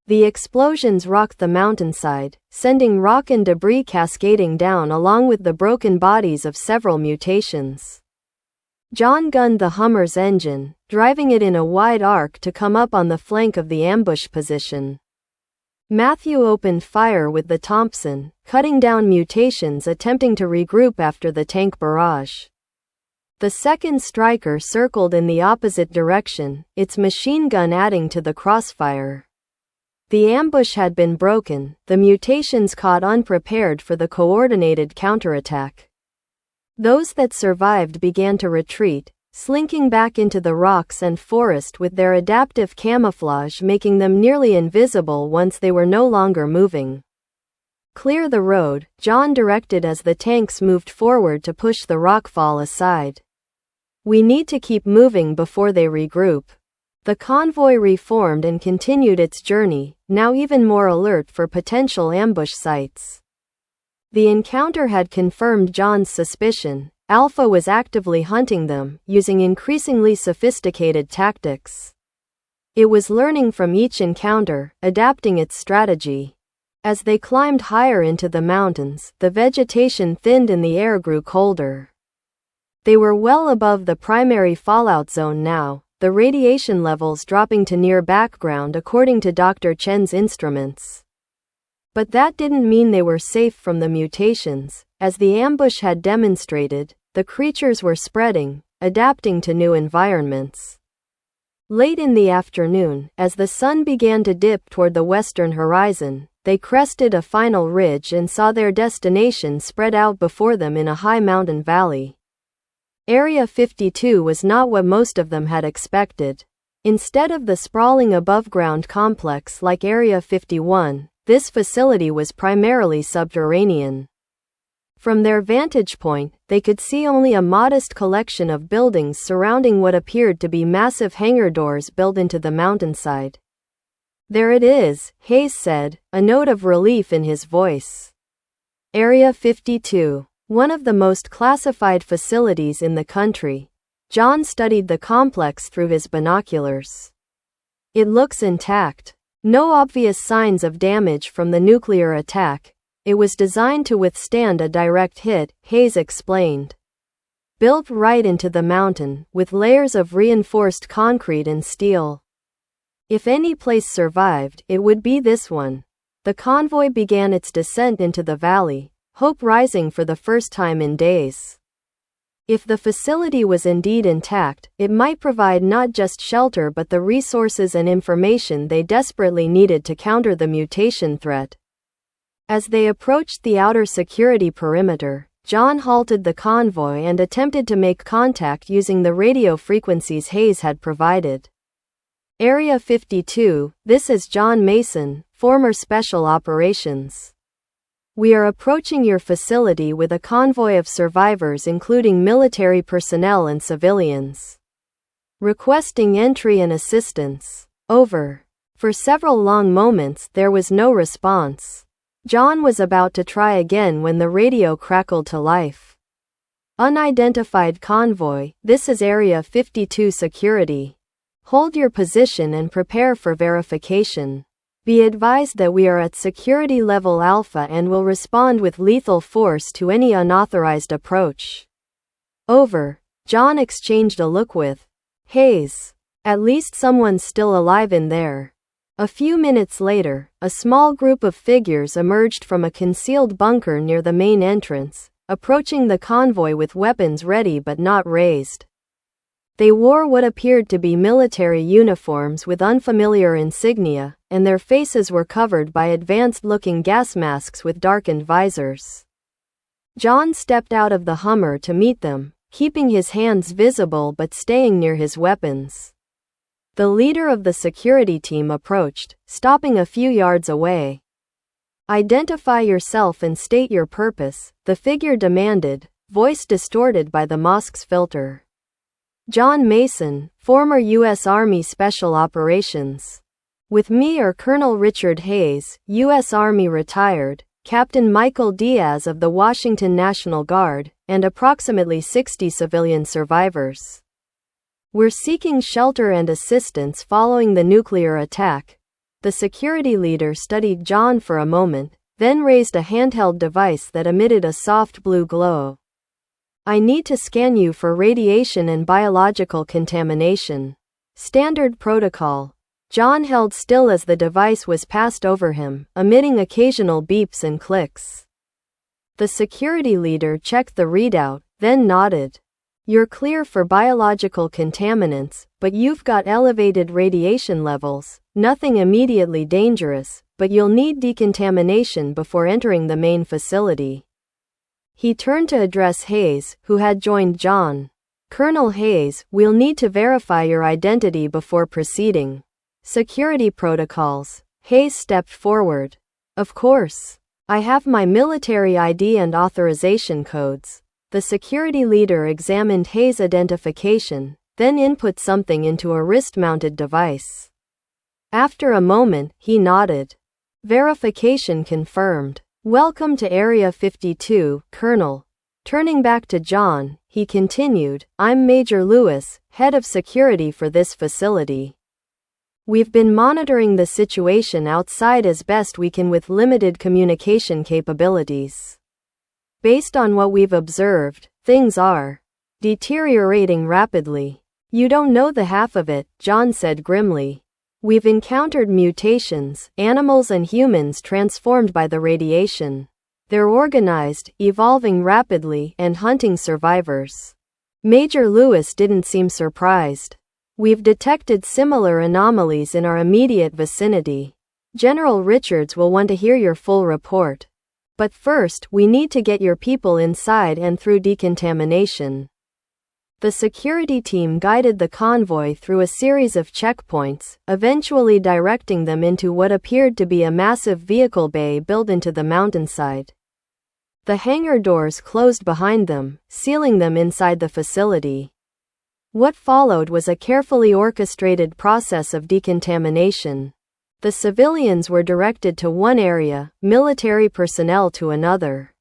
The explosions rocked the mountainside, sending rock and debris cascading down along with the broken bodies of several mutations. John gunned the Hummer's engine, driving it in a wide arc to come up on the flank of the ambush position. Matthew opened fire with the Thompson, cutting down mutations attempting to regroup after the tank barrage. The second striker circled in the opposite direction, its machine gun adding to the crossfire. The ambush had been broken, the mutations caught unprepared for the coordinated counterattack. Those that survived began to retreat, slinking back into the rocks and forest with their adaptive camouflage making them nearly invisible once they were no longer moving. Clear the road, John directed as the tanks moved forward to push the rockfall aside. We need to keep moving before they regroup. The convoy reformed and continued its journey, now even more alert for potential ambush sites. The encounter had confirmed John's suspicion. Alpha was actively hunting them, using increasingly sophisticated tactics. It was learning from each encounter, adapting its strategy. As they climbed higher into the mountains, the vegetation thinned and the air grew colder. They were well above the primary fallout zone now, the radiation levels dropping to near background according to Dr. Chen's instruments. But that didn't mean they were safe from the mutations. As the ambush had demonstrated, the creatures were spreading, adapting to new environments. Late in the afternoon, as the sun began to dip toward the western horizon, they crested a final ridge and saw their destination spread out before them in a high mountain valley. Area 52 was not what most of them had expected. Instead of the sprawling above-ground complex like Area 51, this facility was primarily subterranean. From their vantage point, they could see only a modest collection of buildings surrounding what appeared to be massive hangar doors built into the mountainside. "There it is," Hayes said, a note of relief in his voice. Area 52, one of the most classified facilities in the country. John studied the complex through his binoculars. "It looks intact. No obvious signs of damage from the nuclear attack. It was designed to withstand a direct hit," Hayes explained. "Built right into the mountain, with layers of reinforced concrete and steel. If any place survived, it would be this one." The convoy began its descent into the valley, hope rising for the first time in days. If the facility was indeed intact, it might provide not just shelter but the resources and information they desperately needed to counter the mutation threat. As they approached the outer security perimeter, John halted the convoy and attempted to make contact using the radio frequencies Hayes had provided. "Area 52, this is John Mason, former Special Operations. We are approaching your facility with a convoy of survivors including military personnel and civilians. Requesting entry and assistance. Over." For several long moments there was no response. John was about to try again when the radio crackled to life. "Unidentified convoy, this is Area 52 security. Hold your position and prepare for verification. Be advised that we are at security level Alpha and will respond with lethal force to any unauthorized approach." Over. John exchanged a look with Hayes. "At least someone's still alive in there." A few minutes later, a small group of figures emerged from a concealed bunker near the main entrance, approaching the convoy with weapons ready but not raised. They wore what appeared to be military uniforms with unfamiliar insignia, and their faces were covered by advanced-looking gas masks with darkened visors. John stepped out of the Hummer to meet them, keeping his hands visible but staying near his weapons. The leader of the security team approached, stopping a few yards away. "Identify yourself and state your purpose," the figure demanded, voice distorted by the mask's filter. "John Mason, former U.S. Army Special Operations. With me are Colonel Richard Hayes, U.S. Army retired, Captain Michael Diaz of the Washington National Guard, and approximately 60 civilian survivors. We're seeking shelter and assistance following the nuclear attack." The security leader studied John for a moment, then raised a handheld device that emitted a soft blue glow. "I need to scan you for radiation and biological contamination. Standard protocol." John held still as the device was passed over him, emitting occasional beeps and clicks. The security leader checked the readout, then nodded. "You're clear for biological contaminants, but you've got elevated radiation levels. Nothing immediately dangerous, but you'll need decontamination before entering the main facility." He turned to address Hayes, who had joined John. "Colonel Hayes, we'll need to verify your identity before proceeding." "Security protocols." Hayes stepped forward. "Of course. I have my military ID and authorization codes. The security leader examined Hayes' identification, then input something into a wrist-mounted device. After a moment, he nodded. Verification confirmed. Welcome to Area 52, Colonel. Turning back to John, he continued, I'm Major Lewis, head of security for this facility. We've been monitoring the situation outside as best we can with limited communication capabilities. Based on what we've observed, things are deteriorating rapidly. You don't know the half of it, John said grimly. We've encountered mutations, animals and humans transformed by the radiation. They're organized, evolving rapidly, and hunting survivors. Major Lewis didn't seem surprised. We've detected similar anomalies in our immediate vicinity. General Richards will want to hear your full report. But first, we need to get your people inside and through decontamination. The security team guided the convoy through a series of checkpoints, eventually directing them into what appeared to be a massive vehicle bay built into the mountainside. The hangar doors closed behind them, sealing them inside the facility. What followed was a carefully orchestrated process of decontamination. The civilians were directed to one area, military personnel to another.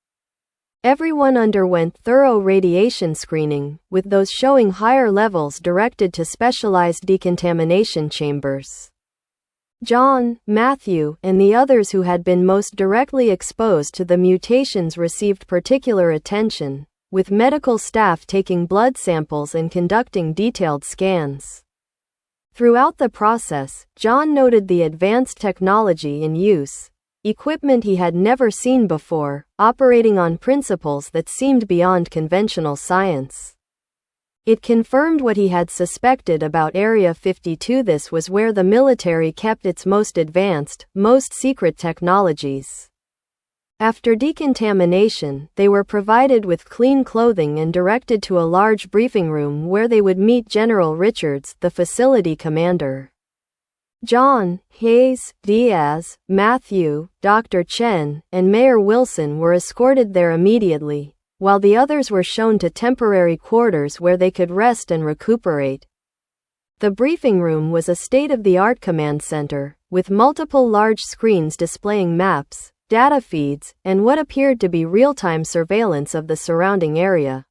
Everyone underwent thorough radiation screening, with those showing higher levels directed to specialized decontamination chambers. John, Matthew, and the others who had been most directly exposed to the mutations received particular attention, with medical staff taking blood samples and conducting detailed scans. Throughout the process, John noted the advanced technology in use, equipment he had never seen before, operating on principles that seemed beyond conventional science. It confirmed what he had suspected about Area 52. This was where the military kept its most advanced, most secret technologies. After decontamination, they were provided with clean clothing and directed to a large briefing room where they would meet General Richards, the facility commander. John, Hayes, Diaz, Matthew, Dr. Chen, and Mayor Wilson were escorted there immediately, while the others were shown to temporary quarters where they could rest and recuperate. The briefing room was a state-of-the-art command center, with multiple large screens displaying maps, data feeds, and what appeared to be real-time surveillance of the surrounding area.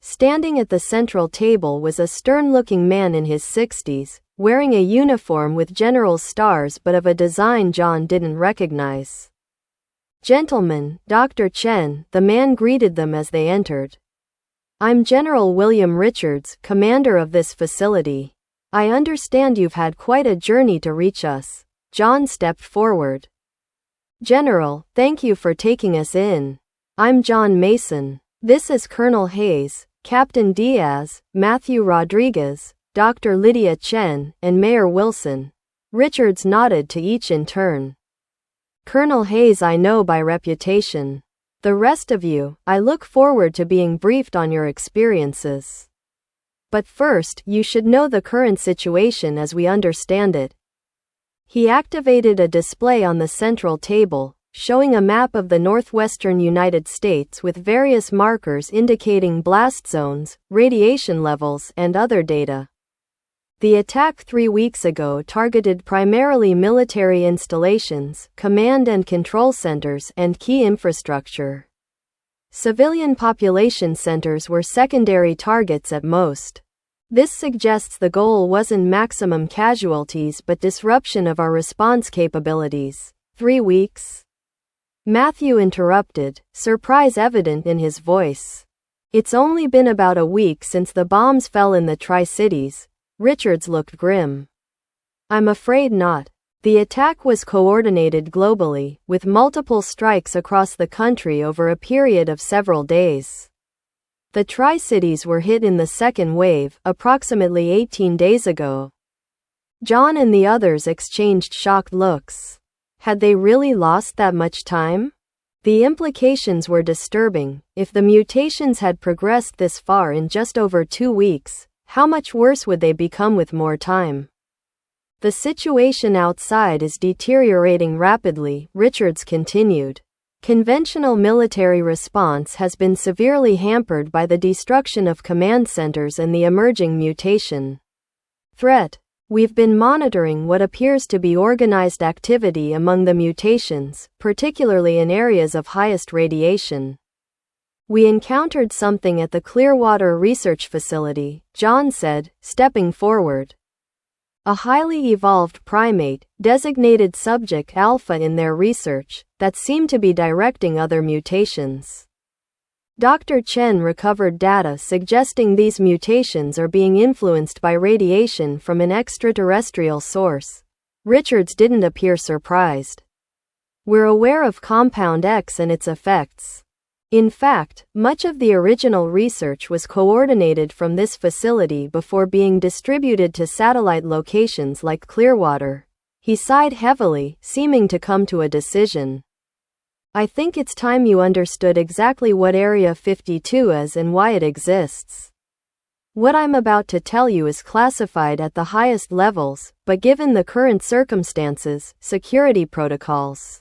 Standing at the central table was a stern-looking man in his 60s, wearing a uniform with general's stars but of a design John didn't recognize. Gentlemen, Dr. Chen, the man greeted them as they entered. I'm General William Richards, commander of this facility. I understand you've had quite a journey to reach us. John stepped forward. General, thank you for taking us in. I'm John Mason. This is Colonel Hayes, Captain Diaz, Matthew Rodriguez, Dr. Lydia Chen, and Mayor Wilson. Richards nodded to each in turn. Colonel Hayes I know by reputation. The rest of you, I look forward to being briefed on your experiences. But first, you should know the current situation as we understand it. He activated a display on the central table, showing a map of the northwestern United States with various markers indicating blast zones, radiation levels, and other data. The attack 3 weeks ago targeted primarily military installations, command and control centers, and key infrastructure. Civilian population centers were secondary targets at most. This suggests the goal wasn't maximum casualties but disruption of our response capabilities. 3 weeks? Matthew interrupted, surprise evident in his voice. It's only been about a week since the bombs fell in the Tri-Cities. Richards looked grim. I'm afraid not. The attack was coordinated globally, with multiple strikes across the country over a period of several days. The Tri-Cities were hit in the second wave, approximately 18 days ago. John and the others exchanged shocked looks. Had they really lost that much time? The implications were disturbing. If the mutations had progressed this far in just over 2 weeks, how much worse would they become with more time? The situation outside is deteriorating rapidly, Richards continued. Conventional military response has been severely hampered by the destruction of command centers and the emerging mutation threat. We've been monitoring what appears to be organized activity among the mutations, particularly in areas of highest radiation. We encountered something at the Clearwater Research Facility, John said, stepping forward. A highly evolved primate, designated subject alpha in their research, that seemed to be directing other mutations. Dr. Chen recovered data suggesting these mutations are being influenced by radiation from an extraterrestrial source. Richards didn't appear surprised. We're aware of Compound X and its effects. In fact, much of the original research was coordinated from this facility before being distributed to satellite locations like Clearwater. He sighed heavily, seeming to come to a decision. I think it's time you understood exactly what Area 52 is and why it exists. What I'm about to tell you is classified at the highest levels, but given the current circumstances, security protocols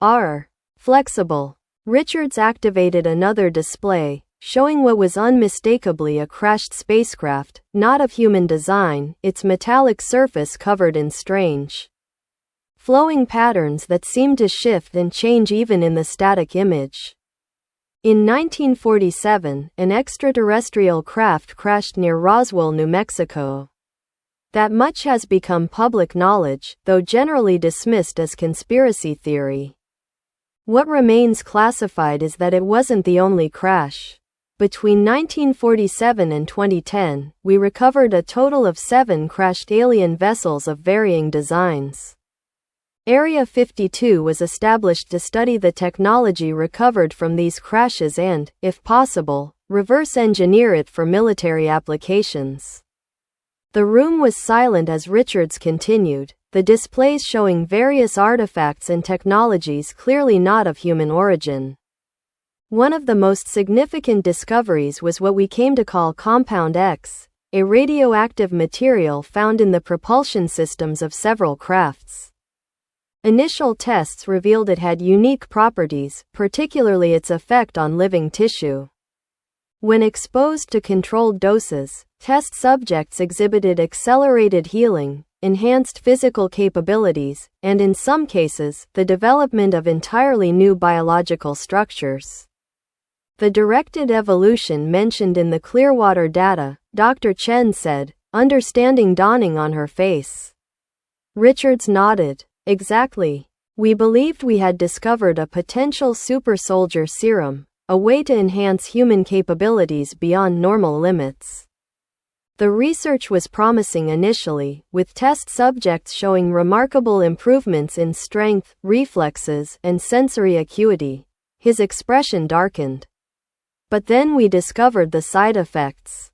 are flexible. Richards activated another display, showing what was unmistakably a crashed spacecraft, not of human design, its metallic surface covered in strange flowing patterns that seemed to shift and change even in the static image. In 1947, an extraterrestrial craft crashed near Roswell, New Mexico. That much has become public knowledge, though generally dismissed as conspiracy theory. What remains classified is that it wasn't the only crash. Between 1947 and 2010, we recovered a total of 7 crashed alien vessels of varying designs. Area 52 was established to study the technology recovered from these crashes and, if possible, reverse engineer it for military applications. The room was silent as Richards continued, the displays showing various artifacts and technologies clearly not of human origin. One of the most significant discoveries was what we came to call Compound X, a radioactive material found in the propulsion systems of several crafts. Initial tests revealed it had unique properties, particularly its effect on living tissue. When exposed to controlled doses, test subjects exhibited accelerated healing, enhanced physical capabilities, and in some cases, the development of entirely new biological structures. The directed evolution mentioned in the Clearwater data, Dr. Chen said, understanding dawning on her face. Richards nodded. Exactly. We believed we had discovered a potential super soldier serum, a way to enhance human capabilities beyond normal limits. The research was promising initially, with test subjects showing remarkable improvements in strength, reflexes, and sensory acuity. His expression darkened. But then we discovered the side effects.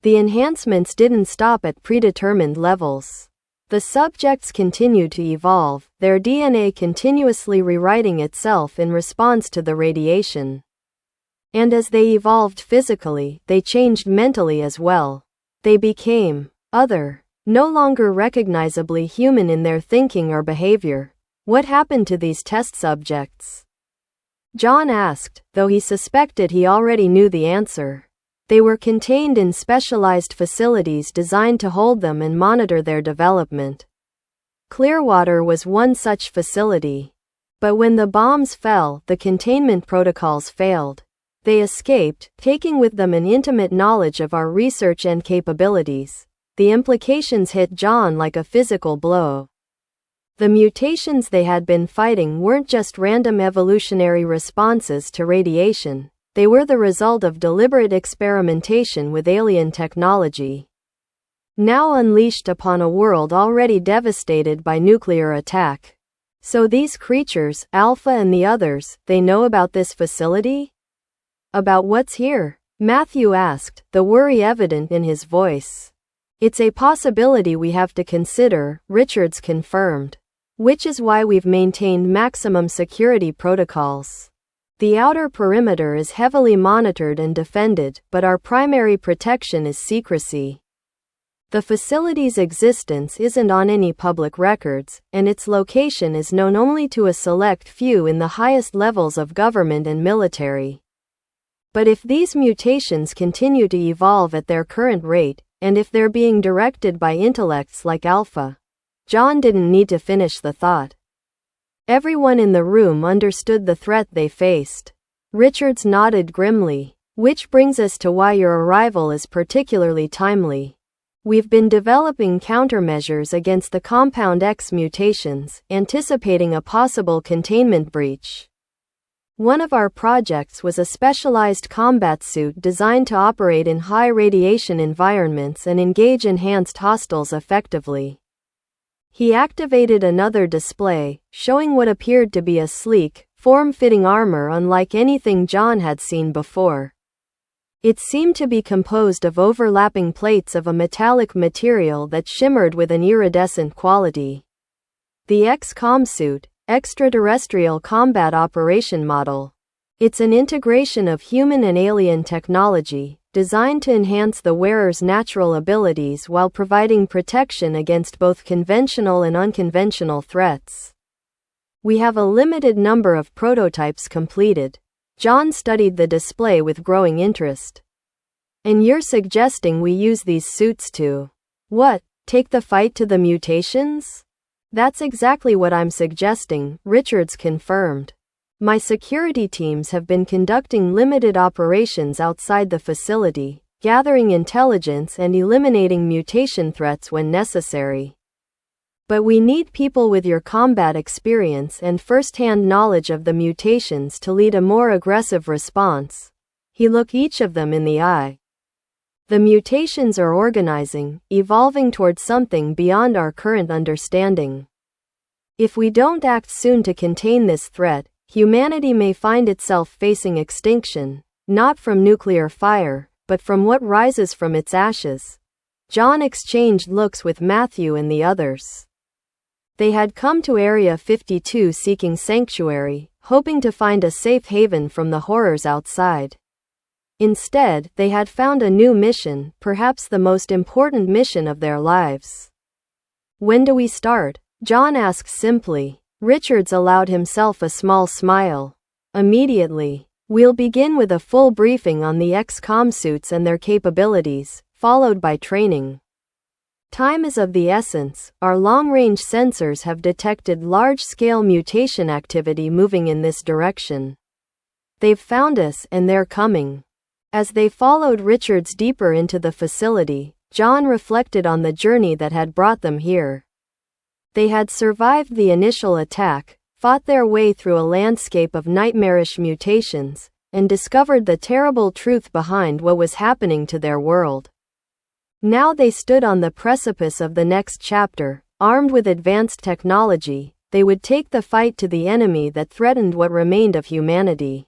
The enhancements didn't stop at predetermined levels. The subjects continued to evolve, their DNA continuously rewriting itself in response to the radiation. And as they evolved physically, they changed mentally as well. They became other, no longer recognizably human in their thinking or behavior. What happened to these test subjects? John asked, though he suspected he already knew the answer. They were contained in specialized facilities designed to hold them and monitor their development. Clearwater was one such facility. But when the bombs fell, the containment protocols failed. They escaped, taking with them an intimate knowledge of our research and capabilities. The implications hit John like a physical blow. The mutations they had been fighting weren't just random evolutionary responses to radiation. They were the result of deliberate experimentation with alien technology, now unleashed upon a world already devastated by nuclear attack. So these creatures, Alpha and the others, they know about this facility? About what's here? Matthew asked, the worry evident in his voice. It's a possibility we have to consider, Richards confirmed. Which is why we've maintained maximum security protocols. The outer perimeter is heavily monitored and defended, but our primary protection is secrecy. The facility's existence isn't on any public records, and its location is known only to a select few in the highest levels of government and military. But if these mutations continue to evolve at their current rate, and if they're being directed by intellects like Alpha, John didn't need to finish the thought. Everyone in the room understood the threat they faced. Richards nodded grimly. Which brings us to why your arrival is particularly timely. We've been developing countermeasures against the Compound X mutations, anticipating a possible containment breach. One of our projects was a specialized combat suit designed to operate in high radiation environments and engage enhanced hostiles effectively. He activated another display, showing what appeared to be a sleek, form-fitting armor unlike anything John had seen before. It seemed to be composed of overlapping plates of a metallic material that shimmered with an iridescent quality. The XCOM suit, Extraterrestrial Combat Operation Model. It's an integration of human and alien technology, designed to enhance the wearer's natural abilities while providing protection against both conventional and unconventional threats. We have a limited number of prototypes completed. John studied the display with growing interest. And you're suggesting we use these suits to, what, take the fight to the mutations? That's exactly what I'm suggesting, Richards confirmed. My security teams have been conducting limited operations outside the facility, gathering intelligence and eliminating mutation threats when necessary. But we need people with your combat experience and first-hand knowledge of the mutations to lead a more aggressive response. He looked each of them in the eye. The mutations are organizing, evolving towards something beyond our current understanding. If we don't act soon to contain this threat, humanity may find itself facing extinction, not from nuclear fire, but from what rises from its ashes. John exchanged looks with Matthew and the others. They had come to Area 52 seeking sanctuary, hoping to find a safe haven from the horrors outside. Instead, they had found a new mission, perhaps the most important mission of their lives. When do we start? John asked simply. Richards allowed himself a small smile. Immediately. We'll begin with a full briefing on the XCOM suits and their capabilities, followed by training. Time is of the essence. Our long-range sensors have detected large-scale mutation activity moving in this direction. They've found us, and they're coming. As they followed Richards deeper into the facility, John reflected on the journey that had brought them here. They had survived the initial attack, fought their way through a landscape of nightmarish mutations, and discovered the terrible truth behind what was happening to their world. Now they stood on the precipice of the next chapter. Armed with advanced technology, they would take the fight to the enemy that threatened what remained of humanity.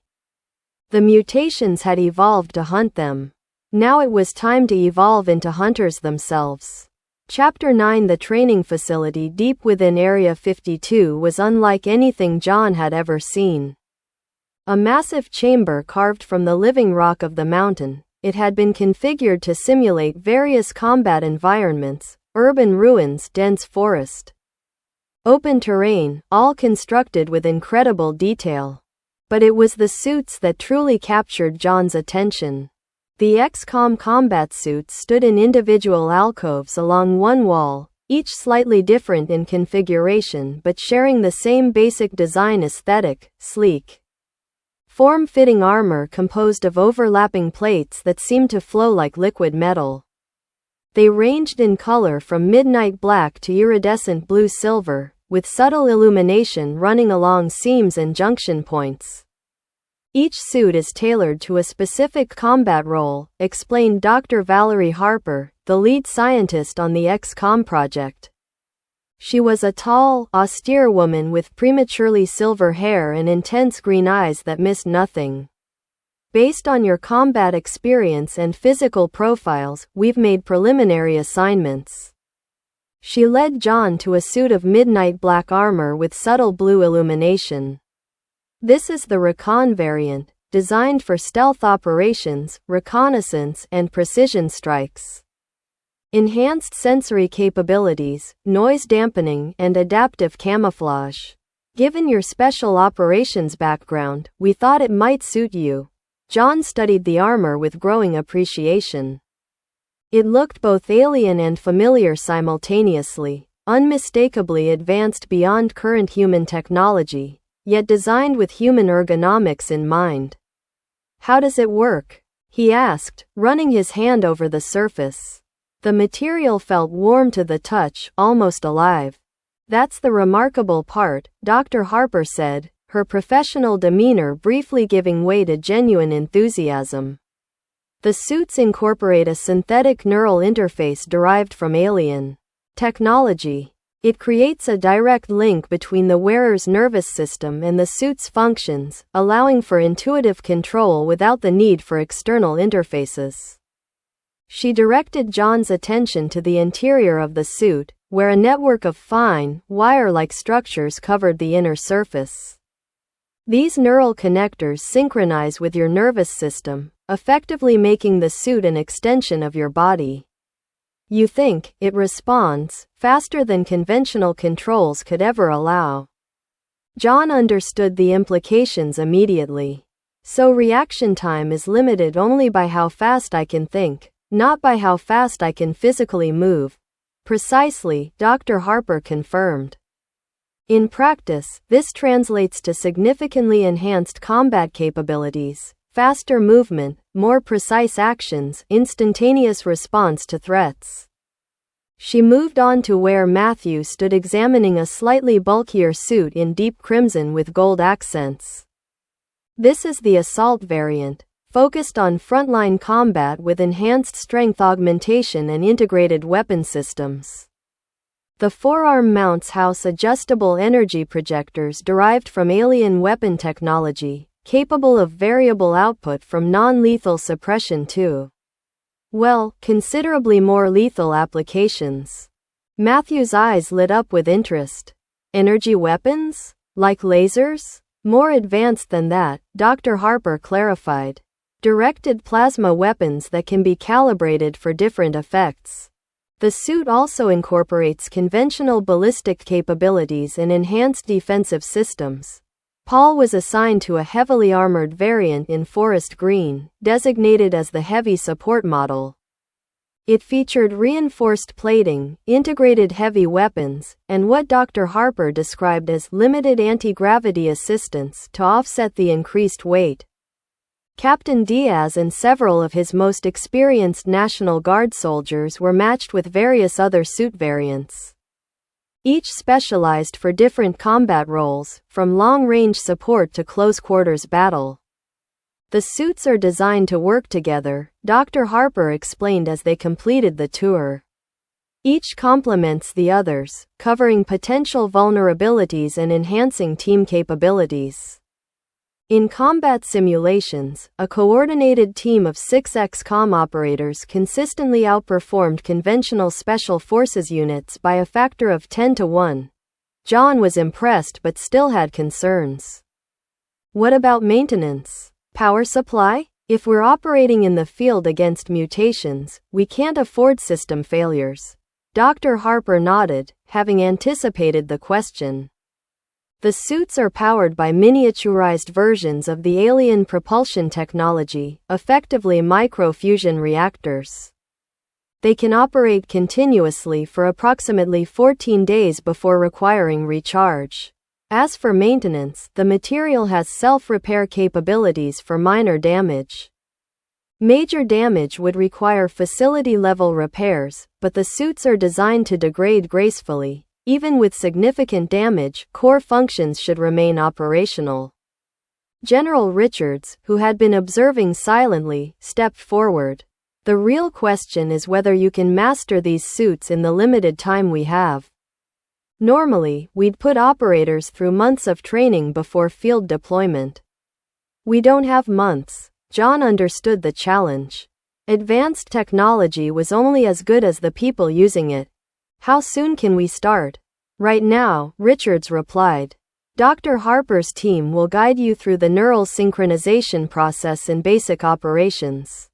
The mutations had evolved to hunt them. Now it was time to evolve into hunters themselves. Chapter 9. The training facility deep within Area 52 was unlike anything John had ever seen. A massive chamber carved from the living rock of the mountain, it had been configured to simulate various combat environments, urban ruins, dense forest, open terrain, all constructed with incredible detail. But it was the suits that truly captured John's attention. The XCOM combat suits stood in individual alcoves along one wall, each slightly different in configuration but sharing the same basic design aesthetic: sleek, form-fitting armor composed of overlapping plates that seemed to flow like liquid metal. They ranged in color from midnight black to iridescent blue-silver, with subtle illumination running along seams and junction points. Each suit is tailored to a specific combat role, explained Dr. Valerie Harper, the lead scientist on the XCOM project. She was a tall, austere woman with prematurely silver hair and intense green eyes that missed nothing. Based on your combat experience and physical profiles, we've made preliminary assignments. She led John to a suit of midnight black armor with subtle blue illumination. This is the Recon variant, designed for stealth operations, reconnaissance, and precision strikes. enhanced sensory capabilities, noise dampening, and adaptive camouflage. Given your special operations background, we thought it might suit you. John studied the armor with growing appreciation. It looked both alien and familiar simultaneously, unmistakably advanced beyond current human technology, yet designed with human ergonomics in mind. "How does it work?" he asked, running his hand over the surface. The material felt warm to the touch, almost alive. "That's the remarkable part," Dr. Harper said, her professional demeanor briefly giving way to genuine enthusiasm. The suits incorporate a synthetic neural interface derived from alien technology. It creates a direct link between the wearer's nervous system and the suit's functions, allowing for intuitive control without the need for external interfaces. She directed John's attention to the interior of the suit, where a network of fine, wire-like structures covered the inner surface. These neural connectors synchronize with your nervous system, effectively making the suit an extension of your body. You think, it responds, faster than conventional controls could ever allow. John understood the implications immediately. So reaction time is limited only by how fast I can think, not by how fast I can physically move. Precisely, Dr. Harper confirmed. In practice, this translates to significantly enhanced combat capabilities, faster movement, more precise actions, instantaneous response to threats. She moved on to where Matthew stood examining a slightly bulkier suit in deep crimson with gold accents. This is the assault variant, focused on frontline combat with enhanced strength augmentation and integrated weapon systems. The forearm mounts house adjustable energy projectors derived from alien weapon technology, capable of variable output from non-lethal suppression to, well, considerably more lethal applications. Matthew's eyes lit up with interest. Energy weapons? Like lasers? More advanced than that, Dr. Harper clarified. Directed plasma weapons that can be calibrated for different effects. The suit also incorporates conventional ballistic capabilities and enhanced defensive systems. Paul was assigned to a heavily armored variant in forest green, designated as the heavy support model. It featured reinforced plating, integrated heavy weapons, and what Dr. Harper described as limited anti-gravity assistance to offset the increased weight. Captain Diaz and several of his most experienced National Guard soldiers were matched with various other suit variants. Each specialized for different combat roles, from long-range support to close-quarters battle. The suits are designed to work together, Dr. Harper explained as they completed the tour. Each complements the others, covering potential vulnerabilities and enhancing team capabilities. In combat simulations, a coordinated team of 6 XCOM operators consistently outperformed conventional special forces units by a factor of 10 to 1. John was impressed but still had concerns. What about maintenance? Power supply? If we're operating in the field against mutations, we can't afford system failures. Dr. Harper nodded, having anticipated the question. The suits are powered by miniaturized versions of the alien propulsion technology, effectively microfusion reactors. They can operate continuously for approximately 14 days before requiring recharge. As for maintenance, the material has self-repair capabilities for minor damage. Major damage would require facility-level repairs, but the suits are designed to degrade gracefully. Even with significant damage, core functions should remain operational. General Richards, who had been observing silently, stepped forward. The real question is whether you can master these suits in the limited time we have. Normally, we'd put operators through months of training before field deployment. We don't have months. John understood the challenge. Advanced technology was only as good as the people using it. How soon can we start? Right now, Richards replied. Dr. Harper's team will guide you through the neural synchronization process and basic operations.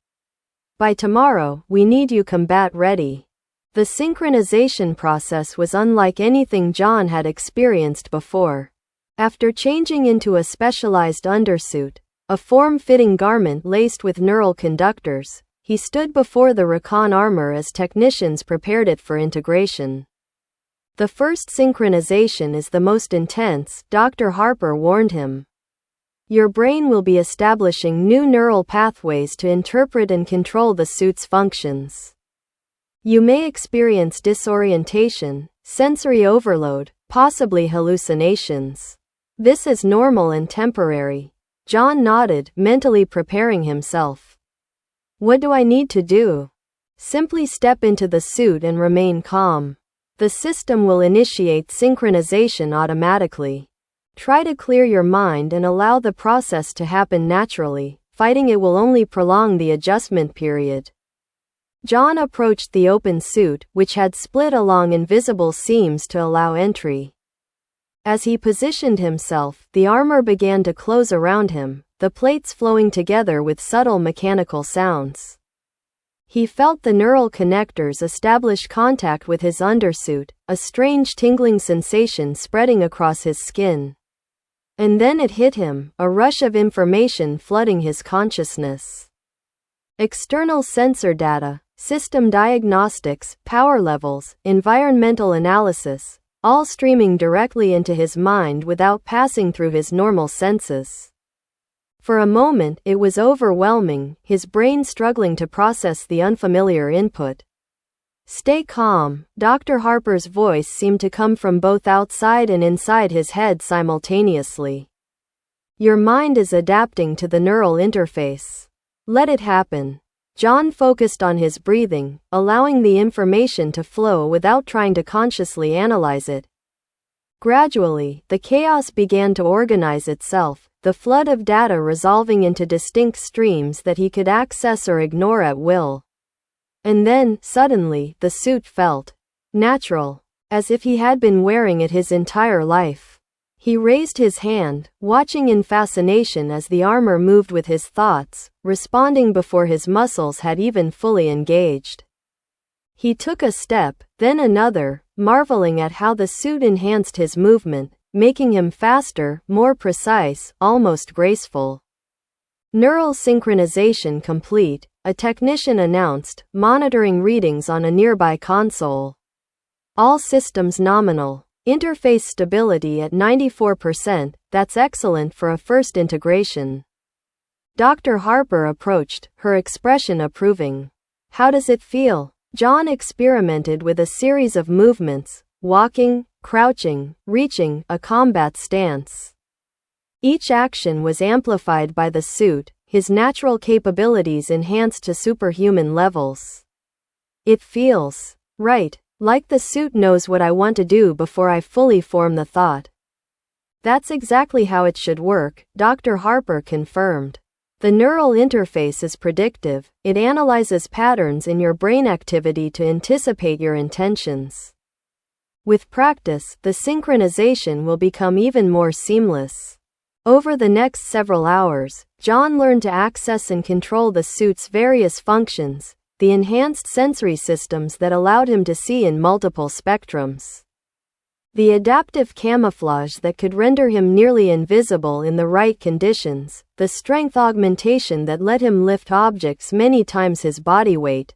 By tomorrow, we need you combat ready. The synchronization process was unlike anything John had experienced before. After changing into a specialized undersuit, a form-fitting garment laced with neural conductors, he stood before the recon armor as technicians prepared it for integration. The first synchronization is the most intense, Dr. Harper warned him. Your brain will be establishing new neural pathways to interpret and control the suit's functions. You may experience disorientation, sensory overload, possibly hallucinations. This is normal and temporary. John nodded, mentally preparing himself. What do I need to do? Simply step into the suit and remain calm. The system will initiate synchronization automatically. Try to clear your mind and allow the process to happen naturally. Fighting it will only prolong the adjustment period. John approached the open suit, which had split along invisible seams to allow entry. As he positioned himself, the armor began to close around him, the plates flowing together with subtle mechanical sounds. He felt the neural connectors establish contact with his undersuit, a strange tingling sensation spreading across his skin. And then it hit him, a rush of information flooding his consciousness. External sensor data, system diagnostics, power levels, environmental analysis, all streaming directly into his mind without passing through his normal senses. For a moment, it was overwhelming, his brain struggling to process the unfamiliar input. Stay calm. Dr. Harper's voice seemed to come from both outside and inside his head simultaneously. Your mind is adapting to the neural interface. Let it happen. John focused on his breathing, allowing the information to flow without trying to consciously analyze it. Gradually, the chaos began to organize itself, the flood of data resolving into distinct streams that he could access or ignore at will. And then, suddenly, the suit felt natural, as if he had been wearing it his entire life. He raised his hand, watching in fascination as the armor moved with his thoughts, responding before his muscles had even fully engaged. He took a step, then another, marveling at how the suit enhanced his movement, making him faster, more precise, almost graceful. Neural synchronization complete, a technician announced, monitoring readings on a nearby console. All systems nominal. Interface stability at 94%, that's excellent for a first integration. Dr. Harper approached, her expression approving. How does it feel? John experimented with a series of movements, walking, crouching, reaching, a combat stance. Each action was amplified by the suit, his natural capabilities enhanced to superhuman levels. It feels right. Like the suit knows what I want to do before I fully form the thought. That's exactly how it should work, Dr. Harper confirmed. The neural interface is predictive, it analyzes patterns in your brain activity to anticipate your intentions. With practice, the synchronization will become even more seamless. Over the next several hours, John learned to access and control the suit's various functions, the enhanced sensory systems that allowed him to see in multiple spectrums. The adaptive camouflage that could render him nearly invisible in the right conditions, the strength augmentation that let him lift objects many times his body weight.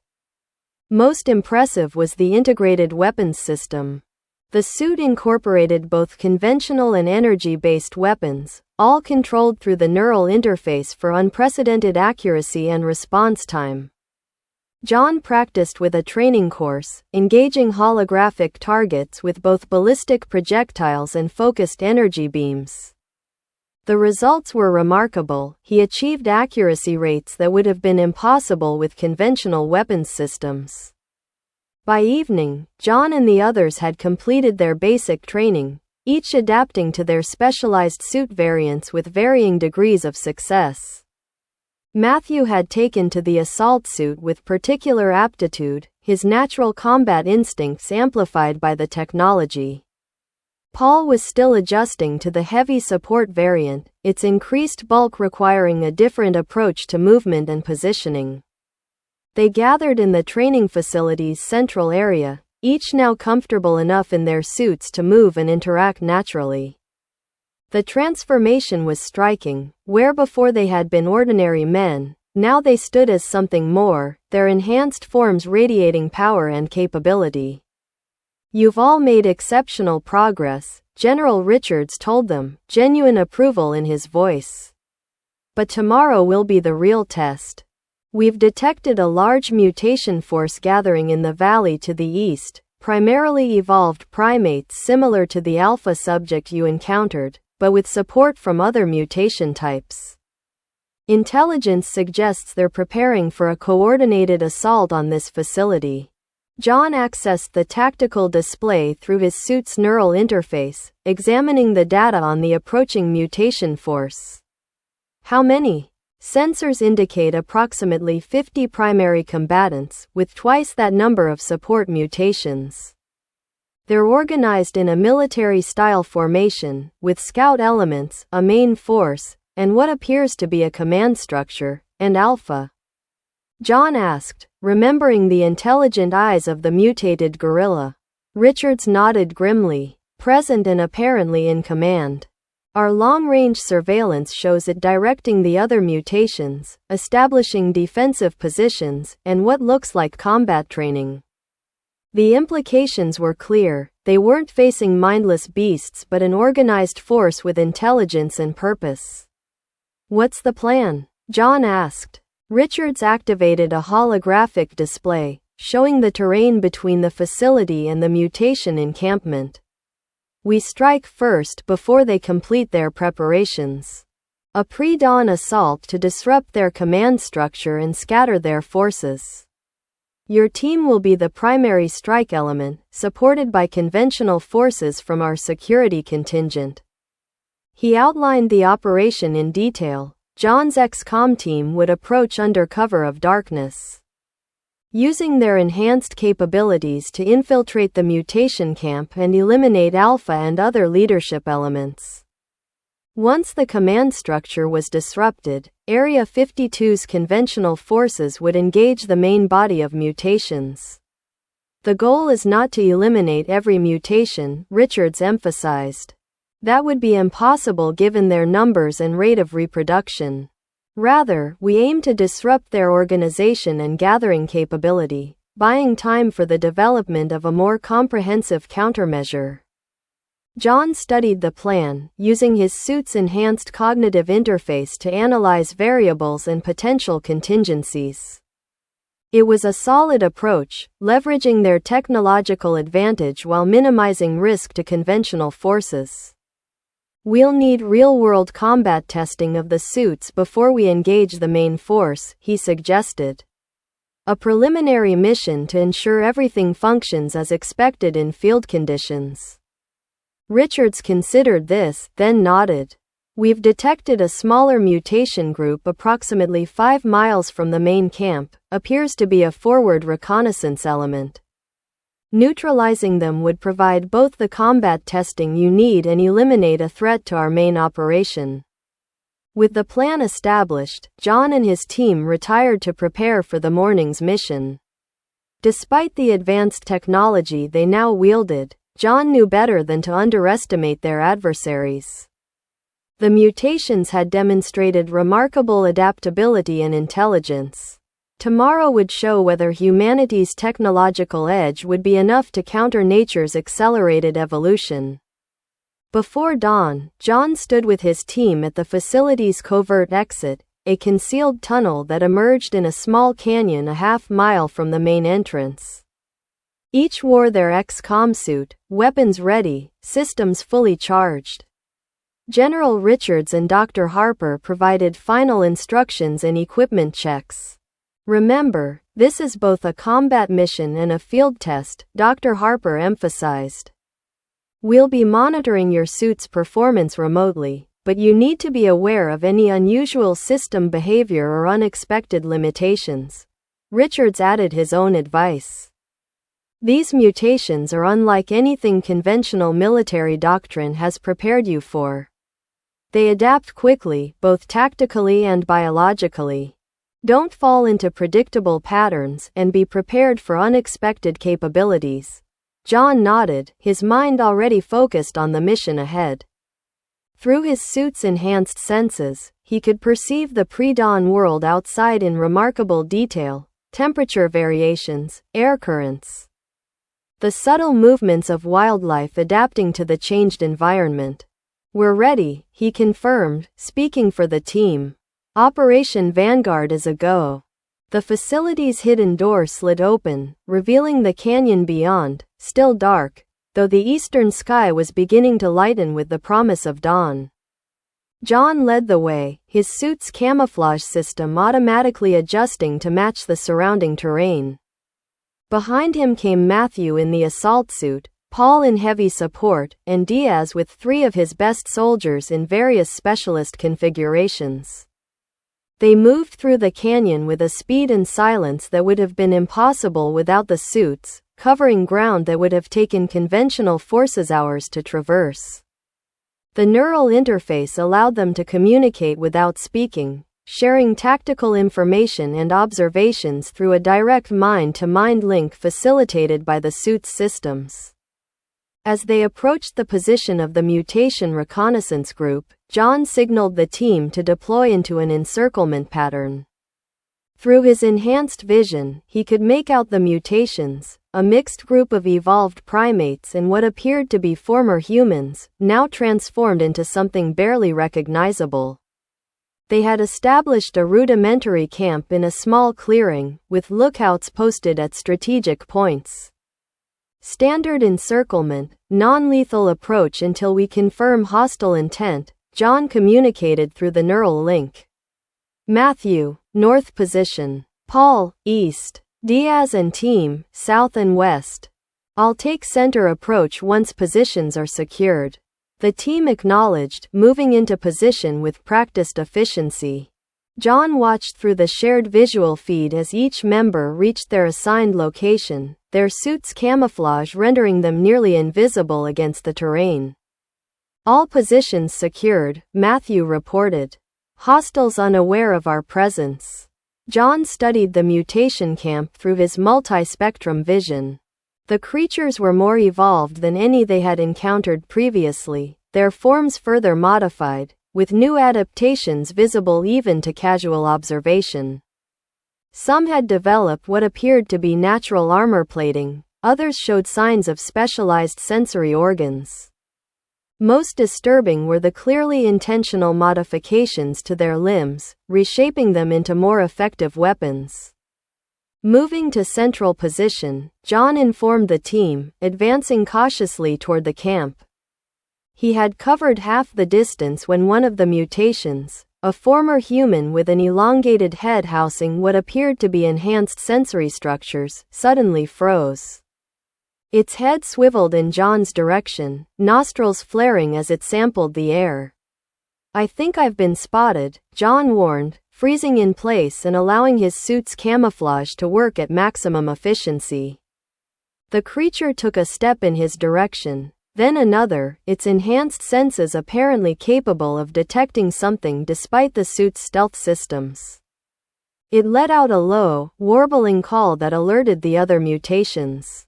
Most impressive was the integrated weapons system. The suit incorporated both conventional and energy-based weapons, all controlled through the neural interface for unprecedented accuracy and response time. John practiced with a training course, engaging holographic targets with both ballistic projectiles and focused energy beams. The results were remarkable. He achieved accuracy rates that would have been impossible with conventional weapons systems. By evening, John and the others had completed their basic training, each adapting to their specialized suit variants with varying degrees of success. Matthew had taken to the assault suit with particular aptitude, his natural combat instincts amplified by the technology. Paul was still adjusting to the heavy support variant, its increased bulk requiring a different approach to movement and positioning. They gathered in the training facility's central area, each now comfortable enough in their suits to move and interact naturally. The transformation was striking. Where before they had been ordinary men, now they stood as something more, their enhanced forms radiating power and capability. "You've all made exceptional progress," General Richards told them, genuine approval in his voice. "But tomorrow will be the real test. We've detected a large mutation force gathering in the valley to the east, primarily evolved primates similar to the alpha subject you encountered, but with support from other mutation types. Intelligence suggests they're preparing for a coordinated assault on this facility." John accessed the tactical display through his suit's neural interface, examining the data on the approaching mutation force. "How many?" "Sensors indicate approximately 50 primary combatants, with twice that number of support mutations. They're organized in a military-style formation, with scout elements, a main force, and what appears to be a command structure, and Alpha?" John asked, remembering the intelligent eyes of the mutated gorilla. Richards nodded grimly. "Present and apparently in command. Our long-range surveillance shows it directing the other mutations, establishing defensive positions, and what looks like combat training." The implications were clear. They weren't facing mindless beasts but an organized force with intelligence and purpose. "What's the plan?" John asked. Richards activated a holographic display, showing the terrain between the facility and the mutation encampment. "We strike first before they complete their preparations. A pre-dawn assault to disrupt their command structure and scatter their forces. Your team will be the primary strike element, supported by conventional forces from our security contingent." He outlined the operation in detail. John's ex-com team would approach under cover of darkness, using their enhanced capabilities to infiltrate the mutation camp and eliminate Alpha and other leadership elements. Once the command structure was disrupted, Area 52's conventional forces would engage the main body of mutations. "The goal is not to eliminate every mutation," Richards emphasized. "That would be impossible given their numbers and rate of reproduction. Rather, we aim to disrupt their organization and gathering capability, buying time for the development of a more comprehensive countermeasure." John studied the plan, using his suit's enhanced cognitive interface to analyze variables and potential contingencies. It was a solid approach, leveraging their technological advantage while minimizing risk to conventional forces. "We'll need real-world combat testing of the suits before we engage the main force," he suggested. "A preliminary mission to ensure everything functions as expected in field conditions." Richards considered this, then nodded. "We've detected a smaller mutation group approximately 5 miles from the main camp, appears to be a forward reconnaissance element. Neutralizing them would provide both the combat testing you need and eliminate a threat to our main operation." With the plan established, John and his team retired to prepare for the morning's mission. Despite the advanced technology they now wielded, John knew better than to underestimate their adversaries. The mutations had demonstrated remarkable adaptability and intelligence. Tomorrow would show whether humanity's technological edge would be enough to counter nature's accelerated evolution. Before dawn, John stood with his team at the facility's covert exit, a concealed tunnel that emerged in a small canyon a half-mile from the main entrance. Each wore their ex-com suit, weapons ready, systems fully charged. General Richards and Dr. Harper provided final instructions and equipment checks. "Remember, this is both a combat mission and a field test," Dr. Harper emphasized. "We'll be monitoring your suit's performance remotely, but you need to be aware of any unusual system behavior or unexpected limitations." Richards added his own advice. "These mutations are unlike anything conventional military doctrine has prepared you for. They adapt quickly, both tactically and biologically. Don't fall into predictable patterns and be prepared for unexpected capabilities. John nodded, his mind already focused on the mission ahead. Through his suit's enhanced senses, he could perceive the pre-dawn world outside in remarkable detail: temperature variations, air currents, the subtle movements of wildlife adapting to the changed environment. "We're ready," he confirmed, speaking for the team. "Operation Vanguard is a go." The facility's hidden door slid open, revealing the canyon beyond, still dark, though the eastern sky was beginning to lighten with the promise of dawn. John led the way, his suit's camouflage system automatically adjusting to match the surrounding terrain. Behind him came Matthew in the assault suit, Paul in heavy support, and Diaz with 3 of his best soldiers in various specialist configurations. They moved through the canyon with a speed and silence that would have been impossible without the suits, covering ground that would have taken conventional forces hours to traverse. The neural interface allowed them to communicate without speaking, sharing tactical information and observations through a direct mind-to-mind link facilitated by the suit's systems. As they approached the position of the mutation reconnaissance group, John signaled the team to deploy into an encirclement pattern. Through his enhanced vision, he could make out the mutations, a mixed group of evolved primates and what appeared to be former humans, now transformed into something barely recognizable. They had established a rudimentary camp in a small clearing, with lookouts posted at strategic points. "Standard encirclement, non-lethal approach until we confirm hostile intent," John communicated through the neural link. Matthew, north position. Paul, east. Diaz and team, south and west. "I'll take center approach once positions are secured." The team acknowledged, moving into position with practiced efficiency. John watched through the shared visual feed as each member reached their assigned location, their suits' camouflage rendering them nearly invisible against the terrain. "All positions secured," Matthew reported. "Hostiles unaware of our presence." John studied the mutation camp through his multi-spectrum vision. The creatures were more evolved than any they had encountered previously, their forms further modified, with new adaptations visible even to casual observation. Some had developed what appeared to be natural armor plating, others showed signs of specialized sensory organs. Most disturbing were the clearly intentional modifications to their limbs, reshaping them into more effective weapons. Moving to central position, John informed the team, advancing cautiously toward the camp. He had covered half the distance when one of the mutations, a former human with an elongated head housing what appeared to be enhanced sensory structures, suddenly froze. Its head swiveled in John's direction, nostrils flaring as it sampled the air. "I think I've been spotted," John warned, freezing in place and allowing his suit's camouflage to work at maximum efficiency. The creature took a step in his direction, then another, its enhanced senses apparently capable of detecting something despite the suit's stealth systems. It let out a low, warbling call that alerted the other mutations.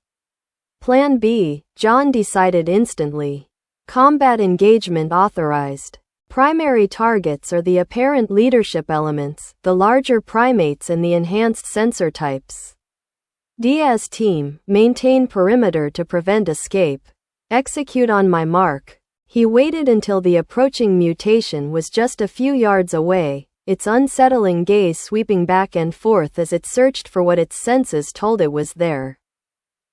Plan B, John decided instantly. Combat engagement authorized. Primary targets are the apparent leadership elements, the larger primates and the enhanced sensor types. Diaz team, maintain perimeter to prevent escape. Execute on my mark. He waited until the approaching mutation was just a few yards away, its unsettling gaze sweeping back and forth as it searched for what its senses told it was there.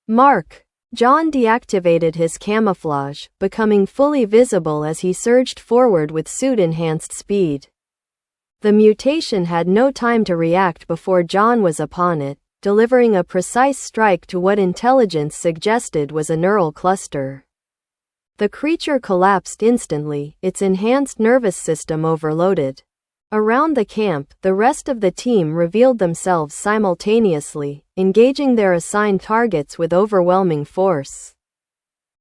Mark. John deactivated his camouflage, becoming fully visible as he surged forward with suit-enhanced speed. The mutation had no time to react before John was upon it, delivering a precise strike to what intelligence suggested was a neural cluster. The creature collapsed instantly, its enhanced nervous system overloaded. Around the camp, the rest of the team revealed themselves simultaneously, engaging their assigned targets with overwhelming force.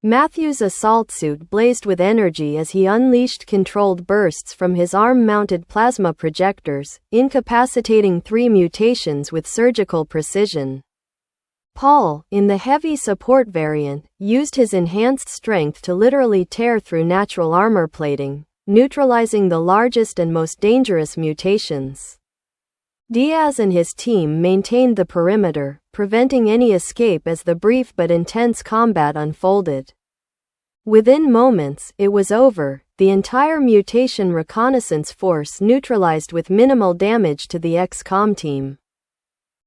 Matthew's assault suit blazed with energy as he unleashed controlled bursts from his arm-mounted plasma projectors, incapacitating 3 mutations with surgical precision. Paul, in the heavy support variant, used his enhanced strength to literally tear through natural armor plating, neutralizing the largest and most dangerous mutations. Diaz and his team maintained the perimeter, preventing any escape as the brief but intense combat unfolded. Within moments, it was over, the entire mutation reconnaissance force neutralized with minimal damage to the XCOM team.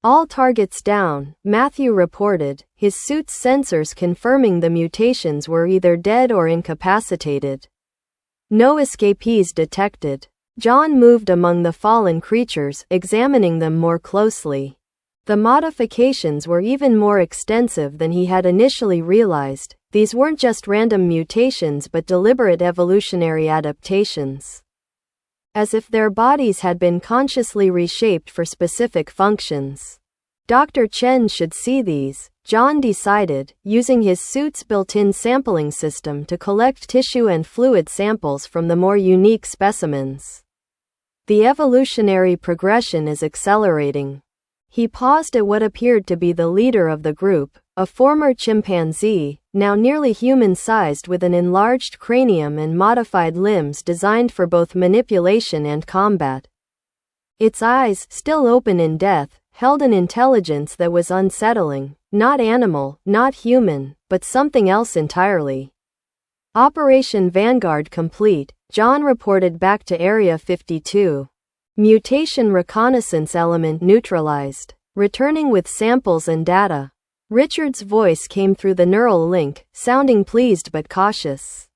All targets down, Matthew reported, his suit's sensors confirming the mutations were either dead or incapacitated. No escapees detected. John moved among the fallen creatures, examining them more closely. The modifications were even more extensive than he had initially realized. These weren't just random mutations but deliberate evolutionary adaptations. As if their bodies had been consciously reshaped for specific functions. Dr. Chen should see these, John decided, using his suit's built-in sampling system to collect tissue and fluid samples from the more unique specimens. The evolutionary progression is accelerating. He paused at what appeared to be the leader of the group, a former chimpanzee, now nearly human-sized with an enlarged cranium and modified limbs designed for both manipulation and combat. Its eyes, still open in death, held an intelligence that was unsettling, not animal, not human, but something else entirely. Operation Vanguard complete, John reported back to Area 52. Mutation reconnaissance element neutralized. Returning with samples and data. Richard's voice came through the neural link, sounding pleased but cautious.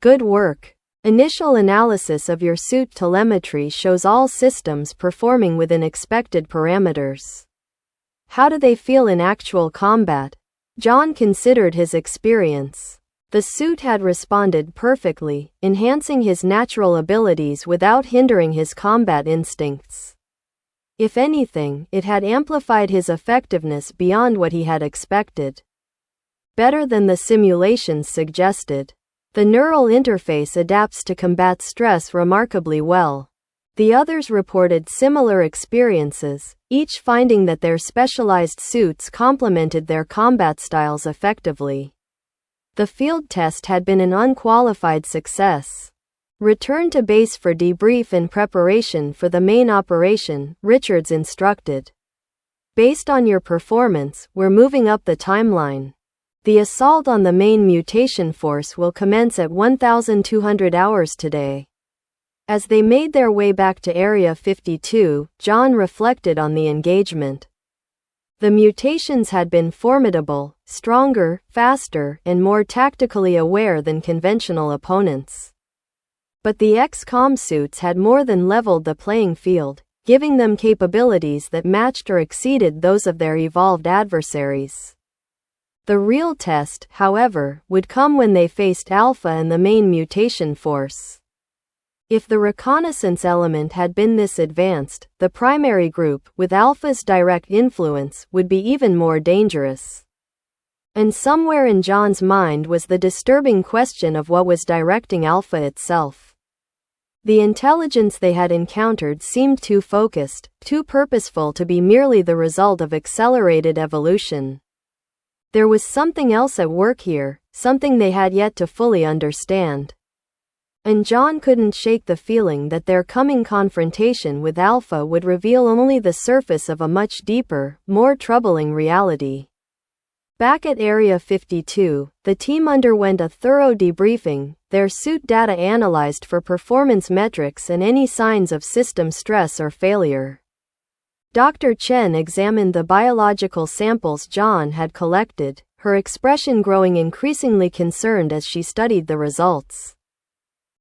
Good work. Initial analysis of your suit telemetry shows all systems performing within expected parameters. How do they feel in actual combat? John considered his experience. The suit had responded perfectly, enhancing his natural abilities without hindering his combat instincts. If anything, it had amplified his effectiveness beyond what he had expected. Better than the simulations suggested. The neural interface adapts to combat stress remarkably well. The others reported similar experiences, each finding that their specialized suits complemented their combat styles effectively. The field test had been an unqualified success. Return to base for debrief and preparation for the main operation, Richards instructed. Based on your performance, we're moving up the timeline. The assault on the main mutation force will commence at 1200 hours today. As they made their way back to Area 52, John reflected on the engagement. The mutations had been formidable, stronger, faster, and more tactically aware than conventional opponents. But the XCOM suits had more than leveled the playing field, giving them capabilities that matched or exceeded those of their evolved adversaries. The real test, however, would come when they faced Alpha and the main mutation force. If the reconnaissance element had been this advanced, the primary group, with Alpha's direct influence, would be even more dangerous. And somewhere in John's mind was the disturbing question of what was directing Alpha itself. The intelligence they had encountered seemed too focused, too purposeful to be merely the result of accelerated evolution. There was something else at work here, something they had yet to fully understand. And John couldn't shake the feeling that their coming confrontation with Alpha would reveal only the surface of a much deeper, more troubling reality. Back at Area 52, the team underwent a thorough debriefing, their suit data analyzed for performance metrics and any signs of system stress or failure. Dr. Chen examined the biological samples John had collected, her expression growing increasingly concerned as she studied the results.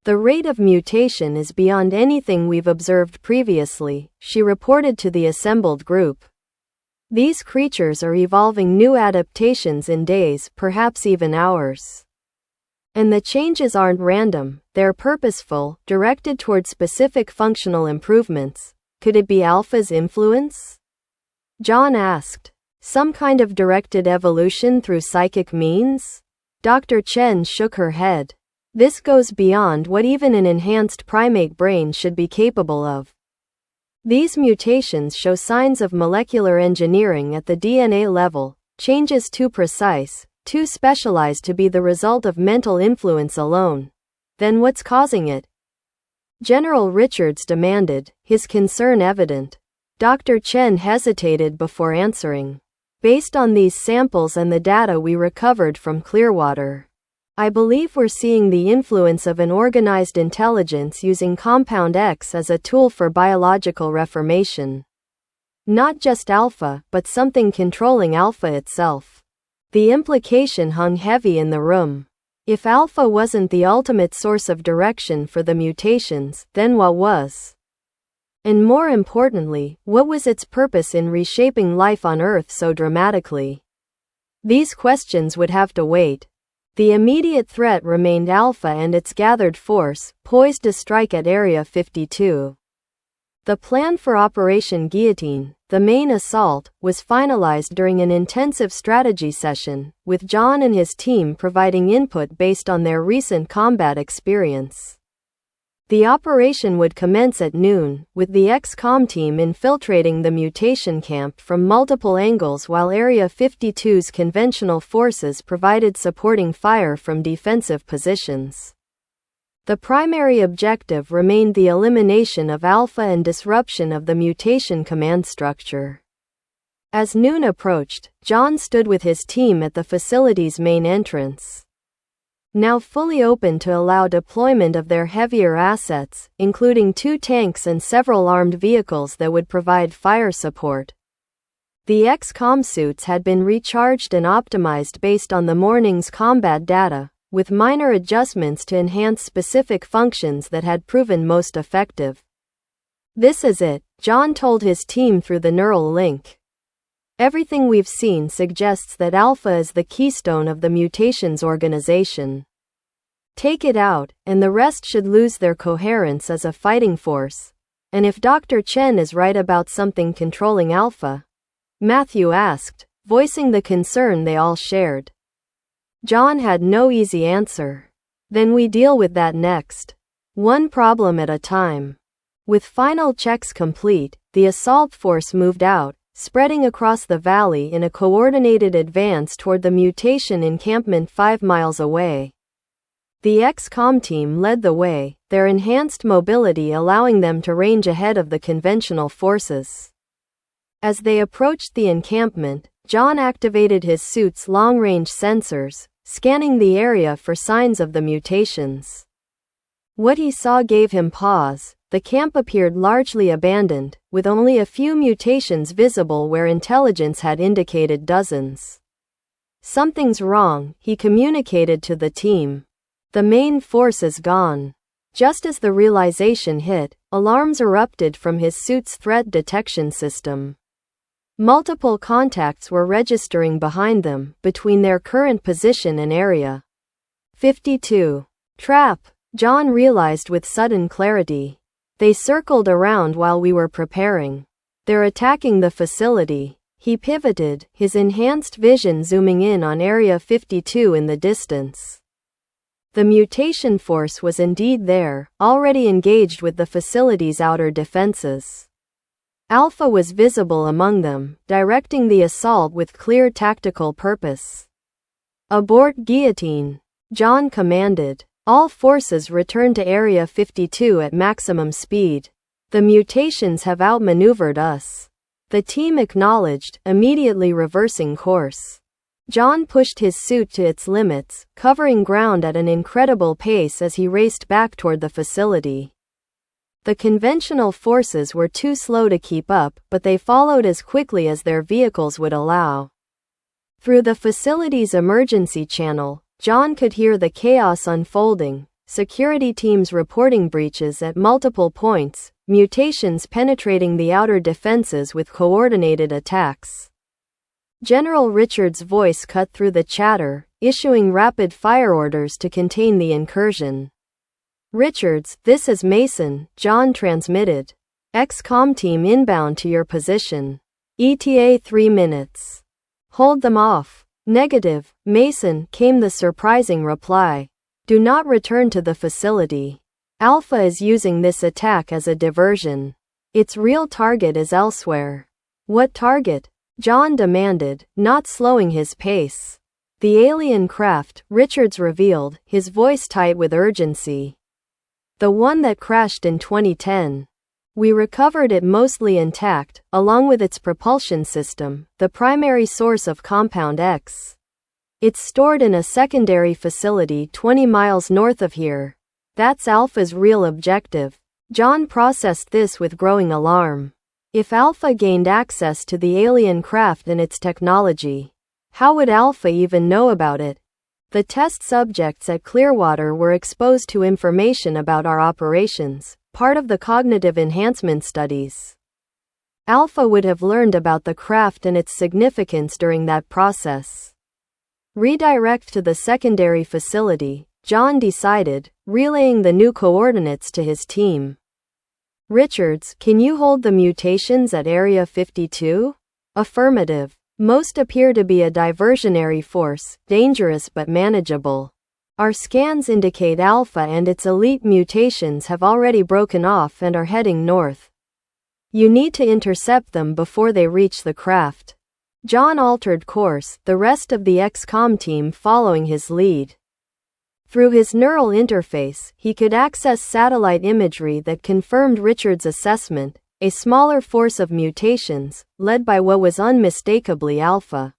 The rate of mutation is beyond anything we've observed previously, she reported to the assembled group. These creatures are evolving new adaptations in days, perhaps even hours. And the changes aren't random, they're purposeful, directed toward specific functional improvements. Could it be Alpha's influence? John asked. Some kind of directed evolution through psychic means? Dr. Chen shook her head. This goes beyond what even an enhanced primate brain should be capable of. These mutations show signs of molecular engineering at the DNA level, changes too precise, too specialized to be the result of mental influence alone. Then what's causing it? General Richards demanded, his concern evident. Dr. Chen hesitated before answering. Based on these samples and the data we recovered from Clearwater, I believe we're seeing the influence of an organized intelligence using Compound X as a tool for biological reformation. Not just Alpha, but something controlling Alpha itself. The implication hung heavy in the room. If Alpha wasn't the ultimate source of direction for the mutations, then what was? And more importantly, what was its purpose in reshaping life on Earth so dramatically? These questions would have to wait. The immediate threat remained Alpha and its gathered force, poised to strike at Area 52. The plan for Operation Guillotine, the main assault, was finalized during an intensive strategy session, with John and his team providing input based on their recent combat experience. The operation would commence at noon, with the XCOM team infiltrating the mutation camp from multiple angles while Area 52's conventional forces provided supporting fire from defensive positions. The primary objective remained the elimination of Alpha and disruption of the mutation command structure. As noon approached, John stood with his team at the facility's main entrance. Now fully open to allow deployment of their heavier assets, including 2 tanks and several armed vehicles that would provide fire support. The XCOM suits had been recharged and optimized based on the morning's combat data, with minor adjustments to enhance specific functions that had proven most effective. This is it, John told his team through the neural link. Everything we've seen suggests that Alpha is the keystone of the mutations organization. Take it out, and the rest should lose their coherence as a fighting force. And if Dr. Chen is right about something controlling Alpha? Matthew asked, voicing the concern they all shared. John had no easy answer. Then we deal with that next. One problem at a time. With final checks complete, the assault force moved out, spreading across the valley in a coordinated advance toward the mutation encampment 5 miles away. The XCOM team led the way, their enhanced mobility allowing them to range ahead of the conventional forces. As they approached the encampment, John activated his suit's long-range sensors, scanning the area for signs of the mutations. What he saw gave him pause. The camp appeared largely abandoned, with only a few mutations visible where intelligence had indicated dozens. Something's wrong, he communicated to the team. The main force is gone. Just as the realization hit, alarms erupted from his suit's threat detection system. Multiple contacts were registering behind them, between their current position and Area 52. Trap, John realized with sudden clarity. They circled around while we were preparing. They're attacking the facility. He pivoted, his enhanced vision zooming in on Area 52 in the distance. The mutation force was indeed there, already engaged with the facility's outer defenses. Alpha was visible among them, directing the assault with clear tactical purpose. Abort Guillotine, John commanded. All forces return to Area 52 at maximum speed. The mutations have outmaneuvered us. The team acknowledged, immediately reversing course. John pushed his suit to its limits, covering ground at an incredible pace as he raced back toward the facility. The conventional forces were too slow to keep up, but they followed as quickly as their vehicles would allow. Through the facility's emergency channel, John could hear the chaos unfolding, security teams reporting breaches at multiple points, mutations penetrating the outer defenses with coordinated attacks. General Richards' voice cut through the chatter, issuing rapid fire orders to contain the incursion. Richards, this is Mason, John transmitted. XCOM team inbound to your position. ETA 3 minutes. Hold them off. Negative, Mason, came the surprising reply. Do not return to the facility. Alpha is using this attack as a diversion. Its real target is elsewhere. What target? John demanded, not slowing his pace. The alien craft, Richards revealed, his voice tight with urgency. The one that crashed in 2010. We recovered it mostly intact, along with its propulsion system, the primary source of Compound X. It's stored in a secondary facility 20 miles north of here. That's Alpha's real objective. John processed this with growing alarm. If Alpha gained access to the alien craft and its technology, how would Alpha even know about it? The test subjects at Clearwater were exposed to information about our operations, part of the cognitive enhancement studies. Alpha would have learned about the craft and its significance during that process. Redirect to the secondary facility, John decided, relaying the new coordinates to his team. Richards, can you hold the mutations at Area 52? Affirmative. Most appear to be a diversionary force, dangerous but manageable. Our scans indicate Alpha and its elite mutations have already broken off and are heading north. You need to intercept them before they reach the craft. John altered course, the rest of the XCOM team following his lead. Through his neural interface, he could access satellite imagery that confirmed Richards' assessment, a smaller force of mutations, led by what was unmistakably Alpha,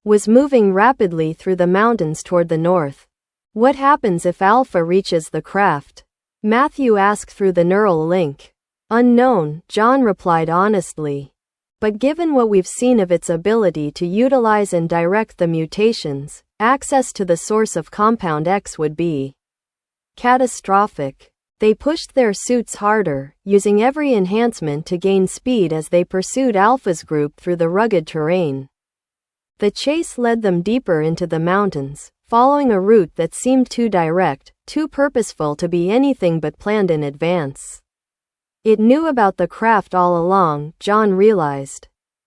was moving rapidly through the mountains toward the north. What happens if Alpha reaches the craft? Matthew asked through the neural link. Unknown, John replied honestly. But given what we've seen of its ability to utilize and direct the mutations, access to the source of Compound X would be catastrophic. They pushed their suits harder, using every enhancement to gain speed as they pursued Alpha's group through the rugged terrain. The chase led them deeper into the mountains, following a route that seemed too direct, too purposeful to be anything but planned in advance. It knew about the craft all along, John realized.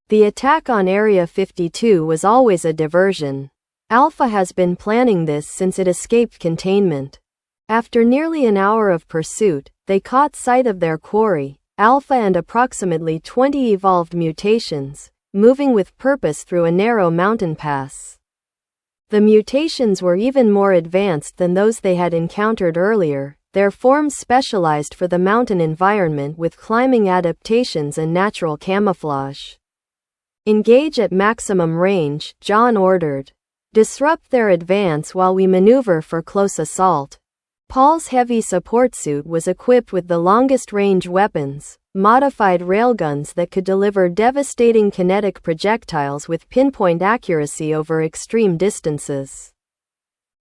The attack on Area 52 was always a diversion. Alpha has been planning this since it escaped containment. After nearly an hour of pursuit, they caught sight of their quarry, Alpha and approximately 20 evolved mutations, moving with purpose through a narrow mountain pass. The mutations were even more advanced than those they had encountered earlier, their forms specialized for the mountain environment with climbing adaptations and natural camouflage. Engage at maximum range, John ordered. Disrupt their advance while we maneuver for close assault. Paul's heavy support suit was equipped with the longest-range weapons, modified railguns that could deliver devastating kinetic projectiles with pinpoint accuracy over extreme distances.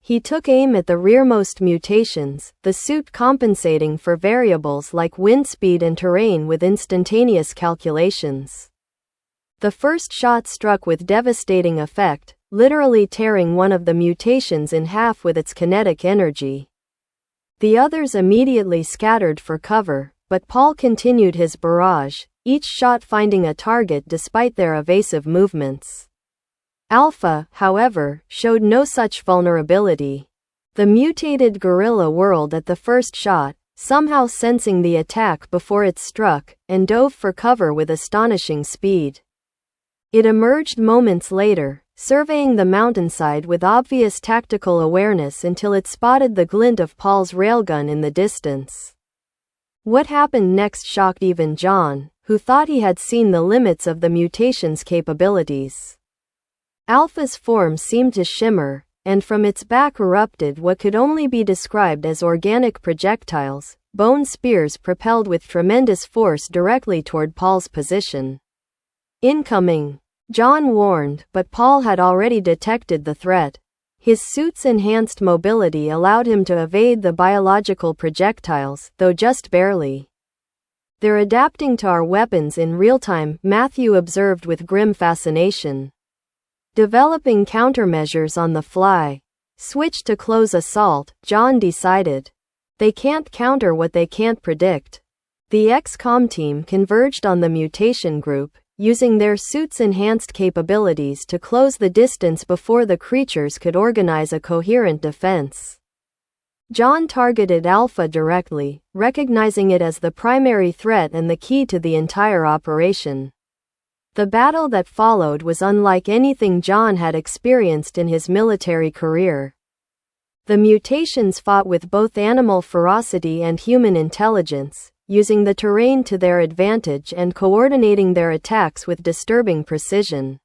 He took aim at the rearmost mutations, the suit compensating for variables like wind speed and terrain with instantaneous calculations. The first shot struck with devastating effect, literally tearing one of the mutations in half with its kinetic energy. The others immediately scattered for cover, but Paul continued his barrage, each shot finding a target despite their evasive movements. Alpha, however, showed no such vulnerability. The mutated gorilla whirled at the first shot, somehow sensing the attack before it struck, and dove for cover with astonishing speed. It emerged moments later, surveying the mountainside with obvious tactical awareness until it spotted the glint of Paul's railgun in the distance. What happened next shocked even John, who thought he had seen the limits of the mutation's capabilities. Alpha's form seemed to shimmer, and from its back erupted what could only be described as organic projectiles, bone spears propelled with tremendous force directly toward Paul's position. Incoming! John warned, but Paul had already detected the threat. His suit's enhanced mobility allowed him to evade the biological projectiles, though just barely. They're adapting to our weapons in real time, Matthew observed with grim fascination. Developing countermeasures on the fly. Switch to close assault, John decided. They can't counter what they can't predict. The XCOM team converged on the mutation group, using their suits' enhanced capabilities to close the distance before the creatures could organize a coherent defense. John targeted Alpha directly, recognizing it as the primary threat and the key to the entire operation. The battle that followed was unlike anything John had experienced in his military career. The mutations fought with both animal ferocity and human intelligence, using the terrain to their advantage and coordinating their attacks with disturbing precision.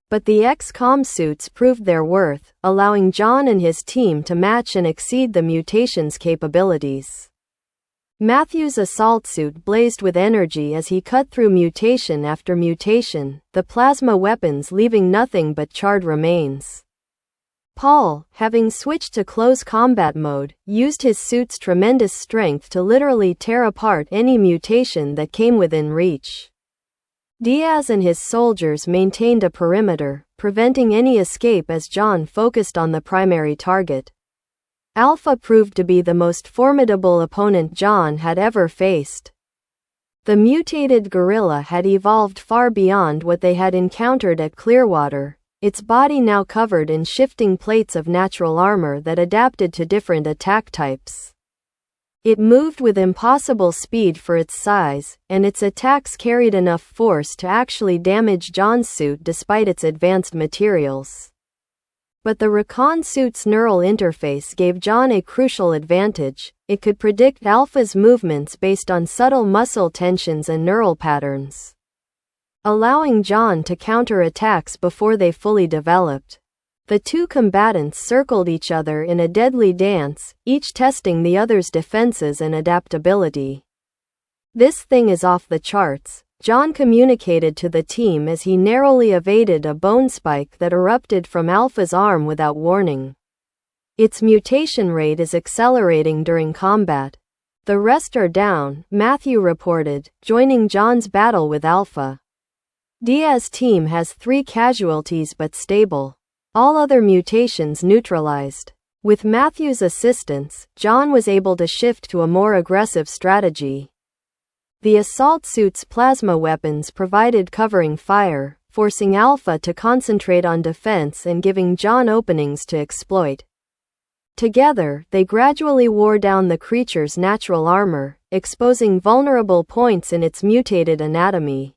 But the X-Com suits proved their worth, allowing John and his team to match and exceed the mutations' capabilities. Matthew's assault suit blazed with energy as he cut through mutation after mutation, the plasma weapons leaving nothing but charred remains. Paul, having switched to close combat mode, used his suit's tremendous strength to literally tear apart any mutation that came within reach. Diaz and his soldiers maintained a perimeter, preventing any escape as John focused on the primary target. Alpha proved to be the most formidable opponent John had ever faced. The mutated gorilla had evolved far beyond what they had encountered at Clearwater, its body now covered in shifting plates of natural armor that adapted to different attack types. It moved with impossible speed for its size, and its attacks carried enough force to actually damage John's suit despite its advanced materials. But the Recon suit's neural interface gave John a crucial advantage. It could predict Alpha's movements based on subtle muscle tensions and neural patterns, allowing John to counter attacks before they fully developed. The two combatants circled each other in a deadly dance, each testing the other's defenses and adaptability. "This thing is off the charts," John communicated to the team as he narrowly evaded a bone spike that erupted from Alpha's arm without warning. "Its mutation rate is accelerating during combat. The rest are down," Matthew reported, joining John's battle with Alpha. "Diaz's team has 3 casualties but stable. All other mutations neutralized." With Matthew's assistance, John was able to shift to a more aggressive strategy. The assault suit's plasma weapons provided covering fire, forcing Alpha to concentrate on defense and giving John openings to exploit. Together, they gradually wore down the creature's natural armor, exposing vulnerable points in its mutated anatomy.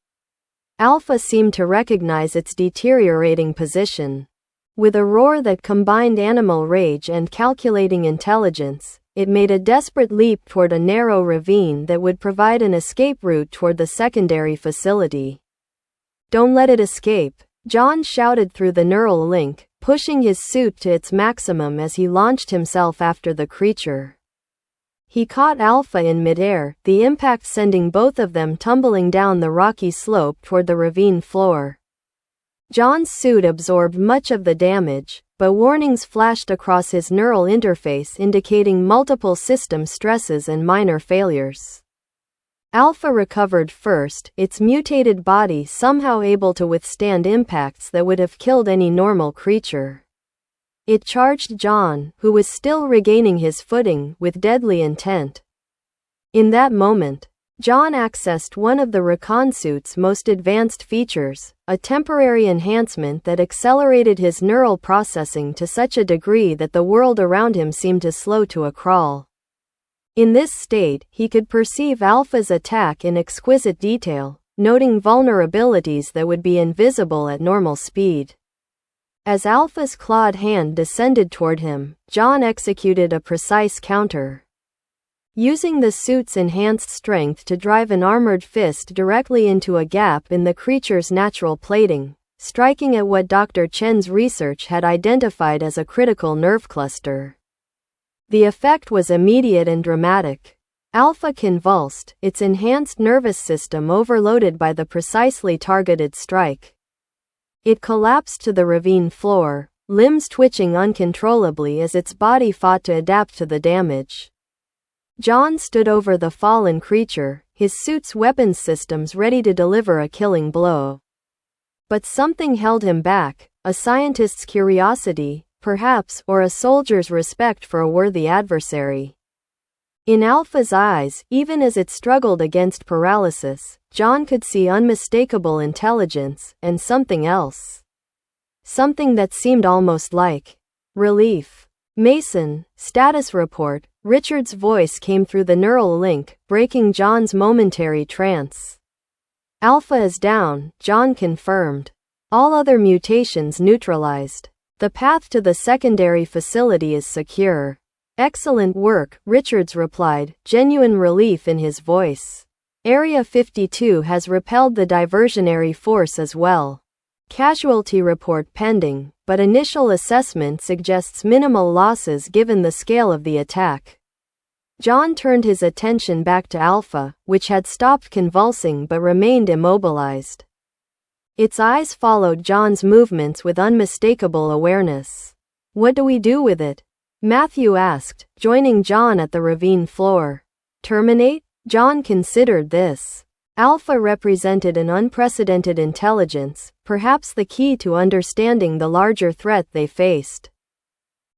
Alpha seemed to recognize its deteriorating position. With a roar that combined animal rage and calculating intelligence, it made a desperate leap toward a narrow ravine that would provide an escape route toward the secondary facility. "Don't let it escape," John shouted through the neural link, pushing his suit to its maximum as he launched himself after the creature. He caught Alpha in midair, the impact sending both of them tumbling down the rocky slope toward the ravine floor. John's suit absorbed much of the damage, but warnings flashed across his neural interface indicating multiple system stresses and minor failures. Alpha recovered first, its mutated body somehow able to withstand impacts that would have killed any normal creature. It charged John, who was still regaining his footing, with deadly intent. In that moment, John accessed one of the Recon suit's most advanced features, a temporary enhancement that accelerated his neural processing to such a degree that the world around him seemed to slow to a crawl. In this state, he could perceive Alpha's attack in exquisite detail, noting vulnerabilities that would be invisible at normal speed. As Alpha's clawed hand descended toward him, John executed a precise counter. Using the suit's enhanced strength to drive an armored fist directly into a gap in the creature's natural plating, striking at what Dr. Chen's research had identified as a critical nerve cluster. The effect was immediate and dramatic. Alpha convulsed, its enhanced nervous system overloaded by the precisely targeted strike. It collapsed to the ravine floor, limbs twitching uncontrollably as its body fought to adapt to the damage. John stood over the fallen creature, his suit's weapons systems ready to deliver a killing blow. But something held him back, a scientist's curiosity, perhaps, or a soldier's respect for a worthy adversary. In Alpha's eyes, even as it struggled against paralysis, John could see unmistakable intelligence, and something else. Something that seemed almost like relief. Mason, status report. Richard's voice came through the neural link, breaking John's momentary trance. Alpha is down, John confirmed. All other mutations neutralized. The path to the secondary facility is secure. Excellent work, Richards replied, genuine relief in his voice. Area 52 has repelled the diversionary force as well. Casualty report pending, but initial assessment suggests minimal losses given the scale of the attack. John turned his attention back to Alpha, which had stopped convulsing but remained immobilized. Its eyes followed John's movements with unmistakable awareness. What do we do with it? Matthew asked, joining John at the ravine floor. Terminate? John considered this. Alpha represented an unprecedented intelligence, perhaps the key to understanding the larger threat they faced.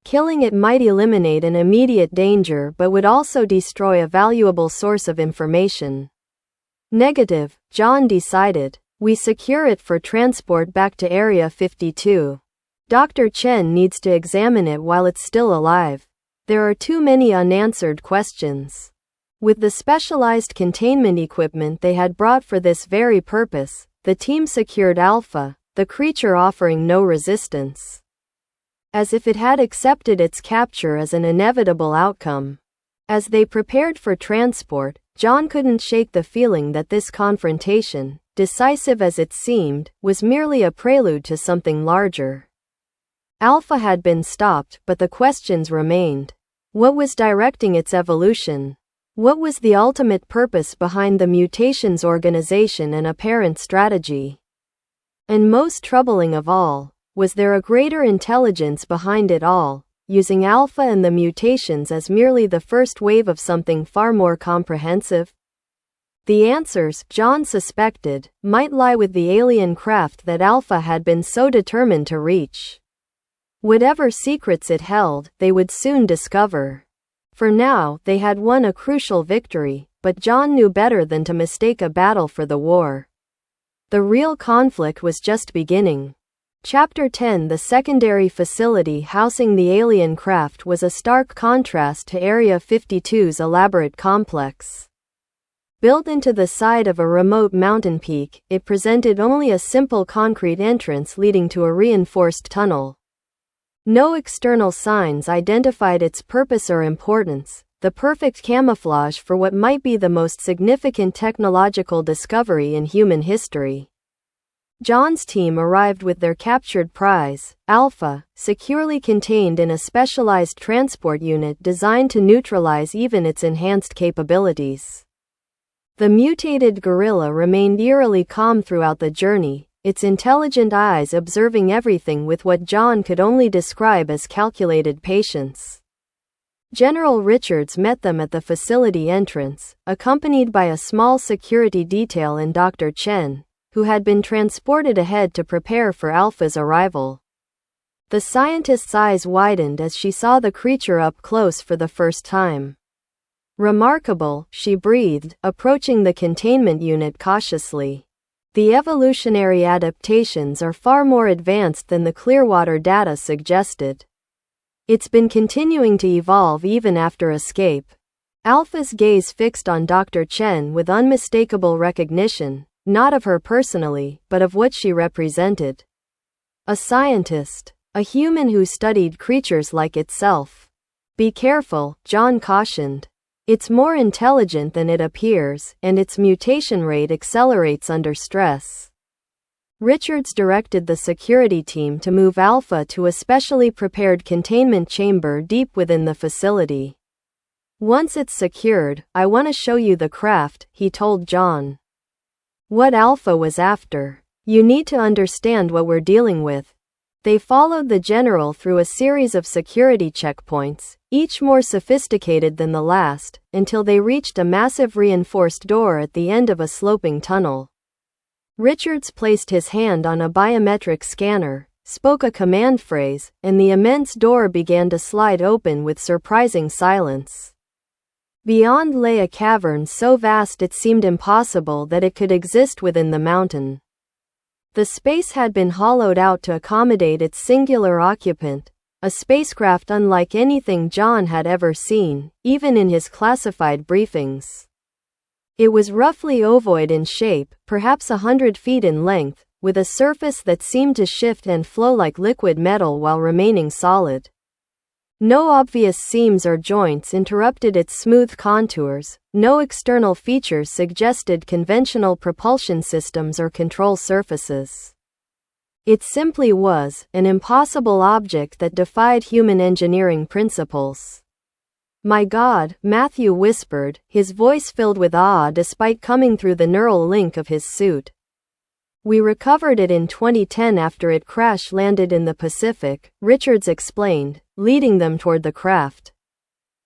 Killing it might eliminate an immediate danger but would also destroy a valuable source of information. Negative, John decided. We secure it for transport back to Area 52. Dr. Chen needs to examine it while it's still alive. There are too many unanswered questions. With the specialized containment equipment they had brought for this very purpose, the team secured Alpha, the creature offering no resistance. As if it had accepted its capture as an inevitable outcome. As they prepared for transport, John couldn't shake the feeling that this confrontation, decisive as it seemed, was merely a prelude to something larger. Alpha had been stopped, but the questions remained. What was directing its evolution? What was the ultimate purpose behind the mutation's organization and apparent strategy? And most troubling of all, was there a greater intelligence behind it all, using Alpha and the mutations as merely the first wave of something far more comprehensive? The answers, John suspected, might lie with the alien craft that Alpha had been so determined to reach. Whatever secrets it held, they would soon discover. For now, they had won a crucial victory, but John knew better than to mistake a battle for the war. The real conflict was just beginning. Chapter 10. The secondary facility housing the alien craft was a stark contrast to Area 52's elaborate complex. Built into the side of a remote mountain peak, it presented only a simple concrete entrance leading to a reinforced tunnel. No external signs identified its purpose or importance, the perfect camouflage for what might be the most significant technological discovery in human history. John's team arrived with their captured prize, Alpha, securely contained in a specialized transport unit designed to neutralize even its enhanced capabilities. The mutated gorilla remained eerily calm throughout the journey, its intelligent eyes observing everything with what John could only describe as calculated patience. General Richards met them at the facility entrance, accompanied by a small security detail and Dr. Chen, who had been transported ahead to prepare for Alpha's arrival. The scientist's eyes widened as she saw the creature up close for the first time. Remarkable, she breathed, approaching the containment unit cautiously. The evolutionary adaptations are far more advanced than the Clearwater data suggested. It's been continuing to evolve even after escape. Alpha's gaze fixed on Dr. Chen with unmistakable recognition, not of her personally, but of what she represented. A scientist. A human who studied creatures like itself. Be careful, John cautioned. It's more intelligent than it appears, and its mutation rate accelerates under stress. Richards directed the security team to move Alpha to a specially prepared containment chamber deep within the facility. Once it's secured, I want to show you the craft, he told John. What Alpha was after. You need to understand what we're dealing with. They followed the general through a series of security checkpoints, each more sophisticated than the last, until they reached a massive reinforced door at the end of a sloping tunnel. Richards placed his hand on a biometric scanner, spoke a command phrase, and the immense door began to slide open with surprising silence. Beyond lay a cavern so vast it seemed impossible that it could exist within the mountain. The space had been hollowed out to accommodate its singular occupant, a spacecraft unlike anything John had ever seen, even in his classified briefings. It was roughly ovoid in shape, perhaps 100 feet in length, with a surface that seemed to shift and flow like liquid metal while remaining solid. No obvious seams or joints interrupted its smooth contours, no external features suggested conventional propulsion systems or control surfaces. It simply was, an impossible object that defied human engineering principles. "My God," Matthew whispered, his voice filled with awe despite coming through the neural link of his suit. "We recovered it in 2010 after it crash-landed in the Pacific," Richards explained, leading them toward the craft.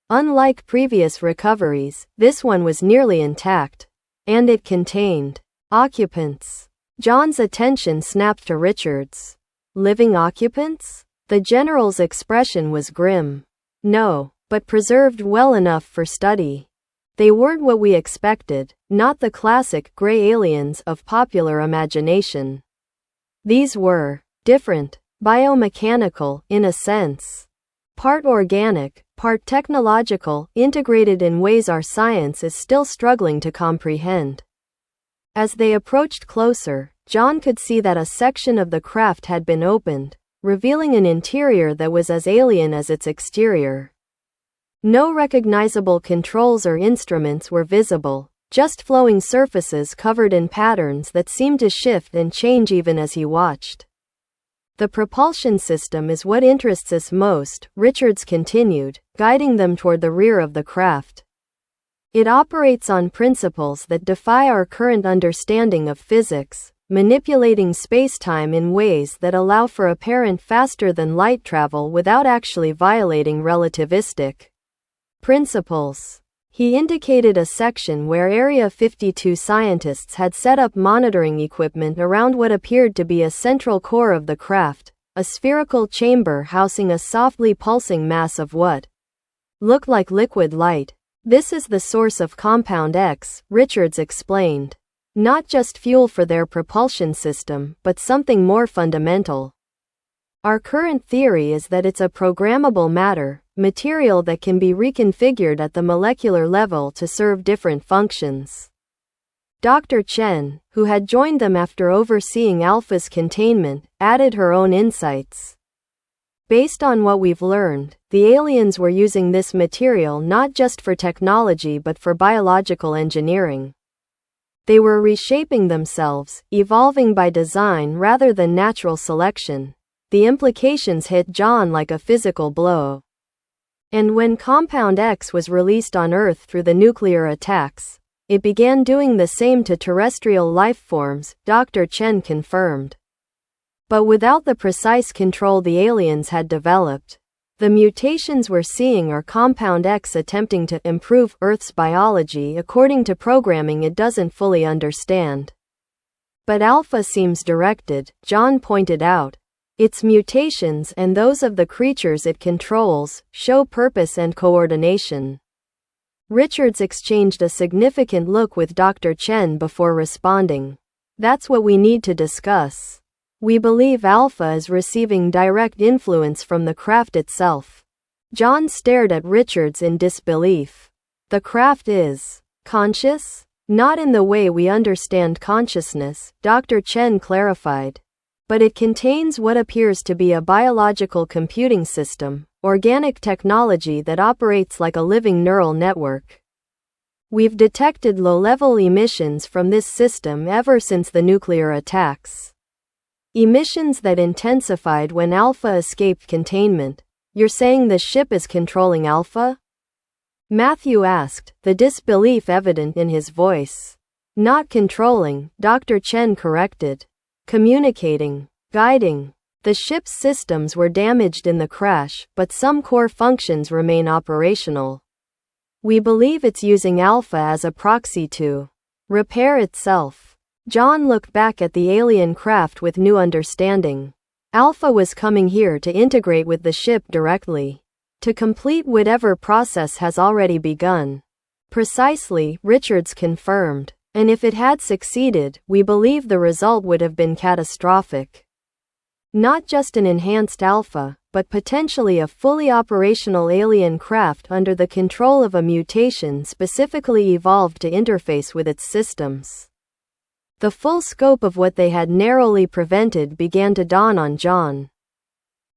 Unlike previous recoveries, this one was nearly intact. And it contained occupants. John's attention snapped to Richards. "Living occupants?" The general's expression was grim. "No, but preserved well enough for study. They weren't what we expected, not the classic gray aliens of popular imagination. These were different, biomechanical, in a sense. Part organic, part technological, integrated in ways our science is still struggling to comprehend." As they approached closer, John could see that a section of the craft had been opened, revealing an interior that was as alien as its exterior. No recognizable controls or instruments were visible, just flowing surfaces covered in patterns that seemed to shift and change even as he watched. "The propulsion system is what interests us most," Richards continued, guiding them toward the rear of the craft. "It operates on principles that defy our current understanding of physics, manipulating space-time in ways that allow for apparent faster-than-light travel without actually violating relativistic principles." He indicated a section where Area 52 scientists had set up monitoring equipment around what appeared to be a central core of the craft, a spherical chamber housing a softly pulsing mass of what looked like liquid light. "This is the source of Compound X," Richards explained. "Not just fuel for their propulsion system, but something more fundamental. Our current theory is that it's a programmable material that can be reconfigured at the molecular level to serve different functions." Dr. Chen, who had joined them after overseeing Alpha's containment, added her own insights. "Based on what we've learned, the aliens were using this material not just for technology but for biological engineering. They were reshaping themselves, evolving by design rather than natural selection." The implications hit John like a physical blow. "And when Compound X was released on Earth through the nuclear attacks, it began doing the same to terrestrial life forms," Dr. Chen confirmed. "But without the precise control the aliens had developed. The mutations we're seeing are Compound X attempting to improve Earth's biology according to programming it doesn't fully understand." "But Alpha seems directed," John pointed out. "Its mutations and those of the creatures it controls show purpose and coordination." Richards exchanged a significant look with Dr. Chen before responding. "That's what we need to discuss. We believe Alpha is receiving direct influence from the craft itself." John stared at Richards in disbelief. "The craft is conscious?" "Not in the way we understand consciousness," Dr. Chen clarified. "But it contains what appears to be a biological computing system, organic technology that operates like a living neural network. We've detected low-level emissions from this system ever since the nuclear attacks. Emissions that intensified when Alpha escaped containment." "You're saying the ship is controlling Alpha?" Matthew asked, the disbelief evident in his voice. "Not controlling," Dr. Chen corrected. "Communicating, guiding. The ship's systems were damaged in the crash, but some core functions remain operational. We believe it's using Alpha as a proxy to repair itself." John looked back at the alien craft with new understanding. Alpha was coming here to integrate with the ship directly, to complete whatever process has already begun. Precisely, Richards confirmed. And if it had succeeded, we believe the result would have been catastrophic. Not just an enhanced Alpha, but potentially a fully operational alien craft under the control of a mutation specifically evolved to interface with its systems. The full scope of what they had narrowly prevented began to dawn on John.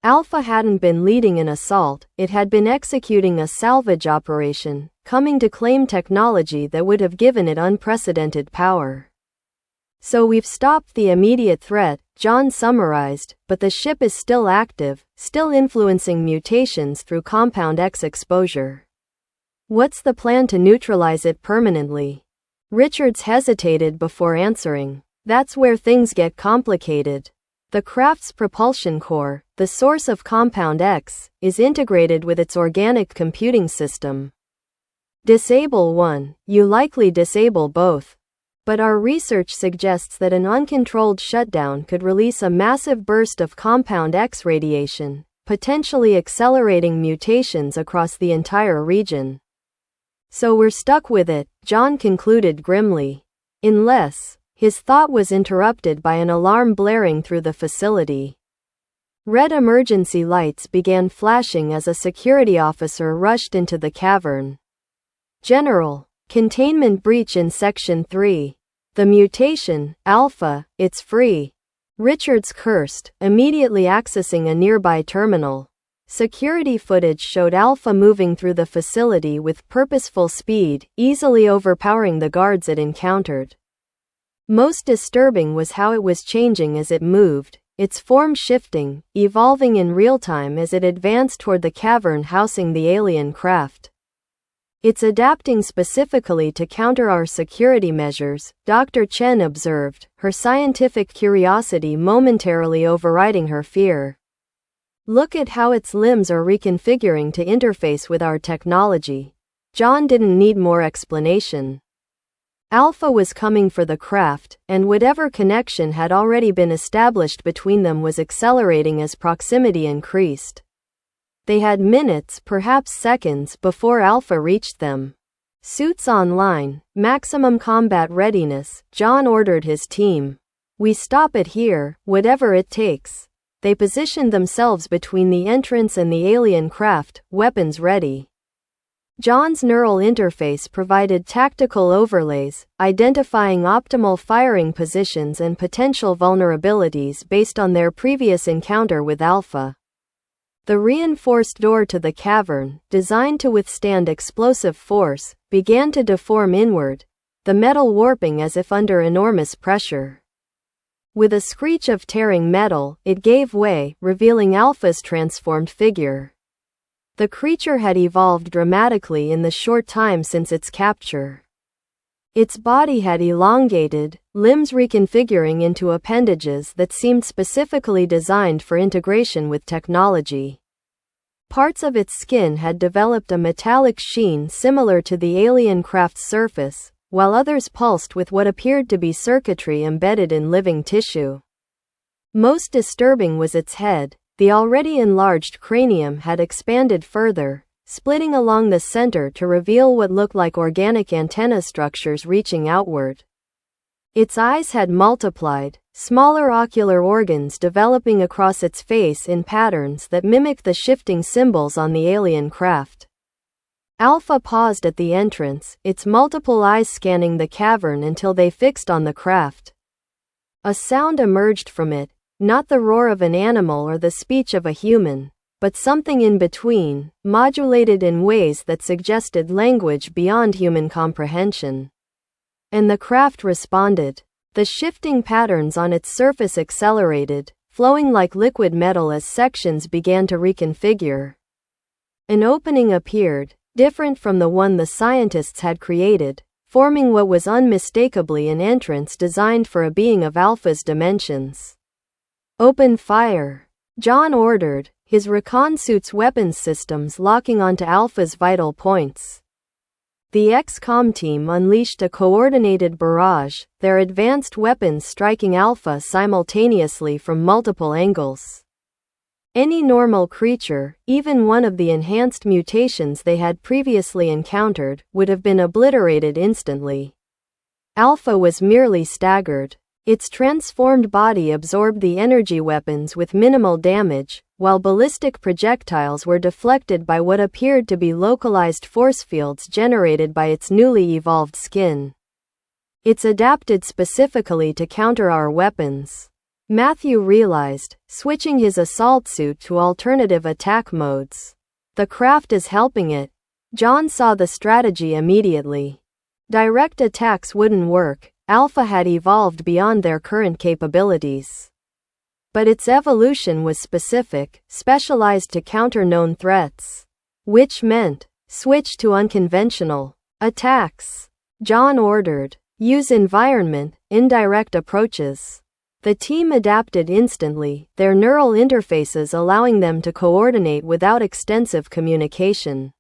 Alpha hadn't been leading an assault, it had been executing a salvage operation, coming to claim technology that would have given it unprecedented power. So we've stopped the immediate threat, John summarized, but the ship is still active, still influencing mutations through Compound X exposure. What's the plan to neutralize it permanently? Richards hesitated before answering. That's where things get complicated. The craft's propulsion core, the source of Compound X, is integrated with its organic computing system. Disable one, you likely disable both. But our research suggests that an uncontrolled shutdown could release a massive burst of Compound X radiation, potentially accelerating mutations across the entire region. So we're stuck with it, John concluded grimly. Unless, his thought was interrupted by an alarm blaring through the facility. Red emergency lights began flashing as a security officer rushed into the cavern. General, containment breach in Section 3. The mutation, Alpha, it's free. Richards cursed, immediately accessing a nearby terminal. Security footage showed Alpha moving through the facility with purposeful speed, easily overpowering the guards it encountered. Most disturbing was how it was changing as it moved, its form shifting, evolving in real time as it advanced toward the cavern housing the alien craft. It's adapting specifically to counter our security measures, Dr. Chen observed, her scientific curiosity momentarily overriding her fear. Look at how its limbs are reconfiguring to interface with our technology. John didn't need more explanation. Alpha was coming for the craft, and whatever connection had already been established between them was accelerating as proximity increased. They had minutes, perhaps seconds, before Alpha reached them. Suits online, maximum combat readiness, John ordered his team. We stop it here, whatever it takes. They positioned themselves between the entrance and the alien craft, weapons ready. John's neural interface provided tactical overlays, identifying optimal firing positions and potential vulnerabilities based on their previous encounter with Alpha. The reinforced door to the cavern, designed to withstand explosive force, began to deform inward, the metal warping as if under enormous pressure. With a screech of tearing metal, it gave way, revealing Alpha's transformed figure. The creature had evolved dramatically in the short time since its capture. Its body had elongated, limbs reconfiguring into appendages that seemed specifically designed for integration with technology. Parts of its skin had developed a metallic sheen similar to the alien craft's surface, while others pulsed with what appeared to be circuitry embedded in living tissue. Most disturbing was its head. The already enlarged cranium had expanded further, splitting along the center to reveal what looked like organic antenna structures reaching outward. Its eyes had multiplied, smaller ocular organs developing across its face in patterns that mimicked the shifting symbols on the alien craft. Alpha paused at the entrance, its multiple eyes scanning the cavern until they fixed on the craft. A sound emerged from it, not the roar of an animal or the speech of a human, but something in between, modulated in ways that suggested language beyond human comprehension. And the craft responded. The shifting patterns on its surface accelerated, flowing like liquid metal as sections began to reconfigure. An opening appeared, different from the one the scientists had created, forming what was unmistakably an entrance designed for a being of Alpha's dimensions. Open fire, John ordered, his recon suit's weapons systems locking onto Alpha's vital points. The XCOM team unleashed a coordinated barrage, their advanced weapons striking Alpha simultaneously from multiple angles. Any normal creature, even one of the enhanced mutations they had previously encountered, would have been obliterated instantly. Alpha was merely staggered. Its transformed body absorbed the energy weapons with minimal damage, while ballistic projectiles were deflected by what appeared to be localized force fields generated by its newly evolved skin. It's adapted specifically to counter our weapons, Matthew realized, switching his assault suit to alternative attack modes. The craft is helping it. John saw the strategy immediately. Direct attacks wouldn't work. Alpha had evolved beyond their current capabilities. But its evolution was specific, specialized to counter known threats. Which meant, switch to unconventional attacks. John ordered, use environment, indirect approaches. The team adapted instantly, their neural interfaces allowing them to coordinate without extensive communication.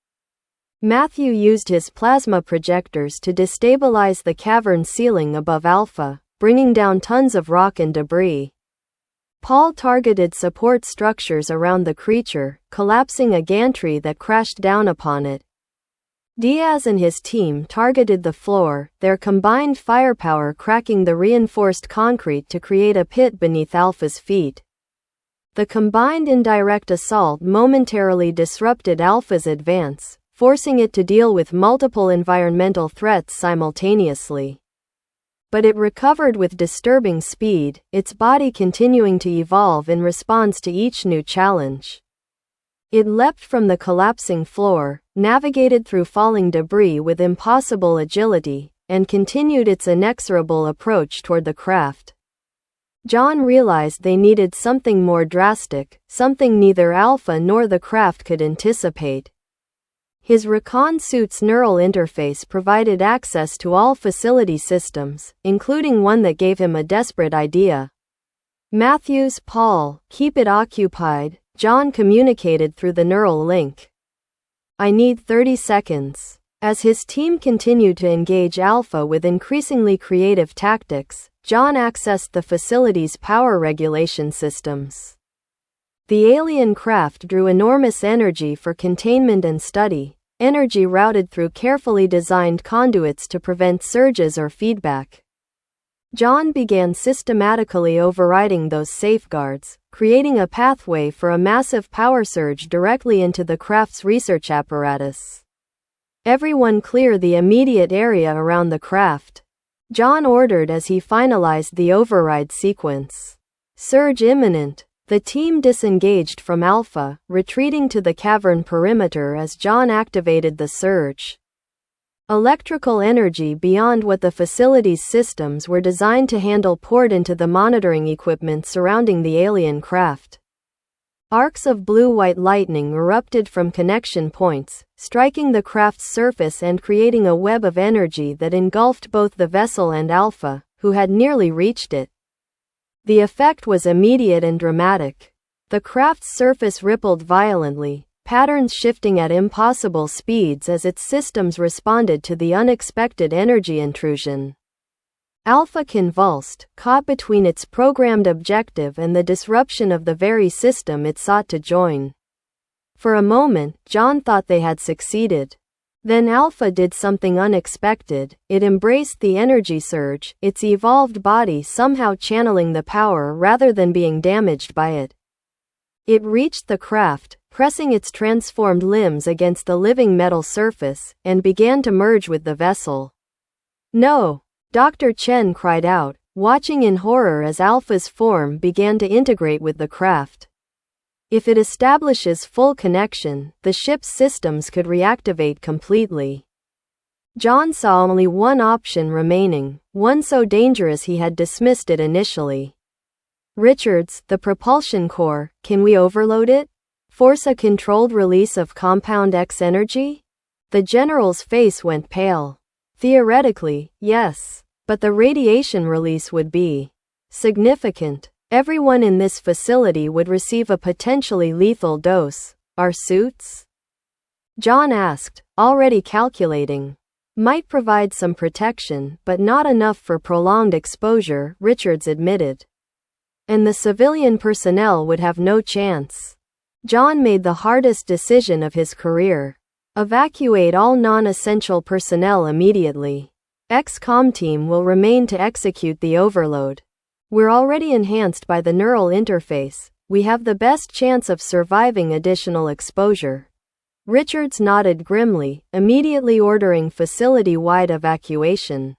Matthew used his plasma projectors to destabilize the cavern ceiling above Alpha, bringing down tons of rock and debris. Paul targeted support structures around the creature, collapsing a gantry that crashed down upon it. Diaz and his team targeted the floor, their combined firepower cracking the reinforced concrete to create a pit beneath Alpha's feet. The combined indirect assault momentarily disrupted Alpha's advance, forcing it to deal with multiple environmental threats simultaneously. But it recovered with disturbing speed, its body continuing to evolve in response to each new challenge. It leapt from the collapsing floor, navigated through falling debris with impossible agility, and continued its inexorable approach toward the craft. John realized they needed something more drastic, something neither Alpha nor the craft could anticipate. His recon suit's neural interface provided access to all facility systems, including one that gave him a desperate idea. Matthews, Paul, keep it occupied, John communicated through the neural link. I need 30 seconds. As his team continued to engage Alpha with increasingly creative tactics, John accessed the facility's power regulation systems. The alien craft drew enormous energy for containment and study, energy routed through carefully designed conduits to prevent surges or feedback. John began systematically overriding those safeguards, creating a pathway for a massive power surge directly into the craft's research apparatus. Everyone clear the immediate area around the craft, John ordered as he finalized the override sequence. Surge imminent. The team disengaged from Alpha, retreating to the cavern perimeter as John activated the surge. Electrical energy beyond what the facility's systems were designed to handle poured into the monitoring equipment surrounding the alien craft. Arcs of blue-white lightning erupted from connection points, striking the craft's surface and creating a web of energy that engulfed both the vessel and Alpha, who had nearly reached it. The effect was immediate and dramatic. The craft's surface rippled violently, patterns shifting at impossible speeds as its systems responded to the unexpected energy intrusion. Alpha convulsed, caught between its programmed objective and the disruption of the very system it sought to join. For a moment, John thought they had succeeded. Then Alpha did something unexpected. It embraced the energy surge, its evolved body somehow channeling the power rather than being damaged by it. It reached the craft, pressing its transformed limbs against the living metal surface, and began to merge with the vessel. No! Dr. Chen cried out, watching in horror as Alpha's form began to integrate with the craft. If it establishes full connection, the ship's systems could reactivate completely. John saw only one option remaining, one so dangerous he had dismissed it initially. Richards, the propulsion core, can we overload it? Force a controlled release of Compound X energy? The general's face went pale. Theoretically, yes. But the radiation release would be significant. Everyone in this facility would receive a potentially lethal dose. Our suits? John asked, already calculating. Might provide some protection, but not enough for prolonged exposure, Richards admitted. And the civilian personnel would have no chance. John made the hardest decision of his career. Evacuate all non-essential personnel immediately. XCOM team will remain to execute the overload. We're already enhanced by the neural interface. We have the best chance of surviving additional exposure. Richards nodded grimly, immediately ordering facility-wide evacuation.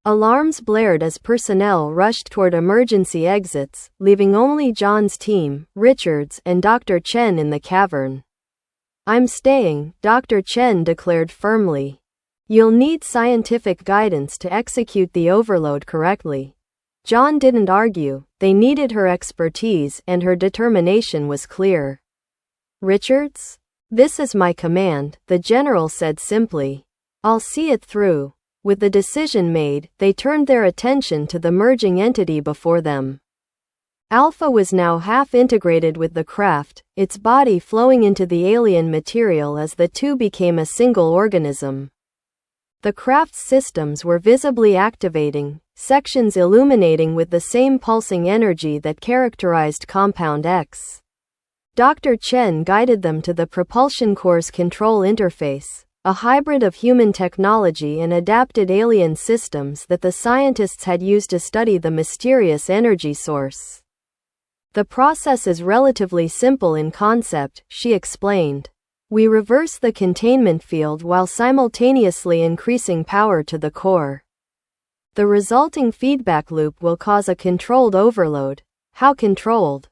Alarms blared as personnel rushed toward emergency exits, leaving only John's team, Richards, and Dr. Chen in the cavern. I'm staying, Dr. Chen declared firmly. You'll need scientific guidance to execute the overload correctly. John didn't argue. They needed her expertise, and her determination was clear. Richards? This is my command, the general said simply. I'll see it through. With the decision made, they turned their attention to the merging entity before them. Alpha was now half integrated with the craft, its body flowing into the alien material as the two became a single organism. The craft's systems were visibly activating, sections illuminating with the same pulsing energy that characterized Compound X. Dr. Chen guided them to the propulsion core's control interface, a hybrid of human technology and adapted alien systems that the scientists had used to study the mysterious energy source. The process is relatively simple in concept, she explained. We reverse the containment field while simultaneously increasing power to the core. The resulting feedback loop will cause a controlled overload. How controlled?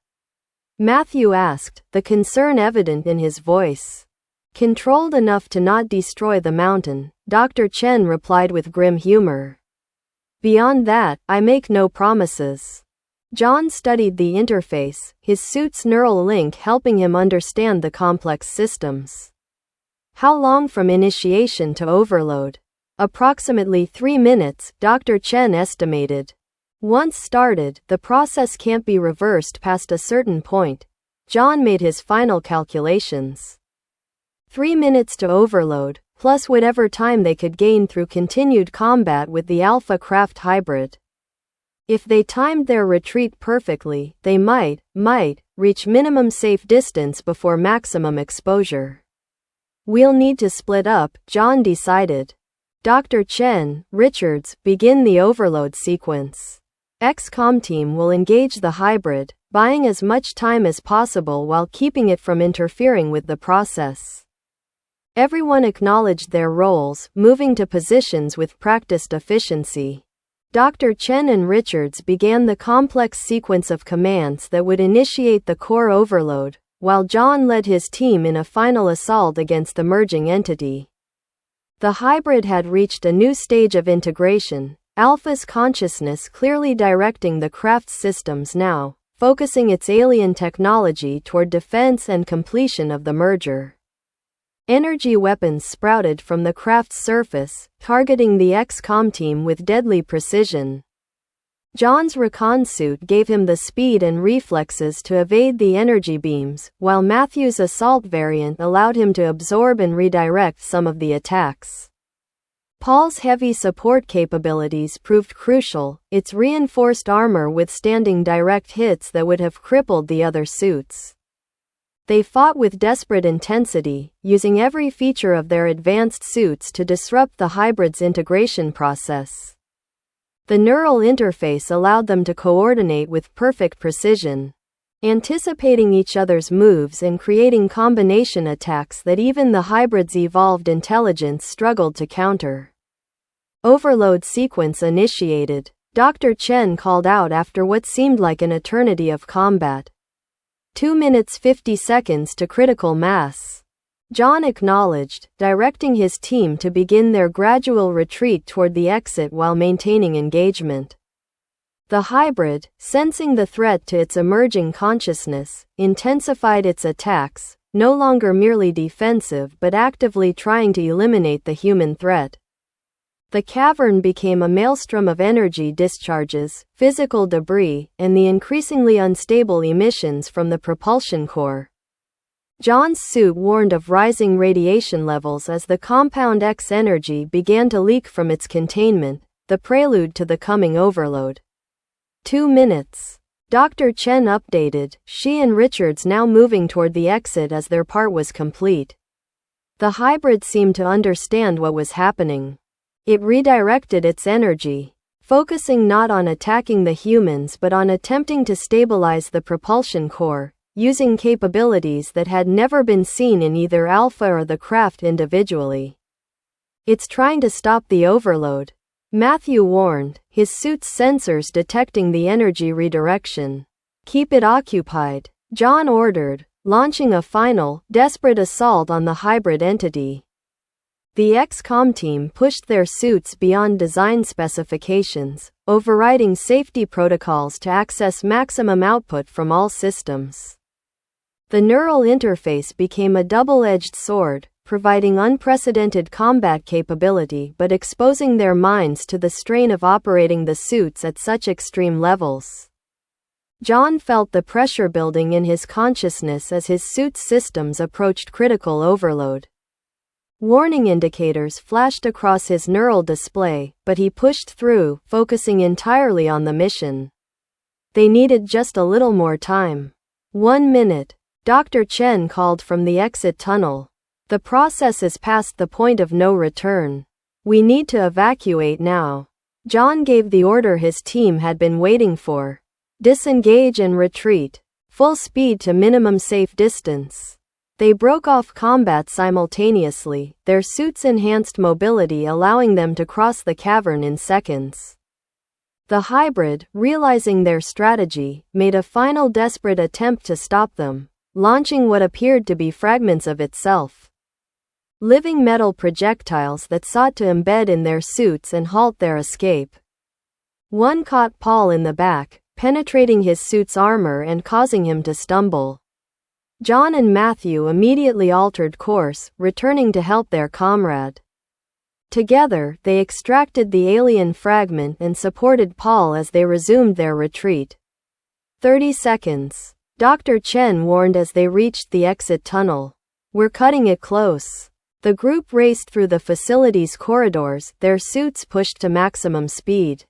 Matthew asked, the concern evident in his voice. Controlled enough to not destroy the mountain, Dr. Chen replied with grim humor. Beyond that, I make no promises. John studied the interface, his suit's neural link helping him understand the complex systems. How long from initiation to overload? Approximately 3 minutes, Dr. Chen estimated. Once started, the process can't be reversed past a certain point. John made his final calculations. 3 minutes to overload, plus whatever time they could gain through continued combat with the Alpha craft hybrid. If they timed their retreat perfectly, they might reach minimum safe distance before maximum exposure. We'll need to split up, John decided. Dr. Chen, Richards, begin the overload sequence. XCOM team will engage the hybrid, buying as much time as possible while keeping it from interfering with the process. Everyone acknowledged their roles, moving to positions with practiced efficiency. Dr. Chen and Richards began the complex sequence of commands that would initiate the core overload, while John led his team in a final assault against the merging entity. The hybrid had reached a new stage of integration, Alpha's consciousness clearly directing the craft's systems now, focusing its alien technology toward defense and completion of the merger. Energy weapons sprouted from the craft's surface, targeting the XCOM team with deadly precision. John's recon suit gave him the speed and reflexes to evade the energy beams, while Matthew's assault variant allowed him to absorb and redirect some of the attacks. Paul's heavy support capabilities proved crucial, its reinforced armor withstanding direct hits that would have crippled the other suits. They fought with desperate intensity, using every feature of their advanced suits to disrupt the hybrid's integration process. The neural interface allowed them to coordinate with perfect precision, anticipating each other's moves and creating combination attacks that even the hybrid's evolved intelligence struggled to counter. Overload sequence initiated, Dr. Chen called out after what seemed like an eternity of combat. 2 minutes 50 seconds to critical mass. John acknowledged, directing his team to begin their gradual retreat toward the exit while maintaining engagement. The hybrid, sensing the threat to its emerging consciousness, intensified its attacks, no longer merely defensive but actively trying to eliminate the human threat. The cavern became a maelstrom of energy discharges, physical debris, and the increasingly unstable emissions from the propulsion core. John's suit warned of rising radiation levels as the Compound X energy began to leak from its containment, the prelude to the coming overload. 2 minutes. Dr. Chen updated, she and Richards now moving toward the exit as their part was complete. The hybrid seemed to understand what was happening. It redirected its energy, focusing not on attacking the humans but on attempting to stabilize the propulsion core, using capabilities that had never been seen in either Alpha or the craft individually. It's trying to stop the overload, Matthew warned, his suit's sensors detecting the energy redirection. Keep it occupied, John ordered, launching a final, desperate assault on the hybrid entity. The XCOM team pushed their suits beyond design specifications, overriding safety protocols to access maximum output from all systems. The neural interface became a double-edged sword, providing unprecedented combat capability but exposing their minds to the strain of operating the suits at such extreme levels. John felt the pressure building in his consciousness as his suit's systems approached critical overload. Warning indicators flashed across his neural display, but he pushed through, focusing entirely on the mission. They needed just a little more time. 1 minute. Dr. Chen called from the exit tunnel. The process is past the point of no return. We need to evacuate now. John gave the order his team had been waiting for. Disengage and retreat. Full speed to minimum safe distance. They broke off combat simultaneously, their suits' enhanced mobility allowing them to cross the cavern in seconds. The hybrid, realizing their strategy, made a final desperate attempt to stop them, launching what appeared to be fragments of itself. Living metal projectiles that sought to embed in their suits and halt their escape. One caught Paul in the back, penetrating his suit's armor and causing him to stumble. John and Matthew immediately altered course, returning to help their comrade. Together, they extracted the alien fragment and supported Paul as they resumed their retreat. 30 seconds. Dr. Chen warned as they reached the exit tunnel. We're cutting it close. The group raced through the facility's corridors, their suits pushed to maximum speed.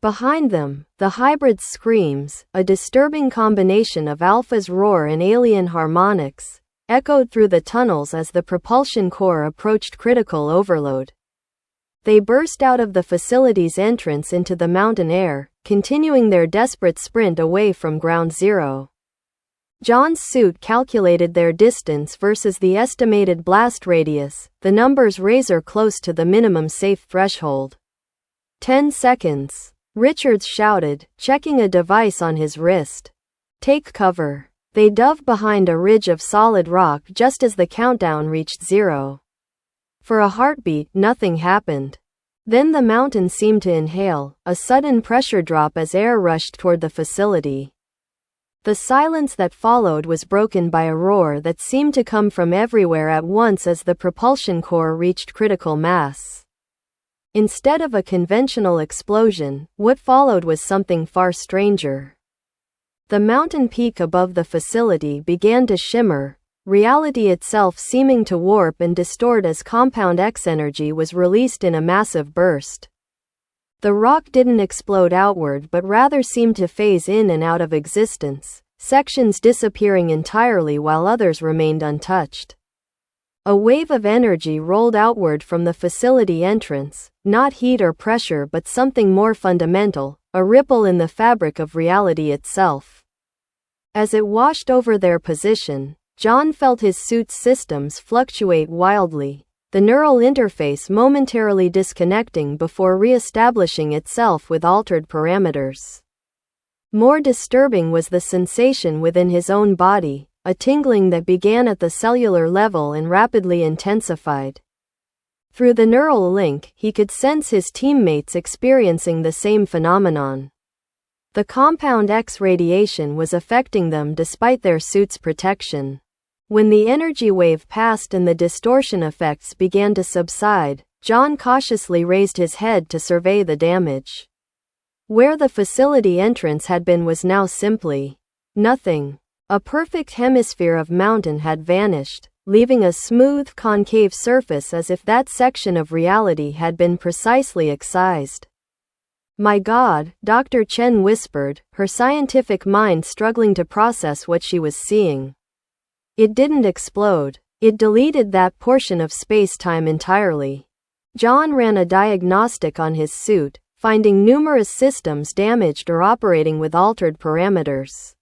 Behind them, the hybrid's screams, a disturbing combination of Alpha's roar and alien harmonics, echoed through the tunnels as the propulsion core approached critical overload. They burst out of the facility's entrance into the mountain air, continuing their desperate sprint away from ground zero. John's suit calculated their distance versus the estimated blast radius, the numbers razor close to the minimum safe threshold. 10 seconds. Richards shouted, checking a device on his wrist. Take cover. They dove behind a ridge of solid rock just as the countdown reached 0. For a heartbeat, nothing happened. Then the mountain seemed to inhale, a sudden pressure drop as air rushed toward the facility. The silence that followed was broken by a roar that seemed to come from everywhere at once as the propulsion core reached critical mass. Instead of a conventional explosion, what followed was something far stranger. The mountain peak above the facility began to shimmer, reality itself seeming to warp and distort as Compound X energy was released in a massive burst. The rock didn't explode outward but rather seemed to phase in and out of existence, sections disappearing entirely while others remained untouched. A wave of energy rolled outward from the facility entrance, not heat or pressure but something more fundamental, a ripple in the fabric of reality itself. As it washed over their position, John felt his suit's systems fluctuate wildly, the neural interface momentarily disconnecting before re-establishing itself with altered parameters. More disturbing was the sensation within his own body, a tingling that began at the cellular level and rapidly intensified. Through the neural link, he could sense his teammates experiencing the same phenomenon. The Compound X radiation was affecting them despite their suit's protection. When the energy wave passed and the distortion effects began to subside, John cautiously raised his head to survey the damage. Where the facility entrance had been was now simply nothing. A perfect hemisphere of mountain had vanished, leaving a smooth concave surface as if that section of reality had been precisely excised. My God, Dr. Chen whispered, her scientific mind struggling to process what she was seeing. It didn't explode. It deleted that portion of space-time entirely. John ran a diagnostic on his suit, finding numerous systems damaged or operating with altered parameters.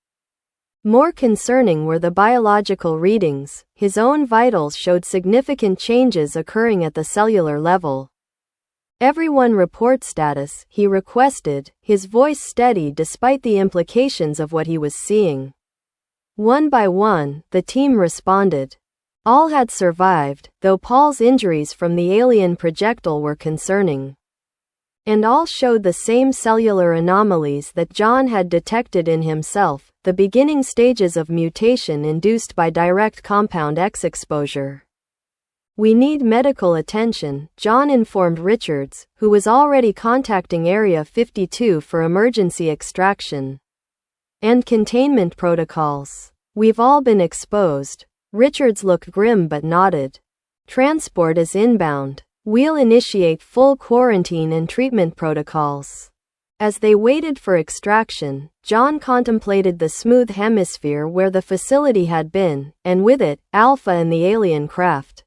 More concerning were the biological readings. His own vitals showed significant changes occurring at the cellular level. Everyone report status, he requested, his voice steady despite the implications of what he was seeing. One by one, the team responded. All had survived, though Paul's injuries from the alien projectile were concerning. And all showed the same cellular anomalies that John had detected in himself, the beginning stages of mutation induced by direct compound X exposure. We need medical attention, John informed Richards, who was already contacting Area 52 for emergency extraction and containment protocols. We've all been exposed. Richards looked grim but nodded. Transport is inbound. We'll initiate full quarantine and treatment protocols. As they waited for extraction, John contemplated the smooth hemisphere where the facility had been, and with it, Alpha and the alien craft.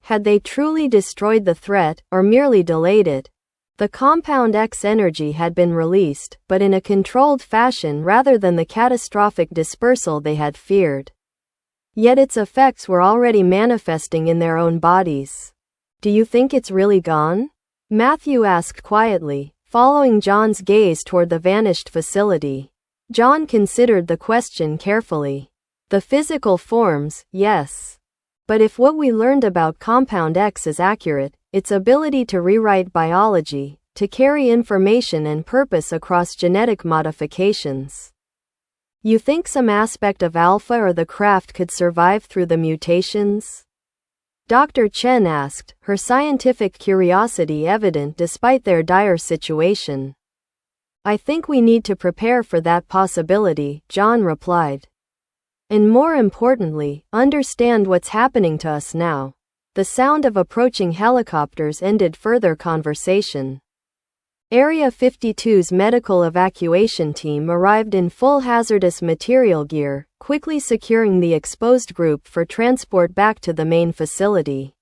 Had they truly destroyed the threat, or merely delayed it? The compound X energy had been released, but in a controlled fashion rather than the catastrophic dispersal they had feared. Yet its effects were already manifesting in their own bodies. Do you think it's really gone? Matthew asked quietly, following John's gaze toward the vanished facility. John considered the question carefully. The physical forms, yes. But if what we learned about Compound X is accurate, its ability to rewrite biology, to carry information and purpose across genetic modifications. You think some aspect of Alpha or the craft could survive through the mutations? Dr. Chen asked, her scientific curiosity evident despite their dire situation. I think we need to prepare for that possibility, John replied. And more importantly, understand what's happening to us now. The sound of approaching helicopters ended further conversation. Area 52's medical evacuation team arrived in full hazardous material gear, quickly securing the exposed group for transport back to the main facility.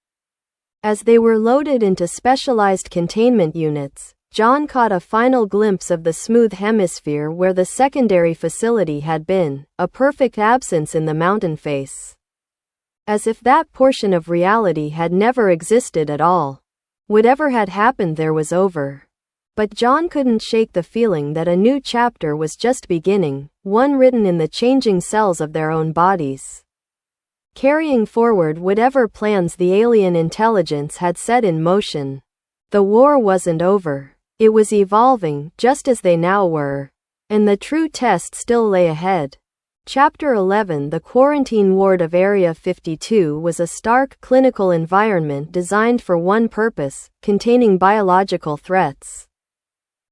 As they were loaded into specialized containment units, John caught a final glimpse of the smooth hemisphere where the secondary facility had been, a perfect absence in the mountain face. As if that portion of reality had never existed at all. Whatever had happened there was over. But John couldn't shake the feeling that a new chapter was just beginning, one written in the changing cells of their own bodies. Carrying forward whatever plans the alien intelligence had set in motion. The war wasn't over. It was evolving, just as they now were. And the true test still lay ahead. Chapter 11. The quarantine ward of Area 52 was a stark, clinical environment designed for one purpose, containing biological threats.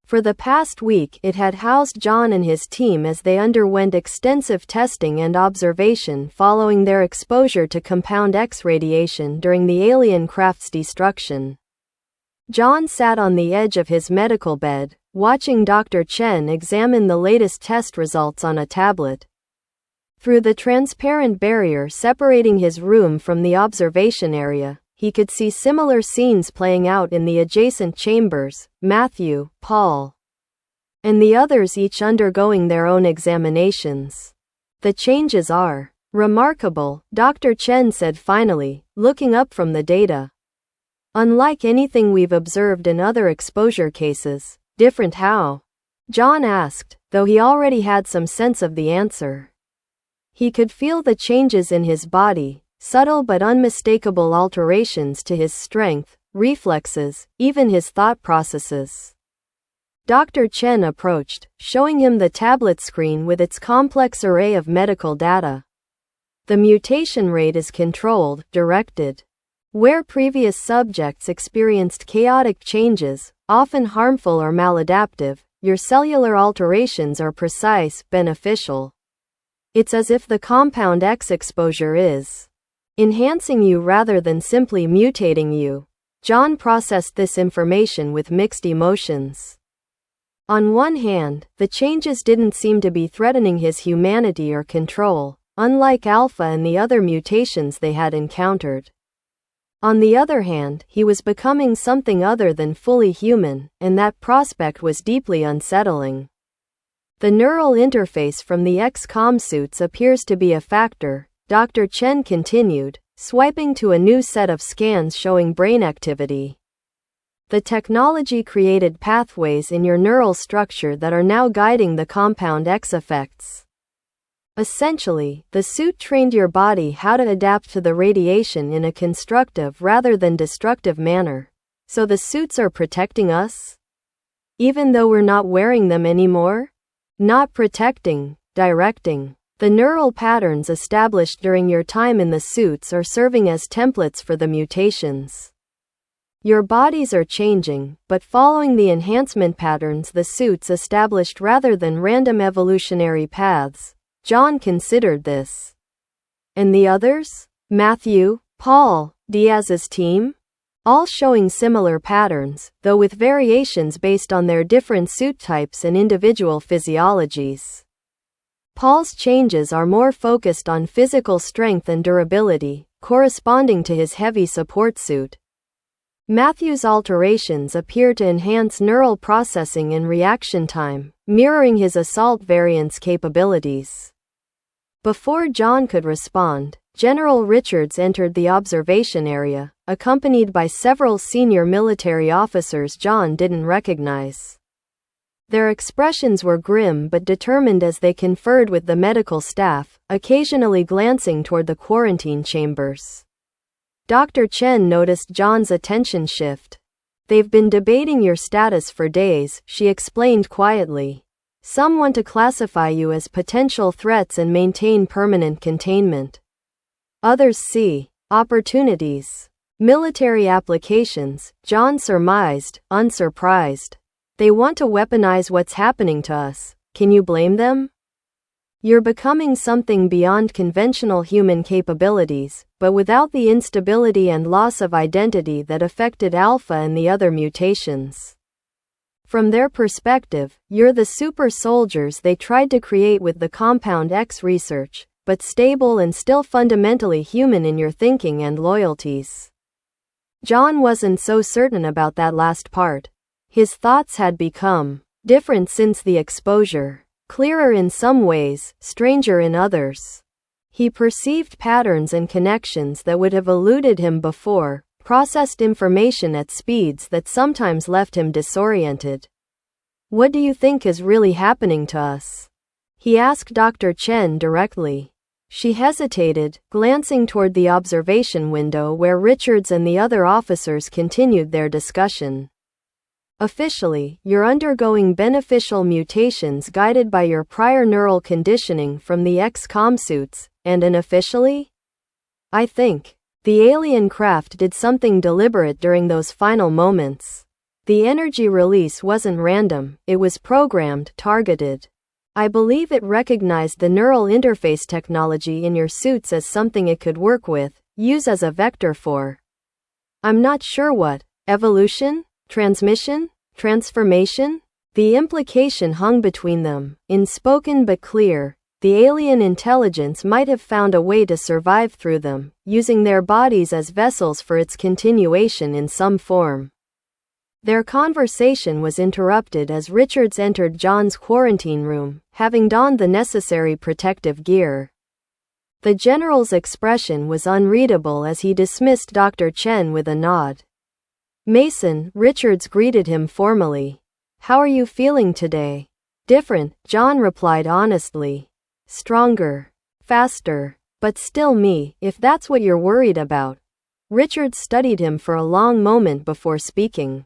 For the past week, it had housed John and his team as they underwent extensive testing and observation following their exposure to Compound X radiation during the alien craft's destruction. John sat on the edge of his medical bed, watching Dr. Chen examine the latest test results on a tablet. Through the transparent barrier separating his room from the observation area, he could see similar scenes playing out in the adjacent chambers, Matthew, Paul, and the others each undergoing their own examinations. The changes are remarkable, Dr. Chen said finally, looking up from the data. Unlike anything we've observed in other exposure cases. Different how? John asked, though he already had some sense of the answer. He could feel the changes in his body. Subtle but unmistakable alterations to his strength, reflexes, even his thought processes. Dr. Chen approached, showing him the tablet screen with its complex array of medical data. The mutation rate is controlled, directed. Where previous subjects experienced chaotic changes, often harmful or maladaptive, your cellular alterations are precise, beneficial. It's as if the Compound X exposure is enhancing you rather than simply mutating you. John processed this information with mixed emotions. On one hand, the changes didn't seem to be threatening his humanity or control, unlike Alpha and the other mutations they had encountered. On the other hand, he was becoming something other than fully human, and that prospect was deeply unsettling. The neural interface from the X-com suits appears to be a factor, Dr. Chen continued, swiping to a new set of scans showing brain activity. The technology created pathways in your neural structure that are now guiding the compound X effects. Essentially, the suit trained your body how to adapt to the radiation in a constructive rather than destructive manner. So the suits are protecting us? Even though we're not wearing them anymore? Not protecting, directing. The neural patterns established during your time in the suits are serving as templates for the mutations. Your bodies are changing, but following the enhancement patterns the suits established rather than random evolutionary paths. John considered this. And the others? Matthew, Paul, Diaz's team? All showing similar patterns, though with variations based on their different suit types and individual physiologies. Paul's changes are more focused on physical strength and durability, corresponding to his heavy support suit. Matthew's alterations appear to enhance neural processing and reaction time, mirroring his assault variant's capabilities. Before John could respond, General Richards entered the observation area, accompanied by several senior military officers John didn't recognize. Their expressions were grim but determined as they conferred with the medical staff, occasionally glancing toward the quarantine chambers. Dr. Chen noticed John's attention shift. "They've been debating your status for days," she explained quietly. "Some want to classify you as potential threats and maintain permanent containment. Others see opportunities. Military applications," John surmised, unsurprised. "They want to weaponize what's happening to us. Can you blame them? You're becoming something beyond conventional human capabilities, but without the instability and loss of identity that affected Alpha and the other mutations. From their perspective, you're the super soldiers they tried to create with the Compound X research, but stable and still fundamentally human in your thinking and loyalties." John wasn't so certain about that last part. His thoughts had become different since the exposure. Clearer in some ways, stranger in others. He perceived patterns and connections that would have eluded him before, processed information at speeds that sometimes left him disoriented. "What do you think is really happening to us?" he asked Dr. Chen directly. She hesitated, glancing toward the observation window where Richards and the other officers continued their discussion. "Officially, you're undergoing beneficial mutations guided by your prior neural conditioning from the X-com suits, and unofficially? I think the alien craft did something deliberate during those final moments. The energy release wasn't random, it was programmed, targeted. I believe it recognized the neural interface technology in your suits as something it could work with, use as a vector for. I'm not sure what. Evolution? Transmission? Transformation?" The implication hung between them, unspoken but clear. The alien intelligence might have found a way to survive through them, using their bodies as vessels for its continuation in some form. Their conversation was interrupted as Richards entered John's quarantine room, having donned the necessary protective gear. The general's expression was unreadable as he dismissed Dr. Chen with a nod. "Mason," Richards greeted him formally. "How are you feeling today?" "Different," John replied honestly. "Stronger. Faster. But still me, if that's what you're worried about." Richards studied him for a long moment before speaking.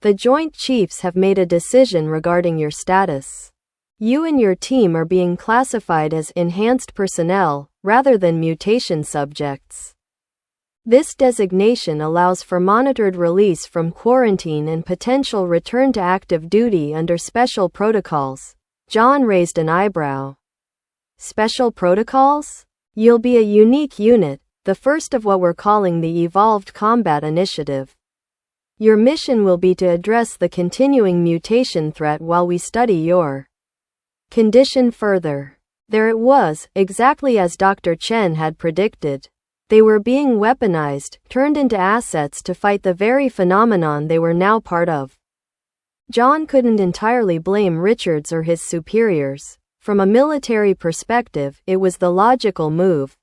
"The Joint Chiefs have made a decision regarding your status. You and your team are being classified as enhanced personnel, rather than mutation subjects. This designation allows for monitored release from quarantine and potential return to active duty under special protocols." John raised an eyebrow. "Special protocols? You'll be a unique unit, the first of what we're calling the Evolved Combat Initiative. Your mission will be to address the continuing mutation threat while we study your condition further. There it was, exactly as Dr. Chen had predicted. They were being weaponized, turned into assets to fight the very phenomenon they were now part of. John couldn't entirely blame Richards or his superiors. From a military perspective, it was the logical move.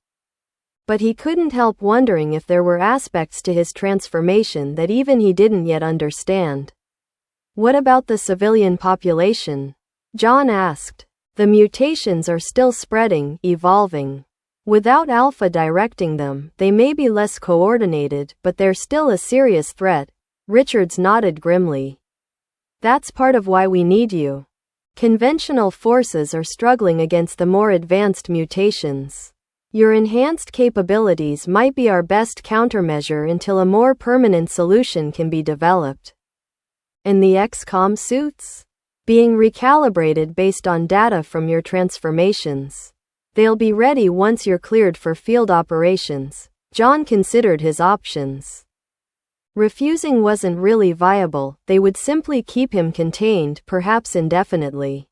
But he couldn't help wondering if there were aspects to his transformation that even he didn't yet understand. What about the civilian population? John asked. The mutations are still spreading, evolving. Without Alpha directing them, they may be less coordinated, but they're still a serious threat. Richards nodded grimly. That's part of why we need you. Conventional forces are struggling against the more advanced mutations. Your enhanced capabilities might be our best countermeasure until a more permanent solution can be developed. And the XCOM suits? Being recalibrated based on data from your transformations. They'll be ready once you're cleared for field operations. John considered his options. Refusing wasn't really viable. They would simply keep him contained, perhaps indefinitely.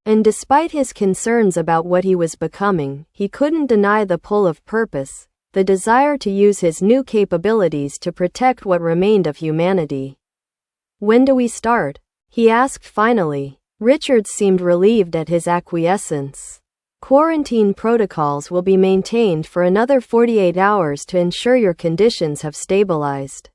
And despite his concerns about what he was becoming, he couldn't deny the pull of purpose, the desire to use his new capabilities to protect what remained of humanity. When do we start? He asked finally. Richards seemed relieved at his acquiescence. Quarantine protocols will be maintained for another 48 hours to ensure your conditions have stabilized.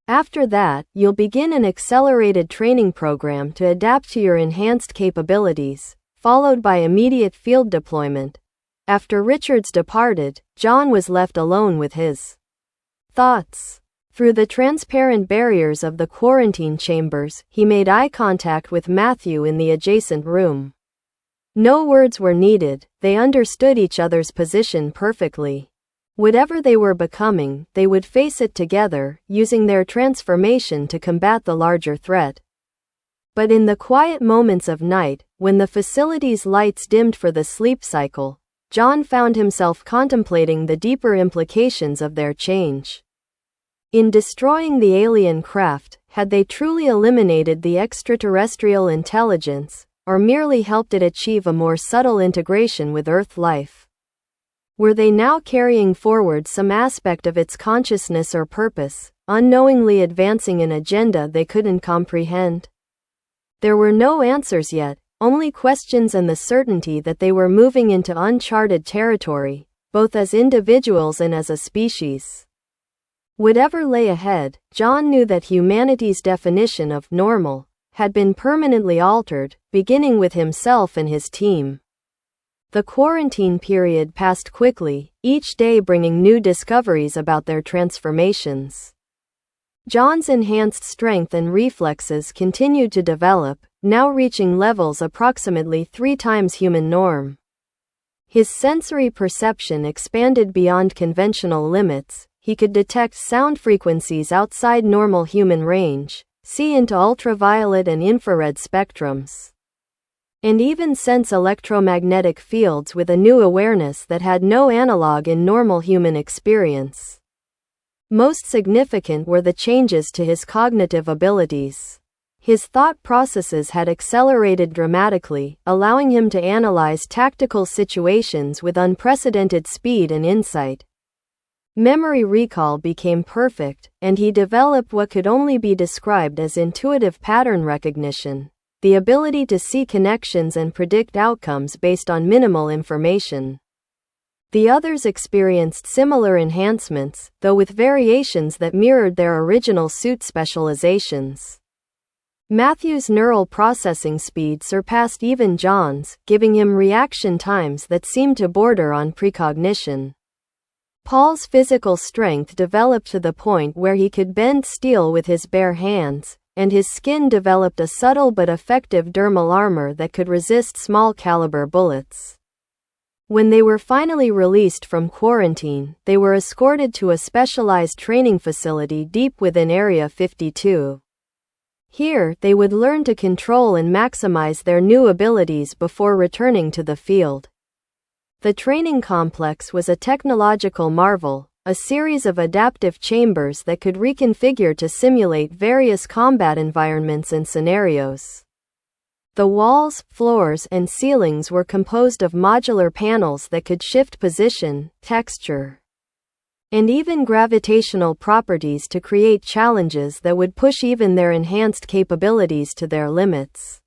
After that, you'll begin an accelerated training program to adapt to your enhanced capabilities, followed by immediate field deployment. After Richards departed, John was left alone with his thoughts. Through the transparent barriers of the quarantine chambers, he made eye contact with Matthew in the adjacent room. No words were needed, they understood each other's position perfectly. Whatever they were becoming, they would face it together, using their transformation to combat the larger threat. But in the quiet moments of night, when the facility's lights dimmed for the sleep cycle, John found himself contemplating the deeper implications of their change. In destroying the alien craft, had they truly eliminated the extraterrestrial intelligence, or merely helped it achieve a more subtle integration with Earth life? Were they now carrying forward some aspect of its consciousness or purpose, unknowingly advancing an agenda they couldn't comprehend? There were no answers yet, only questions and the certainty that they were moving into uncharted territory, both as individuals and as a species. Whatever lay ahead, John knew that humanity's definition of normal had been permanently altered, beginning with himself and his team. The quarantine period passed quickly, each day bringing new discoveries about their transformations. John's enhanced strength and reflexes continued to develop, now reaching levels approximately 3 times human norm. His sensory perception expanded beyond conventional limits. He could detect sound frequencies outside normal human range, see into ultraviolet and infrared spectrums, and even sense electromagnetic fields with a new awareness that had no analog in normal human experience. Most significant were the changes to his cognitive abilities. His thought processes had accelerated dramatically, allowing him to analyze tactical situations with unprecedented speed and insight. Memory recall became perfect, and he developed what could only be described as intuitive pattern recognition, the ability to see connections and predict outcomes based on minimal information. The others experienced similar enhancements, though with variations that mirrored their original suit specializations. Matthew's neural processing speed surpassed even John's, giving him reaction times that seemed to border on precognition. Paul's physical strength developed to the point where he could bend steel with his bare hands, and his skin developed a subtle but effective dermal armor that could resist small-caliber bullets. When they were finally released from quarantine, they were escorted to a specialized training facility deep within Area 52. Here, they would learn to control and maximize their new abilities before returning to the field. The training complex was a technological marvel, a series of adaptive chambers that could reconfigure to simulate various combat environments and scenarios. The walls, floors, and ceilings were composed of modular panels that could shift position, texture, and even gravitational properties to create challenges that would push even their enhanced capabilities to their limits.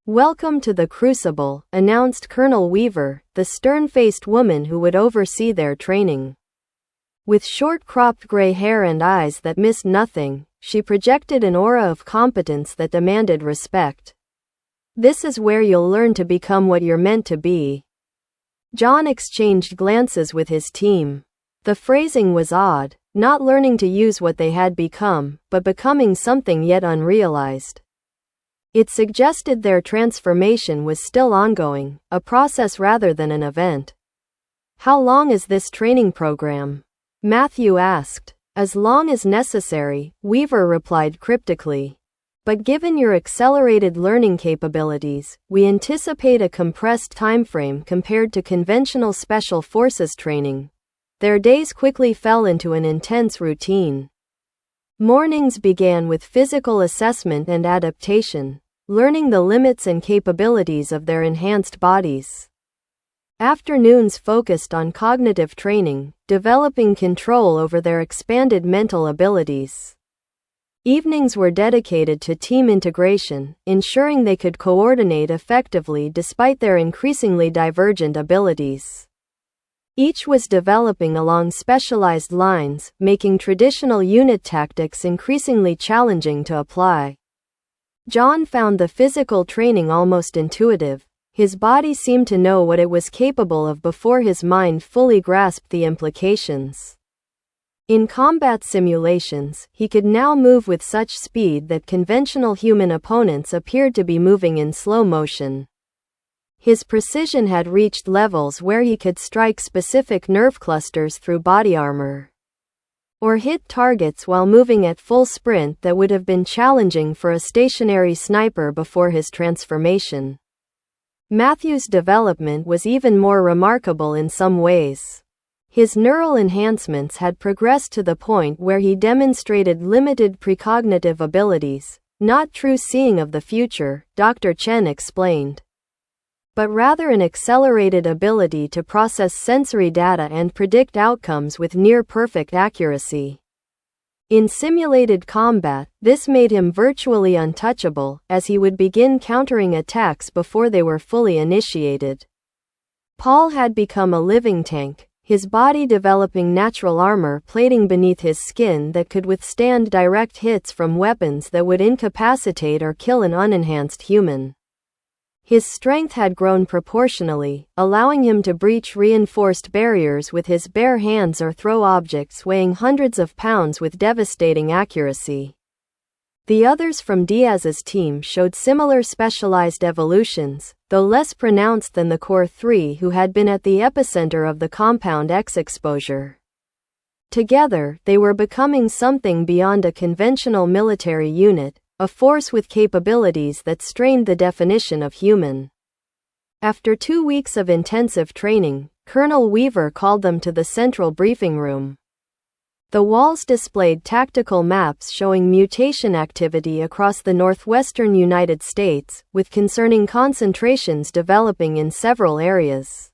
"Welcome to the Crucible," announced Colonel Weaver, the stern-faced woman who would oversee their training. With short-cropped gray hair and eyes that missed nothing, she projected an aura of competence that demanded respect. "This is where you'll learn to become what you're meant to be." John exchanged glances with his team. The phrasing was odd, not learning to use what they had become, but becoming something yet unrealized. It suggested their transformation was still ongoing, a process rather than an event. "How long is this training program?" Matthew asked. "As long as necessary," Weaver replied cryptically. "But given your accelerated learning capabilities, we anticipate a compressed timeframe compared to conventional special forces training." Their days quickly fell into an intense routine. Mornings began with physical assessment and adaptation, learning the limits and capabilities of their enhanced bodies. Afternoons focused on cognitive training, developing control over their expanded mental abilities. Evenings were dedicated to team integration, ensuring they could coordinate effectively despite their increasingly divergent abilities. Each was developing along specialized lines, making traditional unit tactics increasingly challenging to apply. John found the physical training almost intuitive. His body seemed to know what it was capable of before his mind fully grasped the implications. In combat simulations, he could now move with such speed that conventional human opponents appeared to be moving in slow motion. His precision had reached levels where he could strike specific nerve clusters through body armor, or hit targets while moving at full sprint that would have been challenging for a stationary sniper before his transformation. Matthew's development was even more remarkable in some ways. His neural enhancements had progressed to the point where he demonstrated limited precognitive abilities, not true seeing of the future, Dr. Chen explained, but rather an accelerated ability to process sensory data and predict outcomes with near-perfect accuracy. In simulated combat, this made him virtually untouchable, as he would begin countering attacks before they were fully initiated. Paul had become a living tank, his body developing natural armor plating beneath his skin that could withstand direct hits from weapons that would incapacitate or kill an unenhanced human. His strength had grown proportionally, allowing him to breach reinforced barriers with his bare hands or throw objects weighing hundreds of pounds with devastating accuracy. The others from Diaz's team showed similar specialized evolutions, though less pronounced than the core three who had been at the epicenter of the Compound X exposure. Together, they were becoming something beyond a conventional military unit, a force with capabilities that strained the definition of human. After 2 weeks of intensive training, Colonel Weaver called them to the central briefing room. The walls displayed tactical maps showing mutation activity across the northwestern United States, with concerning concentrations developing in several areas.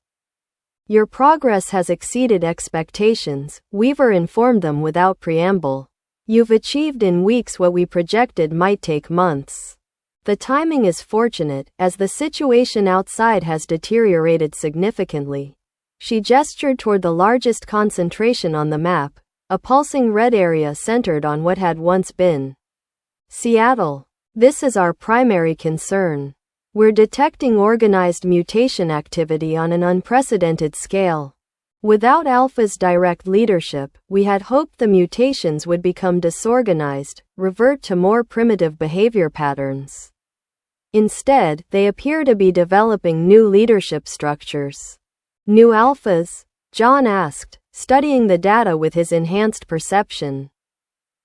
"Your progress has exceeded expectations," Weaver informed them without preamble. "You've achieved in weeks what we projected might take months. The timing is fortunate, as the situation outside has deteriorated significantly." She gestured toward the largest concentration on the map, a pulsing red area centered on what had once been Seattle. "This is our primary concern. We're detecting organized mutation activity on an unprecedented scale. Without Alpha's direct leadership, we had hoped the mutations would become disorganized, revert to more primitive behavior patterns. Instead, they appear to be developing new leadership structures." "New alphas?" John asked, studying the data with his enhanced perception.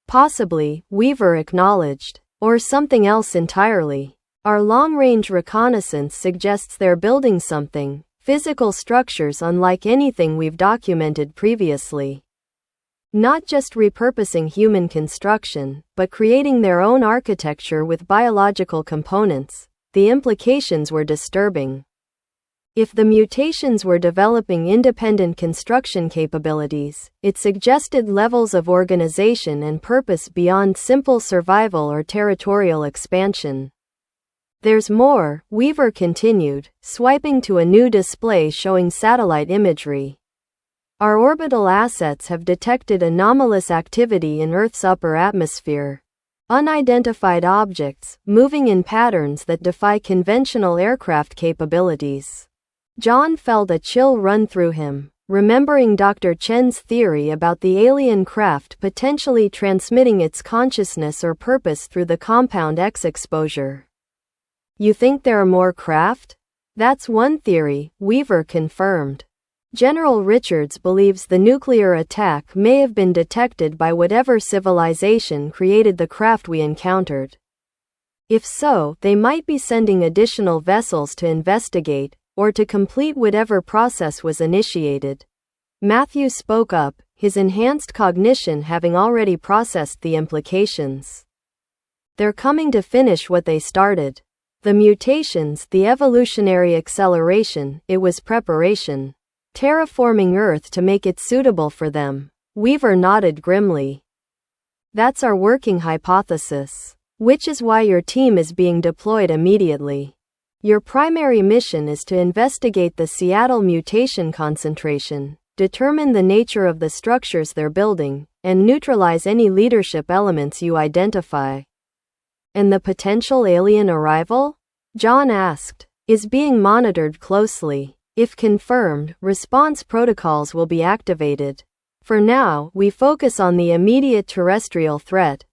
"Possibly," Weaver acknowledged. "Or something else entirely. Our long-range reconnaissance suggests they're building something, physical structures unlike anything we've documented previously." Not just repurposing human construction, but creating their own architecture with biological components. The implications were disturbing. If the mutations were developing independent construction capabilities, it suggested levels of organization and purpose beyond simple survival or territorial expansion. There's more, Weaver continued, swiping to a new display showing satellite imagery. Our orbital assets have detected anomalous activity in Earth's upper atmosphere. Unidentified objects, moving in patterns that defy conventional aircraft capabilities. John felt a chill run through him, remembering Dr. Chen's theory about the alien craft potentially transmitting its consciousness or purpose through the compound X exposure. You think there are more craft? That's one theory, Weaver confirmed. General Richards believes the nuclear attack may have been detected by whatever civilization created the craft we encountered. If so, they might be sending additional vessels to investigate, or to complete whatever process was initiated. Matthew spoke up, his enhanced cognition having already processed the implications. They're coming to finish what they started. The mutations, the evolutionary acceleration, it was preparation. Terraforming Earth to make it suitable for them. Weaver nodded grimly. That's our working hypothesis. Which is why your team is being deployed immediately. Your primary mission is to investigate the Seattle mutation concentration, determine the nature of the structures they're building, and neutralize any leadership elements you identify. And the potential alien arrival? John asked. Is being monitored closely. If confirmed, response protocols will be activated. For now, we focus on the immediate terrestrial threat.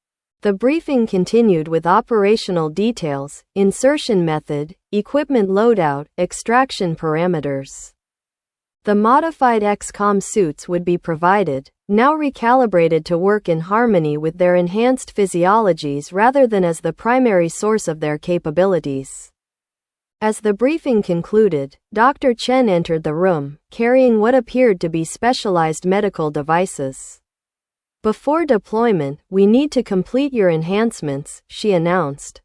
The briefing continued with operational details, insertion method, equipment loadout, extraction parameters. The modified XCOM suits would be provided, now recalibrated to work in harmony with their enhanced physiologies rather than as the primary source of their capabilities. As the briefing concluded, Dr. Chen entered the room, carrying what appeared to be specialized medical devices. Before deployment, we need to complete your enhancements, she announced.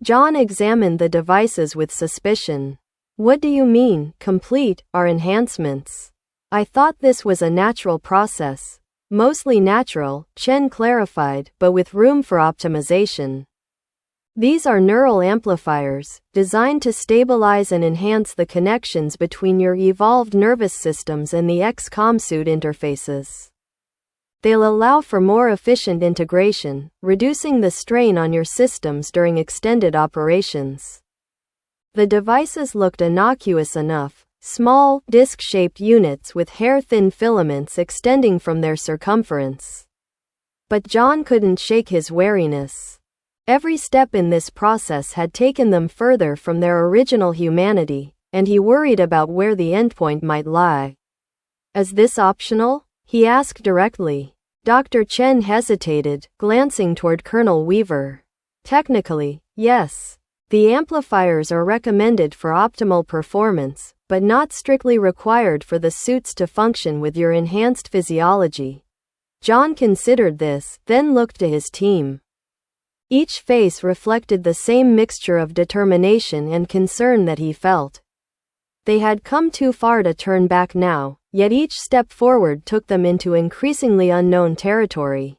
John examined the devices with suspicion. What do you mean, complete our enhancements? I thought this was a natural process. Mostly natural, Chen clarified, but with room for optimization. These are neural amplifiers, designed to stabilize and enhance the connections between your evolved nervous systems and the XCOM suit interfaces. They'll allow for more efficient integration, reducing the strain on your systems during extended operations. The devices looked innocuous enough, small, disc-shaped units with hair-thin filaments extending from their circumference. But John couldn't shake his wariness. Every step in this process had taken them further from their original humanity, and he worried about where the endpoint might lie. Is this optional? He asked directly. Dr. Chen hesitated, glancing toward Colonel Weaver. Technically, yes. The amplifiers are recommended for optimal performance, but not strictly required for the suits to function with your enhanced physiology. John considered this, then looked to his team. Each face reflected the same mixture of determination and concern that he felt. They had come too far to turn back now, yet each step forward took them into increasingly unknown territory.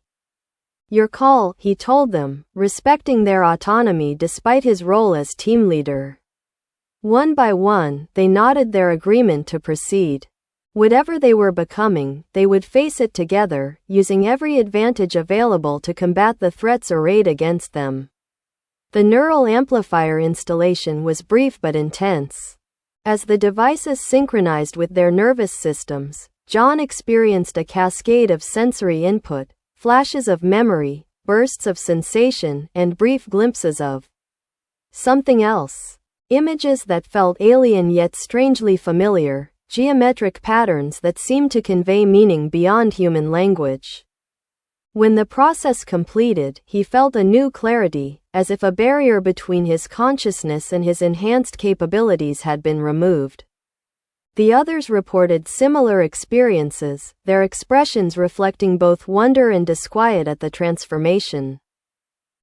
Your call, he told them, respecting their autonomy despite his role as team leader. One by one, they nodded their agreement to proceed. Whatever they were becoming, they would face it together, using every advantage available to combat the threats arrayed against them. The neural amplifier installation was brief but intense. As the devices synchronized with their nervous systems, John experienced a cascade of sensory input, flashes of memory, bursts of sensation, and brief glimpses of something else. Images that felt alien yet strangely familiar, geometric patterns that seemed to convey meaning beyond human language. When the process completed, he felt a new clarity, as if a barrier between his consciousness and his enhanced capabilities had been removed. The others reported similar experiences, their expressions reflecting both wonder and disquiet at the transformation.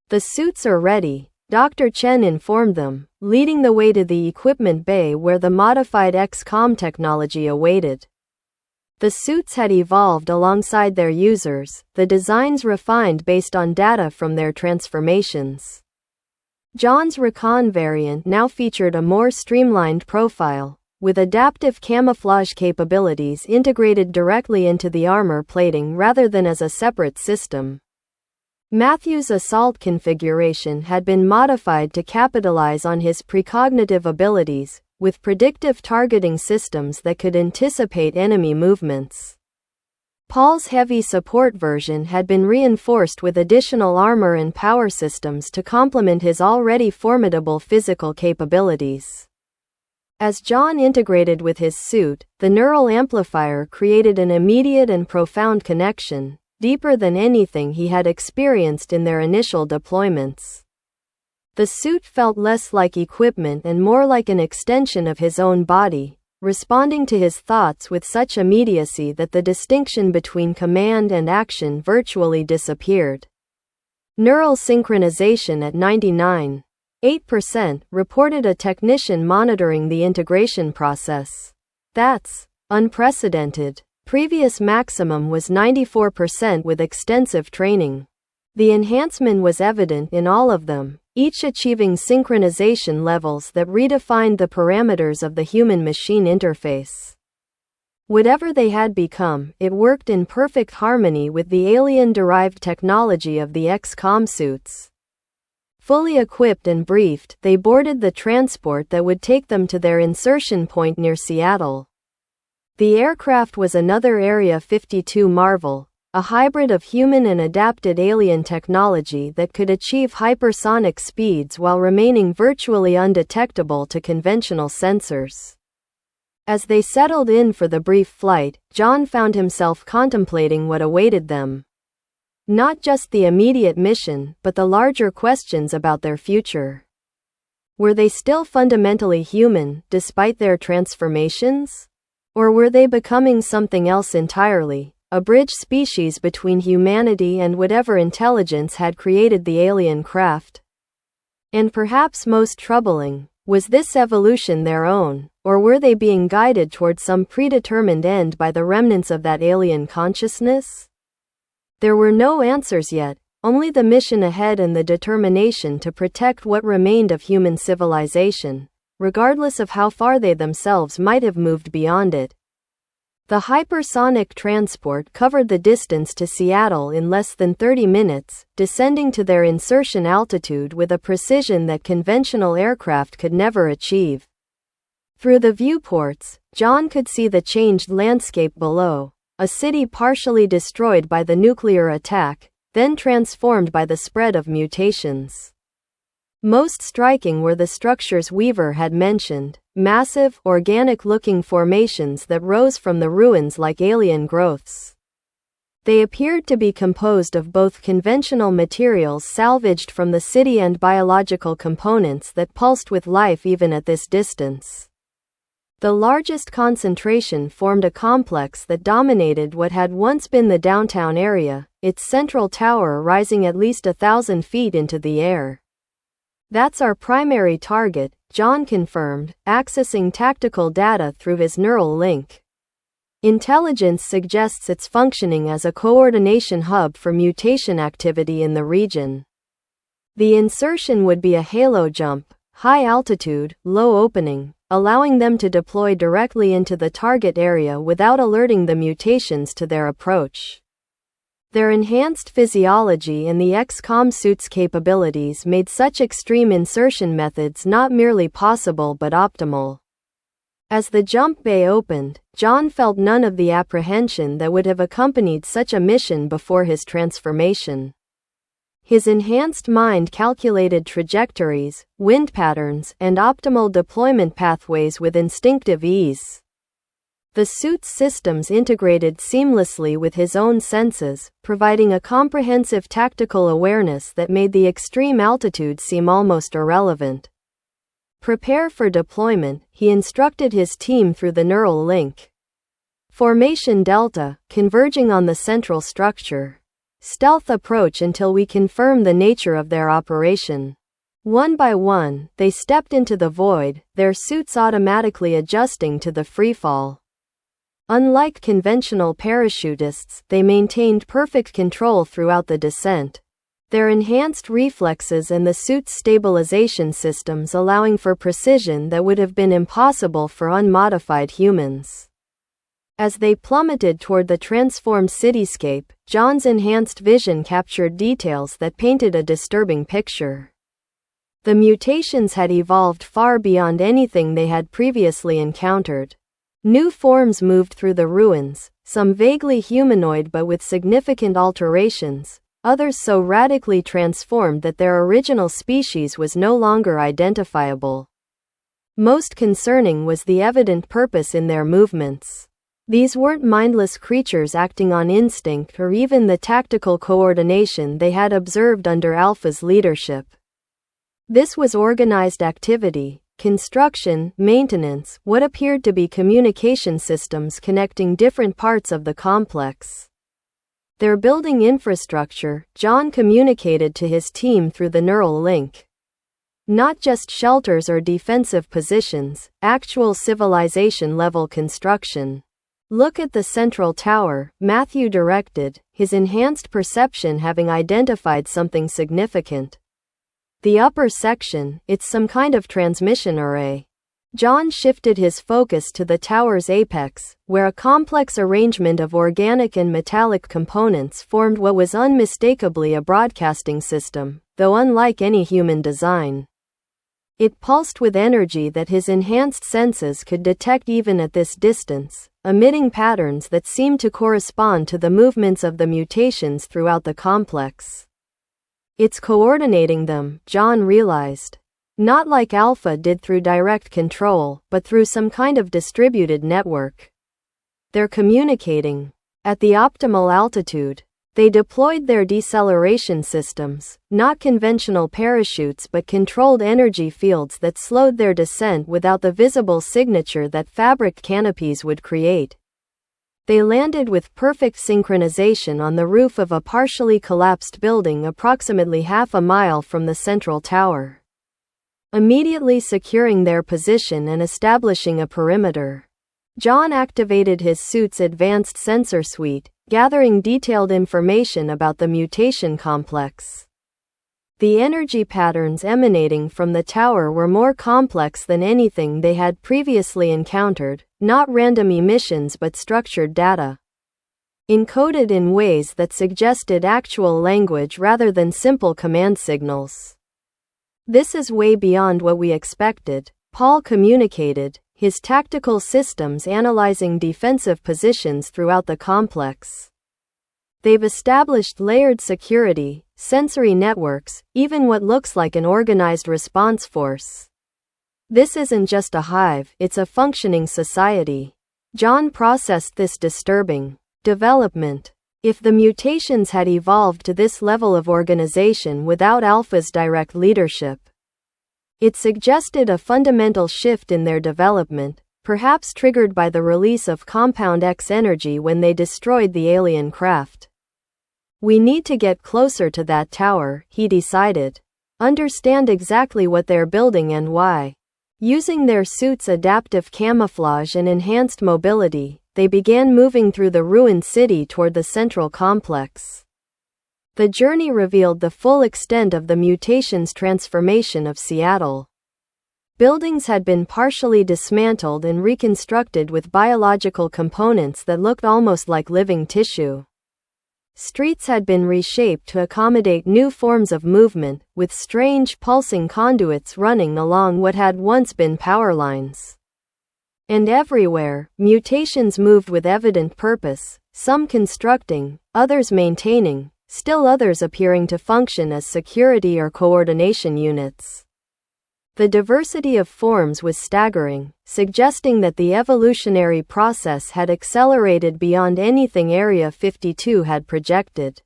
"The suits are ready," Dr. Chen informed them, leading the way to the equipment bay where the modified XCOM technology awaited. The suits had evolved alongside their users, the designs refined based on data from their transformations. John's Recon variant now featured a more streamlined profile, with adaptive camouflage capabilities integrated directly into the armor plating rather than as a separate system. Matthew's assault configuration had been modified to capitalize on his precognitive abilities, with predictive targeting systems that could anticipate enemy movements. Paul's heavy support version had been reinforced with additional armor and power systems to complement his already formidable physical capabilities. As John integrated with his suit, the neural amplifier created an immediate and profound connection, deeper than anything he had experienced in their initial deployments. The suit felt less like equipment and more like an extension of his own body, responding to his thoughts with such immediacy that the distinction between command and action virtually disappeared. Neural synchronization at 99.8%, reported a technician monitoring the integration process. "That's unprecedented. Previous maximum was 94% with extensive training." The enhancement was evident in all of them, each achieving synchronization levels that redefined the parameters of the human-machine interface. Whatever they had become, it worked in perfect harmony with the alien-derived technology of the XCOM suits. Fully equipped and briefed, they boarded the transport that would take them to their insertion point near Seattle. The aircraft was another Area 52 marvel, a hybrid of human and adapted alien technology that could achieve hypersonic speeds while remaining virtually undetectable to conventional sensors. As they settled in for the brief flight, John found himself contemplating what awaited them. Not just the immediate mission, but the larger questions about their future. Were they still fundamentally human, despite their transformations? Or were they becoming something else entirely, a bridge species between humanity and whatever intelligence had created the alien craft? And perhaps most troubling, was this evolution their own, or were they being guided toward some predetermined end by the remnants of that alien consciousness? There were no answers yet, only the mission ahead and the determination to protect what remained of human civilization, regardless of how far they themselves might have moved beyond it. The hypersonic transport covered the distance to Seattle in less than 30 minutes, descending to their insertion altitude with a precision that conventional aircraft could never achieve. Through the viewports, John could see the changed landscape below, a city partially destroyed by the nuclear attack, then transformed by the spread of mutations. Most striking were the structures Weaver had mentioned, massive, organic-looking formations that rose from the ruins like alien growths. They appeared to be composed of both conventional materials salvaged from the city and biological components that pulsed with life even at this distance. The largest concentration formed a complex that dominated what had once been the downtown area, its central tower rising at least 1,000 feet into the air. "That's our primary target," John confirmed, accessing tactical data through his neural link. "Intelligence suggests it's functioning as a coordination hub for mutation activity in the region." The insertion would be a halo jump, high altitude, low opening, allowing them to deploy directly into the target area without alerting the mutations to their approach. Their enhanced physiology and the XCOM suit's capabilities made such extreme insertion methods not merely possible but optimal. As the jump bay opened, John felt none of the apprehension that would have accompanied such a mission before his transformation. His enhanced mind calculated trajectories, wind patterns, and optimal deployment pathways with instinctive ease. The suit's systems integrated seamlessly with his own senses, providing a comprehensive tactical awareness that made the extreme altitude seem almost irrelevant. Prepare for deployment, he instructed his team through the neural link. Formation Delta, converging on the central structure. Stealth approach until we confirm the nature of their operation. One by one, they stepped into the void, their suits automatically adjusting to the freefall. Unlike conventional parachutists, they maintained perfect control throughout the descent. Their enhanced reflexes and the suit's stabilization systems allowing for precision that would have been impossible for unmodified humans. As they plummeted toward the transformed cityscape, John's enhanced vision captured details that painted a disturbing picture. The mutations had evolved far beyond anything they had previously encountered. New forms moved through the ruins, some vaguely humanoid but with significant alterations, others so radically transformed that their original species was no longer identifiable. Most concerning was the evident purpose in their movements. These weren't mindless creatures acting on instinct or even the tactical coordination they had observed under Alpha's leadership. This was organized activity, construction, maintenance, what appeared to be communication systems connecting different parts of the complex. Their building infrastructure, John communicated to his team through the neural link. Not just shelters or defensive positions, actual civilization-level construction. Look at the central tower, Matthew directed, his enhanced perception having identified something significant. The upper section, it's some kind of transmission array. John shifted his focus to the tower's apex, where a complex arrangement of organic and metallic components formed what was unmistakably a broadcasting system, though unlike any human design. It pulsed with energy that his enhanced senses could detect even at this distance, emitting patterns that seemed to correspond to the movements of the mutations throughout the complex. It's coordinating them, John realized. Not like Alpha did through direct control, but through some kind of distributed network. They're communicating. At the optimal altitude, they deployed their deceleration systems, not conventional parachutes but controlled energy fields that slowed their descent without the visible signature that fabric canopies would create. They landed with perfect synchronization on the roof of a partially collapsed building approximately half a mile from the central tower. Immediately securing their position and establishing a perimeter. John activated his suit's advanced sensor suite, gathering detailed information about the mutation complex. The energy patterns emanating from the tower were more complex than anything they had previously encountered, not random emissions but structured data. Encoded in ways that suggested actual language rather than simple command signals. This is way beyond what we expected, Paul communicated, his tactical systems analyzing defensive positions throughout the complex. They've established layered security, sensory networks, even what looks like an organized response force. This isn't just a hive, it's a functioning society. John processed this disturbing development. If the mutations had evolved to this level of organization without Alpha's direct leadership, it suggested a fundamental shift in their development, perhaps triggered by the release of Compound X energy when they destroyed the alien craft. We need to get closer to that tower, he decided. Understand exactly what they're building and why. Using their suits' adaptive camouflage and enhanced mobility, they began moving through the ruined city toward the central complex. The journey revealed the full extent of the mutation's transformation of Seattle. Buildings had been partially dismantled and reconstructed with biological components that looked almost like living tissue. Streets had been reshaped to accommodate new forms of movement, with strange pulsing conduits running along what had once been power lines. And everywhere, mutations moved with evident purpose, some constructing, others maintaining, still others appearing to function as security or coordination units. The diversity of forms was staggering, suggesting that the evolutionary process had accelerated beyond anything Area 52 had projected.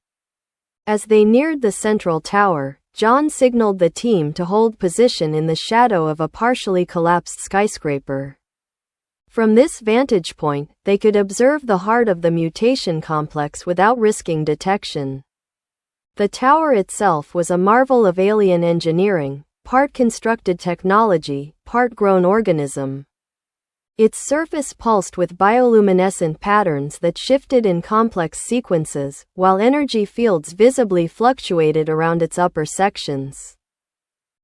As they neared the central tower, John signaled the team to hold position in the shadow of a partially collapsed skyscraper. From this vantage point, they could observe the heart of the mutation complex without risking detection. The tower itself was a marvel of alien engineering, part constructed technology, part grown organism. Its surface pulsed with bioluminescent patterns that shifted in complex sequences, while energy fields visibly fluctuated around its upper sections.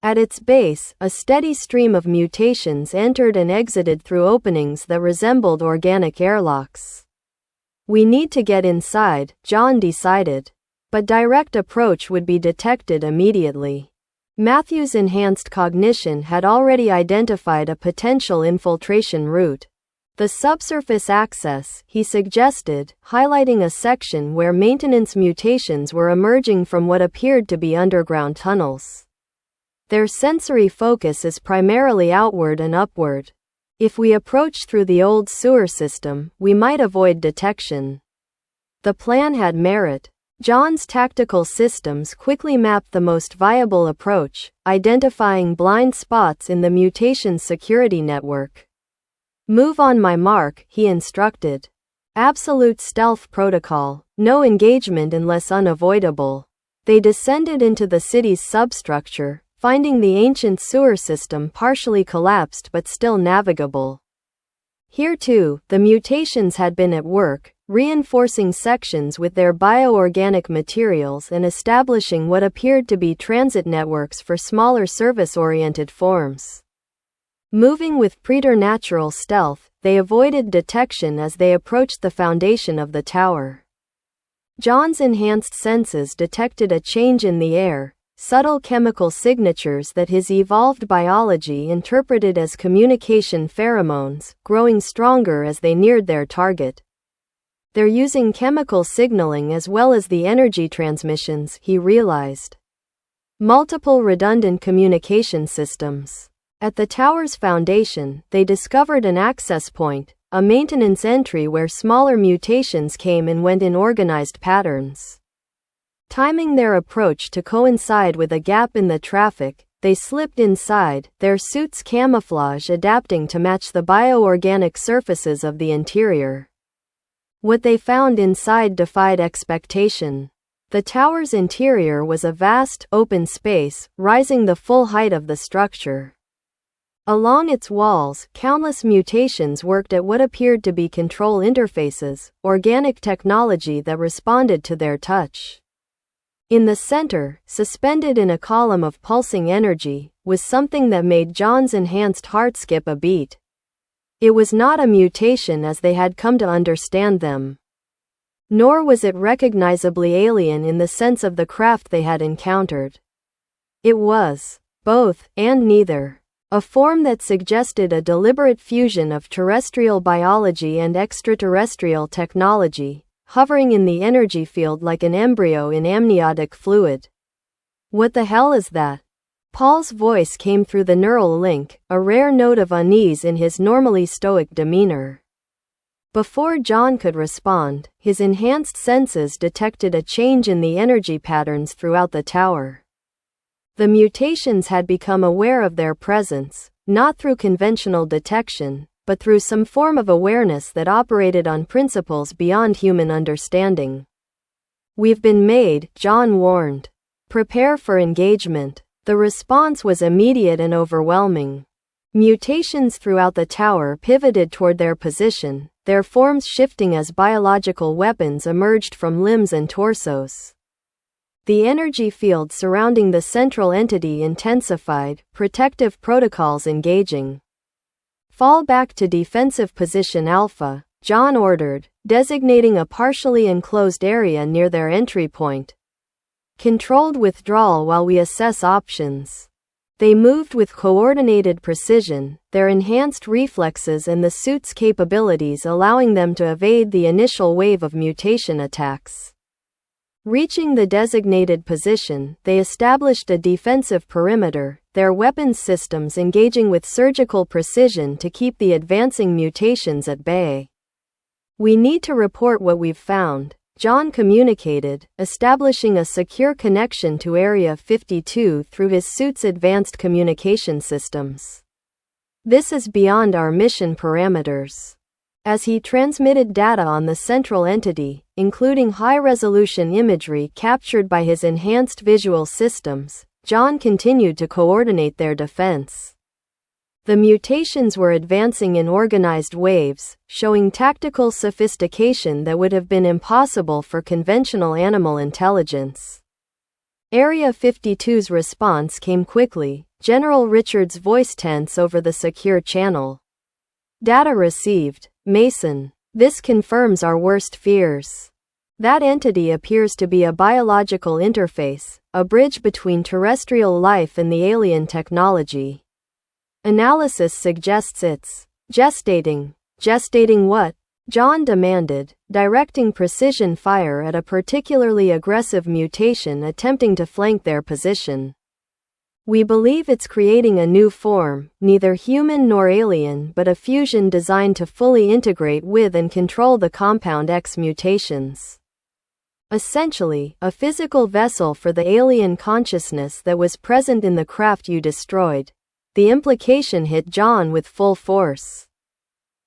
At its base, a steady stream of mutations entered and exited through openings that resembled organic airlocks. We need to get inside, John decided. But direct approach would be detected immediately. Matthew's enhanced cognition had already identified a potential infiltration route. The subsurface access, he suggested, highlighting a section where maintenance mutations were emerging from what appeared to be underground tunnels. Their sensory focus is primarily outward and upward. If we approach through the old sewer system, we might avoid detection. The plan had merit. John's tactical systems quickly mapped the most viable approach, identifying blind spots in the mutation's security network. Move on my mark, he instructed. Absolute stealth protocol, no engagement unless unavoidable. They descended into the city's substructure, finding the ancient sewer system partially collapsed but still navigable. Here too, the mutations had been at work, reinforcing sections with their bioorganic materials and establishing what appeared to be transit networks for smaller service-oriented forms. Moving with preternatural stealth, they avoided detection as they approached the foundation of the tower. John's enhanced senses detected a change in the air, subtle chemical signatures that his evolved biology interpreted as communication pheromones, growing stronger as they neared their target. They're using chemical signaling as well as the energy transmissions, he realized. Multiple redundant communication systems. At the tower's foundation, they discovered an access point, a maintenance entry where smaller mutations came and went in organized patterns. Timing their approach to coincide with a gap in the traffic, they slipped inside, their suits' camouflage adapting to match the bioorganic surfaces of the interior. What they found inside defied expectation. The tower's interior was a vast, open space, rising the full height of the structure. Along its walls, countless mutations worked at what appeared to be control interfaces, organic technology that responded to their touch. In the center, suspended in a column of pulsing energy, was something that made John's enhanced heart skip a beat. It was not a mutation as they had come to understand them. Nor was it recognizably alien in the sense of the craft they had encountered. It was both, and neither. A form that suggested a deliberate fusion of terrestrial biology and extraterrestrial technology, hovering in the energy field like an embryo in amniotic fluid. What the hell is that? Paul's voice came through the neural link, a rare note of unease in his normally stoic demeanor. Before John could respond, his enhanced senses detected a change in the energy patterns throughout the tower. The mutations had become aware of their presence, not through conventional detection, but through some form of awareness that operated on principles beyond human understanding. "We've been made," John warned. "Prepare for engagement." The response was immediate and overwhelming. Mutations throughout the tower pivoted toward their position, their forms shifting as biological weapons emerged from limbs and torsos. The energy field surrounding the central entity intensified, protective protocols engaging. "Fall back to defensive position Alpha," John ordered, designating a partially enclosed area near their entry point. "Controlled withdrawal while we assess options." They moved with coordinated precision, their enhanced reflexes and the suit's capabilities allowing them to evade the initial wave of mutation attacks. Reaching the designated position, they established a defensive perimeter, their weapons systems engaging with surgical precision to keep the advancing mutations at bay. "We need to report what we've found," John communicated, establishing a secure connection to Area 52 through his suit's advanced communication systems. This is beyond our mission parameters. As he transmitted data on the central entity, including high-resolution imagery captured by his enhanced visual systems, John continued to coordinate their defense. The mutations were advancing in organized waves, showing tactical sophistication that would have been impossible for conventional animal intelligence. Area 52's response came quickly, General Richards' voice tense over the secure channel. Data received. Mason, this confirms our worst fears. That entity appears to be a biological interface, a bridge between terrestrial life and the alien technology. Analysis suggests it's gestating. Gestating what? John demanded, directing precision fire at a particularly aggressive mutation attempting to flank their position. We believe it's creating a new form, neither human nor alien but a fusion designed to fully integrate with and control the Compound X mutations. Essentially, a physical vessel for the alien consciousness that was present in the craft you destroyed. The implication hit John with full force.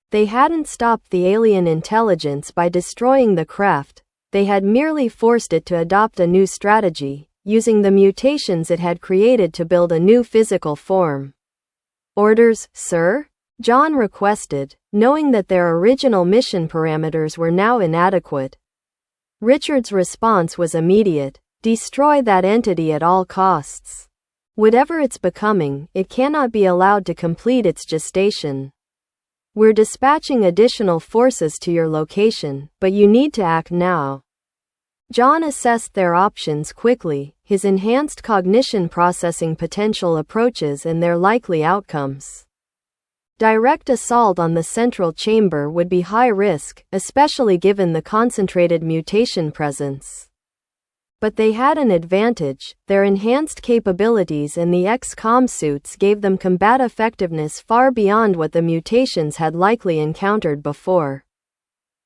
They hadn't stopped the alien intelligence by destroying the craft, they had merely forced it to adopt a new strategy, using the mutations it had created to build a new physical form. Orders, sir? John requested, knowing that their original mission parameters were now inadequate. Richard's response was immediate: destroy that entity at all costs. Whatever it's becoming, it cannot be allowed to complete its gestation. We're dispatching additional forces to your location, but you need to act now. John assessed their options quickly, his enhanced cognition processing potential approaches and their likely outcomes. Direct assault on the central chamber would be high risk, especially given the concentrated mutation presence. But they had an advantage: their enhanced capabilities and the X-com suits gave them combat effectiveness far beyond what the mutations had likely encountered before.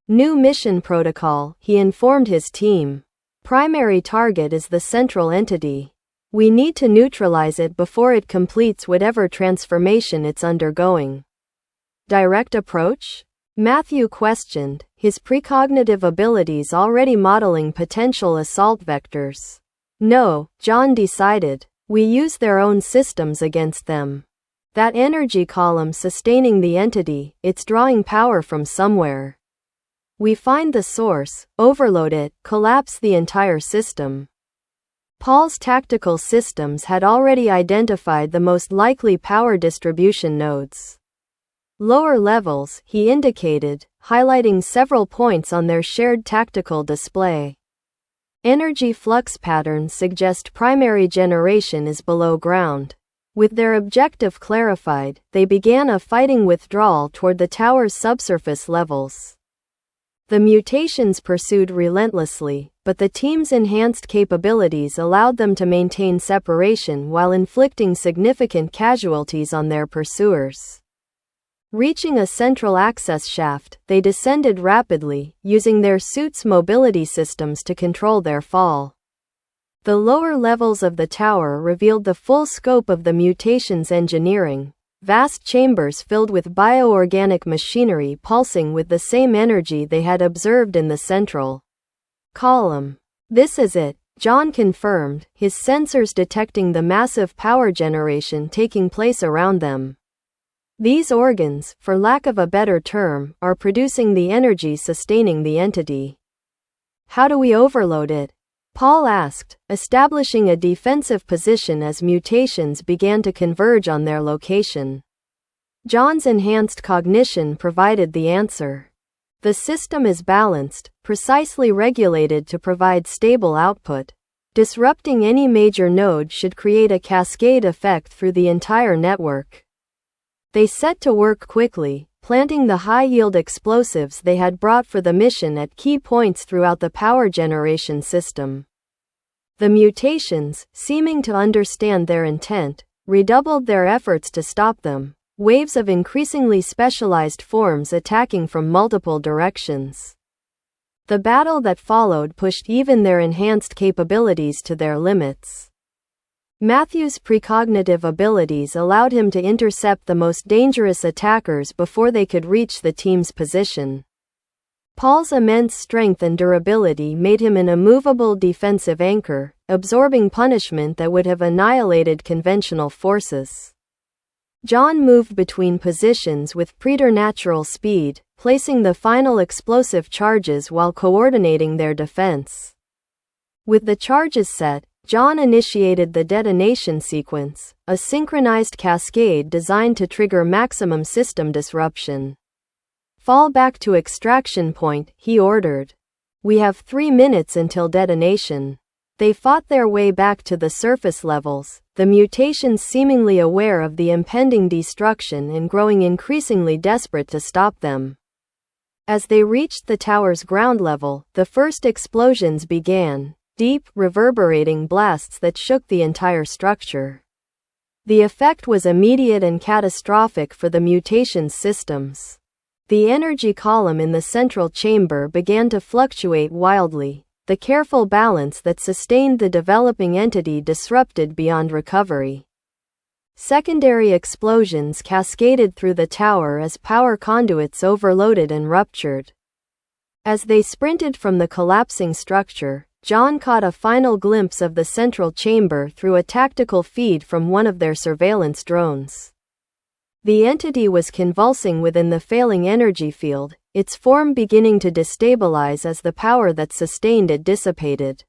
New mission protocol, he informed his team. Primary target is the central entity. We need to neutralize it before it completes whatever transformation it's undergoing. Direct approach? Matthew questioned, his precognitive abilities already modeling potential assault vectors. No, John decided. We use their own systems against them. That energy column sustaining the entity, it's drawing power from somewhere. We find the source, overload it, collapse the entire system. Paul's tactical systems had already identified the most likely power distribution nodes. Lower levels, he indicated, highlighting several points on their shared tactical display. Energy flux patterns suggest primary generation is below ground. With their objective clarified, they began a fighting withdrawal toward the tower's subsurface levels. The mutations pursued relentlessly, but the team's enhanced capabilities allowed them to maintain separation while inflicting significant casualties on their pursuers. Reaching a central access shaft, they descended rapidly, using their suits' mobility systems to control their fall. The lower levels of the tower revealed the full scope of the mutation's engineering. Vast chambers filled with bioorganic machinery pulsing with the same energy they had observed in the central column. This is it, John confirmed, his sensors detecting the massive power generation taking place around them. These organs, for lack of a better term, are producing the energy sustaining the entity. How do we overload it? Paul asked, establishing a defensive position as mutations began to converge on their location. John's enhanced cognition provided the answer. The system is balanced, precisely regulated to provide stable output. Disrupting any major node should create a cascade effect through the entire network. They set to work quickly, planting the high-yield explosives they had brought for the mission at key points throughout the power generation system. The mutations, seeming to understand their intent, redoubled their efforts to stop them, waves of increasingly specialized forms attacking from multiple directions. The battle that followed pushed even their enhanced capabilities to their limits. Matthew's precognitive abilities allowed him to intercept the most dangerous attackers before they could reach the team's position. Paul's immense strength and durability made him an immovable defensive anchor, absorbing punishment that would have annihilated conventional forces. John moved between positions with preternatural speed, placing the final explosive charges while coordinating their defense. With the charges set, John initiated the detonation sequence, a synchronized cascade designed to trigger maximum system disruption. "Fall back to extraction point," he ordered. "We have 3 minutes until detonation." They fought their way back to the surface levels, the mutations seemingly aware of the impending destruction and growing increasingly desperate to stop them. As they reached the tower's ground level, the first explosions began, deep, reverberating blasts that shook the entire structure. The effect was immediate and catastrophic for the mutation's systems. The energy column in the central chamber began to fluctuate wildly, the careful balance that sustained the developing entity disrupted beyond recovery. Secondary explosions cascaded through the tower as power conduits overloaded and ruptured. As they sprinted from the collapsing structure, John caught a final glimpse of the central chamber through a tactical feed from one of their surveillance drones. The entity was convulsing within the failing energy field, its form beginning to destabilize as the power that sustained it dissipated.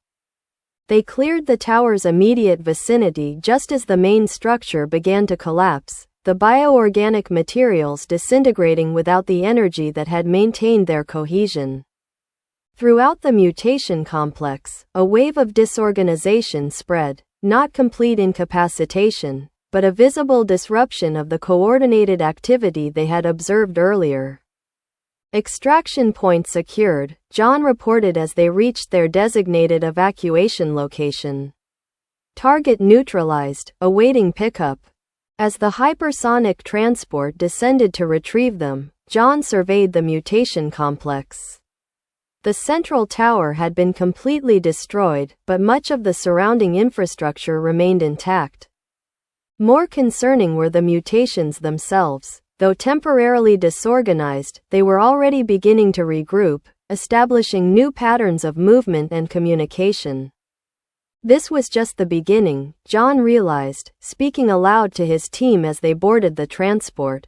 They cleared the tower's immediate vicinity just as the main structure began to collapse, the bioorganic materials disintegrating without the energy that had maintained their cohesion. Throughout the mutation complex, a wave of disorganization spread, not complete incapacitation, but a visible disruption of the coordinated activity they had observed earlier. "Extraction point secured," John reported as they reached their designated evacuation location. "Target neutralized, awaiting pickup." As the hypersonic transport descended to retrieve them, John surveyed the mutation complex. The central tower had been completely destroyed, but much of the surrounding infrastructure remained intact. More concerning were the mutations themselves. Though temporarily disorganized, they were already beginning to regroup, establishing new patterns of movement and communication. This was just the beginning, John realized, speaking aloud to his team as they boarded the transport.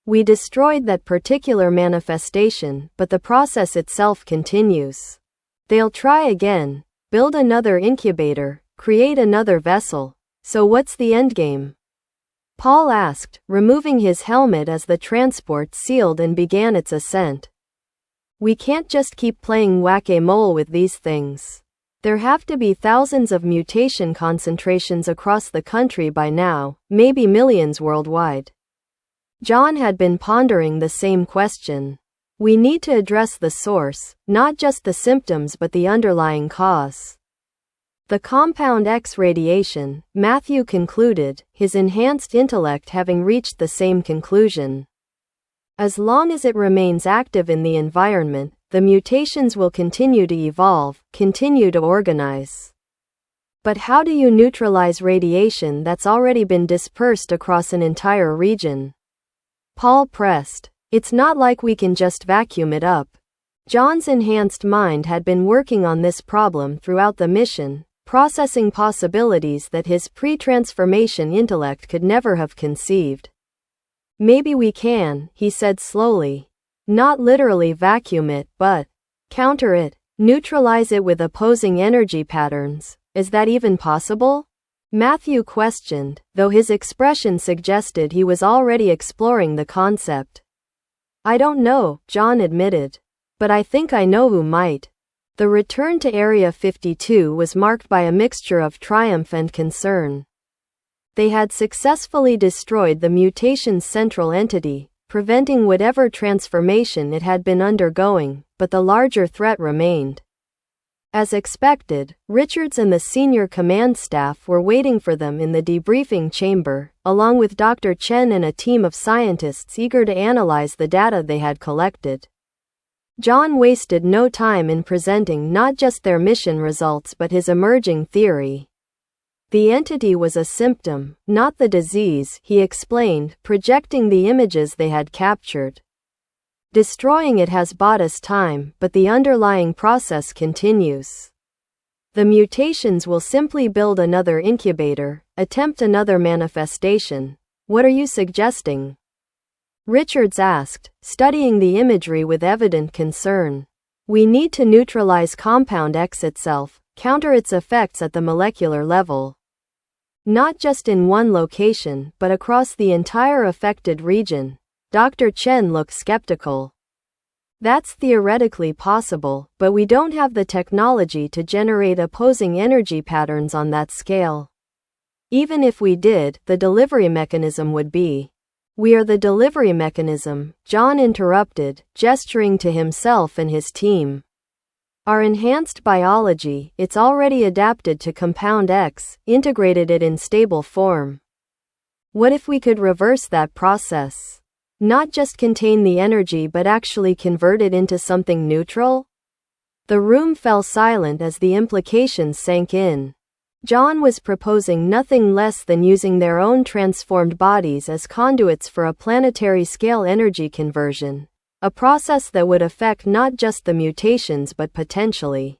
"We destroyed that particular manifestation, but the process itself continues. They'll try again, build another incubator, create another vessel. So what's the endgame?" Paul asked, removing his helmet as the transport sealed and began its ascent. "We can't just keep playing whack-a-mole with these things. There have to be thousands of mutation concentrations across the country by now, maybe millions worldwide." John had been pondering the same question. "We need to address the source, not just the symptoms but the underlying cause." "The compound X radiation," Matthew concluded, his enhanced intellect having reached the same conclusion. "As long as it remains active in the environment, the mutations will continue to evolve, continue to organize." "But how do you neutralize radiation that's already been dispersed across an entire region?" Paul pressed. "It's not like we can just vacuum it up." John's enhanced mind had been working on this problem throughout the mission, processing possibilities that his pre-transformation intellect could never have conceived. "Maybe we can," he said slowly. "Not literally vacuum it, but counter it, neutralize it with opposing energy patterns. Is that even possible?" Matthew questioned, though his expression suggested he was already exploring the concept. "I don't know," John admitted. "But I think I know who might." The return to Area 52 was marked by a mixture of triumph and concern. They had successfully destroyed the mutation's central entity, preventing whatever transformation it had been undergoing, but the larger threat remained. As expected, Richards and the senior command staff were waiting for them in the debriefing chamber, along with Dr. Chen and a team of scientists eager to analyze the data they had collected. John wasted no time in presenting not just their mission results but his emerging theory. The entity was a symptom, not the disease, he explained, projecting the images they had captured. Destroying it has bought us time, but the underlying process continues. The mutations will simply build another incubator, attempt another manifestation. What are you suggesting? Richards asked, studying the imagery with evident concern. We need to neutralize Compound X itself, counter its effects at the molecular level. Not just in one location, but across the entire affected region. Dr. Chen looked skeptical. That's theoretically possible, but we don't have the technology to generate opposing energy patterns on that scale. Even if we did, the delivery mechanism would be. We are the delivery mechanism, John interrupted, gesturing to himself and his team. Our enhanced biology, it's already adapted to Compound X, integrated it in stable form. What if we could reverse that process? Not just contain the energy but actually convert it into something neutral? The room fell silent as the implications sank in. John was proposing nothing less than using their own transformed bodies as conduits for a planetary-scale energy conversion. A process that would affect not just the mutations but potentially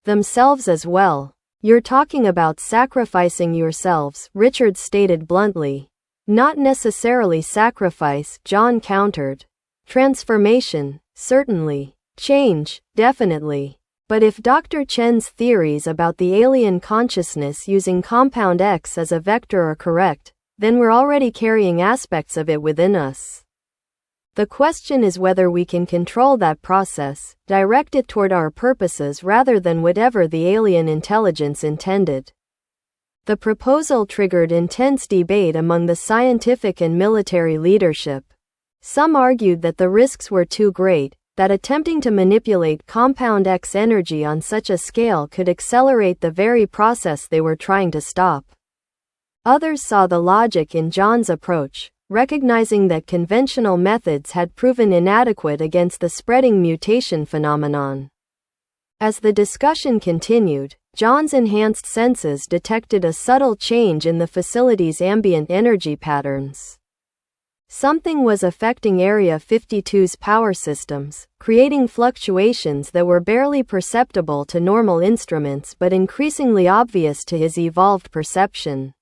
themselves as well. You're talking about sacrificing yourselves, Richards stated bluntly. Not necessarily sacrifice, John countered. Transformation, certainly. Change, definitely. But if Dr. Chen's theories about the alien consciousness using Compound X as a vector are correct, then we're already carrying aspects of it within us. The question is whether we can control that process, direct it toward our purposes rather than whatever the alien intelligence intended. The proposal triggered intense debate among the scientific and military leadership. Some argued that the risks were too great, that attempting to manipulate Compound X energy on such a scale could accelerate the very process they were trying to stop. Others saw the logic in John's approach, recognizing that conventional methods had proven inadequate against the spreading mutation phenomenon. As the discussion continued, John's enhanced senses detected a subtle change in the facility's ambient energy patterns. Something was affecting Area 52's power systems, creating fluctuations that were barely perceptible to normal instruments but increasingly obvious to his evolved perception.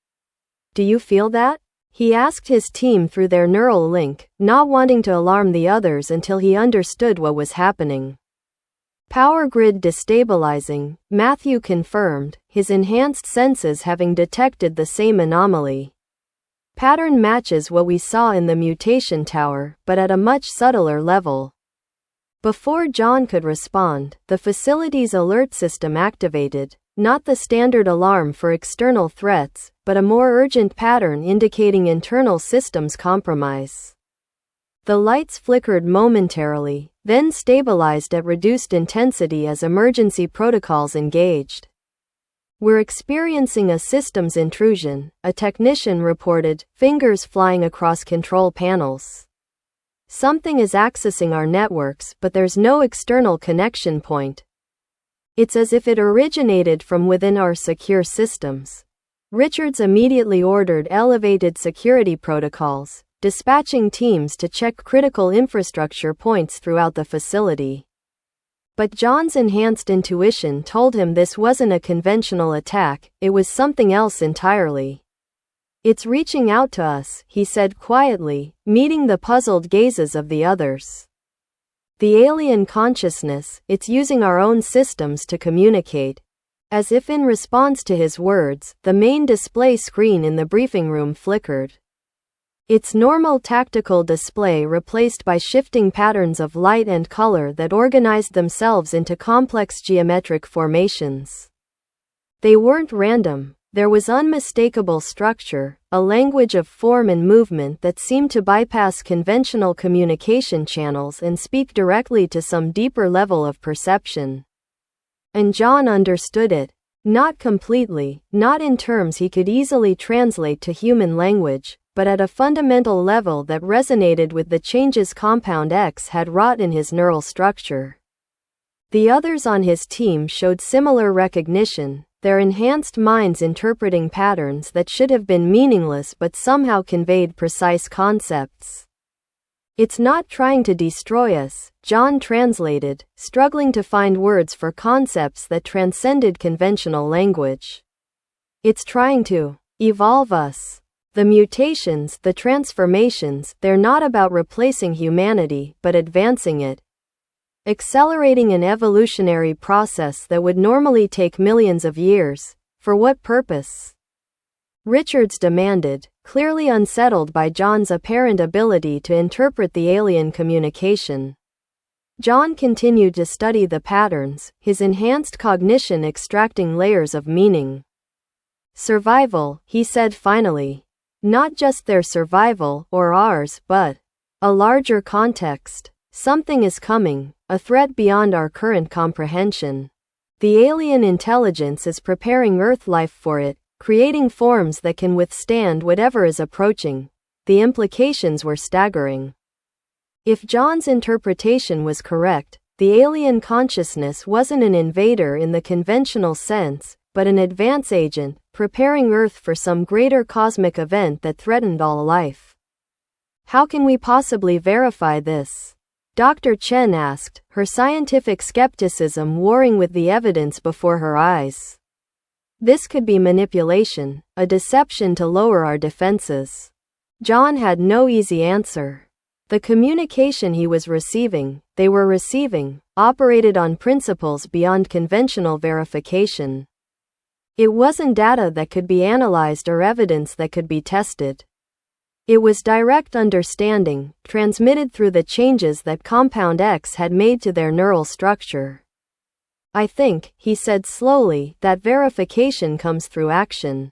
Do you feel that? He asked his team through their neural link, not wanting to alarm the others until he understood what was happening. Power grid destabilizing, Matthew confirmed, his enhanced senses having detected the same anomaly. Pattern matches what we saw in the mutation tower, but at a much subtler level. Before John could respond, the facility's alert system activated, not the standard alarm for external threats, but a more urgent pattern indicating internal systems compromise. The lights flickered momentarily, then stabilized at reduced intensity as emergency protocols engaged. We're experiencing a systems intrusion, a technician reported, fingers flying across control panels. Something is accessing our networks, but there's no external connection point. It's as if it originated from within our secure systems. Richards immediately ordered elevated security protocols, dispatching teams to check critical infrastructure points throughout the facility. But John's enhanced intuition told him this wasn't a conventional attack, it was something else entirely. It's reaching out to us, he said quietly, meeting the puzzled gazes of the others. The alien consciousness, it's using our own systems to communicate. As if in response to his words, the main display screen in the briefing room flickered. Its normal tactical display replaced by shifting patterns of light and color that organized themselves into complex geometric formations. They weren't random. There was unmistakable structure, a language of form and movement that seemed to bypass conventional communication channels and speak directly to some deeper level of perception. And John understood it. Not completely, not in terms he could easily translate to human language, but at a fundamental level that resonated with the changes Compound X had wrought in his neural structure. The others on his team showed similar recognition, their enhanced minds interpreting patterns that should have been meaningless but somehow conveyed precise concepts. "It's not trying to destroy us," John translated, struggling to find words for concepts that transcended conventional language. "It's trying to evolve us. The mutations, the transformations, they're not about replacing humanity, but advancing it. Accelerating an evolutionary process that would normally take millions of years. For what purpose?" Richards demanded, clearly unsettled by John's apparent ability to interpret the alien communication. John continued to study the patterns, his enhanced cognition extracting layers of meaning. "Survival," he said finally. "Not just their survival, or ours, but a larger context. Something is coming, a threat beyond our current comprehension. The alien intelligence is preparing Earth life for it, creating forms that can withstand whatever is approaching." The implications were staggering. If John's interpretation was correct, the alien consciousness wasn't an invader in the conventional sense, but an advance agent, preparing Earth for some greater cosmic event that threatened all life. "How can we possibly verify this?" Dr. Chen asked, her scientific skepticism warring with the evidence before her eyes. "This could be manipulation, a deception to lower our defenses." John had no easy answer. The communication he was receiving, they were receiving, operated on principles beyond conventional verification. It wasn't data that could be analyzed or evidence that could be tested. It was direct understanding, transmitted through the changes that Compound X had made to their neural structure. "I think," he said slowly, "that verification comes through action.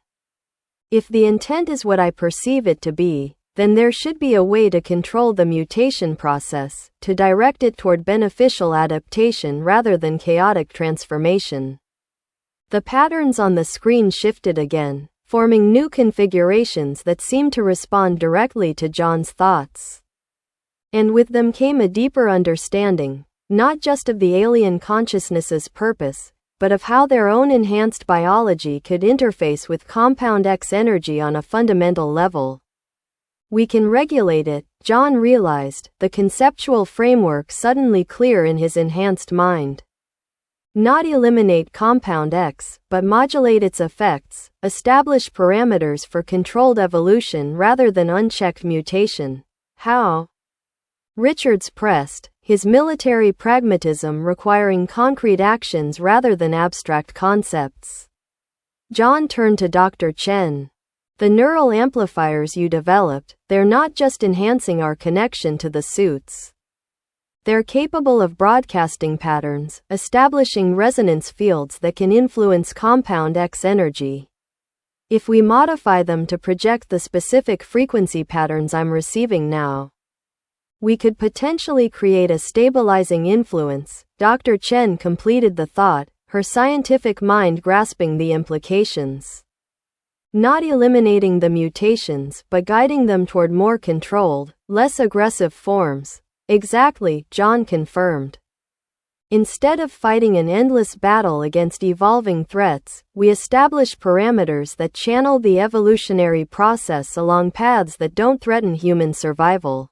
If the intent is what I perceive it to be, then there should be a way to control the mutation process, to direct it toward beneficial adaptation rather than chaotic transformation." The patterns on the screen shifted again, forming new configurations that seemed to respond directly to John's thoughts. And with them came a deeper understanding, not just of the alien consciousness's purpose, but of how their own enhanced biology could interface with Compound X energy on a fundamental level. "We can regulate it," John realized, the conceptual framework suddenly clear in his enhanced mind. "Not eliminate Compound X, but modulate its effects, establish parameters for controlled evolution rather than unchecked mutation." "How?" Richards pressed, his military pragmatism requiring concrete actions rather than abstract concepts. John turned to Dr. Chen. "The neural amplifiers you developed, they're not just enhancing our connection to the suits. They're capable of broadcasting patterns, establishing resonance fields that can influence Compound X energy. If we modify them to project the specific frequency patterns I'm receiving now, we could potentially create a stabilizing influence." Dr. Chen completed the thought, her scientific mind grasping the implications. "Not eliminating the mutations, but guiding them toward more controlled, less aggressive forms." "Exactly," John confirmed. "Instead of fighting an endless battle against evolving threats, we establish parameters that channel the evolutionary process along paths that don't threaten human survival."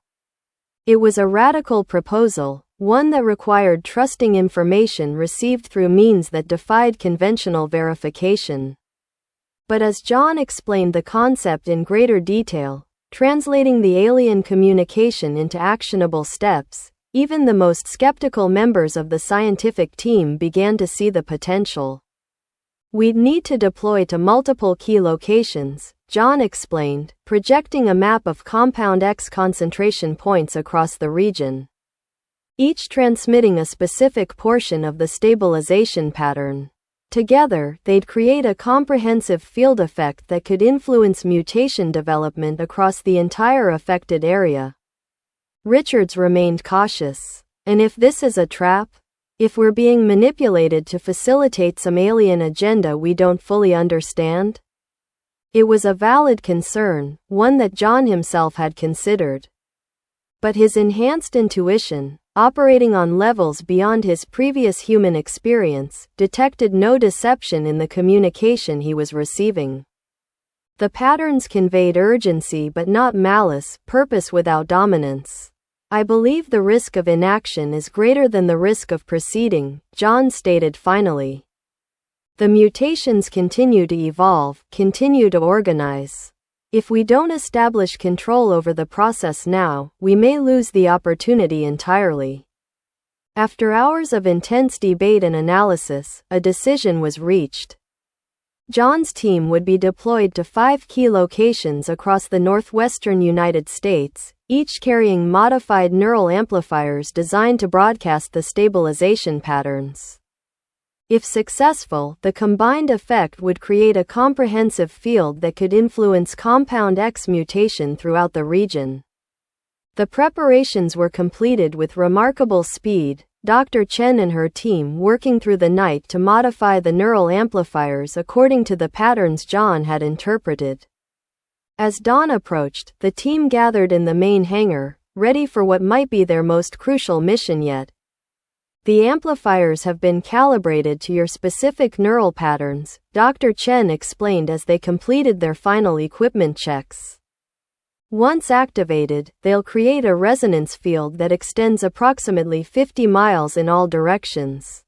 It was a radical proposal, one that required trusting information received through means that defied conventional verification. But as John explained the concept in greater detail, translating the alien communication into actionable steps, even the most skeptical members of the scientific team began to see the potential. "We'd need to deploy to multiple key locations," John explained, projecting a map of Compound X concentration points across the region, each transmitting a specific portion of the stabilization pattern. Together, they'd create a comprehensive field effect that could influence mutation development across the entire affected area. Richards remained cautious. "And if this is a trap? If we're being manipulated to facilitate some alien agenda we don't fully understand?" It was a valid concern, one that John himself had considered. But his enhanced intuition, operating on levels beyond his previous human experience, detected no deception in the communication he was receiving. The patterns conveyed urgency but not malice, purpose without dominance. I believe the risk of inaction is greater than the risk of proceeding, John stated finally. The mutations continue to evolve, continue to organize. If we don't establish control over the process now, we may lose the opportunity entirely. After hours of intense debate and analysis, a decision was reached. John's team would be deployed to 5 key locations across the northwestern United States, each carrying modified neural amplifiers designed to broadcast the stabilization patterns. If successful, the combined effect would create a comprehensive field that could influence compound X mutation throughout the region. The preparations were completed with remarkable speed, Dr. Chen and her team working through the night to modify the neural amplifiers according to the patterns John had interpreted. As dawn approached, the team gathered in the main hangar, ready for what might be their most crucial mission yet. The amplifiers have been calibrated to your specific neural patterns, Dr. Chen explained as they completed their final equipment checks. Once activated, they'll create a resonance field that extends approximately 50 miles in all directions.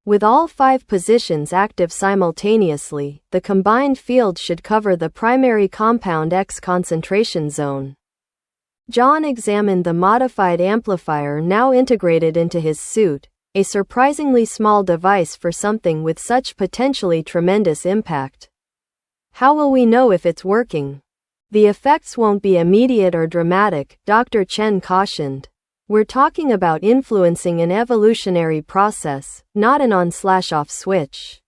With all 5 positions active simultaneously, the combined field should cover the primary compound X concentration zone. John examined the modified amplifier now integrated into his suit, a surprisingly small device for something with such potentially tremendous impact. How will we know if it's working? The effects won't be immediate or dramatic, Dr. Chen cautioned. We're talking about influencing an evolutionary process, not an on/off switch.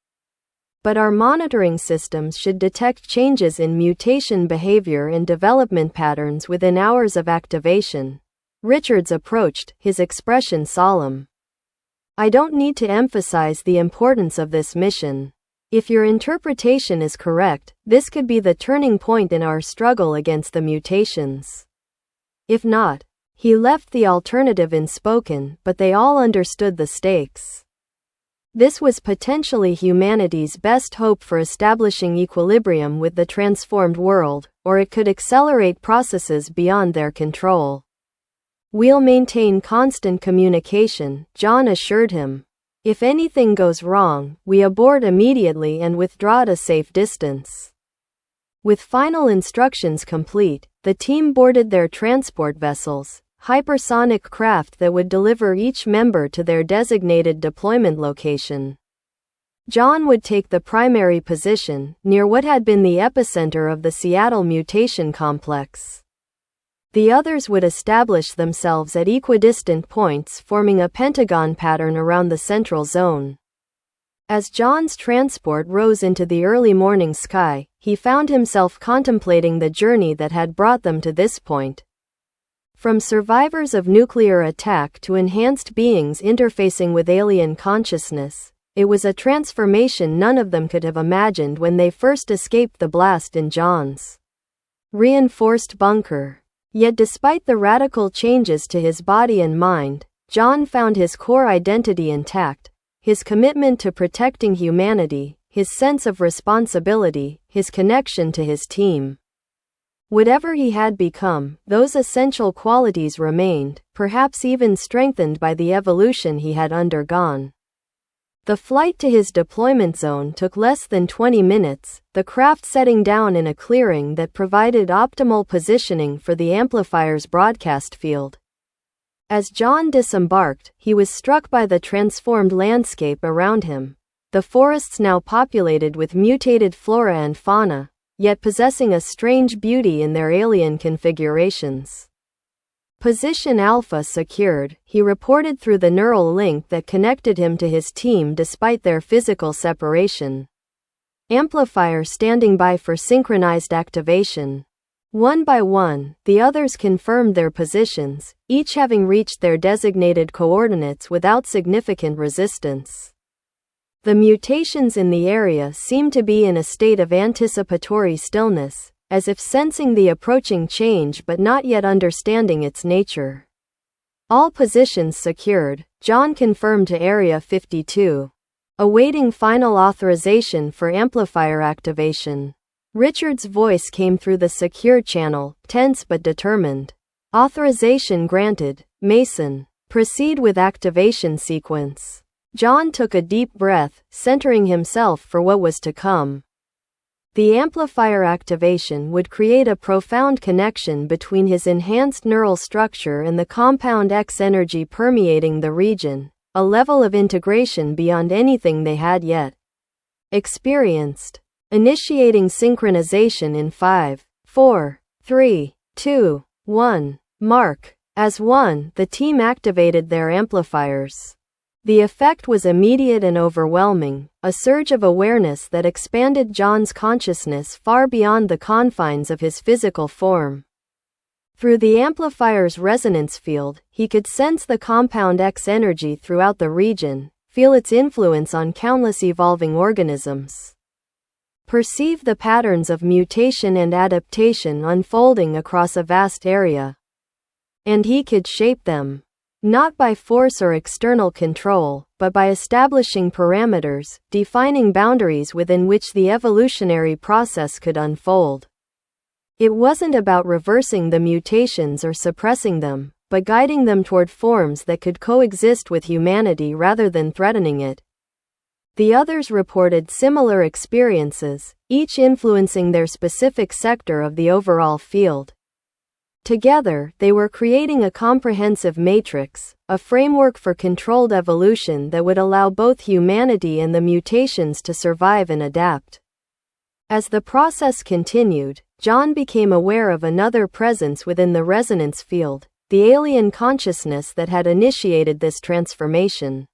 But our monitoring systems should detect changes in mutation behavior and development patterns within hours of activation. Richards approached, his expression solemn. I don't need to emphasize the importance of this mission. If your interpretation is correct, this could be the turning point in our struggle against the mutations. If not, he left the alternative unspoken, but they all understood the stakes. This was potentially humanity's best hope for establishing equilibrium with the transformed world, or it could accelerate processes beyond their control. We'll maintain constant communication, John assured him. If anything goes wrong, we abort immediately and withdraw at a safe distance. With final instructions complete, the team boarded their transport vessels, hypersonic craft that would deliver each member to their designated deployment location. John would take the primary position, near what had been the epicenter of the Seattle mutation complex. The others would establish themselves at equidistant points forming a pentagon pattern around the central zone. As John's transport rose into the early morning sky, he found himself contemplating the journey that had brought them to this point. From survivors of nuclear attack to enhanced beings interfacing with alien consciousness, it was a transformation none of them could have imagined when they first escaped the blast in John's reinforced bunker. Yet despite the radical changes to his body and mind, John found his core identity intact, his commitment to protecting humanity, his sense of responsibility, his connection to his team. Whatever he had become, those essential qualities remained, perhaps even strengthened by the evolution he had undergone. The flight to his deployment zone took less than 20 minutes, the craft setting down in a clearing that provided optimal positioning for the amplifier's broadcast field. As John disembarked, he was struck by the transformed landscape around him. The forests now populated with mutated flora and fauna, yet possessing a strange beauty in their alien configurations. Position Alpha secured, he reported through the neural link that connected him to his team despite their physical separation. Amplifier standing by for synchronized activation. One by one, the others confirmed their positions, each having reached their designated coordinates without significant resistance. The mutations in the area seemed to be in a state of anticipatory stillness, as if sensing the approaching change but not yet understanding its nature. All positions secured, John confirmed to Area 52. Awaiting final authorization for amplifier activation. Richard's voice came through the secure channel, tense but determined. Authorization granted, Mason. Proceed with activation sequence. John took a deep breath, centering himself for what was to come. The amplifier activation would create a profound connection between his enhanced neural structure and the compound X energy permeating the region, a level of integration beyond anything they had yet experienced. Initiating synchronization in 5, 4, 3, 2, 1. Mark. As one, the team activated their amplifiers. The effect was immediate and overwhelming, a surge of awareness that expanded John's consciousness far beyond the confines of his physical form. Through the amplifier's resonance field, he could sense the compound X energy throughout the region, feel its influence on countless evolving organisms. Perceive the patterns of mutation and adaptation unfolding across a vast area. And he could shape them. Not by force or external control, but by establishing parameters, defining boundaries within which the evolutionary process could unfold. It wasn't about reversing the mutations or suppressing them, but guiding them toward forms that could coexist with humanity rather than threatening it. The others reported similar experiences, each influencing their specific sector of the overall field. Together, they were creating a comprehensive matrix, a framework for controlled evolution that would allow both humanity and the mutations to survive and adapt. As the process continued, John became aware of another presence within the resonance field, the alien consciousness that had initiated this transformation.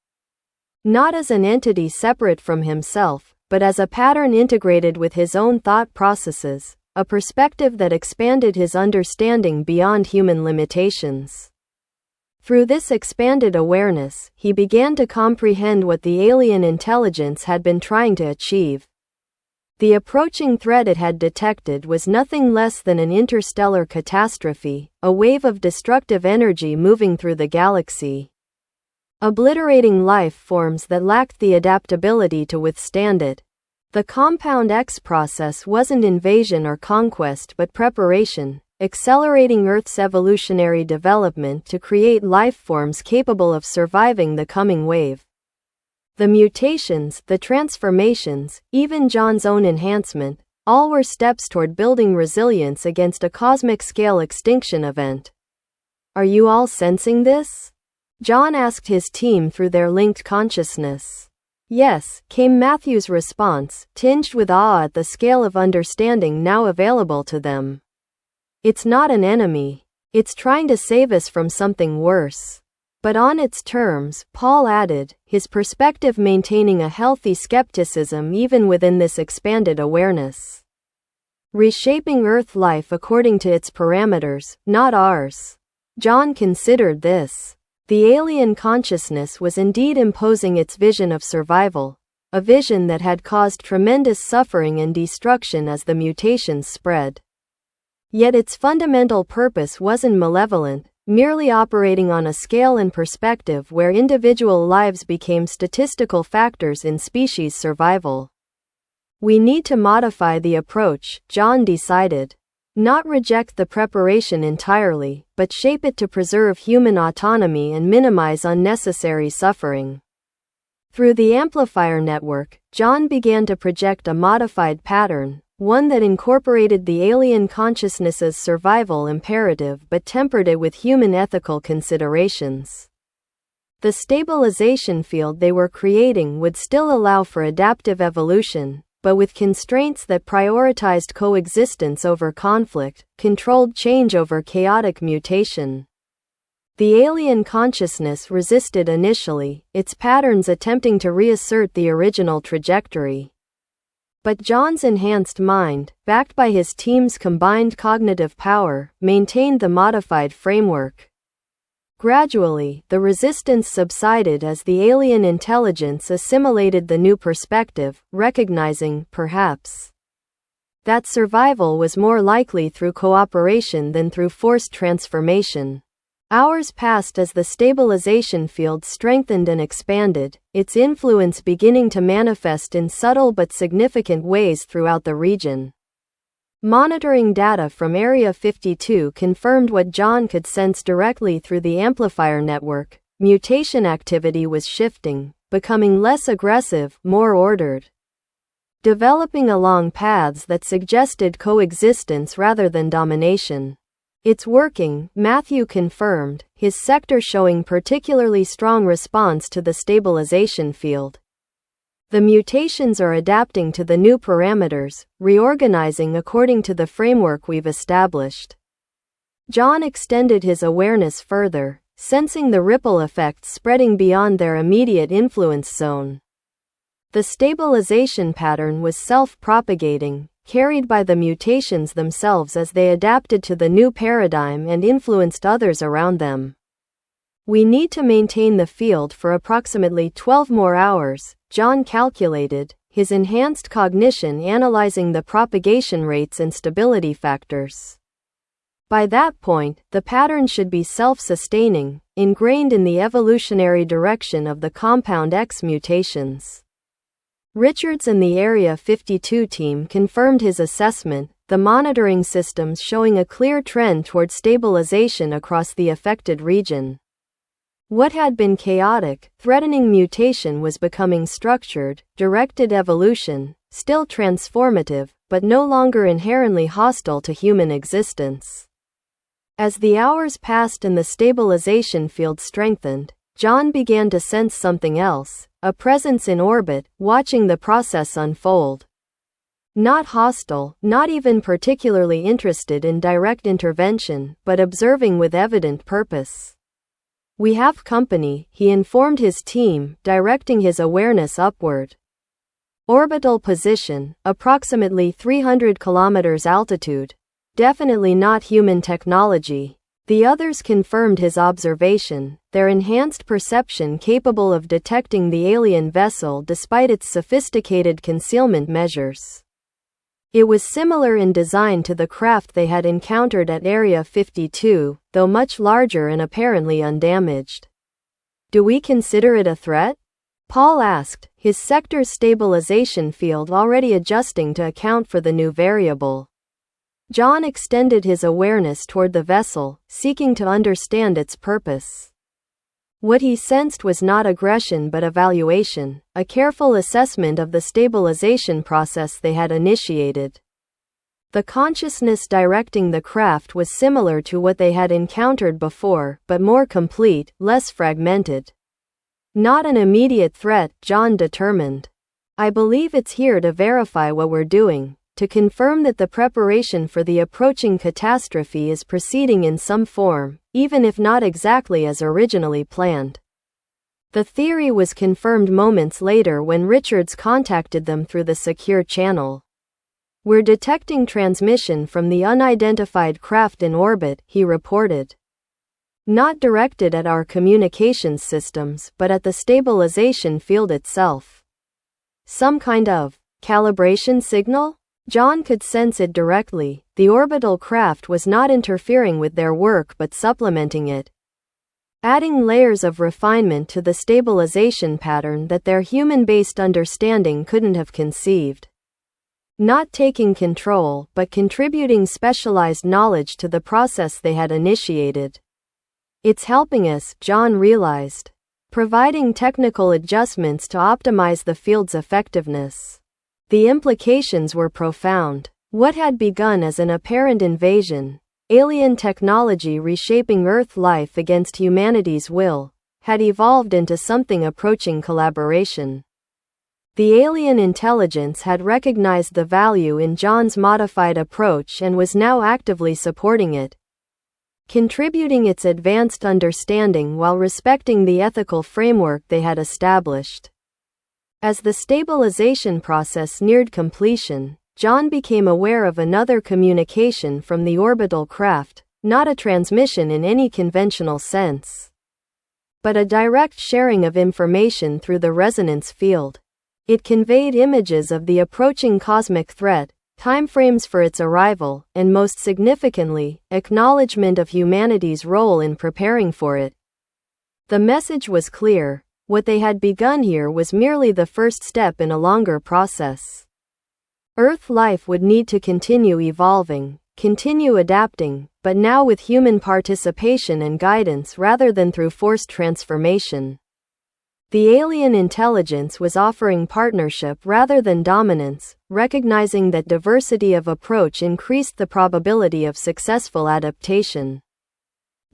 Not as an entity separate from himself, but as a pattern integrated with his own thought processes, a perspective that expanded his understanding beyond human limitations. Through this expanded awareness, he began to comprehend what the alien intelligence had been trying to achieve. The approaching threat it had detected was nothing less than an interstellar catastrophe, a wave of destructive energy moving through the galaxy, obliterating life forms that lacked the adaptability to withstand it. The Compound X process wasn't invasion or conquest but preparation, accelerating Earth's evolutionary development to create life forms capable of surviving the coming wave. The mutations, the transformations, even John's own enhancement, all were steps toward building resilience against a cosmic-scale extinction event. Are you all sensing this? John asked his team through their linked consciousness. Yes, came Matthew's response, tinged with awe at the scale of understanding now available to them. It's not an enemy. It's trying to save us from something worse. But on its terms, Paul added, his perspective maintaining a healthy skepticism even within this expanded awareness. Reshaping Earth life according to its parameters, not ours. John considered this. The alien consciousness was indeed imposing its vision of survival, a vision that had caused tremendous suffering and destruction as the mutations spread. Yet its fundamental purpose wasn't malevolent, merely operating on a scale and perspective where individual lives became statistical factors in species survival. We need to modify the approach, John decided. Not reject the preparation entirely, but shape it to preserve human autonomy and minimize unnecessary suffering. Through the amplifier network, John began to project a modified pattern, one that incorporated the alien consciousness's survival imperative but tempered it with human ethical considerations. The stabilization field they were creating would still allow for adaptive evolution, but with constraints that prioritized coexistence over conflict, controlled change over chaotic mutation. The alien consciousness resisted initially, its patterns attempting to reassert the original trajectory. But John's enhanced mind, backed by his team's combined cognitive power, maintained the modified framework. Gradually, the resistance subsided as the alien intelligence assimilated the new perspective, recognizing, perhaps, that survival was more likely through cooperation than through forced transformation. Hours passed as the stabilization field strengthened and expanded, its influence beginning to manifest in subtle but significant ways throughout the region. Monitoring data from Area 52 confirmed what John could sense directly through the amplifier network. Mutation activity was shifting, becoming less aggressive, more ordered, developing along paths that suggested coexistence rather than domination. It's working, Matthew confirmed, his sector showing particularly strong response to the stabilization field. The mutations are adapting to the new parameters, reorganizing according to the framework we've established. John extended his awareness further, sensing the ripple effects spreading beyond their immediate influence zone. The stabilization pattern was self-propagating, carried by the mutations themselves as they adapted to the new paradigm and influenced others around them. We need to maintain the field for approximately 12 more hours, John calculated, his enhanced cognition analyzing the propagation rates and stability factors. By that point, the pattern should be self-sustaining, ingrained in the evolutionary direction of the compound X mutations. Richards and the Area 52 team confirmed his assessment, the monitoring systems showing a clear trend toward stabilization across the affected region. What had been chaotic, threatening mutation was becoming structured, directed evolution, still transformative, but no longer inherently hostile to human existence. As the hours passed and the stabilization field strengthened, John began to sense something else, a presence in orbit, watching the process unfold. Not hostile, not even particularly interested in direct intervention, but observing with evident purpose. "We have company," he informed his team, directing his awareness upward. Orbital position, approximately 300 kilometers altitude. Definitely not human technology. The others confirmed his observation, their enhanced perception capable of detecting the alien vessel despite its sophisticated concealment measures. It was similar in design to the craft they had encountered at Area 52, though much larger and apparently undamaged. "Do we consider it a threat?" Paul asked, his sector's stabilization field already adjusting to account for the new variable. John extended his awareness toward the vessel, seeking to understand its purpose. What he sensed was not aggression but evaluation, a careful assessment of the stabilization process they had initiated. The consciousness directing the craft was similar to what they had encountered before, but more complete, less fragmented. Not an immediate threat, John determined. "I believe it's here to verify what we're doing, to confirm that the preparation for the approaching catastrophe is proceeding in some form, even if not exactly as originally planned." The theory was confirmed moments later when Richards contacted them through the secure channel. "We're detecting transmission from the unidentified craft in orbit," he reported. "Not directed at our communications systems but at the stabilization field itself." Some kind of calibration signal? John could sense it directly. The orbital craft was not interfering with their work but supplementing it, adding layers of refinement to the stabilization pattern that their human-based understanding couldn't have conceived. Not taking control, but contributing specialized knowledge to the process they had initiated. "It's helping us," John realized, providing technical adjustments to optimize the field's effectiveness. The implications were profound. What had begun as an apparent invasion, alien technology reshaping Earth life against humanity's will, had evolved into something approaching collaboration. The alien intelligence had recognized the value in John's modified approach and was now actively supporting it, contributing its advanced understanding while respecting the ethical framework they had established. As the stabilization process neared completion, John became aware of another communication from the orbital craft, not a transmission in any conventional sense. but a direct sharing of information through the resonance field. It conveyed images of the approaching cosmic threat, timeframes for its arrival, and most significantly, acknowledgement of humanity's role in preparing for it. The message was clear. What they had begun here was merely the first step in a longer process. Earth life would need to continue evolving, continue adapting, but now with human participation and guidance rather than through forced transformation. The alien intelligence was offering partnership rather than dominance, recognizing that diversity of approach increased the probability of successful adaptation.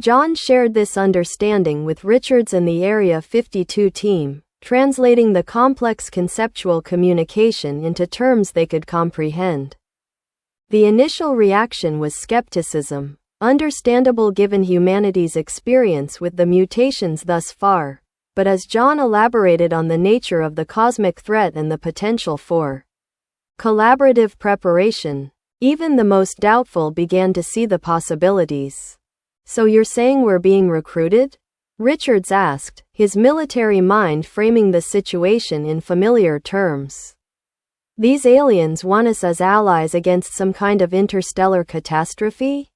John shared this understanding with Richards and the Area 52 team, translating the complex conceptual communication into terms they could comprehend. The initial reaction was skepticism, understandable given humanity's experience with the mutations thus far, but as John elaborated on the nature of the cosmic threat and the potential for collaborative preparation, even the most doubtful began to see the possibilities. "So you're saying we're being recruited?" Richards asked, his military mind framing the situation in familiar terms. "These aliens want us as allies against some kind of interstellar catastrophe?"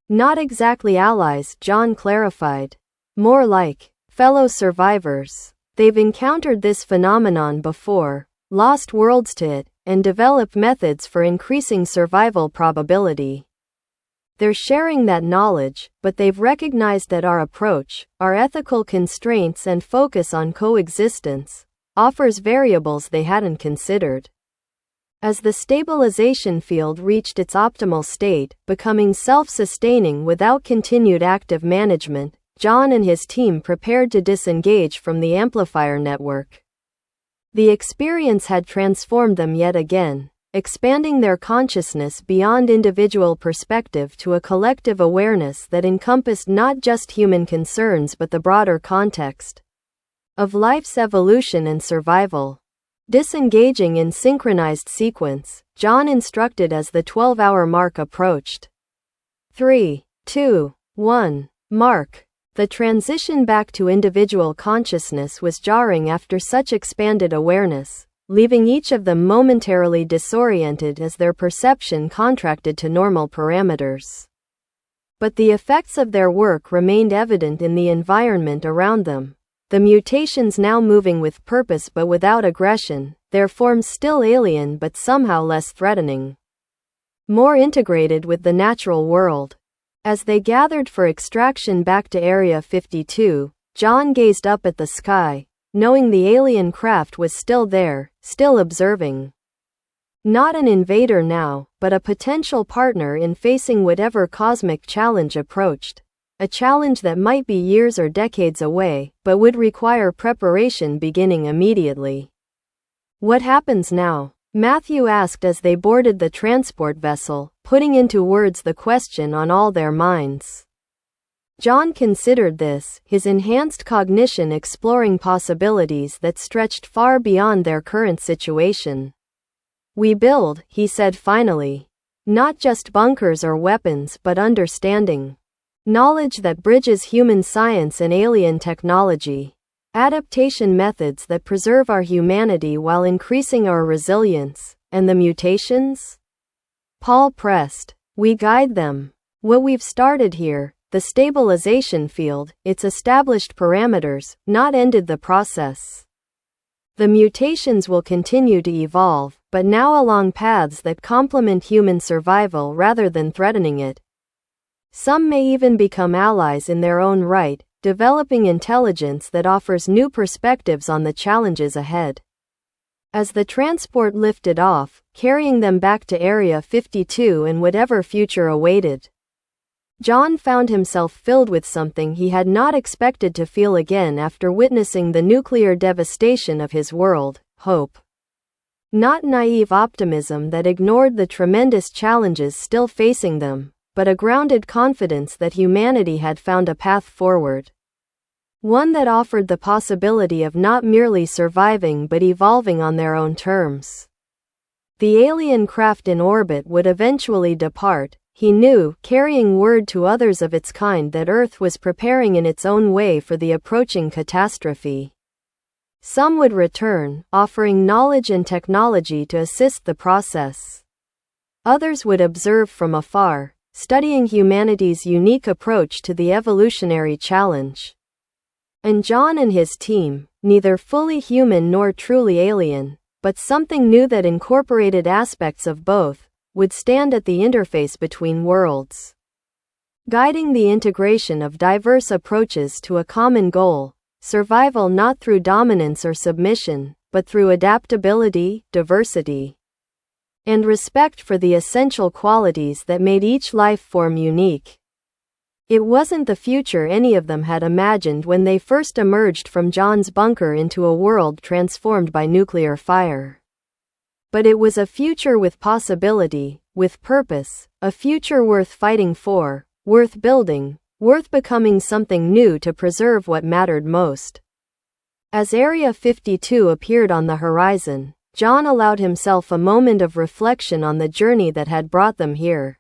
"Not exactly allies," John clarified. "More like fellow survivors. They've encountered this phenomenon before, lost worlds to it, and developed methods for increasing survival probability. They're sharing that knowledge, but they've recognized that our approach, our ethical constraints and focus on coexistence, offers variables they hadn't considered." As the stabilization field reached its optimal state, becoming self-sustaining without continued active management, John and his team prepared to disengage from the amplifier network. The experience had transformed them yet again, expanding their consciousness beyond individual perspective to a collective awareness that encompassed not just human concerns but the broader context of life's evolution and survival. Disengaging in synchronized sequence, John instructed as the 12-hour mark approached. 3, 2, 1, mark. The transition back to individual consciousness was jarring after such expanded awareness, leaving each of them momentarily disoriented as their perception contracted to normal parameters. But the effects of their work remained evident in the environment around them. The mutations now moving with purpose but without aggression, their forms still alien but somehow less threatening. More integrated with the natural world. As they gathered for extraction back to Area 52, John gazed up at the sky, knowing the alien craft was still there, still observing. Not an invader now, but a potential partner in facing whatever cosmic challenge approached. A challenge that might be years or decades away, but would require preparation beginning immediately. "What happens now?" Matthew asked as they boarded the transport vessel, putting into words the question on all their minds. John considered this, his enhanced cognition exploring possibilities that stretched far beyond their current situation. "We build," he said finally. "Not just bunkers or weapons but understanding. Knowledge that bridges human science and alien technology. Adaptation methods that preserve our humanity while increasing our resilience. And the mutations?" Paul pressed. "We guide them. What we've started here, the stabilization field, its established parameters, not ended the process. The mutations will continue to evolve, but now along paths that complement human survival rather than threatening it. Some may even become allies in their own right, developing intelligence that offers new perspectives on the challenges ahead." As the transport lifted off, carrying them back to Area 52 and whatever future awaited, John found himself filled with something he had not expected to feel again after witnessing the nuclear devastation of his world: hope. Not naive optimism that ignored the tremendous challenges still facing them, but a grounded confidence that humanity had found a path forward. One that offered the possibility of not merely surviving but evolving on their own terms. The alien craft in orbit would eventually depart, he knew, carrying word to others of its kind that Earth was preparing in its own way for the approaching catastrophe. Some would return, offering knowledge and technology to assist the process. Others would observe from afar, studying humanity's unique approach to the evolutionary challenge. And John and his team, neither fully human nor truly alien, but something new that incorporated aspects of both, would stand at the interface between worlds, guiding the integration of diverse approaches to a common goal: survival not through dominance or submission, but through adaptability, diversity, and respect for the essential qualities that made each life form unique. It wasn't the future any of them had imagined when they first emerged from John's bunker into a world transformed by nuclear fire. But it was a future with possibility, with purpose, a future worth fighting for, worth building, worth becoming something new to preserve what mattered most. As Area 52 appeared on the horizon, John allowed himself a moment of reflection on the journey that had brought them here.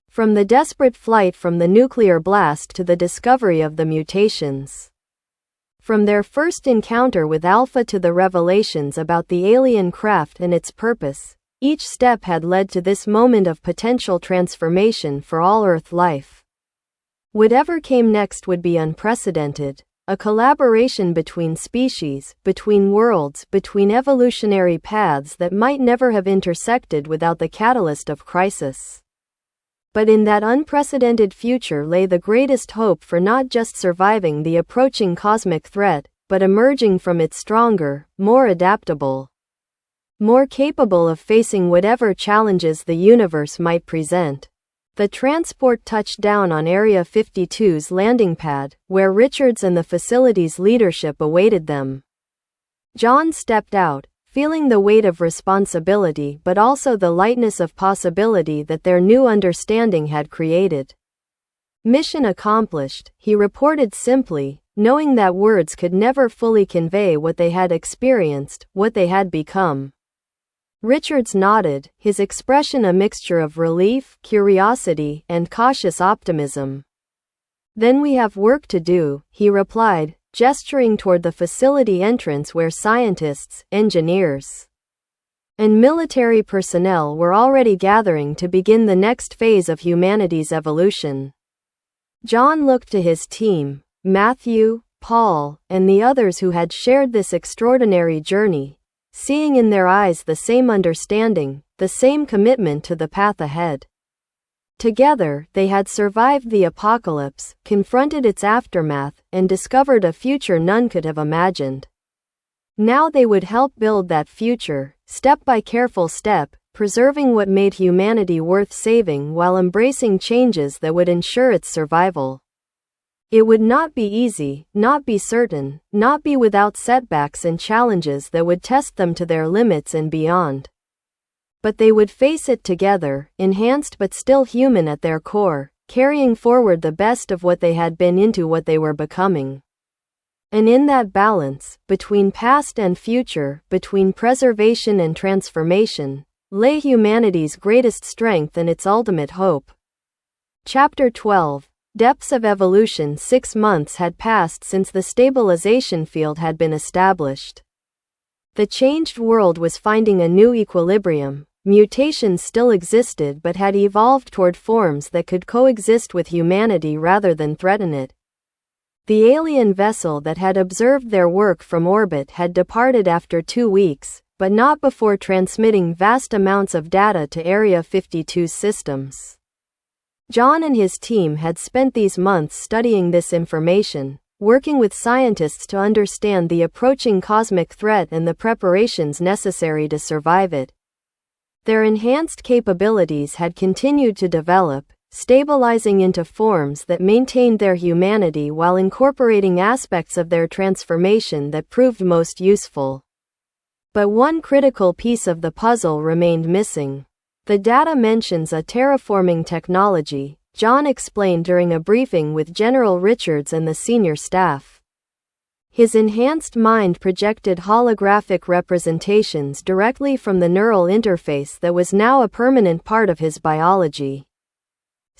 From the desperate flight from the nuclear blast to the discovery of the mutations. From their first encounter with Alpha to the revelations about the alien craft and its purpose, each step had led to this moment of potential transformation for all Earth life. Whatever came next would be unprecedented, a collaboration between species, between worlds, between evolutionary paths that might never have intersected without the catalyst of crisis. But in that unprecedented future lay the greatest hope for not just surviving the approaching cosmic threat, but emerging from it stronger, more adaptable, more capable of facing whatever challenges the universe might present. The transport touched down on Area 52's landing pad, where Richards and the facility's leadership awaited them. John stepped out, feeling the weight of responsibility but also the lightness of possibility that their new understanding had created. Mission accomplished, he reported simply, knowing that words could never fully convey what they had experienced, what they had become. Richards nodded, his expression a mixture of relief, curiosity, and cautious optimism. "Then we have work to do," he replied, gesturing toward the facility entrance where scientists, engineers, and military personnel were already gathering to begin the next phase of humanity's evolution. John looked to his team, Matthew, Paul, and the others who had shared this extraordinary journey, seeing in their eyes the same understanding, the same commitment to the path ahead. Together, they had survived the apocalypse, confronted its aftermath, and discovered a future none could have imagined. Now they would help build that future, step by careful step, preserving what made humanity worth saving while embracing changes that would ensure its survival. It would not be easy, not be certain, not be without setbacks and challenges that would test them to their limits and beyond. But they would face it together, enhanced but still human at their core, carrying forward the best of what they had been into what they were becoming. And in that balance, between past and future, between preservation and transformation, lay humanity's greatest strength and its ultimate hope. Chapter 12. Depths of Evolution. 6 months had passed since the stabilization field had been established. The changed world was finding a new equilibrium. Mutations still existed but had evolved toward forms that could coexist with humanity rather than threaten it. The alien vessel that had observed their work from orbit had departed after 2 weeks, but not before transmitting vast amounts of data to Area 52's systems. John and his team had spent these months studying this information, working with scientists to understand the approaching cosmic threat and the preparations necessary to survive it. Their enhanced capabilities had continued to develop, stabilizing into forms that maintained their humanity while incorporating aspects of their transformation that proved most useful. But one critical piece of the puzzle remained missing. The data mentions a terraforming technology, John explained during a briefing with General Richards and the senior staff. His enhanced mind projected holographic representations directly from the neural interface that was now a permanent part of his biology.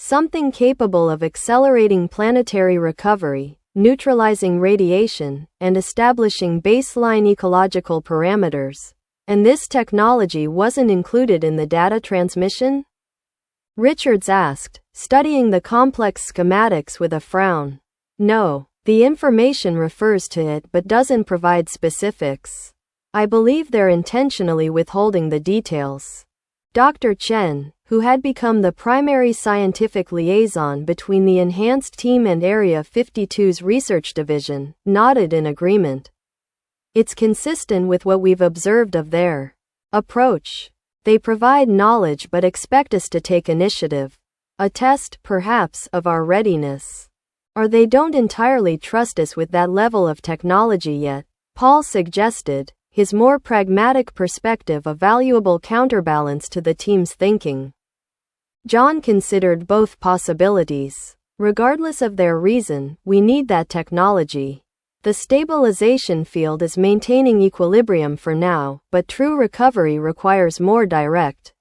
something capable of accelerating planetary recovery, neutralizing radiation, and establishing baseline ecological parameters. And this technology wasn't included in the data transmission? Richards asked, studying the complex schematics with a frown. No, the information refers to it but doesn't provide specifics. I believe they're intentionally withholding the details. Dr. Chen, who had become the primary scientific liaison between the enhanced team and Area 52's research division, nodded in agreement. It's consistent with what we've observed of their approach. They provide knowledge but expect us to take initiative. A test, perhaps, of our readiness. Or they don't entirely trust us with that level of technology yet, Paul suggested, his more pragmatic perspective a valuable counterbalance to the team's thinking. John considered both possibilities. Regardless of their reason, we need that technology. The stabilization field is maintaining equilibrium for now, but true recovery requires more direct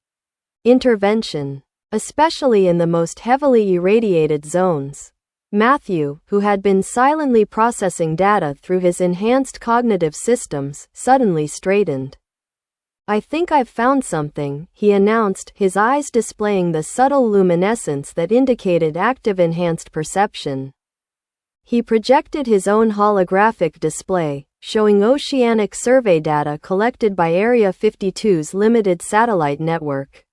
intervention, especially in the most heavily irradiated zones. Matthew, who had been silently processing data through his enhanced cognitive systems, suddenly straightened. I think I've found something, he announced, his eyes displaying the subtle luminescence that indicated active enhanced perception. He projected his own holographic display, showing oceanic survey data collected by Area 52's limited satellite network.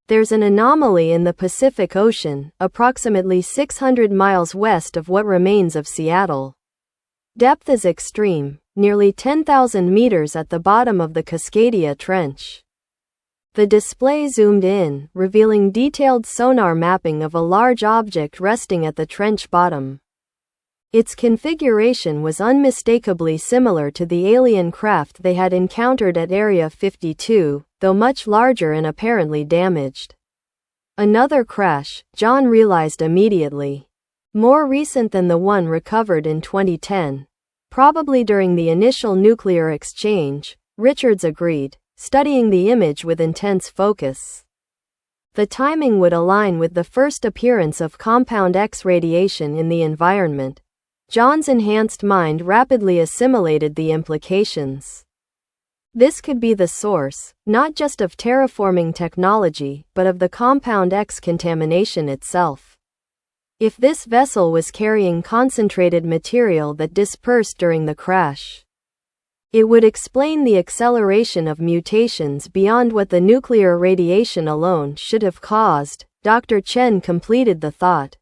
There's an anomaly in the Pacific Ocean, approximately 600 miles west of what remains of Seattle. Depth is extreme, nearly 10,000 meters at the bottom of the Cascadia Trench. The display zoomed in, revealing detailed sonar mapping of a large object resting at the trench bottom. Its configuration was unmistakably similar to the alien craft they had encountered at Area 52, though much larger and apparently damaged. Another crash, John realized immediately. More recent than the one recovered in 2010. Probably during the initial nuclear exchange, Richards agreed, studying the image with intense focus. The timing would align with the first appearance of compound X radiation in the environment. John's enhanced mind rapidly assimilated the implications. This could be the source, not just of terraforming technology, but of the compound X contamination itself. If this vessel was carrying concentrated material that dispersed during the crash, it would explain the acceleration of mutations beyond what the nuclear radiation alone should have caused. Dr. Chen completed the thought.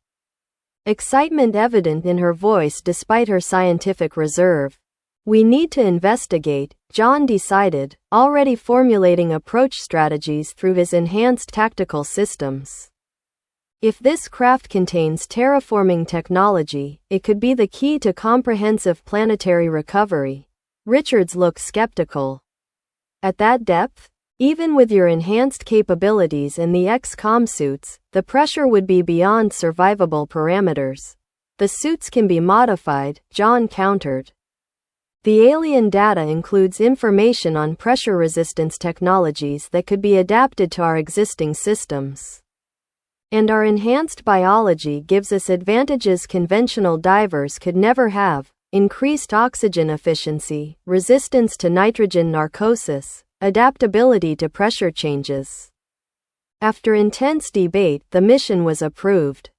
Excitement evident in her voice despite her scientific reserve. We need to investigate, John decided, already formulating approach strategies through his enhanced tactical systems. If this craft contains terraforming technology, it could be the key to comprehensive planetary recovery. Richards looked skeptical. At that depth? Even with your enhanced capabilities and the X-com suits, the pressure would be beyond survivable parameters. The suits can be modified, John countered. The alien data includes information on pressure resistance technologies that could be adapted to our existing systems. And our enhanced biology gives us advantages conventional divers could never have: increased oxygen efficiency, resistance to nitrogen narcosis, adaptability to pressure changes. After intense debate, the mission was approved.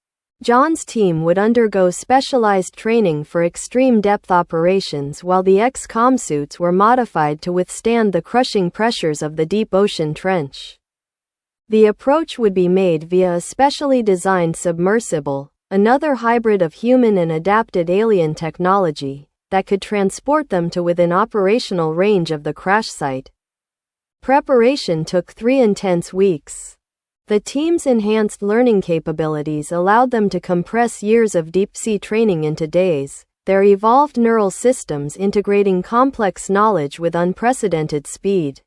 John's team would undergo specialized training for extreme depth operations while the X-com suits were modified to withstand the crushing pressures of the deep ocean trench. The approach would be made via a specially designed submersible, another hybrid of human and adapted alien technology, that could transport them to within operational range of the crash site. Preparation took 3 intense weeks. The team's enhanced learning capabilities allowed them to compress years of deep-sea training into days, their evolved neural systems integrating complex knowledge with unprecedented speed.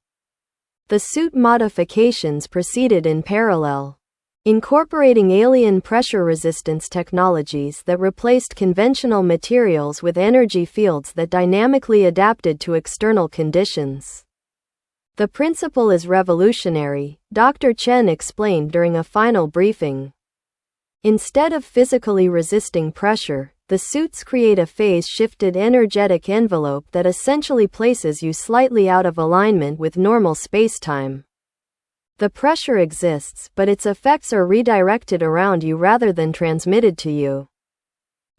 The suit modifications proceeded in parallel, incorporating alien pressure resistance technologies that replaced conventional materials with energy fields that dynamically adapted to external conditions. The principle is revolutionary, Dr. Chen explained during a final briefing. Instead of physically resisting pressure, the suits create a phase-shifted energetic envelope that essentially places you slightly out of alignment with normal spacetime. The pressure exists, but its effects are redirected around you rather than transmitted to you.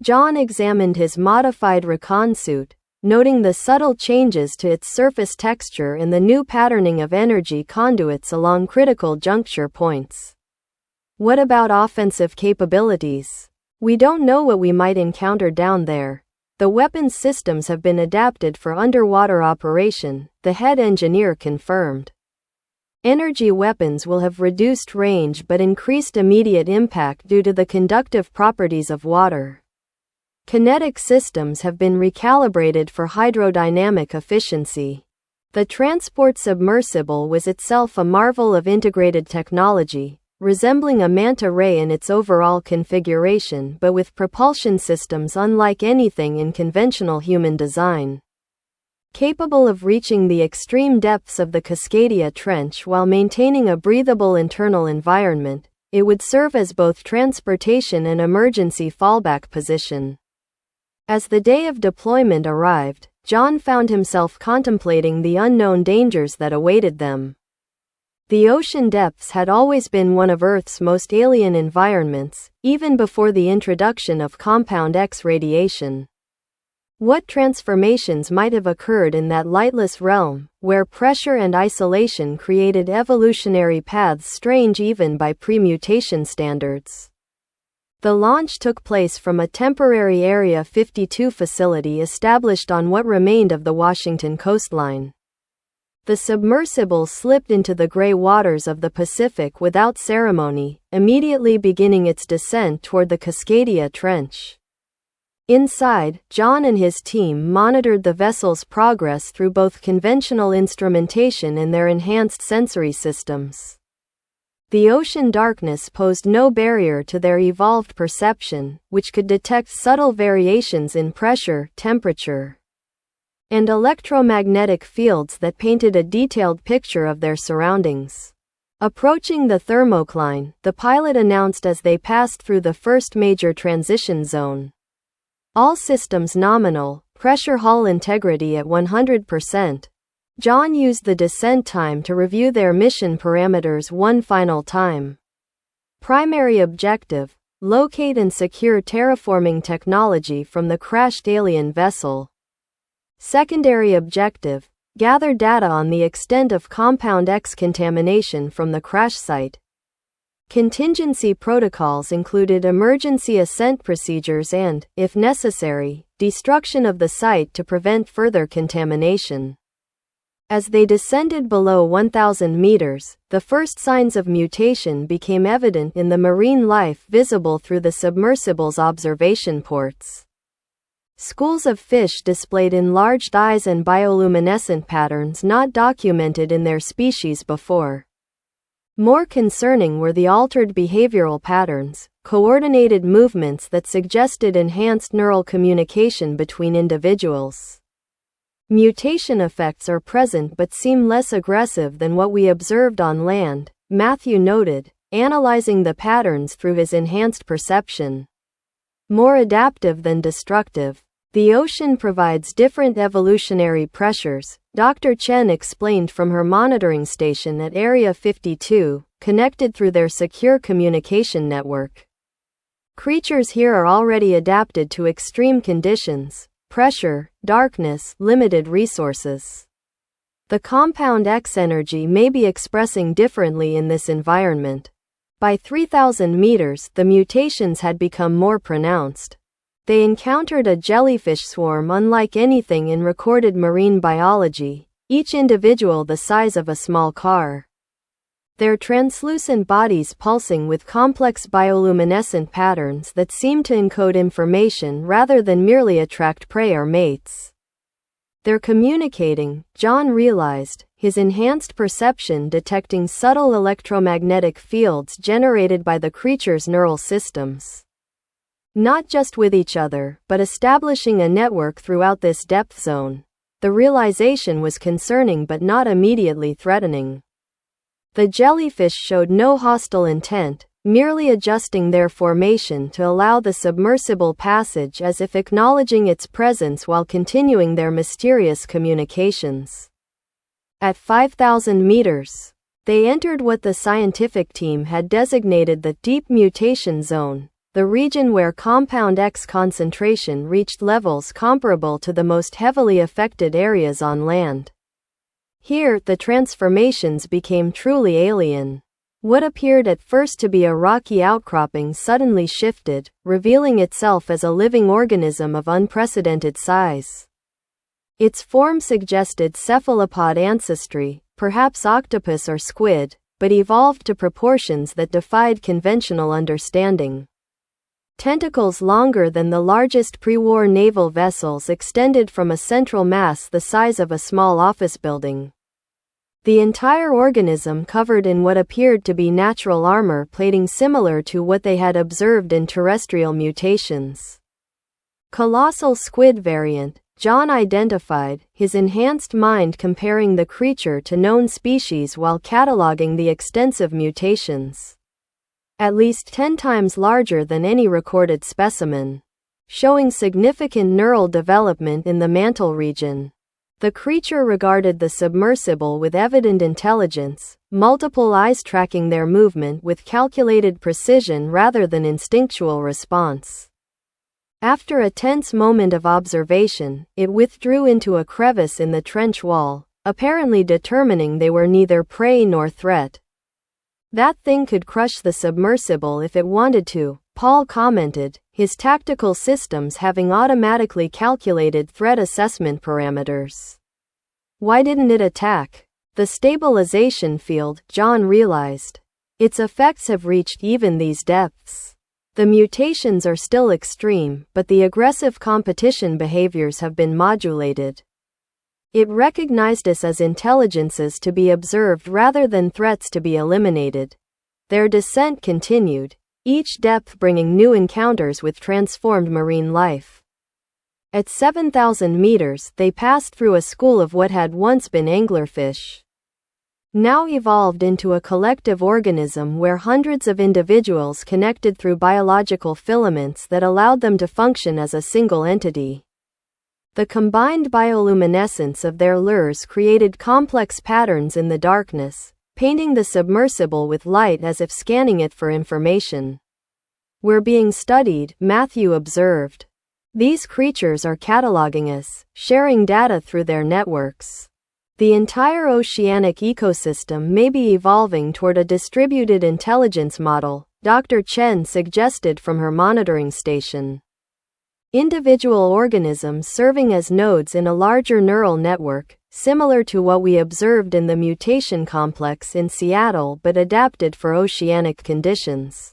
John examined his modified recon suit, noting the subtle changes to its surface texture and the new patterning of energy conduits along critical juncture points. What about offensive capabilities? We don't know what we might encounter down there. The weapons systems have been adapted for underwater operation, the head engineer confirmed. Energy weapons will have reduced range but increased immediate impact due to the conductive properties of water. Kinetic systems have been recalibrated for hydrodynamic efficiency. The transport submersible was itself a marvel of integrated technology, resembling a manta ray in its overall configuration but with propulsion systems unlike anything in conventional human design. Capable of reaching the extreme depths of the Cascadia Trench while maintaining a breathable internal environment, it would serve as both transportation and emergency fallback position. As the day of deployment arrived, John found himself contemplating the unknown dangers that awaited them. The ocean depths had always been one of Earth's most alien environments, even before the introduction of compound X radiation. What transformations might have occurred in that lightless realm, where pressure and isolation created evolutionary paths strange even by pre-mutation standards? The launch took place from a temporary Area 52 facility established on what remained of the Washington coastline. The submersible slipped into the gray waters of the Pacific without ceremony, immediately beginning its descent toward the Cascadia Trench. Inside, John and his team monitored the vessel's progress through both conventional instrumentation and their enhanced sensory systems. The ocean darkness posed no barrier to their evolved perception, which could detect subtle variations in pressure, temperature, and electromagnetic fields that painted a detailed picture of their surroundings. Approaching the thermocline, the pilot announced as they passed through the first major transition zone. All systems nominal, pressure hull integrity at 100%. John used the descent time to review their mission parameters one final time. Primary objective: locate and secure terraforming technology from the crashed alien vessel. Secondary objective: gather data on the extent of Compound X contamination from the crash site. Contingency protocols included emergency ascent procedures and, if necessary, destruction of the site to prevent further contamination. As they descended below 1,000 meters, the first signs of mutation became evident in the marine life visible through the submersible's observation ports. Schools of fish displayed enlarged eyes and bioluminescent patterns not documented in their species before. More concerning were the altered behavioral patterns, coordinated movements that suggested enhanced neural communication between individuals. Mutation effects are present but seem less aggressive than what we observed on land, Matthew noted, analyzing the patterns through his enhanced perception. More adaptive than destructive. The ocean provides different evolutionary pressures, Dr. Chen explained from her monitoring station at Area 52, connected through their secure communication network. Creatures here are already adapted to extreme conditions: pressure, darkness, limited resources. The Compound X energy may be expressing differently in this environment. By 3,000 meters, the mutations had become more pronounced. They encountered a jellyfish swarm unlike anything in recorded marine biology, each individual the size of a small car. Their translucent bodies pulsing with complex bioluminescent patterns that seem to encode information rather than merely attract prey or mates. They're communicating, John realized, his enhanced perception detecting subtle electromagnetic fields generated by the creature's neural systems. Not just with each other, but establishing a network throughout this depth zone. The realization was concerning but not immediately threatening. The jellyfish showed no hostile intent, merely adjusting their formation to allow the submersible passage as if acknowledging its presence while continuing their mysterious communications. At 5,000 meters, they entered what the scientific team had designated the deep mutation zone, the region where compound X concentration reached levels comparable to the most heavily affected areas on land. Here, the transformations became truly alien. What appeared at first to be a rocky outcropping suddenly shifted, revealing itself as a living organism of unprecedented size. Its form suggested cephalopod ancestry, perhaps octopus or squid, but evolved to proportions that defied conventional understanding. Tentacles longer than the largest pre-war naval vessels extended from a central mass the size of a small office building. The entire organism covered in what appeared to be natural armor plating similar to what they had observed in terrestrial mutations. Colossal squid variant, John identified, his enhanced mind comparing the creature to known species while cataloging the extensive mutations. At least 10 times larger than any recorded specimen, showing significant neural development in the mantle region. The creature regarded the submersible with evident intelligence, multiple eyes tracking their movement with calculated precision rather than instinctual response. After a tense moment of observation, it withdrew into a crevice in the trench wall, apparently determining they were neither prey nor threat. That thing could crush the submersible if it wanted to, Paul commented, his tactical systems having automatically calculated threat assessment parameters. Why didn't it attack? The stabilization field, John realized. Its effects have reached even these depths. The mutations are still extreme, but the aggressive competition behaviors have been modulated. It recognized us as intelligences to be observed rather than threats to be eliminated. Their descent continued, each depth bringing new encounters with transformed marine life. At 7,000 meters, they passed through a school of what had once been anglerfish, now evolved into a collective organism where hundreds of individuals connected through biological filaments that allowed them to function as a single entity. The combined bioluminescence of their lures created complex patterns in the darkness, painting the submersible with light as if scanning it for information. We're being studied, Matthew observed. These creatures are cataloging us, sharing data through their networks. The entire oceanic ecosystem may be evolving toward a distributed intelligence model, Dr. Chen suggested from her monitoring station. Individual organisms serving as nodes in a larger neural network, similar to what we observed in the mutation complex in Seattle but adapted for oceanic conditions.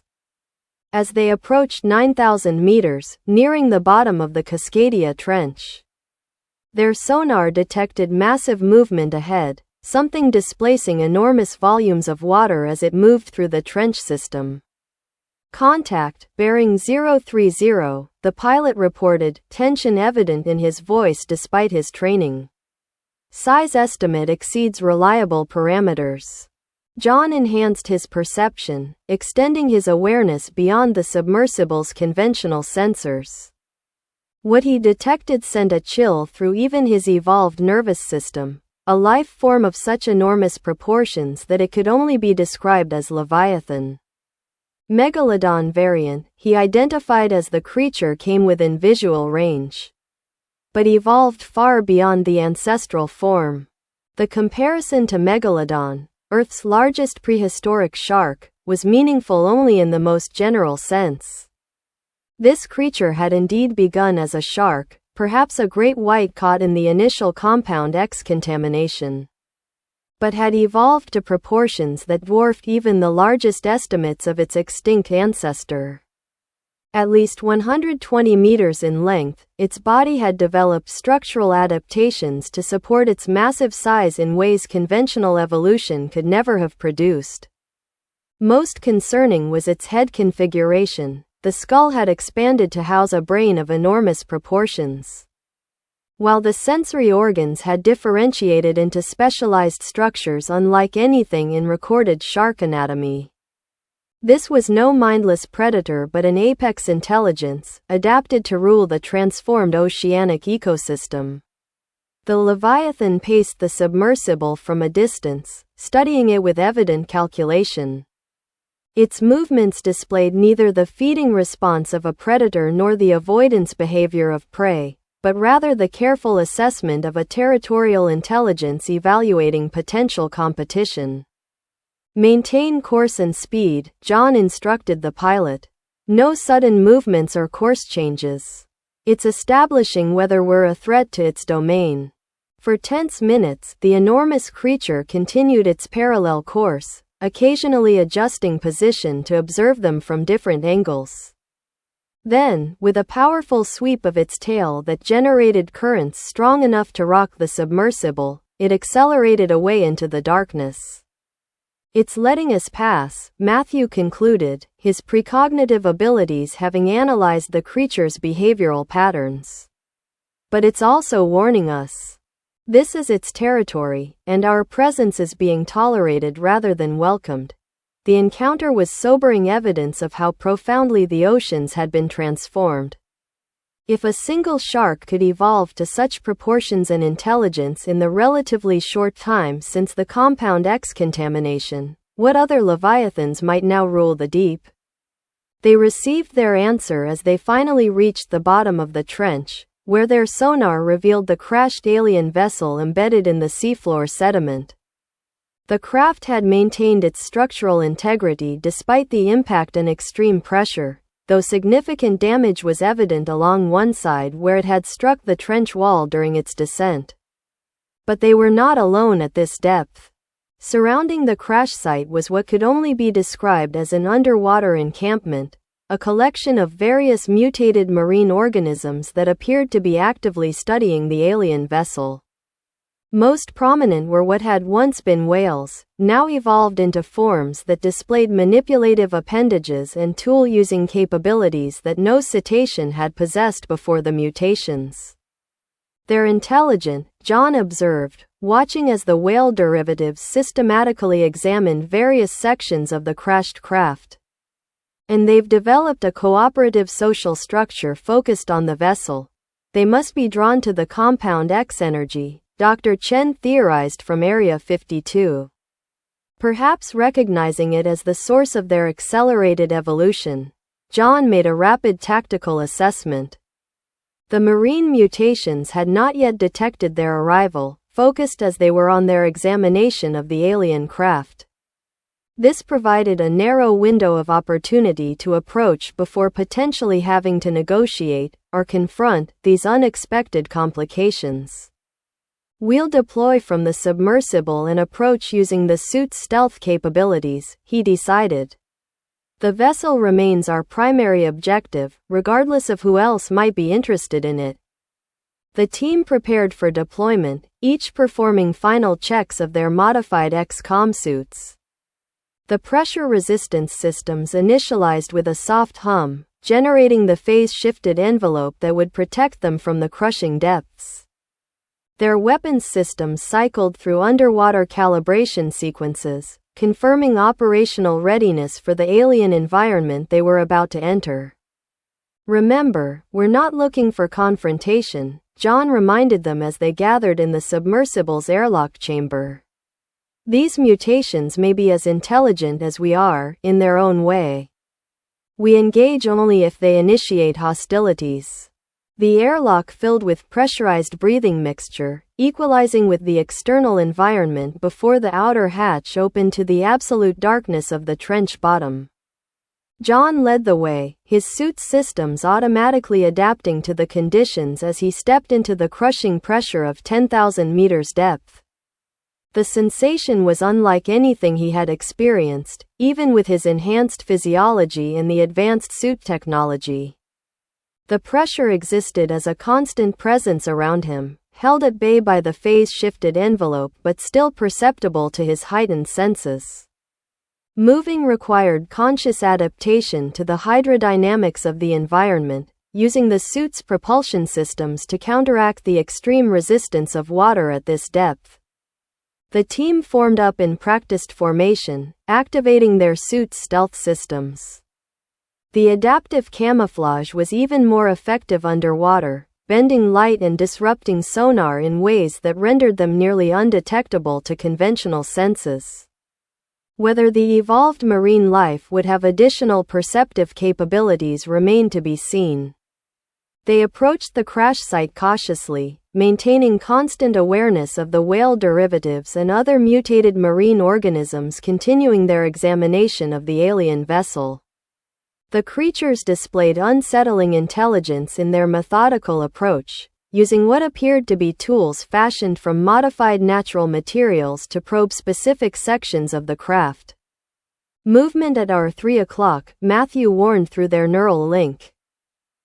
As they approached 9,000 meters, nearing the bottom of the Cascadia Trench, their sonar detected massive movement ahead, something displacing enormous volumes of water as it moved through the trench system. Contact, bearing 030, the pilot reported, tension evident in his voice despite his training. Size estimate exceeds reliable parameters. John enhanced his perception, extending his awareness beyond the submersible's conventional sensors. What he detected sent a chill through even his evolved nervous system, a life form of such enormous proportions that it could only be described as Leviathan. Megalodon variant, he identified as the creature came within visual range, but evolved far beyond the ancestral form. The comparison to Megalodon, Earth's largest prehistoric shark, was meaningful only in the most general sense. This creature had indeed begun as a shark, perhaps a great white caught in the initial compound X contamination, but had evolved to proportions that dwarfed even the largest estimates of its extinct ancestor. At least 120 meters in length, its body had developed structural adaptations to support its massive size in ways conventional evolution could never have produced. Most concerning was its head configuration. The skull had expanded to house a brain of enormous proportions, while the sensory organs had differentiated into specialized structures unlike anything in recorded shark anatomy. This was no mindless predator but an apex intelligence, adapted to rule the transformed oceanic ecosystem. The Leviathan paced the submersible from a distance, studying it with evident calculation. Its movements displayed neither the feeding response of a predator nor the avoidance behavior of prey, but rather the careful assessment of a territorial intelligence evaluating potential competition. Maintain course and speed, John instructed the pilot. No sudden movements or course changes. It's establishing whether we're a threat to its domain. For tense minutes, the enormous creature continued its parallel course, occasionally adjusting position to observe them from different angles. Then, with a powerful sweep of its tail that generated currents strong enough to rock the submersible, it accelerated away into the darkness. "It's letting us pass," Matthew concluded, his precognitive abilities having analyzed the creature's behavioral patterns. "But it's also warning us. This is its territory, and our presence is being tolerated rather than welcomed." The encounter was sobering evidence of how profoundly the oceans had been transformed. If a single shark could evolve to such proportions and intelligence in the relatively short time since the Compound X contamination, what other leviathans might now rule the deep? They received their answer as they finally reached the bottom of the trench, where their sonar revealed the crashed alien vessel embedded in the seafloor sediment. The craft had maintained its structural integrity despite the impact and extreme pressure, though significant damage was evident along one side where it had struck the trench wall during its descent. But they were not alone at this depth. Surrounding the crash site was what could only be described as an underwater encampment, a collection of various mutated marine organisms that appeared to be actively studying the alien vessel. Most prominent were what had once been whales, now evolved into forms that displayed manipulative appendages and tool-using capabilities that no cetacean had possessed before the mutations. "They're intelligent," John observed, watching as the whale derivatives systematically examined various sections of the crashed craft. "And they've developed a cooperative social structure focused on the vessel. They must be drawn to the Compound X energy," Dr. Chen theorized from Area 52. Perhaps recognizing it as the source of their accelerated evolution, John made a rapid tactical assessment. The marine mutations had not yet detected their arrival, focused as they were on their examination of the alien craft. This provided a narrow window of opportunity to approach before potentially having to negotiate, or confront, these unexpected complications. "We'll deploy from the submersible and approach using the suit's stealth capabilities," he decided. "The vessel remains our primary objective, regardless of who else might be interested in it." The team prepared for deployment, each performing final checks of their modified X-com suits. The pressure resistance systems initialized with a soft hum, generating the phase-shifted envelope that would protect them from the crushing depths. Their weapons systems cycled through underwater calibration sequences, confirming operational readiness for the alien environment they were about to enter. "Remember, we're not looking for confrontation," John reminded them as they gathered in the submersible's airlock chamber. "These mutations may be as intelligent as we are, in their own way. We engage only if they initiate hostilities." The airlock filled with pressurized breathing mixture, equalizing with the external environment before the outer hatch opened to the absolute darkness of the trench bottom. John led the way, his suit's systems automatically adapting to the conditions as he stepped into the crushing pressure of 10,000 meters depth. The sensation was unlike anything he had experienced, even with his enhanced physiology and the advanced suit technology. The pressure existed as a constant presence around him, held at bay by the phase-shifted envelope but still perceptible to his heightened senses. Moving required conscious adaptation to the hydrodynamics of the environment, using the suit's propulsion systems to counteract the extreme resistance of water at this depth. The team formed up in practiced formation, activating their suit's stealth systems. The adaptive camouflage was even more effective underwater, bending light and disrupting sonar in ways that rendered them nearly undetectable to conventional senses. Whether the evolved marine life would have additional perceptive capabilities remained to be seen. They approached the crash site cautiously, maintaining constant awareness of the whale derivatives and other mutated marine organisms, continuing their examination of the alien vessel. The creatures displayed unsettling intelligence in their methodical approach, using what appeared to be tools fashioned from modified natural materials to probe specific sections of the craft. Movement at our 3 o'clock, Matthew warned through their neural link.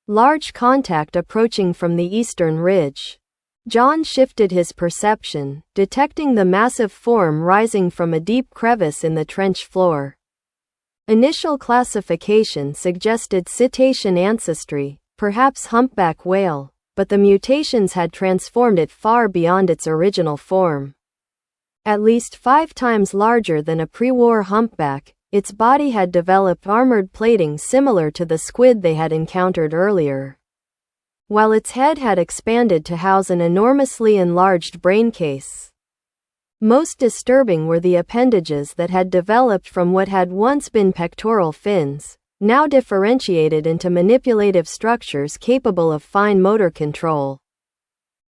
Large contact approaching from the eastern ridge. John shifted his perception, detecting the massive form rising from a deep crevice in the trench floor. Initial classification suggested cetacean ancestry, perhaps humpback whale, but the mutations had transformed it far beyond its original form. At least 5 times larger than a pre-war humpback, its body had developed armored plating similar to the squid they had encountered earlier. While its head had expanded to house an enormously enlarged brain case. Most disturbing were the appendages that had developed from what had once been pectoral fins, now differentiated into manipulative structures capable of fine motor control.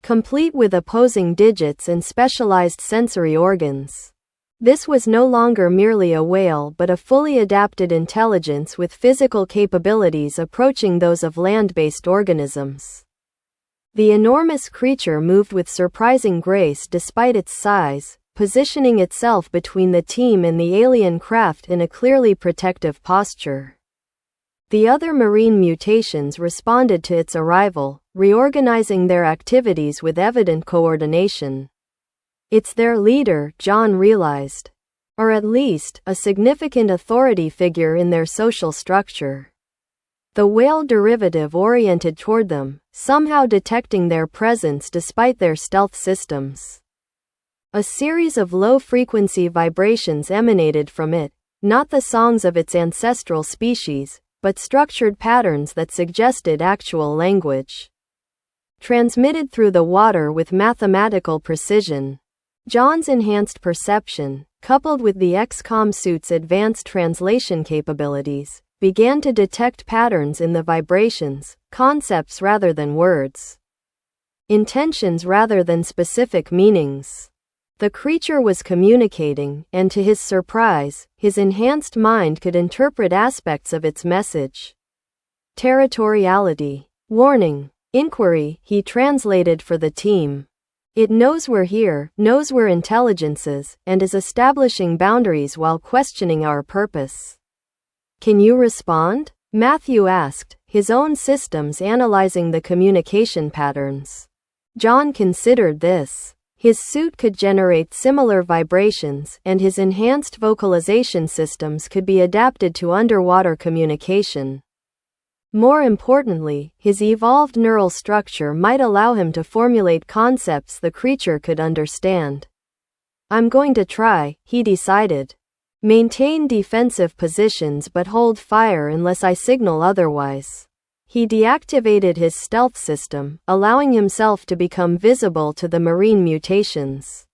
Complete with opposing digits and specialized sensory organs. This was no longer merely a whale but a fully adapted intelligence with physical capabilities approaching those of land-based organisms. The enormous creature moved with surprising grace despite its size, positioning itself between the team and the alien craft in a clearly protective posture. The other marine mutations responded to its arrival, reorganizing their activities with evident coordination. It's their leader, John realized. Or at least, a significant authority figure in their social structure. The whale derivative oriented toward them, somehow detecting their presence despite their stealth systems. A series of low-frequency vibrations emanated from it, not the songs of its ancestral species, but structured patterns that suggested actual language. Transmitted through the water with mathematical precision. John's enhanced perception, coupled with the XCOM suit's advanced translation capabilities, began to detect patterns in the vibrations, concepts rather than words. Intentions rather than specific meanings. The creature was communicating, and to his surprise, his enhanced mind could interpret aspects of its message. Territoriality. Warning. Inquiry, he translated for the team. It knows we're here, knows we're intelligences, and is establishing boundaries while questioning our purpose. Can you respond? Matthew asked, his own systems analyzing the communication patterns. John considered this. His suit could generate similar vibrations, and his enhanced vocalization systems could be adapted to underwater communication. More importantly, his evolved neural structure might allow him to formulate concepts the creature could understand. I'm going to try, he decided. Maintain defensive positions but hold fire unless I signal otherwise. He deactivated his stealth system, allowing himself to become visible to the marine mutations.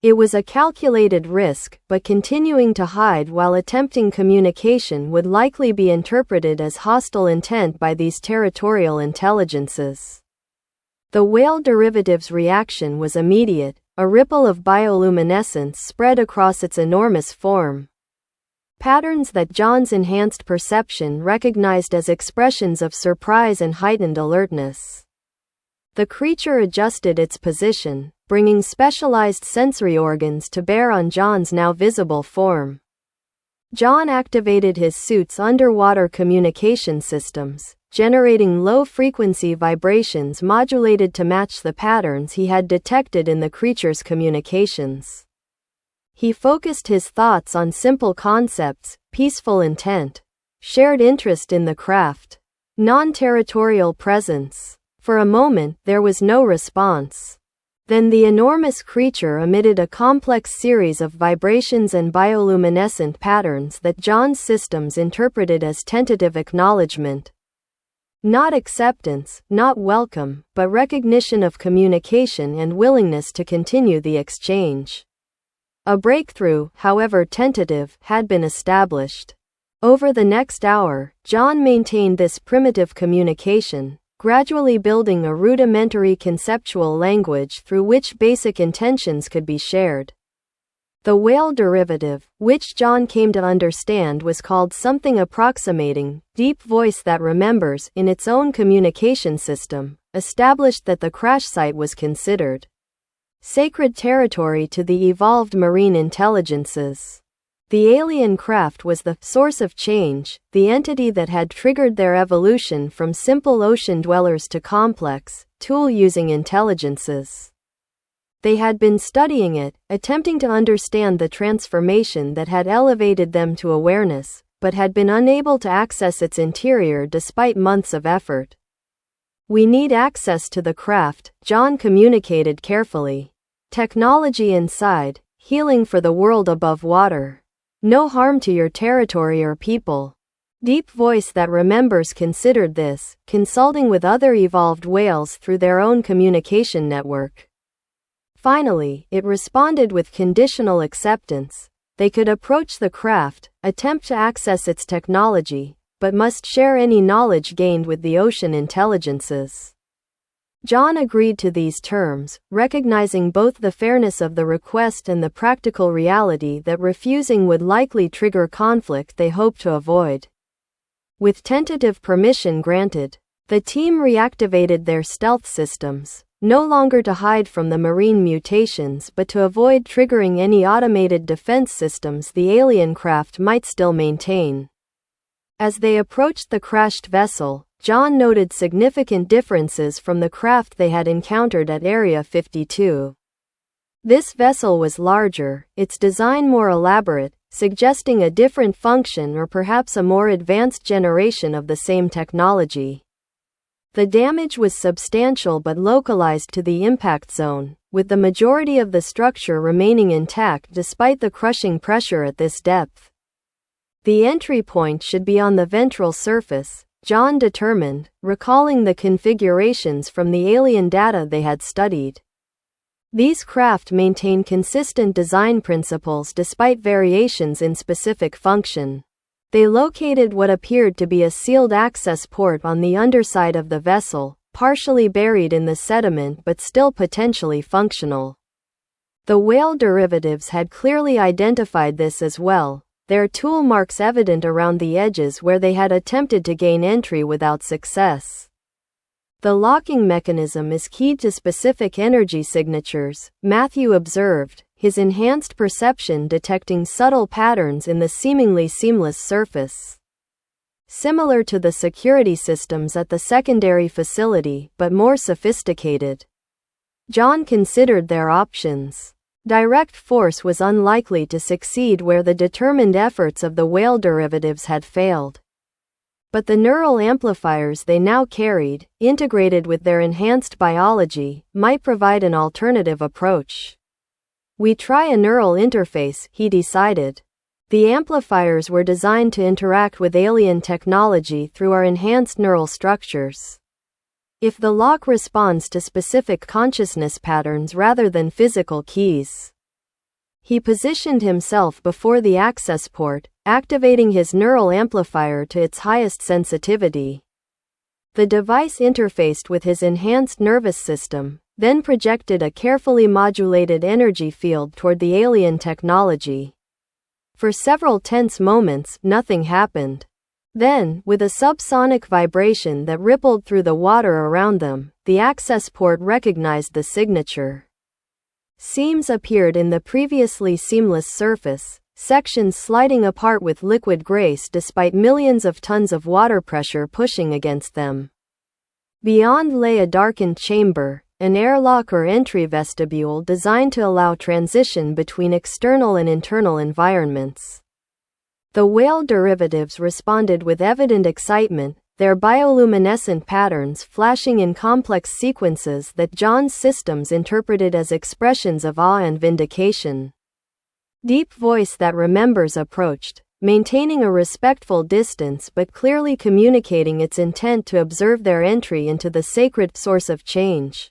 It was a calculated risk, but continuing to hide while attempting communication would likely be interpreted as hostile intent by these territorial intelligences. The whale derivative's reaction was immediate, a ripple of bioluminescence spread across its enormous form. Patterns that John's enhanced perception recognized as expressions of surprise and heightened alertness. The creature adjusted its position, bringing specialized sensory organs to bear on John's now visible form. John activated his suit's underwater communication systems, generating low-frequency vibrations modulated to match the patterns he had detected in the creature's communications. He focused his thoughts on simple concepts, peaceful intent, shared interest in the craft, non-territorial presence. For a moment, there was no response. Then the enormous creature emitted a complex series of vibrations and bioluminescent patterns that John's systems interpreted as tentative acknowledgement. Not acceptance, not welcome, but recognition of communication and willingness to continue the exchange. A breakthrough, however tentative, had been established. Over the next hour, John maintained this primitive communication, gradually building a rudimentary conceptual language through which basic intentions could be shared. The whale derivative, which John came to understand was called something approximating deep voice that remembers in its own communication system, established that the crash site was considered sacred territory to the evolved marine intelligences. The alien craft was the source of change, the entity that had triggered their evolution from simple ocean dwellers to complex, tool-using intelligences. They had been studying it, attempting to understand the transformation that had elevated them to awareness, but had been unable to access its interior despite months of effort. "We need access to the craft," John communicated carefully. "Technology inside, healing for the world above water. No harm to your territory or people." Deep voice that remembers considered this, consulting with other evolved whales through their own communication network. Finally, it responded with conditional acceptance. They could approach the craft, attempt to access its technology, but must share any knowledge gained with the ocean intelligences. John agreed to these terms, recognizing both the fairness of the request and the practical reality that refusing would likely trigger conflict they hoped to avoid. With tentative permission granted, the team reactivated their stealth systems, no longer to hide from the marine mutations but to avoid triggering any automated defense systems the alien craft might still maintain. As they approached the crashed vessel, John noted significant differences from the craft they had encountered at Area 52. This vessel was larger, its design more elaborate, suggesting a different function or perhaps a more advanced generation of the same technology. The damage was substantial but localized to the impact zone, with the majority of the structure remaining intact despite the crushing pressure at this depth. The entry point should be on the ventral surface, John determined, recalling the configurations from the alien data they had studied. These craft maintain consistent design principles despite variations in specific function. They located what appeared to be a sealed access port on the underside of the vessel, partially buried in the sediment but still potentially functional. The whale derivatives had clearly identified this as well, their tool marks evident around the edges where they had attempted to gain entry without success. The locking mechanism is keyed to specific energy signatures, Matthew observed, his enhanced perception detecting subtle patterns in the seemingly seamless surface. Similar to the security systems at the secondary facility, but more sophisticated. John considered their options. Direct force was unlikely to succeed where the determined efforts of the whale derivatives had failed. But the neural amplifiers they now carried, integrated with their enhanced biology, might provide an alternative approach. "We try a neural interface," he decided. The amplifiers were designed to interact with alien technology through our enhanced neural structures. If the lock responds to specific consciousness patterns rather than physical keys. He positioned himself before the access port, activating his neural amplifier to its highest sensitivity. The device interfaced with his enhanced nervous system, then projected a carefully modulated energy field toward the alien technology. For several tense moments, nothing happened. Then, with a subsonic vibration that rippled through the water around them, the access port recognized the signature. Seams appeared in the previously seamless surface, sections sliding apart with liquid grace despite millions of tons of water pressure pushing against them. Beyond lay a darkened chamber, an airlock or entry vestibule designed to allow transition between external and internal environments. The whale derivatives responded with evident excitement, their bioluminescent patterns flashing in complex sequences that John's systems interpreted as expressions of awe and vindication. Deep voice that remembers approached, maintaining a respectful distance but clearly communicating its intent to observe their entry into the sacred source of change.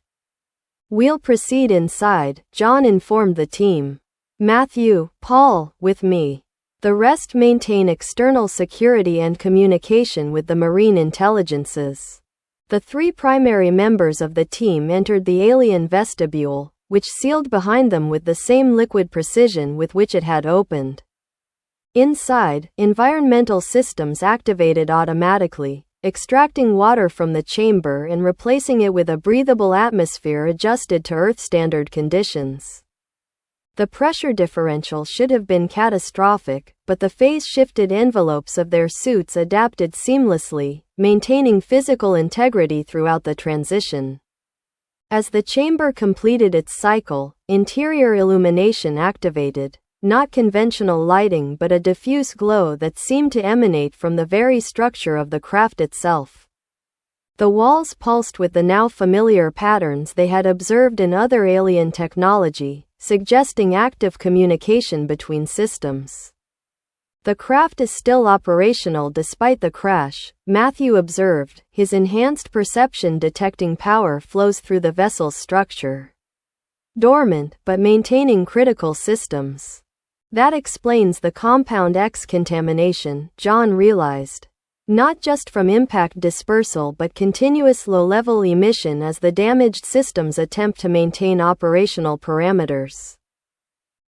"We'll proceed inside," John informed the team. "Matthew, Paul, with me. The rest maintain external security and communication with the marine intelligences." The three primary members of the team entered the alien vestibule, which sealed behind them with the same liquid precision with which it had opened. Inside, environmental systems activated automatically, extracting water from the chamber and replacing it with a breathable atmosphere adjusted to Earth standard conditions. The pressure differential should have been catastrophic, but the phase-shifted envelopes of their suits adapted seamlessly, maintaining physical integrity throughout the transition. As the chamber completed its cycle, interior illumination activated, not conventional lighting but a diffuse glow that seemed to emanate from the very structure of the craft itself. The walls pulsed with the now familiar patterns they had observed in other alien technology, suggesting active communication between systems. "The craft is still operational despite the crash," Matthew observed, his enhanced perception detecting power flows through the vessel's structure. "Dormant, but maintaining critical systems. That explains the Compound X contamination," John realized. "Not just from impact dispersal but continuous low-level emission as the damaged systems attempt to maintain operational parameters."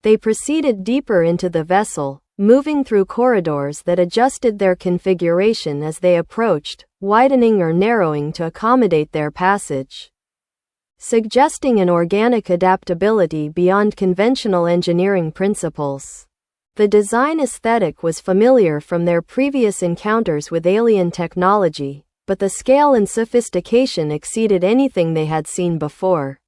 They proceeded deeper into the vessel, moving through corridors that adjusted their configuration as they approached, widening or narrowing to accommodate their passage, suggesting an organic adaptability beyond conventional engineering principles. The design aesthetic was familiar from their previous encounters with alien technology, but the scale and sophistication exceeded anything they had seen before.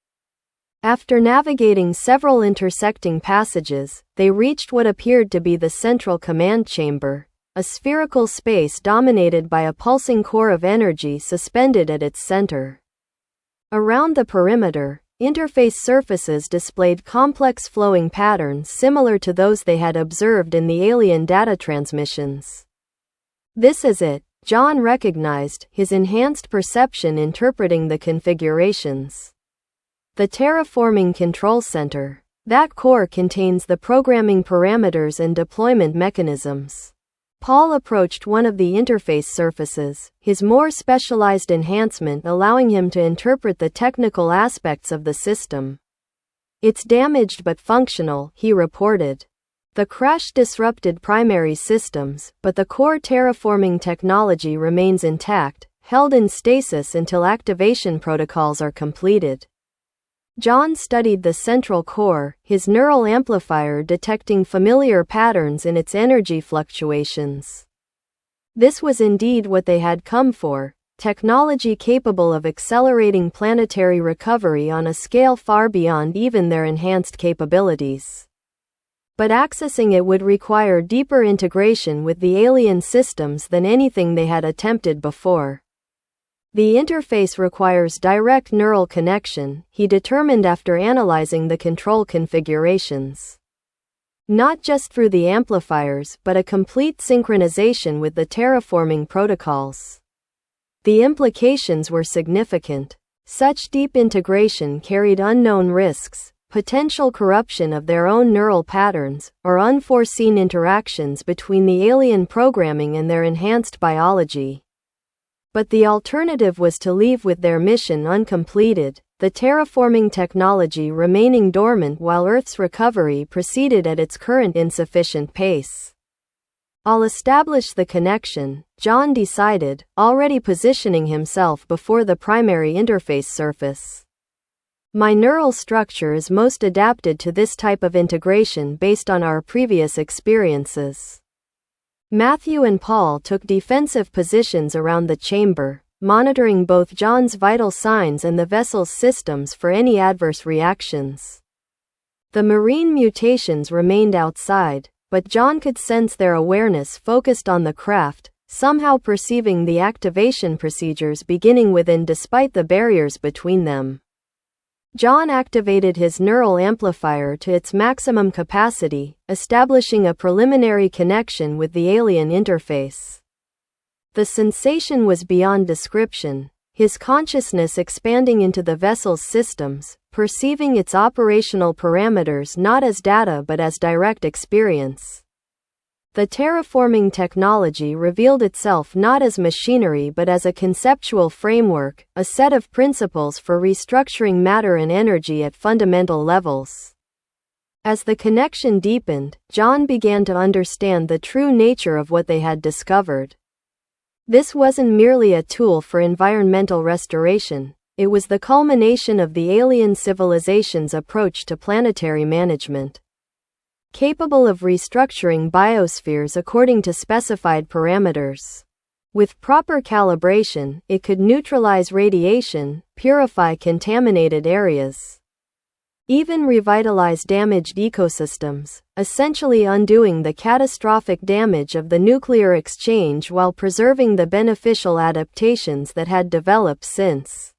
After navigating several intersecting passages, they reached what appeared to be the central command chamber, a spherical space dominated by a pulsing core of energy suspended at its center. Around the perimeter, interface surfaces displayed complex flowing patterns similar to those they had observed in the alien data transmissions. "This is it," John recognized, his enhanced perception interpreting the configurations. "The terraforming control center. That core contains the programming parameters and deployment mechanisms." Paul approached one of the interface surfaces, his more specialized enhancement allowing him to interpret the technical aspects of the system. "It's damaged but functional," he reported. "The crash disrupted primary systems, but the core terraforming technology remains intact, held in stasis until activation protocols are completed." John studied the central core, his neural amplifier detecting familiar patterns in its energy fluctuations. This was indeed what they had come for, technology capable of accelerating planetary recovery on a scale far beyond even their enhanced capabilities. But accessing it would require deeper integration with the alien systems than anything they had attempted before. The interface requires direct neural connection, he determined after analyzing the control configurations. Not just through the amplifiers but a complete synchronization with the terraforming protocols. The implications were significant. Such deep integration carried unknown risks, potential corruption of their own neural patterns, or unforeseen interactions between the alien programming and their enhanced biology. But the alternative was to leave with their mission uncompleted, the terraforming technology remaining dormant while Earth's recovery proceeded at its current insufficient pace. "I'll establish the connection," John decided, already positioning himself before the primary interface surface. "My neural structure is most adapted to this type of integration based on our previous experiences." Matthew and Paul took defensive positions around the chamber, monitoring both John's vital signs and the vessel's systems for any adverse reactions. The marine mutations remained outside, but John could sense their awareness focused on the craft, somehow perceiving the activation procedures beginning within despite the barriers between them. John activated his neural amplifier to its maximum capacity, establishing a preliminary connection with the alien interface. The sensation was beyond description, his consciousness expanding into the vessel's systems, perceiving its operational parameters not as data but as direct experience. The terraforming technology revealed itself not as machinery but as a conceptual framework, a set of principles for restructuring matter and energy at fundamental levels. As the connection deepened, John began to understand the true nature of what they had discovered. This wasn't merely a tool for environmental restoration, it was the culmination of the alien civilization's approach to planetary management. Capable of restructuring biospheres according to specified parameters. With proper calibration, it could neutralize radiation, purify contaminated areas, even revitalize damaged ecosystems, essentially undoing the catastrophic damage of the nuclear exchange while preserving the beneficial adaptations that had developed since.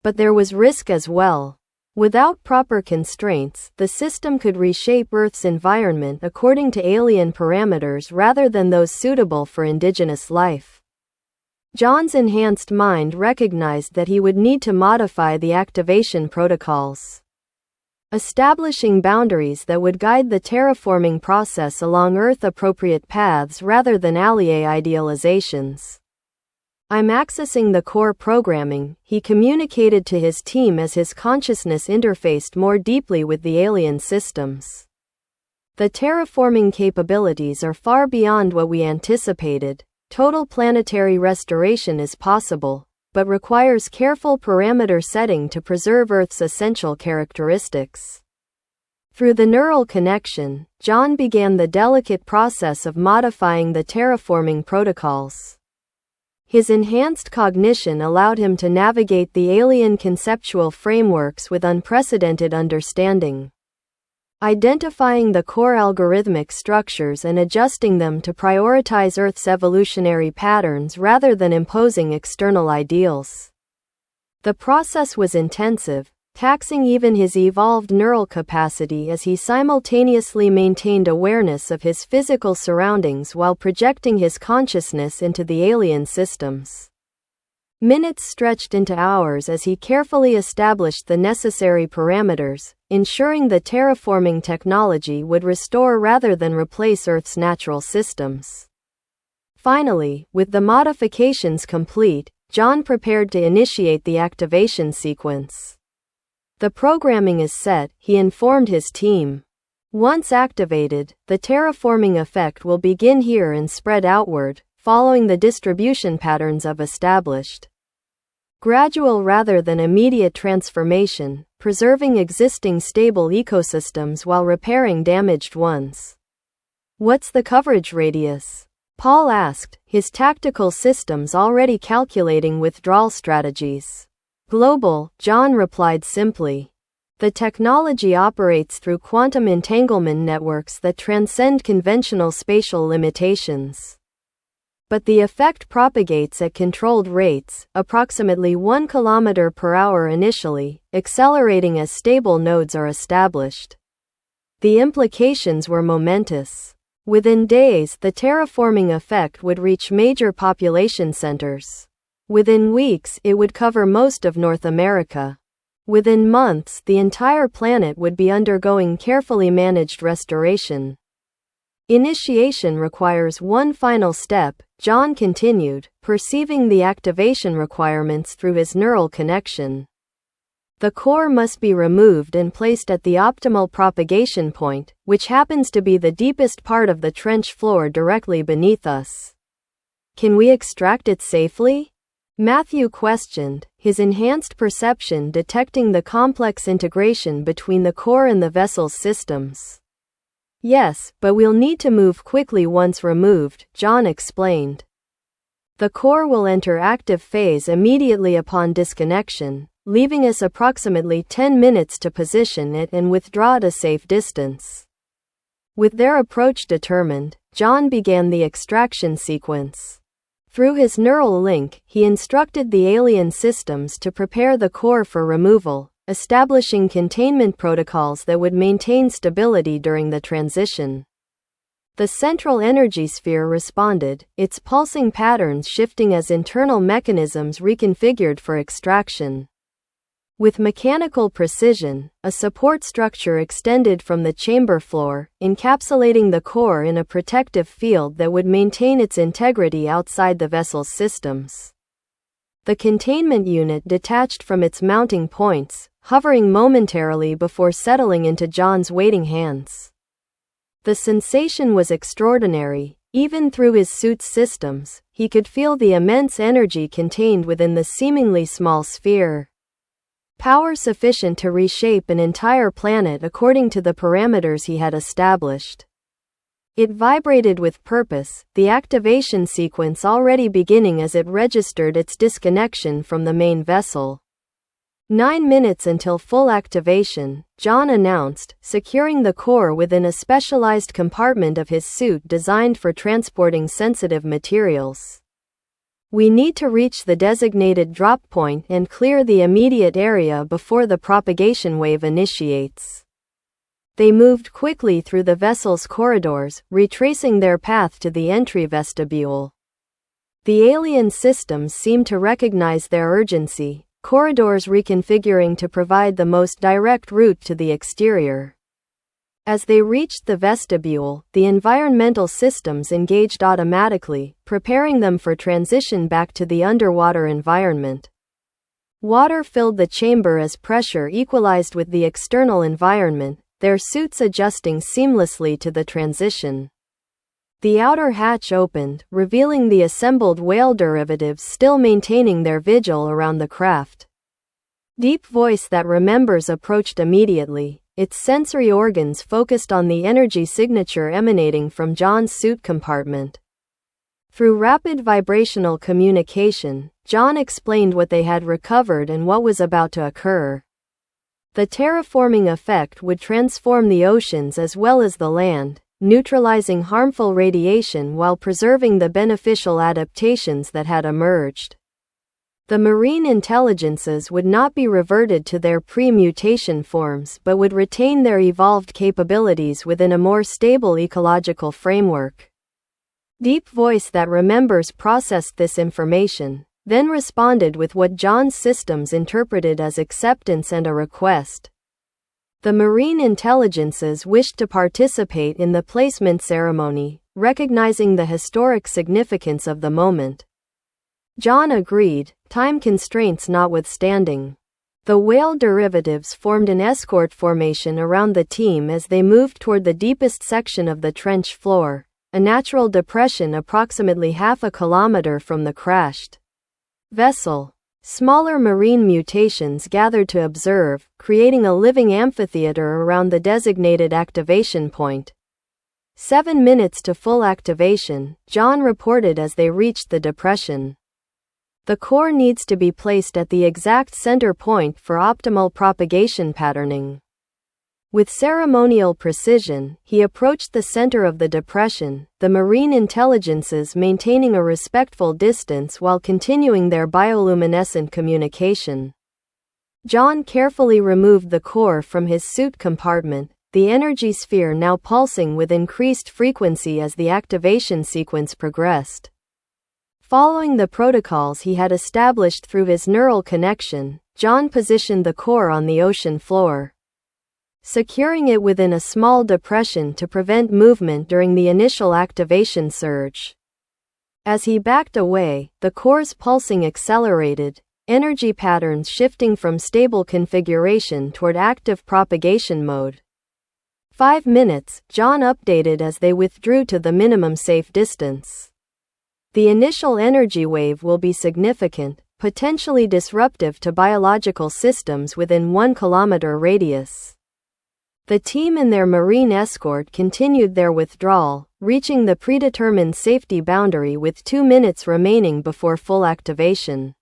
But there was risk as well. Without proper constraints, the system could reshape Earth's environment according to alien parameters rather than those suitable for indigenous life. John's enhanced mind recognized that he would need to modify the activation protocols, establishing boundaries that would guide the terraforming process along Earth-appropriate paths rather than allié idealizations. "I'm accessing the core programming," he communicated to his team as his consciousness interfaced more deeply with the alien systems. "The terraforming capabilities are far beyond what we anticipated. Total planetary restoration is possible, but requires careful parameter setting to preserve Earth's essential characteristics." Through the neural connection, John began the delicate process of modifying the terraforming protocols. His enhanced cognition allowed him to navigate the alien conceptual frameworks with unprecedented understanding, identifying the core algorithmic structures and adjusting them to prioritize Earth's evolutionary patterns rather than imposing external ideals. The process was intensive, taxing even his evolved neural capacity as he simultaneously maintained awareness of his physical surroundings while projecting his consciousness into the alien systems. Minutes stretched into hours as he carefully established the necessary parameters, ensuring the terraforming technology would restore rather than replace Earth's natural systems. Finally, with the modifications complete, John prepared to initiate the activation sequence. "The programming is set," he informed his team. "Once activated, the terraforming effect will begin here and spread outward, following the distribution patterns of established. Gradual rather than immediate transformation, preserving existing stable ecosystems while repairing damaged ones." "What's the coverage radius?" Paul asked, his tactical systems already calculating withdrawal strategies. "Global," John replied simply. "The technology operates through quantum entanglement networks that transcend conventional spatial limitations. But the effect propagates at controlled rates, approximately 1 km per hour initially, accelerating as stable nodes are established." The implications were momentous. Within days, the terraforming effect would reach major population centers. Within weeks, it would cover most of North America. Within months, the entire planet would be undergoing carefully managed restoration. "Initiation requires one final step," John continued, perceiving the activation requirements through his neural connection. "The core must be removed and placed at the optimal propagation point, which happens to be the deepest part of the trench floor directly beneath us." "Can we extract it safely?" Matthew questioned, his enhanced perception detecting the complex integration between the core and the vessel's systems. "Yes, but we'll need to move quickly once removed," John explained. "The core will enter active phase immediately upon disconnection, leaving us approximately 10 minutes to position it and withdraw at a safe distance." With their approach determined, John began the extraction sequence. Through his neural link, he instructed the alien systems to prepare the core for removal, establishing containment protocols that would maintain stability during the transition. The central energy sphere responded, its pulsing patterns shifting as internal mechanisms reconfigured for extraction. With mechanical precision, a support structure extended from the chamber floor, encapsulating the core in a protective field that would maintain its integrity outside the vessel's systems. The containment unit detached from its mounting points, hovering momentarily before settling into John's waiting hands. The sensation was extraordinary. Even through his suit's systems, he could feel the immense energy contained within the seemingly small sphere. Power sufficient to reshape an entire planet according to the parameters he had established. It vibrated with purpose, the activation sequence already beginning as it registered its disconnection from the main vessel. 9 minutes until full activation, John announced, securing the core within a specialized compartment of his suit designed for transporting sensitive materials. We need to reach the designated drop point and clear the immediate area before the propagation wave initiates. They moved quickly through the vessel's corridors, retracing their path to the entry vestibule. The alien systems seemed to recognize their urgency, corridors reconfiguring to provide the most direct route to the exterior. As they reached the vestibule, the environmental systems engaged automatically, preparing them for transition back to the underwater environment. Water filled the chamber as pressure equalized with the external environment, their suits adjusting seamlessly to the transition. The outer hatch opened, revealing the assembled whale derivatives still maintaining their vigil around the craft. Deep voice that remembers approached immediately, its sensory organs focused on the energy signature emanating from John's suit compartment. Through rapid vibrational communication, John explained what they had recovered and what was about to occur. The terraforming effect would transform the oceans as well as the land, neutralizing harmful radiation while preserving the beneficial adaptations that had emerged. The marine intelligences would not be reverted to their pre-mutation forms but would retain their evolved capabilities within a more stable ecological framework. Deep voice that remembers processed this information, then responded with what John's systems interpreted as acceptance and a request. The marine intelligences wished to participate in the placement ceremony, recognizing the historic significance of the moment. John agreed, time constraints notwithstanding. The whale derivatives formed an escort formation around the team as they moved toward the deepest section of the trench floor, a natural depression approximately half a kilometer from the crashed vessel. Smaller marine mutations gathered to observe, creating a living amphitheater around the designated activation point. 7 minutes to full activation, John reported as they reached the depression. The core needs to be placed at the exact center point for optimal propagation patterning. With ceremonial precision, he approached the center of the depression, the marine intelligences maintaining a respectful distance while continuing their bioluminescent communication. John carefully removed the core from his suit compartment, the energy sphere now pulsing with increased frequency as the activation sequence progressed. Following the protocols he had established through his neural connection, John positioned the core on the ocean floor, securing it within a small depression to prevent movement during the initial activation surge. As he backed away, the core's pulsing accelerated, energy patterns shifting from stable configuration toward active propagation mode. 5 minutes, John updated as they withdrew to the minimum safe distance. The initial energy wave will be significant, potentially disruptive to biological systems within 1 kilometer radius. The team and their marine escort continued their withdrawal, reaching the predetermined safety boundary with 2 minutes remaining before full activation.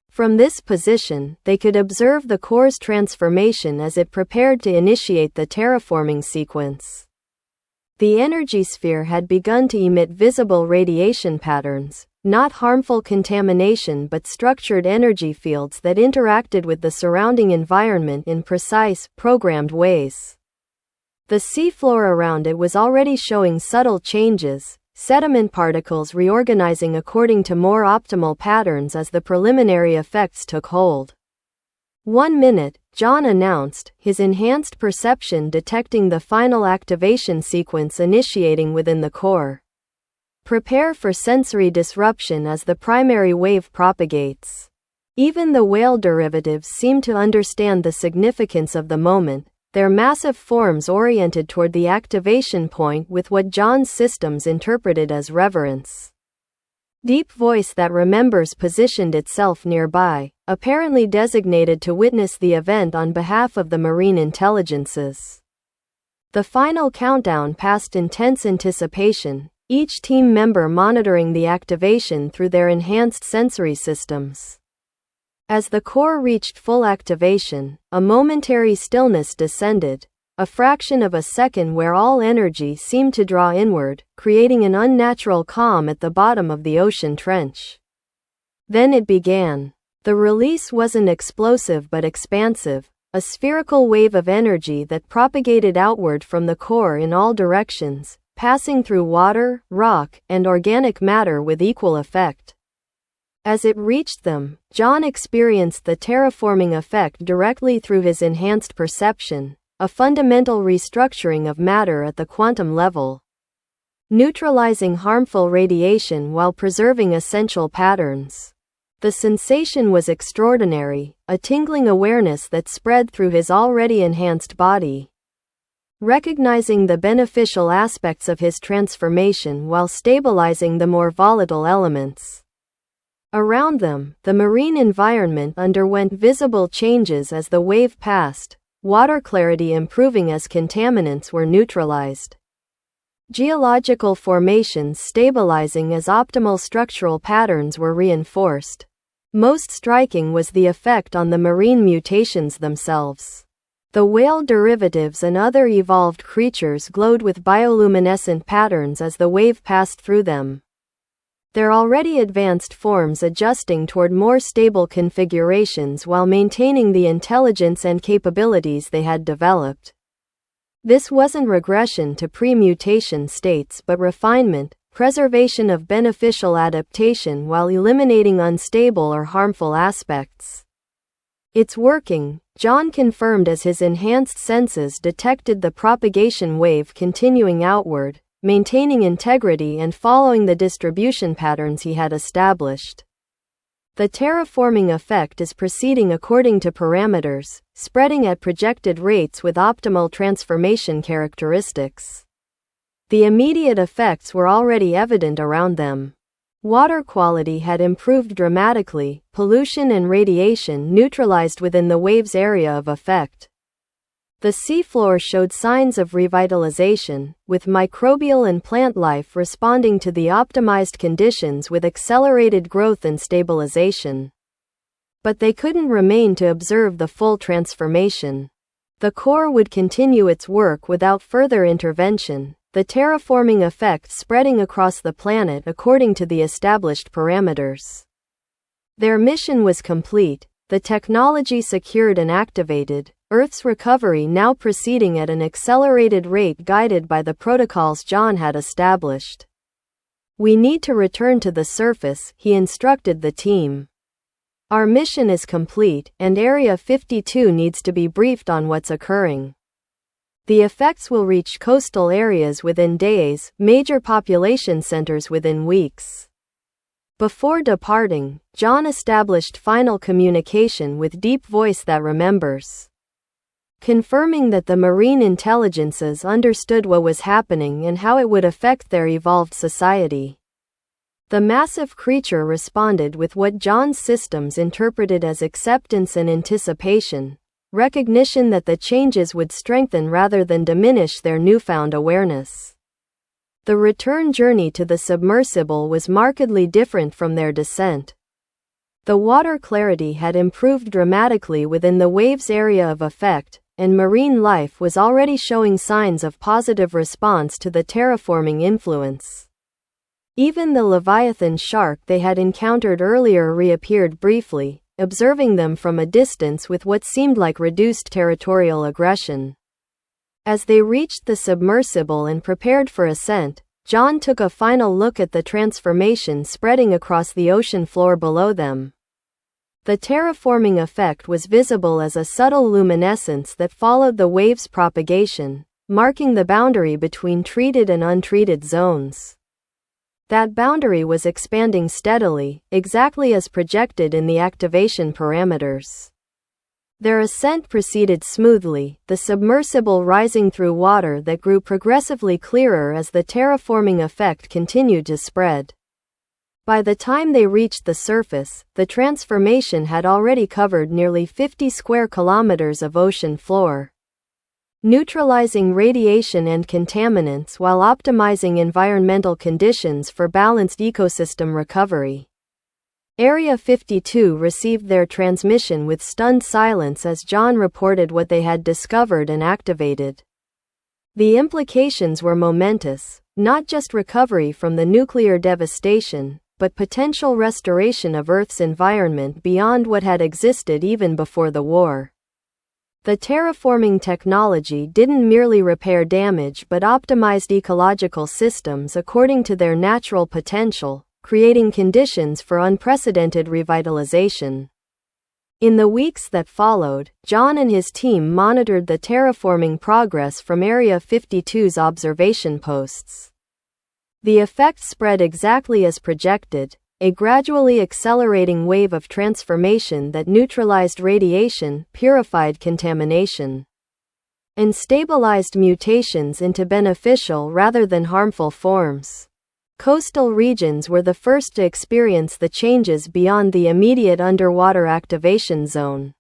From this position, they could observe the core's transformation as it prepared to initiate the terraforming sequence. The energy sphere had begun to emit visible radiation patterns, not harmful contamination but structured energy fields that interacted with the surrounding environment in precise, programmed ways. The seafloor around it was already showing subtle changes, sediment particles reorganizing according to more optimal patterns as the preliminary effects took hold. 1 minute, John announced, his enhanced perception detecting the final activation sequence initiating within the core. Prepare for sensory disruption as the primary wave propagates. Even the whale derivatives seemed to understand the significance of the moment, their massive forms oriented toward the activation point with what John's systems interpreted as reverence. Deep voice that remembers positioned itself nearby, apparently designated to witness the event on behalf of the marine intelligences. The final countdown passed intense anticipation, each team member monitoring the activation through their enhanced sensory systems. As the core reached full activation, a momentary stillness descended, a fraction of a second where all energy seemed to draw inward, creating an unnatural calm at the bottom of the ocean trench. Then it began. The release wasn't explosive but expansive, a spherical wave of energy that propagated outward from the core in all directions, passing through water, rock, and organic matter with equal effect. As it reached them, John experienced the terraforming effect directly through his enhanced perception, a fundamental restructuring of matter at the quantum level, neutralizing harmful radiation while preserving essential patterns. The sensation was extraordinary, a tingling awareness that spread through his already enhanced body. Recognizing the beneficial aspects of his transformation while stabilizing the more volatile elements. Around them, the marine environment underwent visible changes as the wave passed, water clarity improving as contaminants were neutralized. Geological formations stabilizing as optimal structural patterns were reinforced. Most striking was the effect on the marine mutations themselves. The whale derivatives and other evolved creatures glowed with bioluminescent patterns as the wave passed through them. Their already advanced forms adjusting toward more stable configurations while maintaining the intelligence and capabilities they had developed. This wasn't regression to pre-mutation states but refinement, preservation of beneficial adaptation while eliminating unstable or harmful aspects. It's working, John confirmed as his enhanced senses detected the propagation wave continuing outward, maintaining integrity and following the distribution patterns he had established. The terraforming effect is proceeding according to parameters, spreading at projected rates with optimal transformation characteristics. The immediate effects were already evident around them. Water quality had improved dramatically, pollution and radiation neutralized within the wave's area of effect. The seafloor showed signs of revitalization, with microbial and plant life responding to the optimized conditions with accelerated growth and stabilization. But they couldn't remain to observe the full transformation. The core would continue its work without further intervention, the terraforming effect spreading across the planet according to the established parameters. Their mission was complete, the technology secured and activated, Earth's recovery now proceeding at an accelerated rate guided by the protocols John had established. "We need to return to the surface," he instructed the team. "Our mission is complete, and Area 52 needs to be briefed on what's occurring. The effects will reach coastal areas within days, major population centers within weeks." Before departing, John established final communication with deep voice that remembers, confirming that the marine intelligences understood what was happening and how it would affect their evolved society. The massive creature responded with what John's systems interpreted as acceptance and anticipation, recognition that the changes would strengthen rather than diminish their newfound awareness. The return journey to the submersible was markedly different from their descent. The water clarity had improved dramatically within the wave's area of effect, and marine life was already showing signs of positive response to the terraforming influence. Even the Leviathan shark they had encountered earlier reappeared briefly, observing them from a distance with what seemed like reduced territorial aggression. As they reached the submersible and prepared for ascent, John took a final look at the transformation spreading across the ocean floor below them. The terraforming effect was visible as a subtle luminescence that followed the wave's propagation, marking the boundary between treated and untreated zones. That boundary was expanding steadily, exactly as projected in the activation parameters. Their ascent proceeded smoothly, the submersible rising through water that grew progressively clearer as the terraforming effect continued to spread. By the time they reached the surface, the transformation had already covered nearly 50 square kilometers of ocean floor, neutralizing radiation and contaminants while optimizing environmental conditions for balanced ecosystem recovery. Area 52 received their transmission with stunned silence as John reported what they had discovered and activated. The implications were momentous, not just recovery from the nuclear devastation, but potential restoration of Earth's environment beyond what had existed even before the war. The terraforming technology didn't merely repair damage but optimized ecological systems according to their natural potential, creating conditions for unprecedented revitalization. In the weeks that followed, John and his team monitored the terraforming progress from Area 52's observation posts. The effect spread exactly as projected, a gradually accelerating wave of transformation that neutralized radiation, purified contamination, and stabilized mutations into beneficial rather than harmful forms. Coastal regions were the first to experience the changes beyond the immediate underwater activation zone.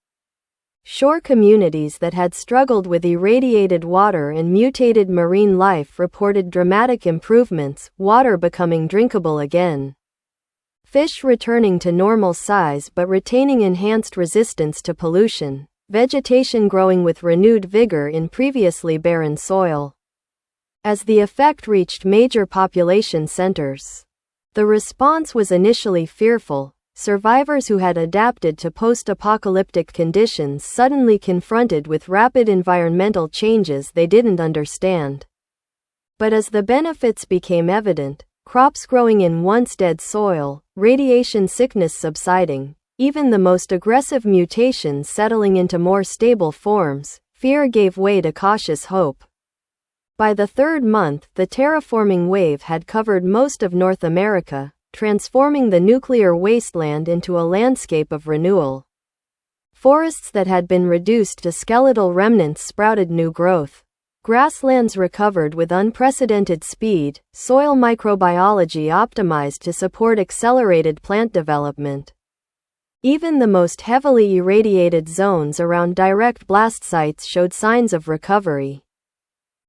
Shore communities that had struggled with irradiated water and mutated marine life reported dramatic improvements, water becoming drinkable again, fish returning to normal size but retaining enhanced resistance to pollution, vegetation growing with renewed vigor in previously barren soil. As the effect reached major population centers, the response was initially fearful. Survivors who had adapted to post-apocalyptic conditions suddenly confronted with rapid environmental changes they didn't understand. But as the benefits became evident, crops growing in once dead soil, radiation sickness subsiding, even the most aggressive mutations settling into more stable forms, fear gave way to cautious hope. By the third month, the terraforming wave had covered most of North America, transforming the nuclear wasteland into a landscape of renewal. Forests that had been reduced to skeletal remnants sprouted new growth. Grasslands recovered with unprecedented speed, soil microbiology optimized to support accelerated plant development. Even the most heavily irradiated zones around direct blast sites showed signs of recovery.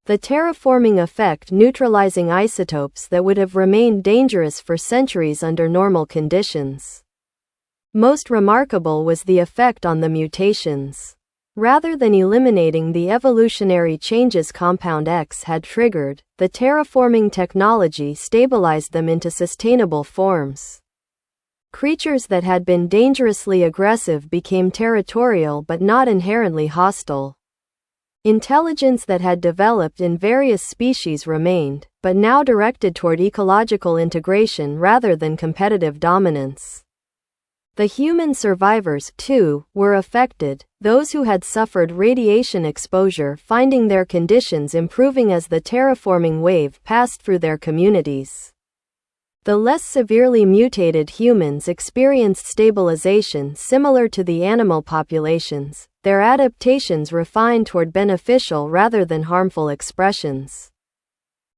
The terraforming effect neutralizing isotopes that would have remained dangerous for centuries under normal conditions. Most remarkable was the effect on the mutations. Rather than eliminating the evolutionary changes Compound X had triggered, the terraforming technology stabilized them into sustainable forms. Creatures that had been dangerously aggressive became territorial but not inherently hostile. Intelligence that had developed in various species remained, but now directed toward ecological integration rather than competitive dominance. The human survivors, too, were affected, those who had suffered radiation exposure finding their conditions improving as the terraforming wave passed through their communities. The less severely mutated humans experienced stabilization similar to the animal populations, their adaptations refined toward beneficial rather than harmful expressions.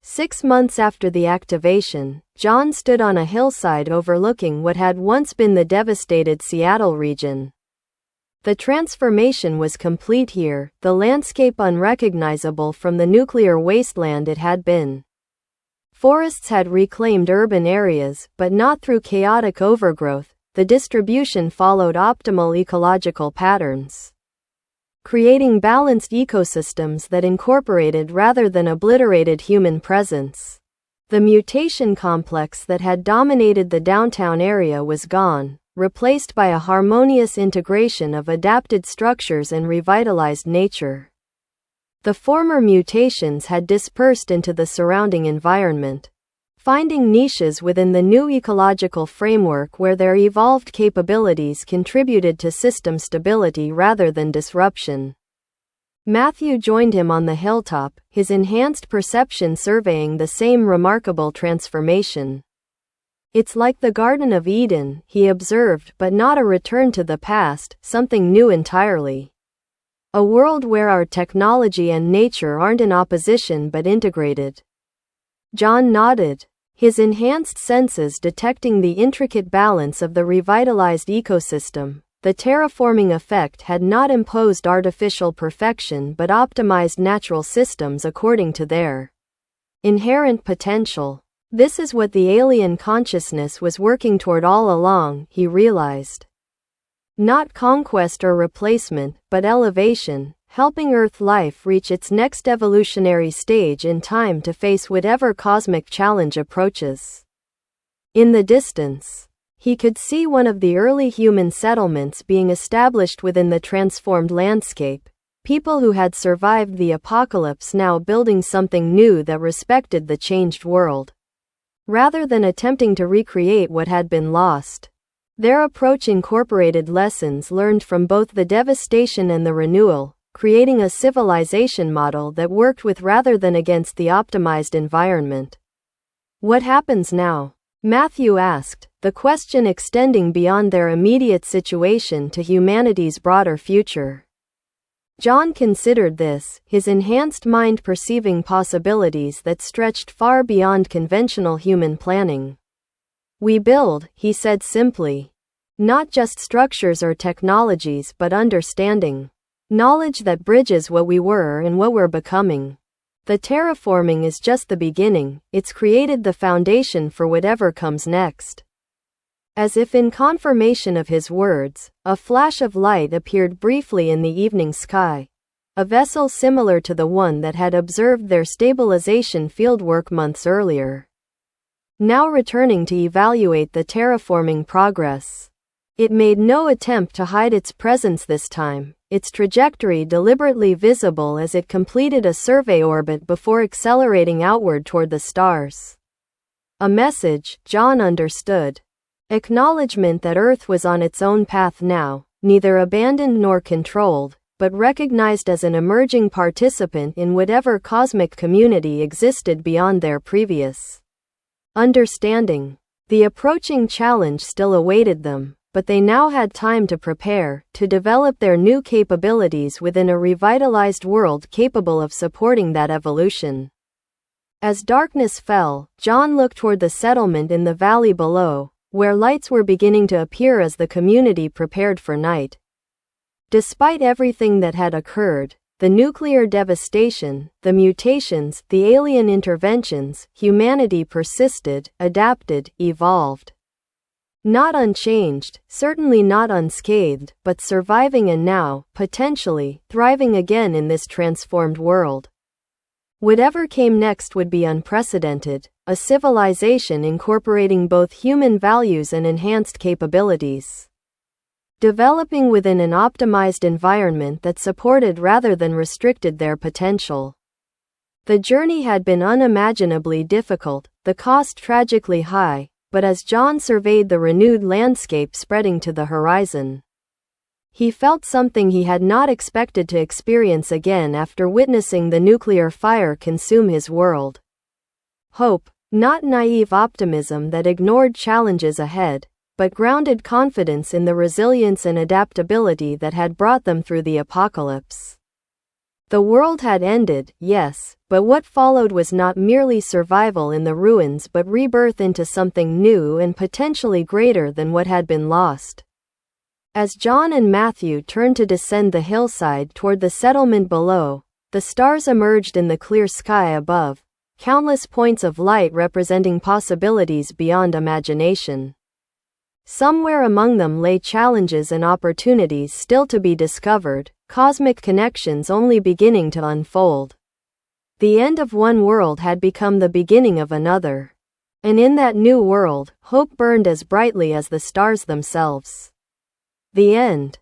6 months after the activation, John stood on a hillside overlooking what had once been the devastated Seattle region. The transformation was complete here, the landscape unrecognizable from the nuclear wasteland it had been. Forests had reclaimed urban areas, but not through chaotic overgrowth. The distribution followed optimal ecological patterns. creating balanced ecosystems that incorporated rather than obliterated human presence. The mutation complex that had dominated the downtown area was gone, replaced by a harmonious integration of adapted structures and revitalized nature. The former mutations had dispersed into the surrounding environment, finding niches within the new ecological framework where their evolved capabilities contributed to system stability rather than disruption. Matthew joined him on the hilltop, his enhanced perception surveying the same remarkable transformation. "It's like the Garden of Eden," he observed, "but not a return to the past, something new entirely. A world where our technology and nature aren't in opposition but integrated." John nodded, his enhanced senses detecting the intricate balance of the revitalized ecosystem. The terraforming effect had not imposed artificial perfection but optimized natural systems according to their inherent potential. This is what the alien consciousness was working toward all along, he realized. Not conquest or replacement, but elevation, helping Earth life reach its next evolutionary stage in time to face whatever cosmic challenge approaches. In the distance, he could see one of the early human settlements being established within the transformed landscape, people who had survived the apocalypse now building something new that respected the changed world, rather than attempting to recreate what had been lost. Their approach incorporated lessons learned from both the devastation and the renewal, creating a civilization model that worked with rather than against the optimized environment. "What happens now?" Matthew asked, the question extending beyond their immediate situation to humanity's broader future. John considered this, his enhanced mind perceiving possibilities that stretched far beyond conventional human planning. "We build," he said simply. "Not just structures or technologies but understanding. Knowledge that bridges what we were and what we're becoming. The terraforming is just the beginning, it's created the foundation for whatever comes next." As if in confirmation of his words, a flash of light appeared briefly in the evening sky. A vessel similar to the one that had observed their stabilization fieldwork months earlier, now returning to evaluate the terraforming progress. It made no attempt to hide its presence this time, its trajectory deliberately visible as it completed a survey orbit before accelerating outward toward the stars. A message, John understood. Acknowledgement that Earth was on its own path now, neither abandoned nor controlled, but recognized as an emerging participant in whatever cosmic community existed beyond their previous understanding. The approaching challenge still awaited them, but they now had time to prepare, to develop their new capabilities within a revitalized world capable of supporting that evolution. As darkness fell, John looked toward the settlement in the valley below, where lights were beginning to appear as the community prepared for night. Despite everything that had occurred, the nuclear devastation, the mutations, the alien interventions, humanity persisted, adapted, evolved. Not unchanged, certainly not unscathed, but surviving and now, potentially, thriving again in this transformed world. Whatever came next would be unprecedented, a civilization incorporating both human values and enhanced capabilities, developing within an optimized environment that supported rather than restricted their potential. The journey had been unimaginably difficult, the cost tragically high, but as John surveyed the renewed landscape spreading to the horizon, he felt something he had not expected to experience again after witnessing the nuclear fire consume his world. Hope, not naive optimism that ignored challenges ahead, but grounded confidence in the resilience and adaptability that had brought them through the apocalypse. The world had ended, yes, but what followed was not merely survival in the ruins but rebirth into something new and potentially greater than what had been lost. As John and Matthew turned to descend the hillside toward the settlement below, the stars emerged in the clear sky above, countless points of light representing possibilities beyond imagination. Somewhere among them lay challenges and opportunities still to be discovered, cosmic connections only beginning to unfold. The end of one world had become the beginning of another. And in that new world, hope burned as brightly as the stars themselves. The end.